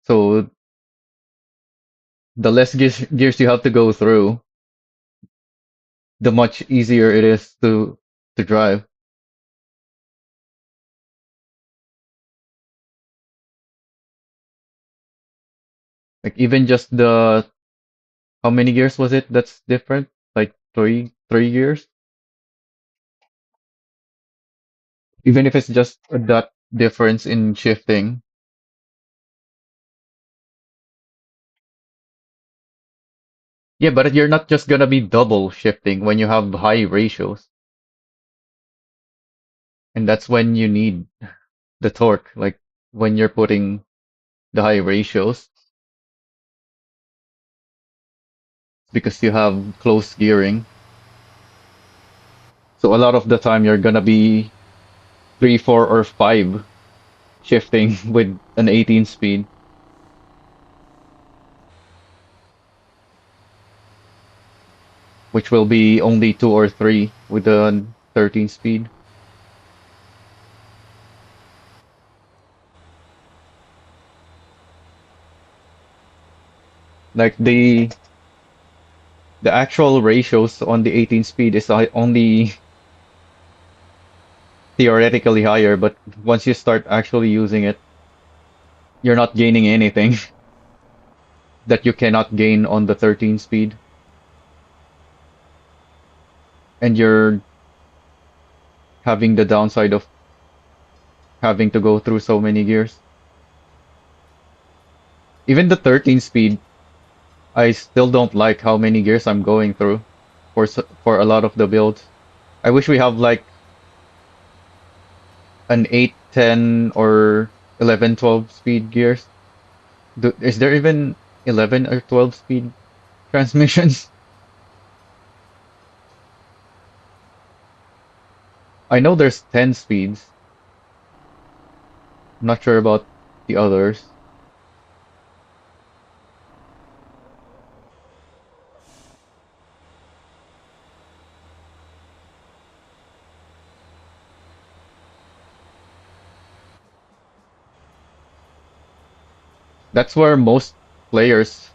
So the less gears you have to go through, the much easier it is to drive. Like even just the how many gears was it that's different? Like three gears? Even if it's just that difference in shifting. Yeah, but you're not just gonna be double shifting when you have high ratios. And that's when you need the torque, like when you're putting the high ratios, because you have close gearing. So a lot of the time you're gonna be three, four, or five shifting with an 18 speed, which will be only two or three with a 13 speed. Like the actual ratios on the 18 speed is only theoretically higher, but once you start actually using it, you're not gaining anything that you cannot gain on the 13 speed, and you're having the downside of having to go through so many gears. Even the 13 speed, I still don't like how many gears I'm going through for a lot of the builds. I wish we have like an 8, 10, or 11, 12 speed gears. Is there even 11 or 12 speed transmissions? I know there's 10 speeds. I'm not sure about the others. That's where most players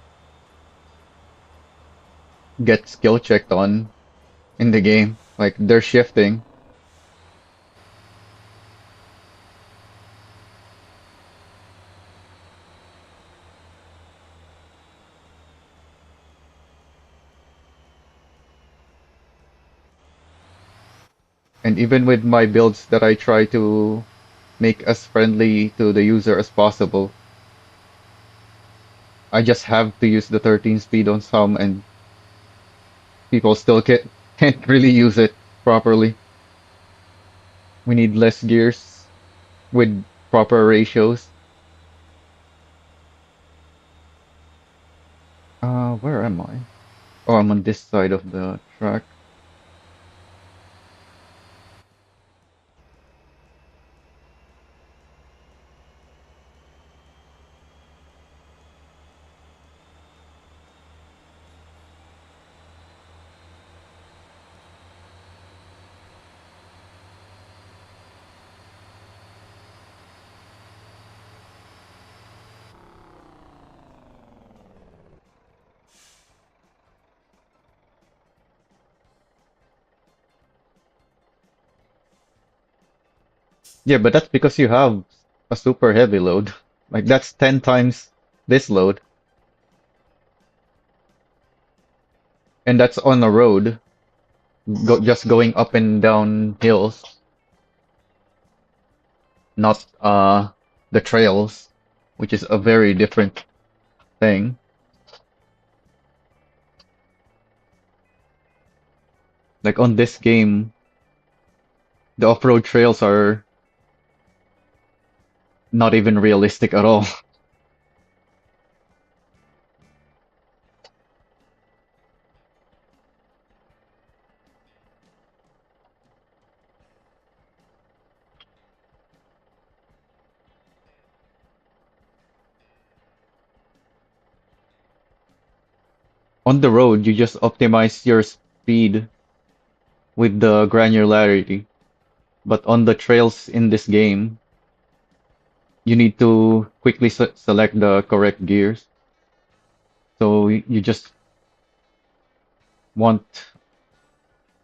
get skill checked on in the game. Like they're shifting. And even with my builds that I try to make as friendly to the user as possible, I just have to use the 13 speed on some, and people still can't really use it properly. We need less gears with proper ratios. Where am I? Oh, I'm on this side of the track. Yeah, but that's because you have a super heavy load. Like that's 10 times this load, and that's on a road, just going up and down hills, not the trails, which is a very different thing. Like on this game, the off-road trails are not even realistic at all. On the road, you just optimize your speed with the granularity, but on the trails in this game, you need to quickly select the correct gears. So you just want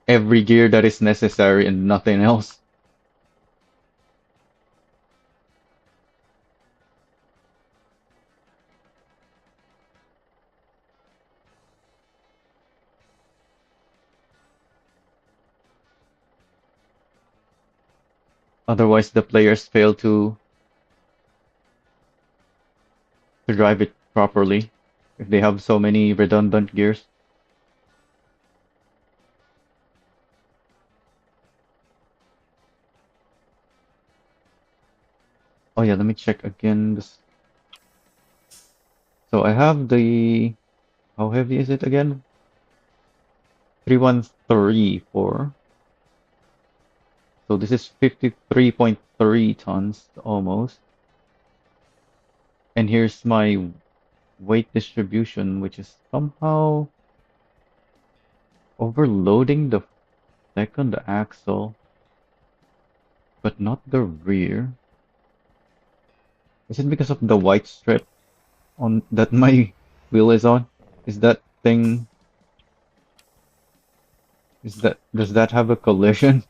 every gear that is necessary and nothing else. Otherwise, the players fail to drive it properly if they have so many redundant gears. Oh yeah, let me check again. So I have the, how heavy is it again? 3134. So this is 53.3 tons almost. And here's my weight distribution, which is somehow overloading the second axle, but not the rear. Is it because of the white strip on that my wheel is on? Is that thing, does that have a collision?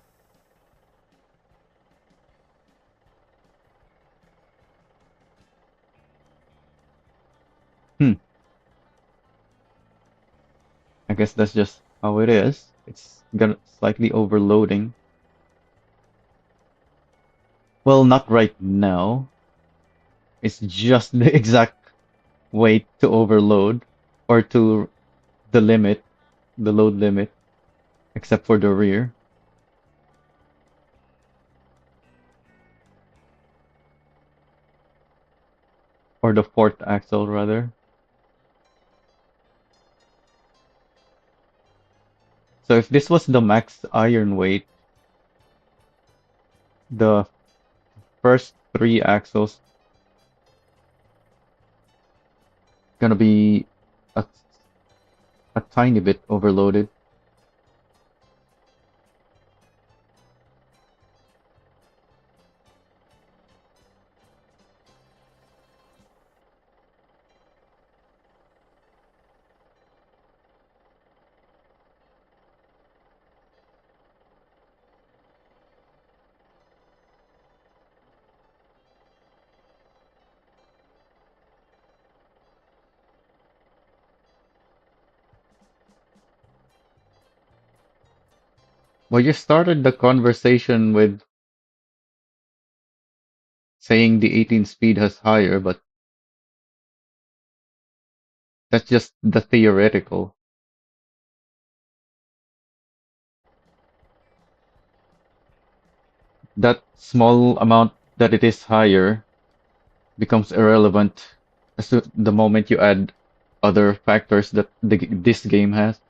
Hmm, I guess that's just how it is. It's got slightly overloading. Well, not right now. It's just the exact weight to overload or to the limit, the load limit, except for the rear or the fourth axle rather. So if this was the max iron weight, the first three axles gonna be a, a tiny bit overloaded. Well, you started the conversation with saying the 18 speed has higher, but that's just the theoretical. That small amount that it is higher becomes irrelevant as to the moment you add other factors that this game has.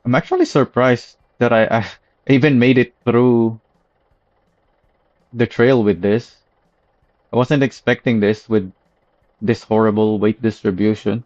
I'm actually surprised that I even made it through the trail with this. I wasn't expecting this with this horrible weight distribution.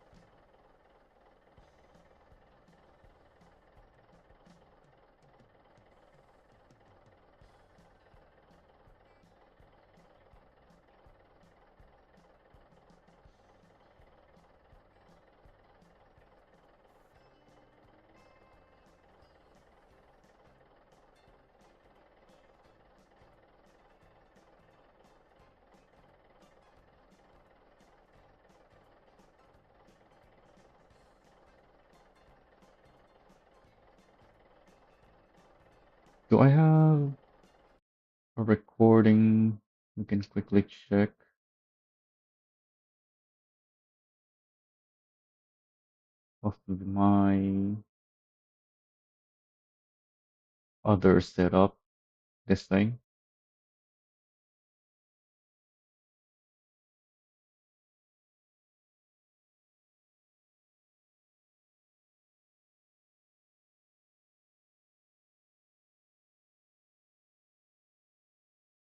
Do I have a recording? We can quickly check of my other setup. This thing.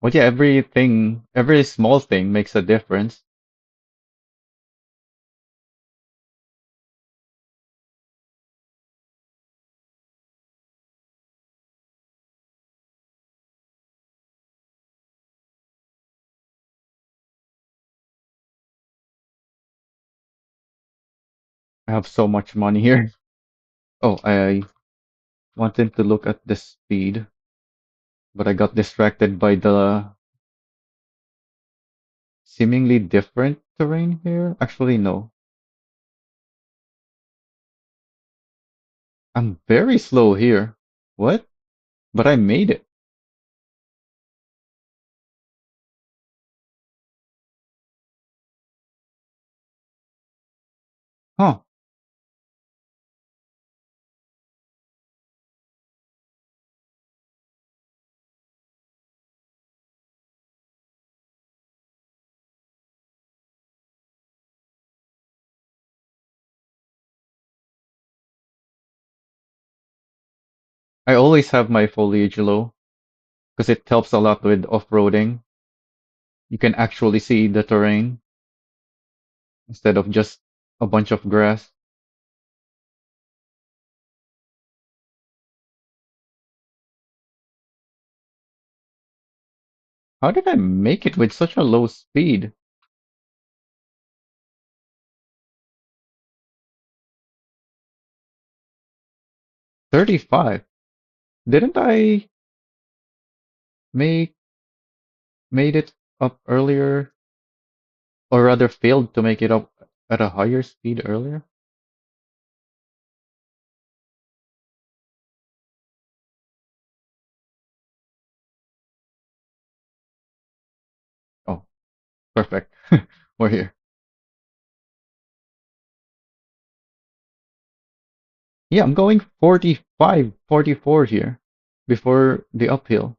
Well, yeah, everything, every small thing makes a difference. I have so much money here. Oh, I wanted to look at the speed, but I got distracted by the seemingly different terrain here. Actually, no. I'm very slow here. What? But I made it. Huh. I always have my foliage low because it helps a lot with off-roading. You can actually see the terrain instead of just a bunch of grass. How did I make it with such a low speed? 35. Didn't I make made it up earlier, or rather failed to make it up at a higher speed earlier? Oh, perfect. We're here. Yeah, I'm going 45, 44 here before the uphill,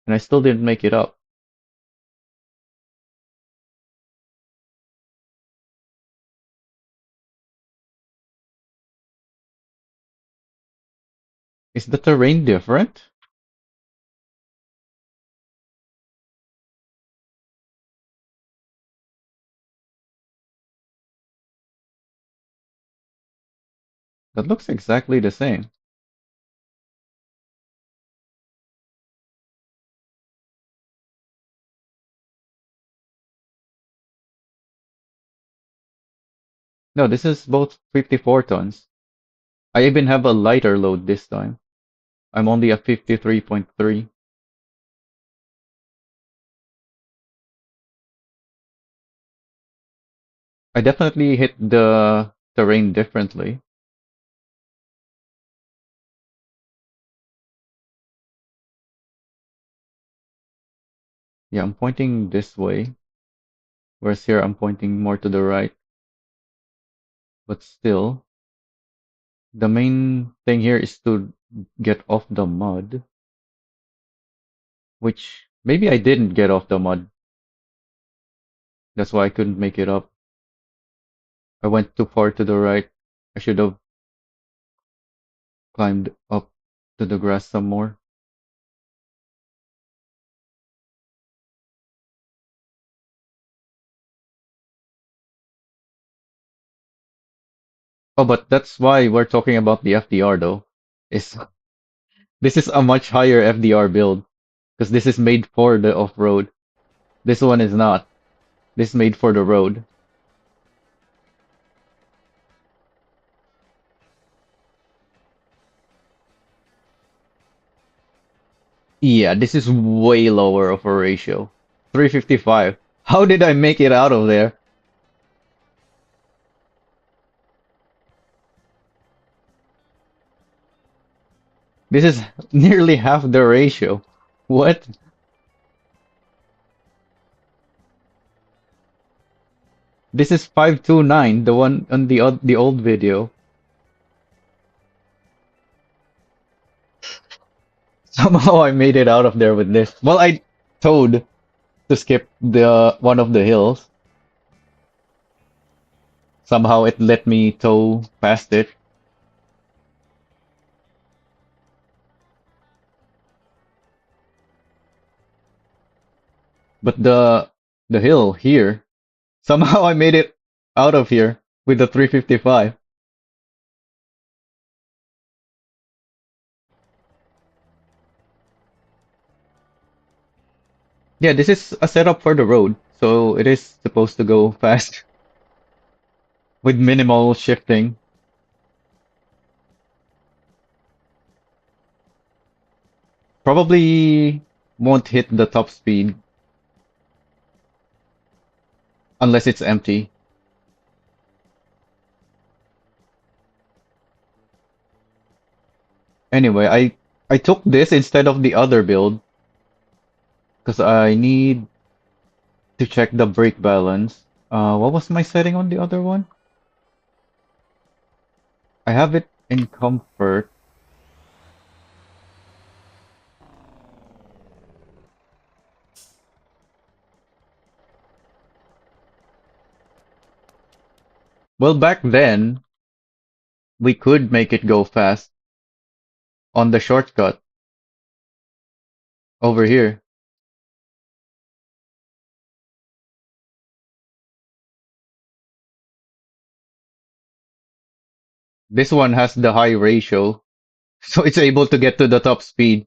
and I still didn't make it up. Is the terrain different? That looks exactly the same. No, this is both 54 tons. I even have a lighter load this time. I'm only at 53.3. I definitely hit the terrain differently. Yeah, I'm pointing this way, whereas here I'm pointing more to the right. But still, the main thing here is to get off the mud, which maybe I didn't get off the mud. That's why I couldn't make it up. I went too far to the right. I should have climbed up to the grass some more. Oh, but that's why we're talking about the FDR though. Is this is a much higher FDR build because this is made for the off-road. This one is not. This is made for the road. Yeah, this is way lower of a ratio. 355. How did I make it out of there? This is nearly half the ratio. What? This is 529, the one on the old video. Somehow I made it out of there with this. Well, I towed to skip the one of the hills. Somehow it let me tow past it. But the hill here, somehow I made it out of here with the 355. Yeah, this is a setup for the road, so it is supposed to go fast with minimal shifting. Probably won't hit the top speed unless it's empty. Anyway, I took this instead of the other build because I need to check the brake balance. What was my setting on the other one? I have it in comfort. Well, back then, we could make it go fast on the shortcut over here. This one has the high ratio, so it's able to get to the top speed.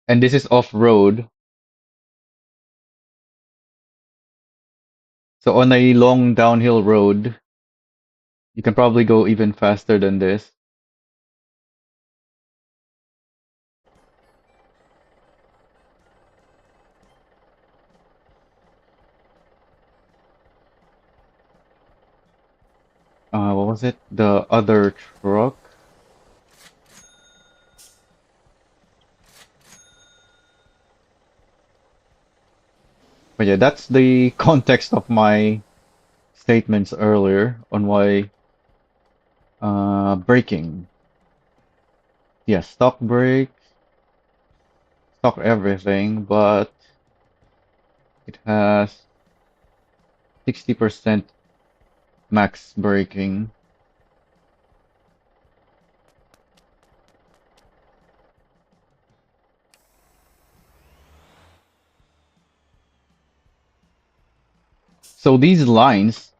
And this is off-road, so on a long downhill road, you can probably go even faster than this. What was it? The other truck? But yeah, that's the context of my statements earlier on why braking. Yeah, stock brakes, stock everything, but it has 60% max braking. So these lines,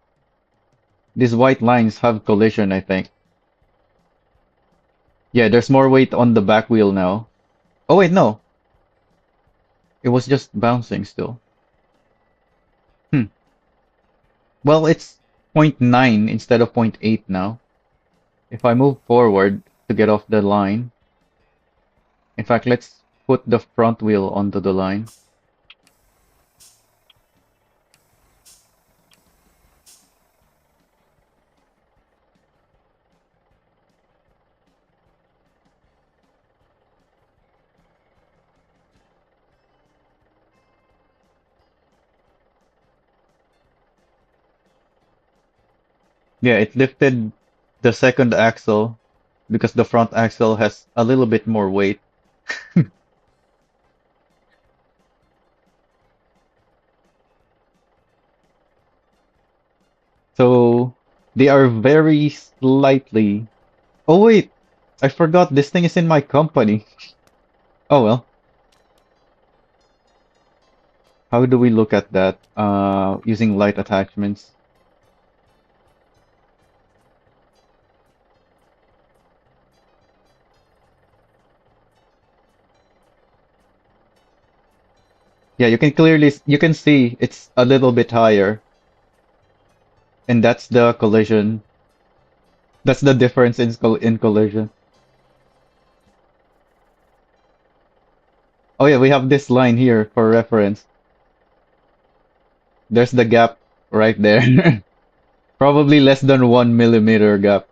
these white lines have collision, I think. Yeah, there's more weight on the back wheel now. Oh wait, no. It was just bouncing still. Hmm. Well, it's zero point 0.9 instead of zero point 0.8 now. If I move forward to get off the line, in fact, let's put the front wheel onto the line. Yeah, it lifted the second axle because the front axle has a little bit more weight. So they are very slightly. Oh wait, I forgot this thing is in my company. Oh well, how do we look at that? Using light attachments. Yeah, you can clearly you can see it's a little bit higher, and that's the collision. That's the difference in collision. Oh yeah, we have this line here for reference. There's the gap right there. Probably less than 1 millimeter gap.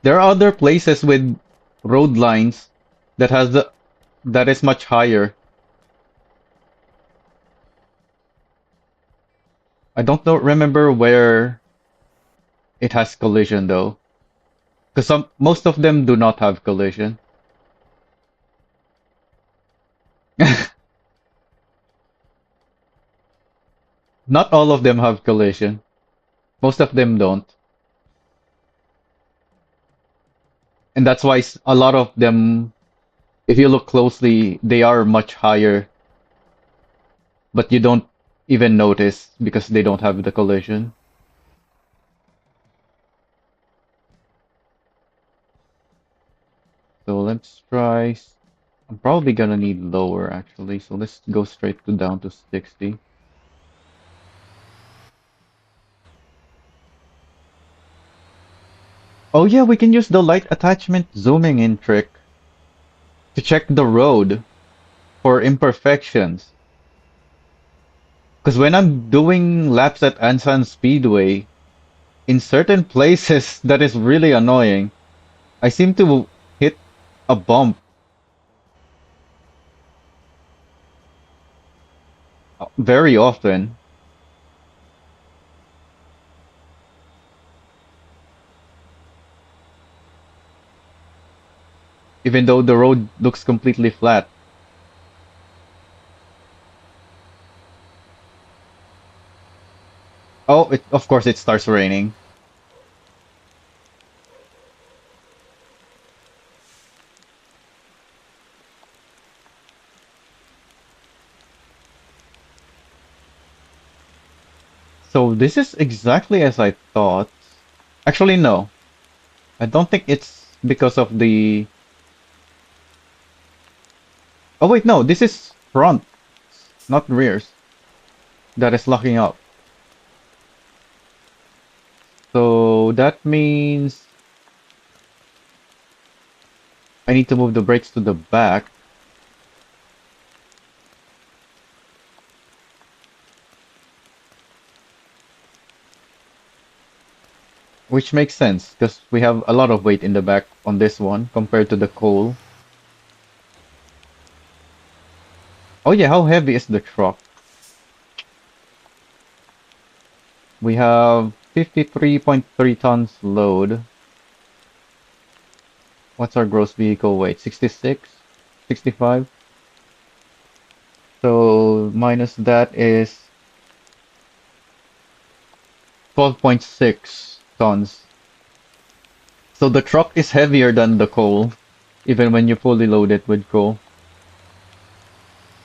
There are other places with road lines that has that is much higher. I don't know, remember where it has collision though, because some most of them do not have collision. Not all of them have collision. Most of them don't, and that's why a lot of them, if you look closely, they are much higher, but you don't even notice because they don't have the collision. So let's try. I'm probably gonna need lower actually, so let's go straight to down to 60. Oh yeah, we can use the light attachment zooming in trick to check the road for imperfections. Because when I'm doing laps at Ansan Speedway, in certain places that is really annoying, I seem to hit a bump very often, even though the road looks completely flat. Oh, of course it starts raining. So this is exactly as I thought. Actually, no. I don't think it's because of the... Oh wait, no, this is front, not rears, that is locking up. So that means I need to move the brakes to the back, which makes sense because we have a lot of weight in the back on this one compared to the coal. Oh yeah, how heavy is the truck? We have 53.3 tons load. What's our gross vehicle weight? 66? 65? So minus that is 12.6 tons. So the truck is heavier than the coal, even when you fully load it with coal.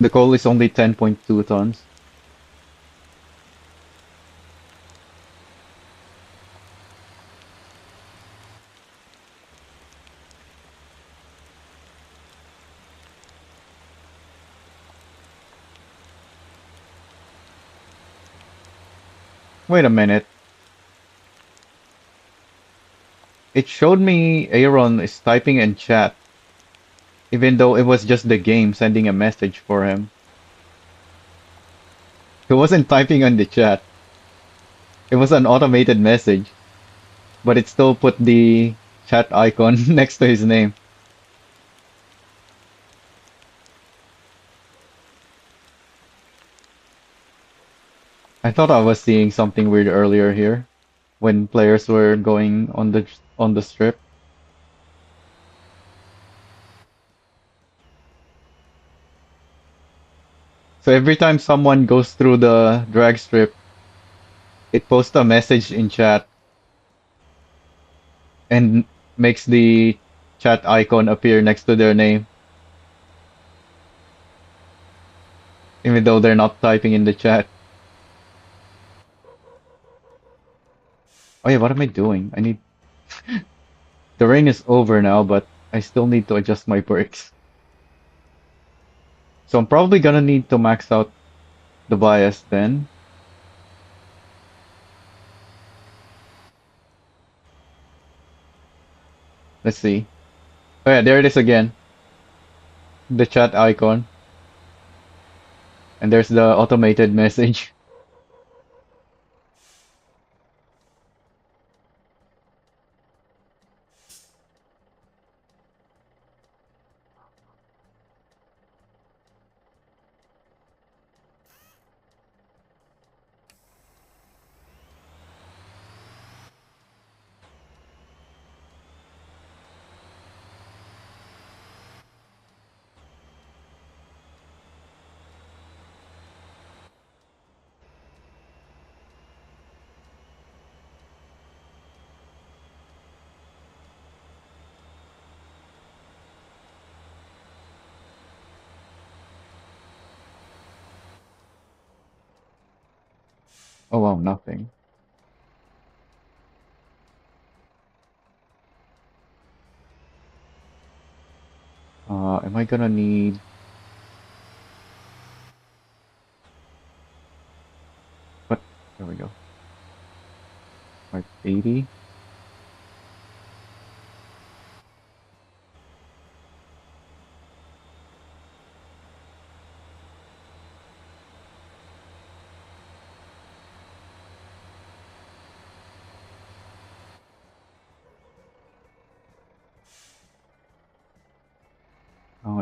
The coal is only 10.2 tons. Wait a minute. It showed me Aaron is typing in chat, even though it was just the game sending a message for him. He wasn't typing on the chat. It was an automated message, but it still put the chat icon next to his name. I thought I was seeing something weird earlier here when players were going on the strip. So every time someone goes through the drag strip, it posts a message in chat and makes the chat icon appear next to their name, even though they're not typing in the chat. Oh yeah, what am I doing? I need... The rain is over now, but I still need to adjust my brakes. So I'm probably gonna need to max out the bias then. Let's see. Oh yeah, there it is again. The chat icon. And there's the automated message. Oh wow, nothing. Am I gonna need what? There we go. Like 80.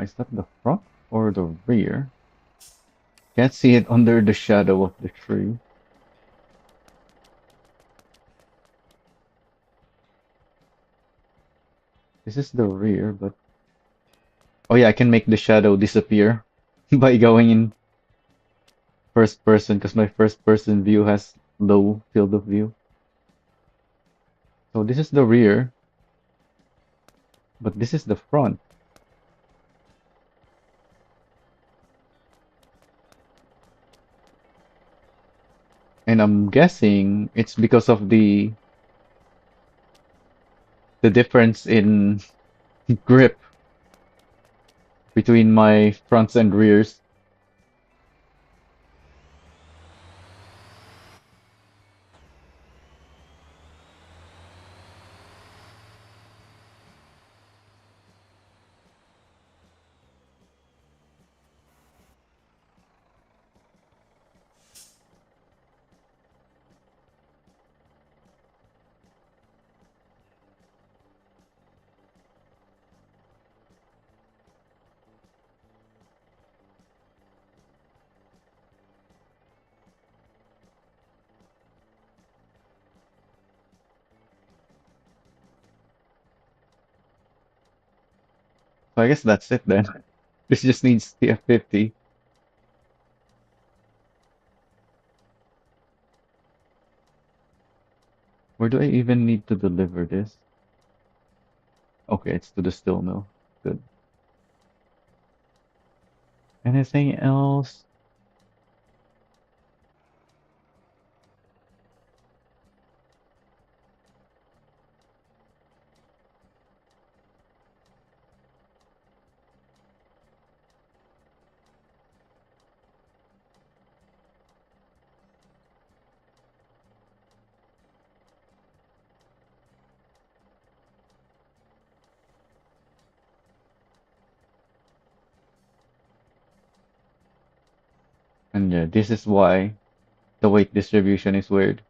Is that the front or the rear? Can't see it under the shadow of the tree. This is the rear, but oh yeah, I can make the shadow disappear by going in first person because my first person view has low field of view. So this is the rear, but this is the front. And I'm guessing it's because of the difference in grip between my fronts and rears. So I guess that's it then. This just needs TF50. Where do I even need to deliver this? Okay, it's to the steel mill. Good. Anything else? And yeah, this is why the weight distribution is weird.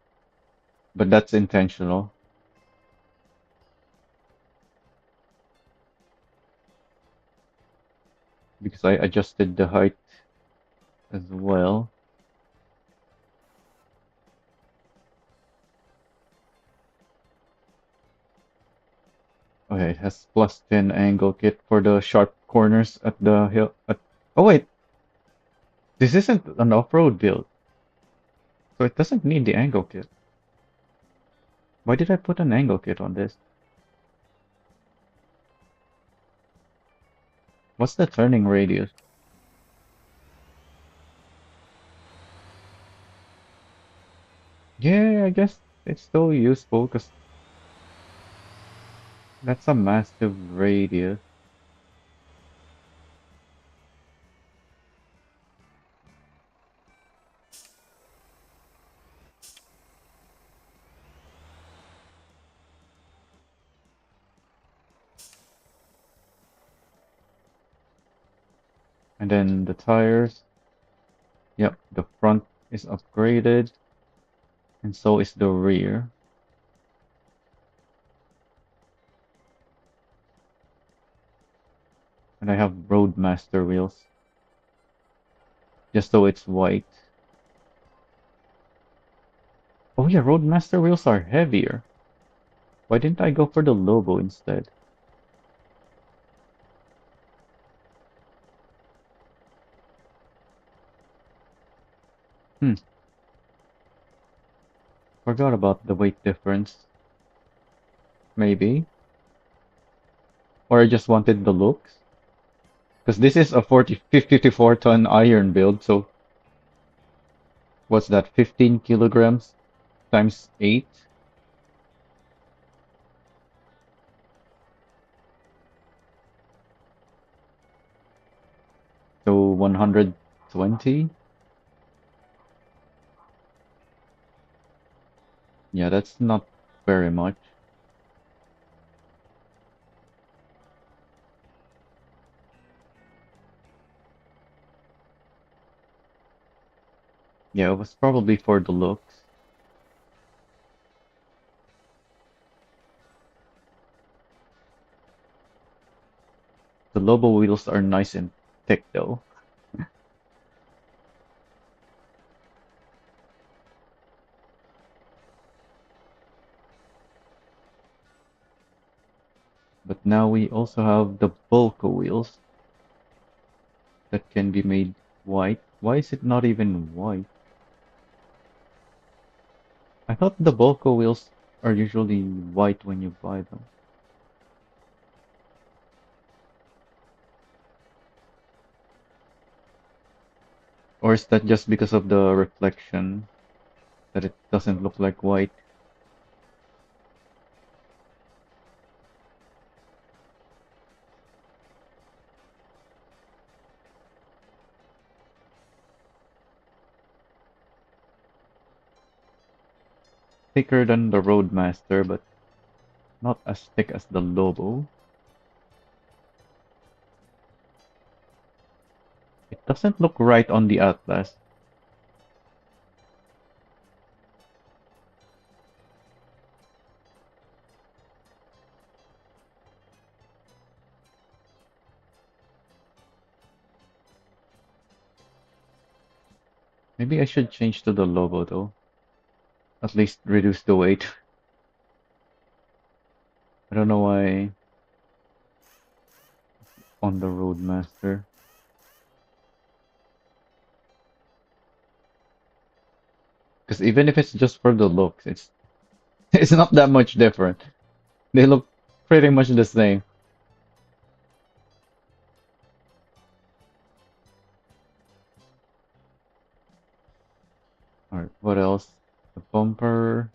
But that's intentional because I adjusted the height as well. Okay, it has plus 10 angle kit for the sharp corners at the hill. Oh wait, this isn't an off-road build, so it doesn't need the angle kit. Why did I put an angle kit on this? What's the turning radius? Yeah, I guess it's still useful because that's a massive radius. And then the tires. Yep, the front is upgraded, and so is the rear. And I have Roadmaster wheels, just so it's white. Oh yeah, Roadmaster wheels are heavier. Why didn't I go for the logo instead? Hmm, forgot about the weight difference. Maybe. Or I just wanted the looks. Because this is a 54 ton iron build, so What's that? 15 kilograms times 8? So 120? Yeah, that's not very much. Yeah, it was probably for the looks. The Lobo wheels are nice and thick though. But now we also have the Volco wheels that can be made white. Why is it not even white? I thought the Volco wheels are usually white when you buy them. Or is that just because of the reflection that it doesn't look like white? Thicker than the Roadmaster, but not as thick as the Lobo. It doesn't look right on the Atlas. Maybe I should change to the Lobo though. At least reduce the weight. I don't know why on the Roadmaster. Because even if it's just for the looks, it's it's not that much different. They look pretty much the same. Alright, what else? The bumper.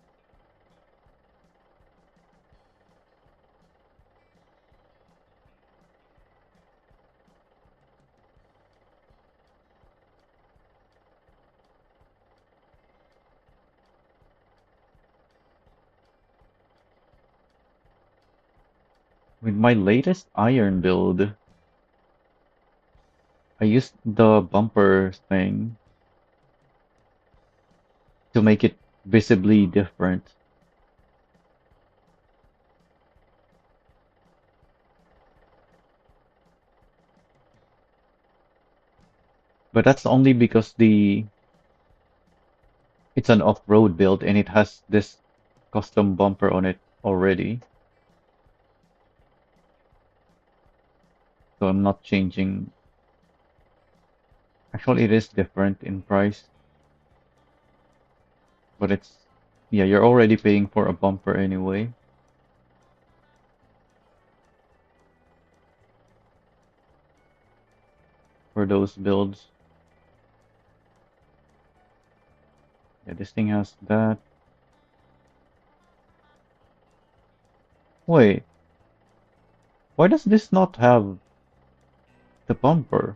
With my latest iron build, I used the bumper thing to make it visibly different. But that's only because the it's an off-road build and it has this custom bumper on it already. So I'm not changing. Actually, it is different in price, but it's yeah, you're already paying for a bumper anyway for those builds. Yeah, this thing has that. Wait, why does this not have the bumper?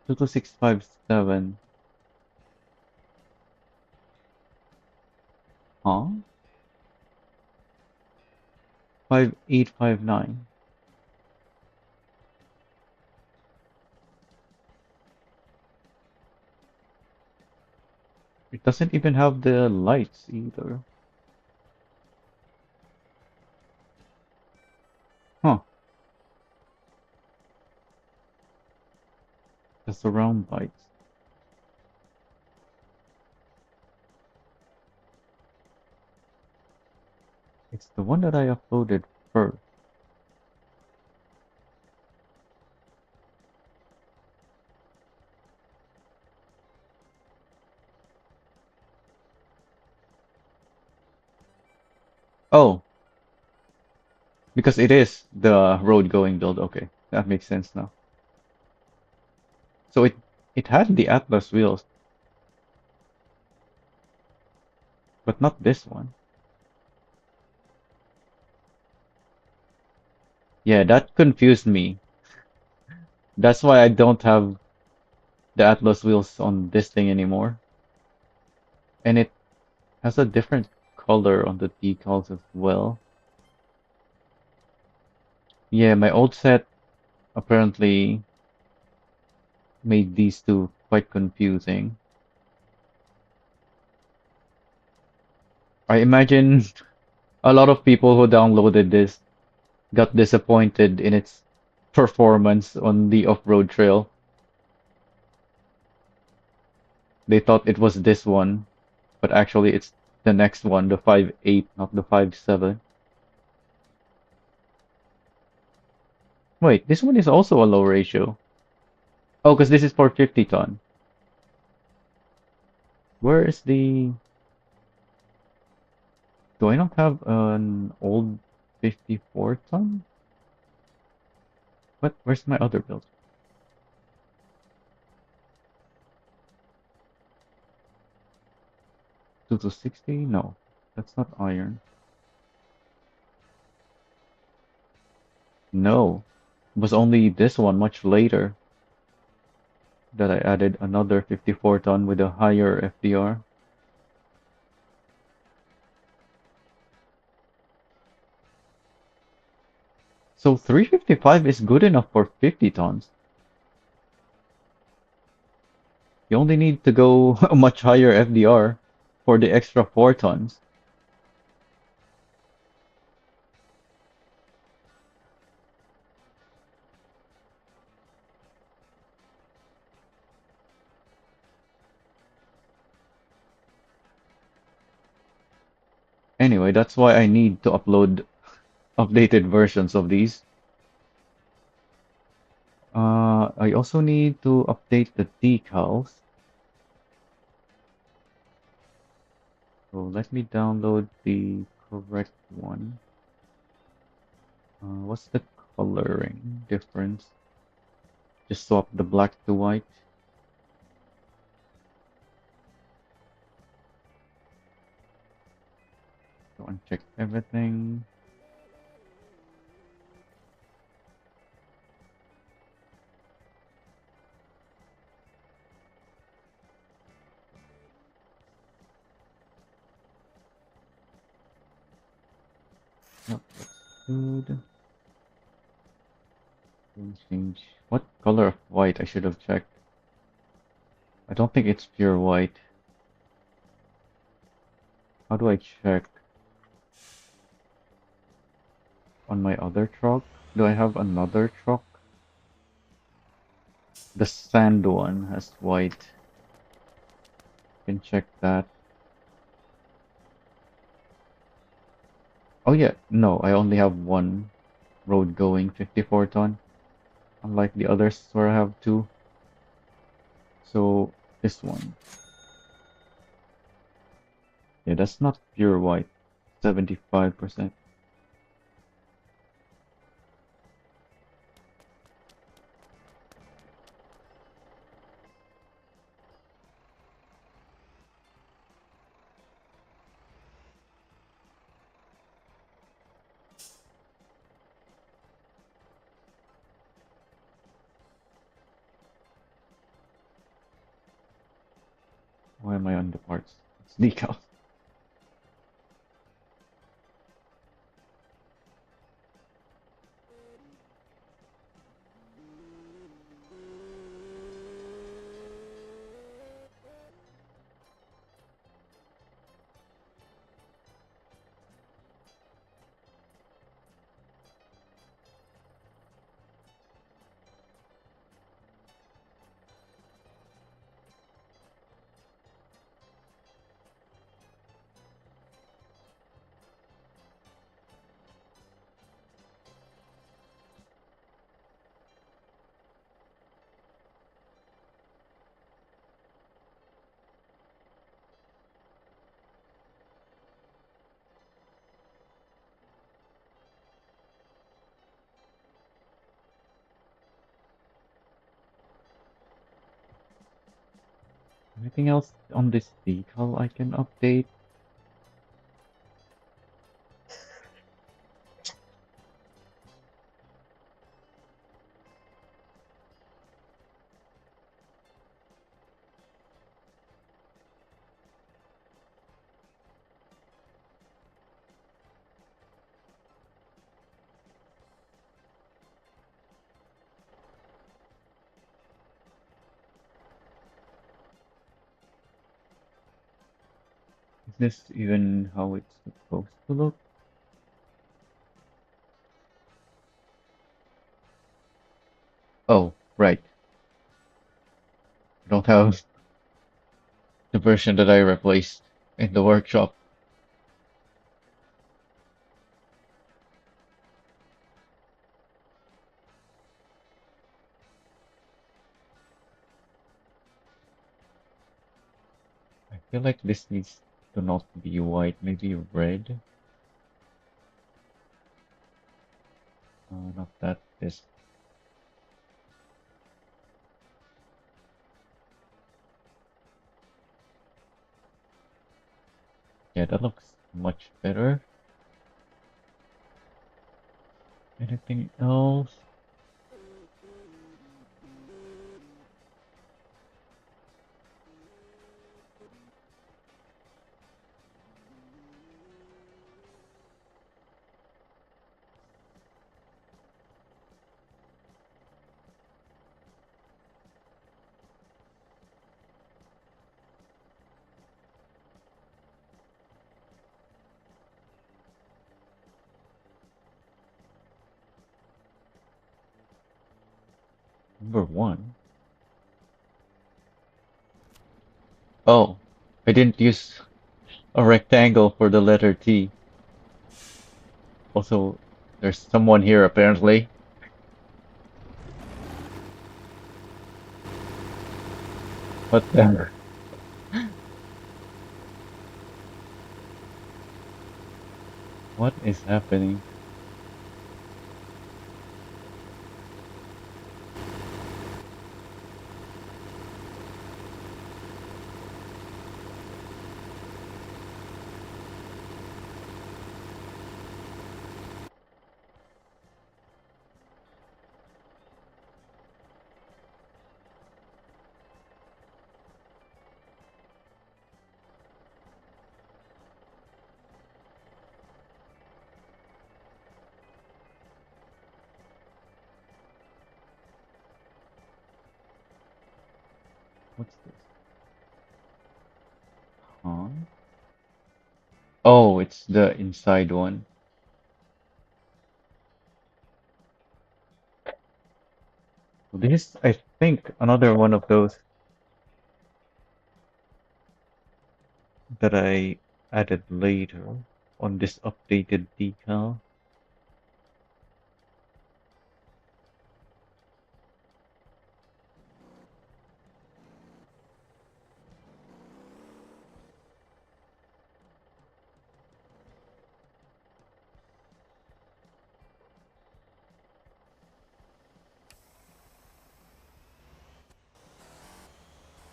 22657. Huh? 5859. It doesn't even have the lights either. Huh, the surround lights. It's the one that I uploaded first. Oh, Because it is the road going build. Okay, that makes sense now. So it had the Atlas wheels, but not this one. Yeah, that confused me. That's why I don't have the Atlas wheels on this thing anymore. And it has a different color on the decals as well. Yeah, my old set apparently made these two quite confusing. I imagine a lot of people who downloaded this got disappointed in its performance on the off-road trail. They thought it was this one, but actually it's the next one, the 5.8, not the 5.7. Wait, this one is also a low ratio. Oh, because this is for 50 ton. Where is the... Do I not have an old 54 ton? What? Where's my other build? 2 to 60? No, that's not iron. No, it was only this one much later that I added another 54 ton with a higher FDR. So 355 is good enough for 50 tons. You only need to go a much higher FDR for the extra 4 tons. Anyway, that's why I need to upload updated versions of these. I also need to update the decals. So let me download the correct one. What's the coloring difference? Just swap the black to white. So uncheck everything. Yep, that's good. Change. What color of white? I should have checked. I don't think it's pure white. How do I check on my other truck? Do I have another truck? The sand one has white. Can check that. Oh yeah, no, I only have one road going 54 ton, unlike the others where I have two. So this one. Yeah, that's not pure white. 75%. Why am I on the parts? It's decals. Anything else on this decal I can update? Is this even how it's supposed to look? Oh, right. I don't have the version that I replaced in the workshop. I feel like this needs to not be white, maybe red. Not that. This. Yeah, that looks much better. Anything else? Number one. Oh, I didn't use a rectangle for the letter T. Also, there's someone here apparently. What the? What is happening? What's this? Huh? Oh, it's the inside one. This, I think, another one of those that I added later on this updated decal.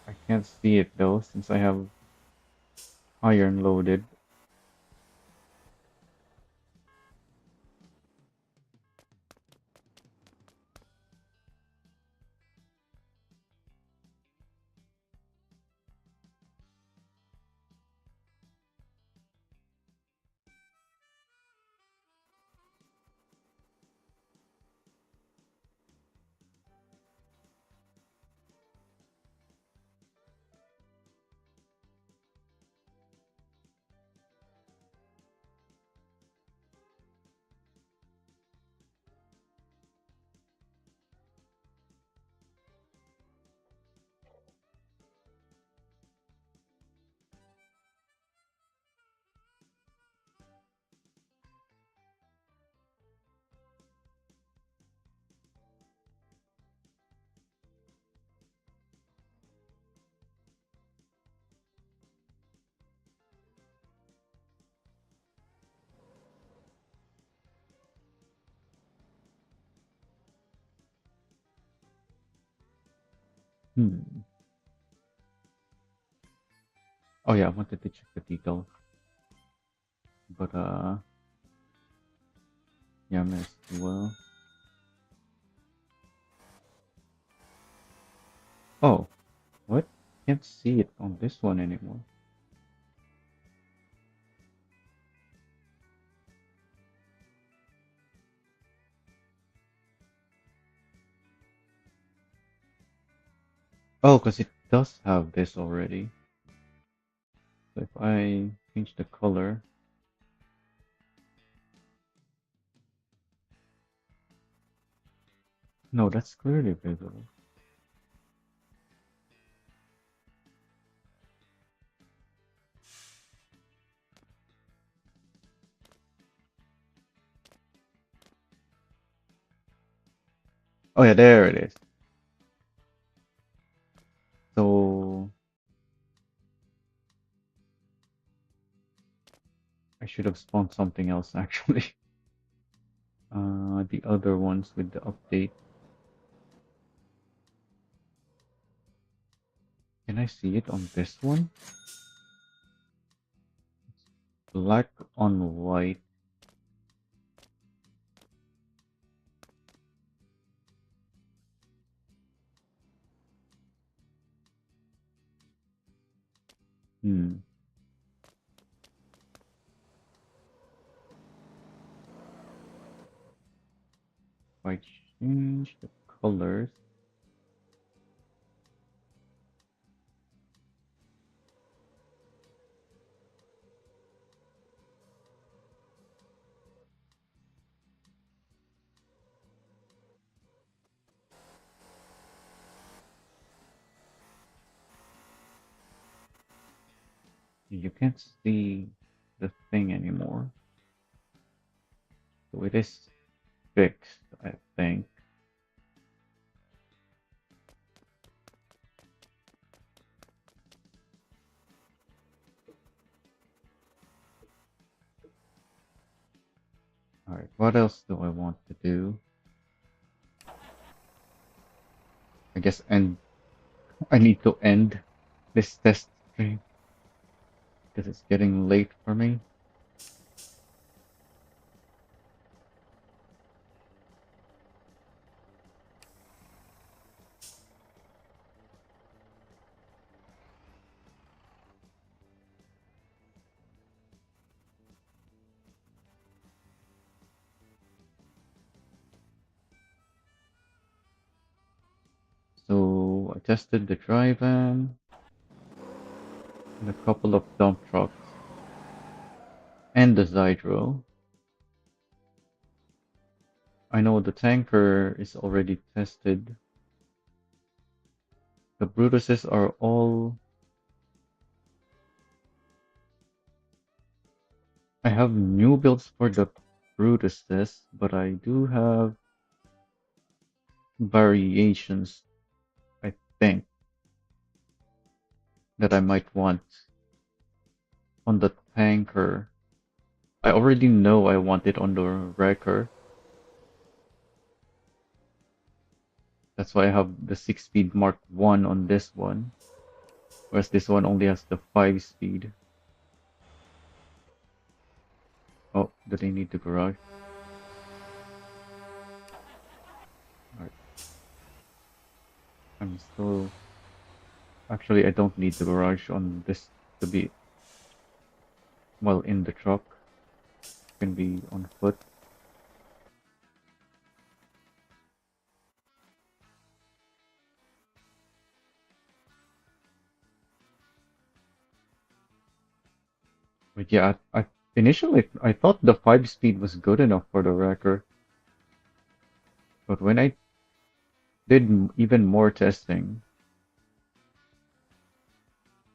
I can't see it though since I have iron loaded. Hmm. Oh yeah, I wanted to check the detail, but yeah, miss. Well, oh, what? Can't see it on this one anymore. Oh, because it does have this already. So if I change the color, no, that's clearly visible. Oh yeah, there it is. So I should have spawned something else actually. The other ones with the update. Can I see it on this one? Black on white. Hmm. If I change the colors, you can't see the thing anymore. So it is fixed, I think. Alright, what else do I want to do? I guess I need to end this test stream because it's getting late for me. So I tested the dry van and a couple of dump trucks and the Zydro. I know the tanker is already tested. The Brutuses are all. I have new builds for the Brutuses, but I do have variations, I think, that I might want on the tanker. I already know I want it on the wrecker. That's why I have the 6-speed Mark 1 on this one, whereas this one only has the 5-speed. Oh, do they need the garage? Alright, I'm still. Actually, I don't need the garage on this to be, well, in the truck. Can be on foot. But yeah, I initially I thought the 5-speed was good enough for the wrecker, but when I did even more testing,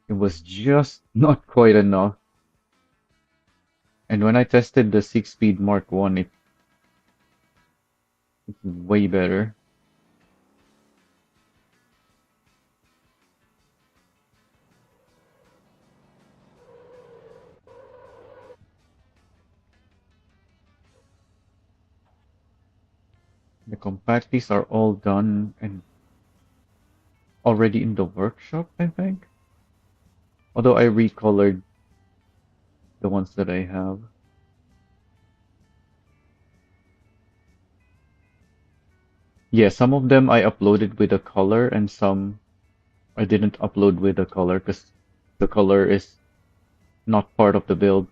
it was just not quite enough. And when I tested the 6-speed Mark 1, it's way better. The compacties are all done and already in the workshop, I think. Although I recolored the ones that I have. Yeah, some of them I uploaded with a color and some I didn't upload with a color because the color is not part of the build.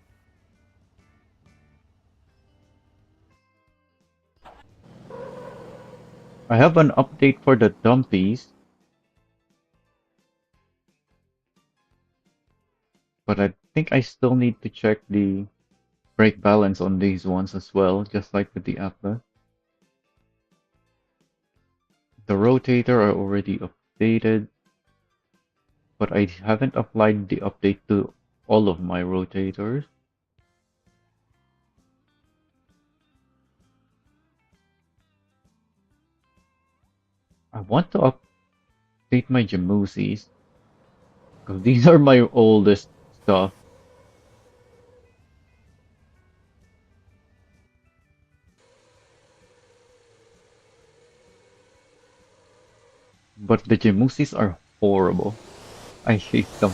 I have an update for the dumpies, but I think I still need to check the brake balance on these ones as well, just like with the Atlas. The rotator are already updated, but I haven't applied the update to all of my rotators. I want to update my Jamusis, because these are my oldest stuff. But the Jamusis are horrible. I hate them.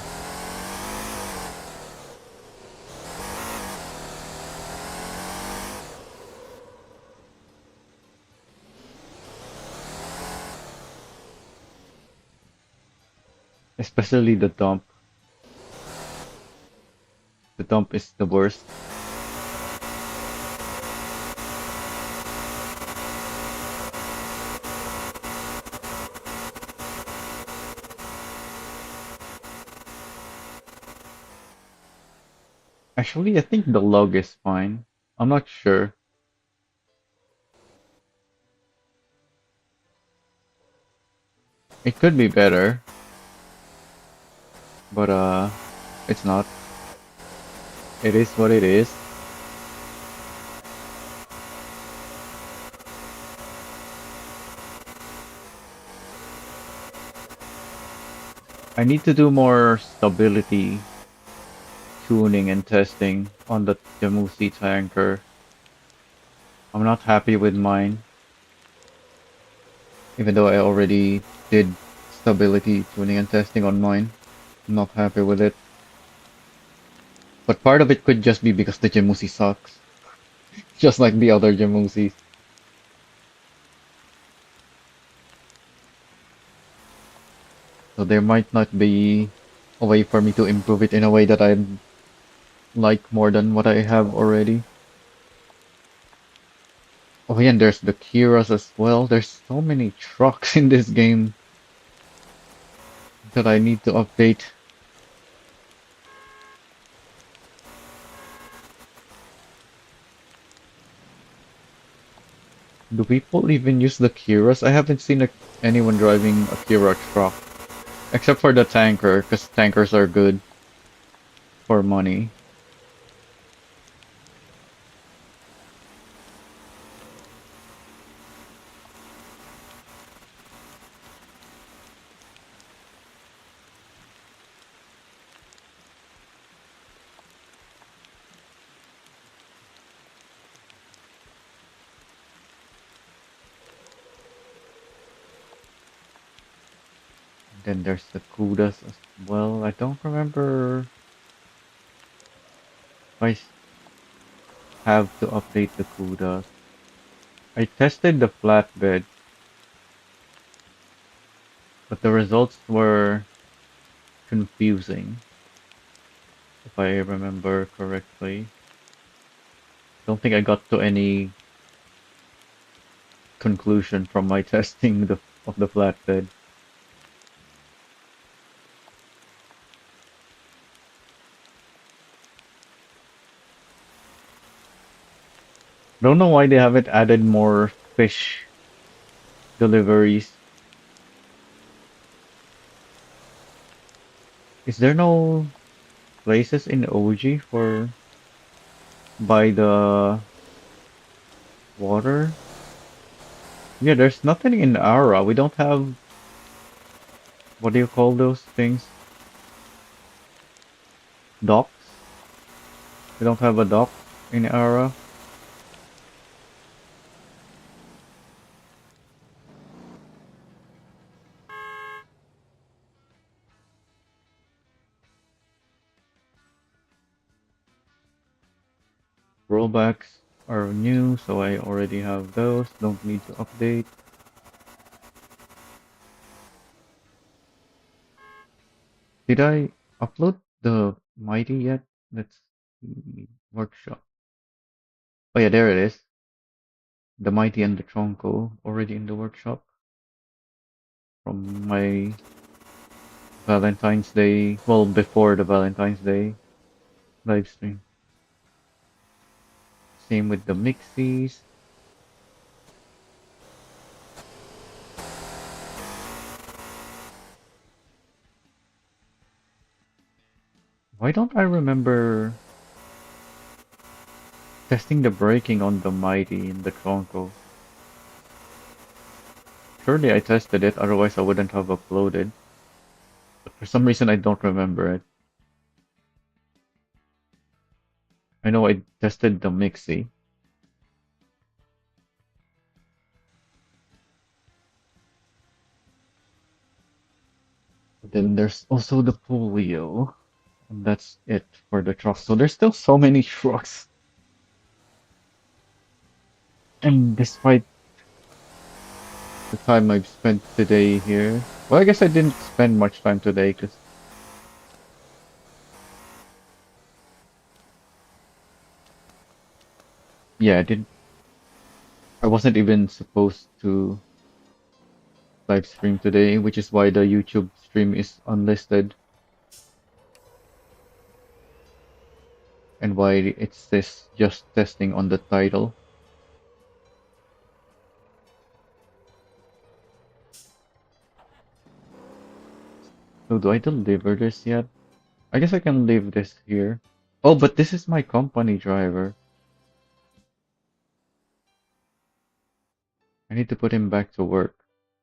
Especially the dump. The dump is the worst. Actually, I think the lug is fine. I'm not sure. It could be better, but it's not. It is what it is. I need to do more stability tuning and testing on the Jamusi tanker. I'm not happy with mine, even though I already did stability tuning and testing on mine. I'm not happy with it. But part of it could just be because the Jamusi sucks, just like the other Jamusis. So there might not be a way for me to improve it in a way that I like more than what I have already. Oh yeah, and there's the Kiras as well. There's so many trucks in this game that I need to update. Do people even use the Kiras? I haven't seen anyone driving a Kira truck, except for the tanker, because tankers are good for money. Then there's the Kudas as well. I don't remember if have to update the Kudas. I tested the flatbed, but the results were confusing, if I remember correctly. Don't think I got to any conclusion from my testing of the flatbed. Don't know why they haven't added more fish deliveries. Is there no places in OG for by the water? Yeah, there's nothing in Ara. We don't have, what do you call those things? Docks? We don't have a dock in Ara. Rollbacks are new, so I already have those. Don't need to update. Did I upload the Mighty yet? That's the workshop. Oh yeah, there it is. The Mighty and the Tronco already in the workshop from my Valentine's Day, well, before the Valentine's Day live stream. Same with the Mixies. Why don't I remember testing the braking on the Mighty and the Tronco? Surely I tested it, otherwise I wouldn't have uploaded. But for some reason I don't remember it. I know I tested the Mixie. Then there's also the Polio. And that's it for the trucks. So there's still so many trucks. And despite the time I've spent today here, well, I guess I didn't spend much time today because, yeah, I wasn't even supposed to live stream today, which is why the YouTube stream is unlisted and why it's this just testing on the title. So do I deliver this yet? I guess I can leave this here. Oh, but this is my company driver. I need to put him back to work.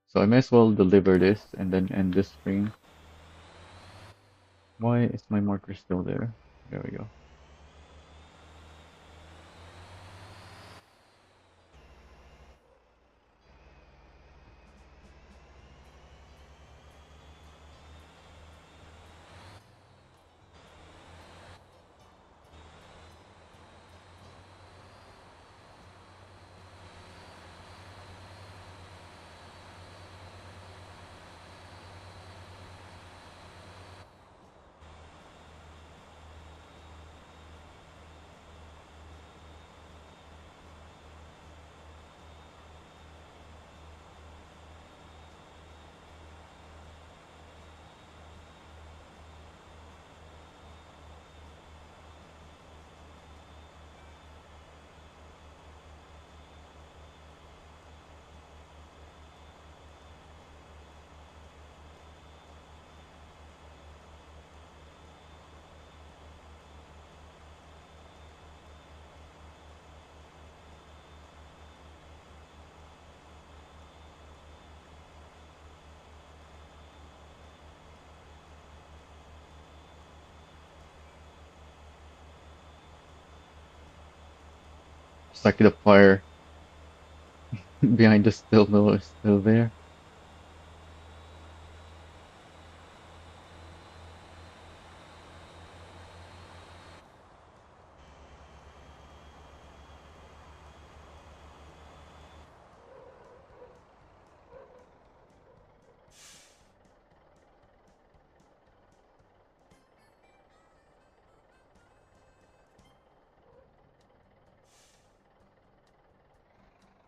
So I may as well deliver this and then end the stream. Why is my marker still there? There we go. It's like the fire behind the still mill is still there.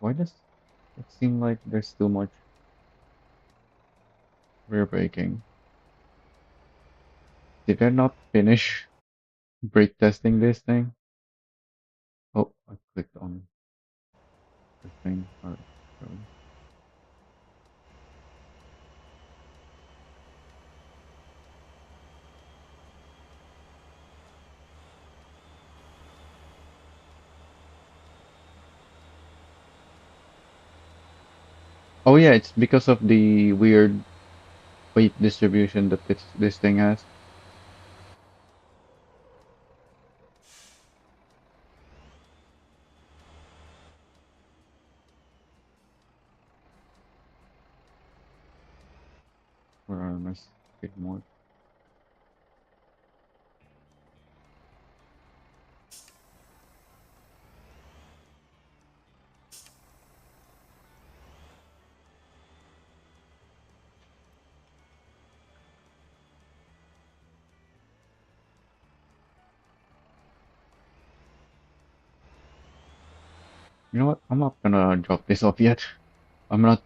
Why does it seem like there's too much rear braking? Did I not finish brake testing this thing? Oh, I clicked on the thing. Alright, going. Oh yeah, it's because of the weird weight distribution that this thing has. Where are my skid more? You know what? I'm not gonna drop this off yet. I'm not.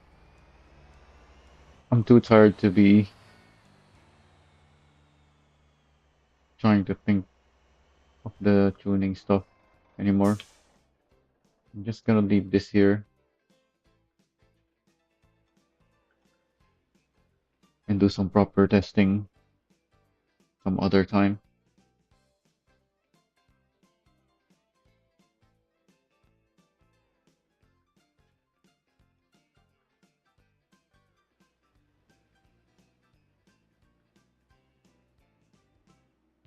I'm too tired to be trying to think of the tuning stuff anymore. I'm just gonna leave this here and do some proper testing some other time.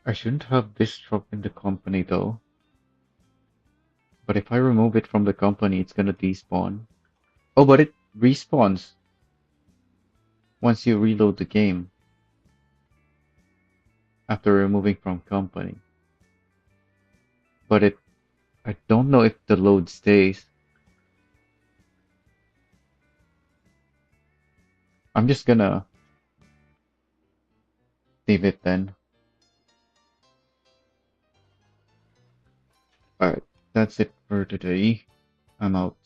I shouldn't have this drop in the company though. But if I remove it from the company, it's gonna despawn. Oh, but it respawns once you reload the game after removing from company. But I don't know if the load stays. I'm just gonna leave it then. Alright, that's it for today. I'm out.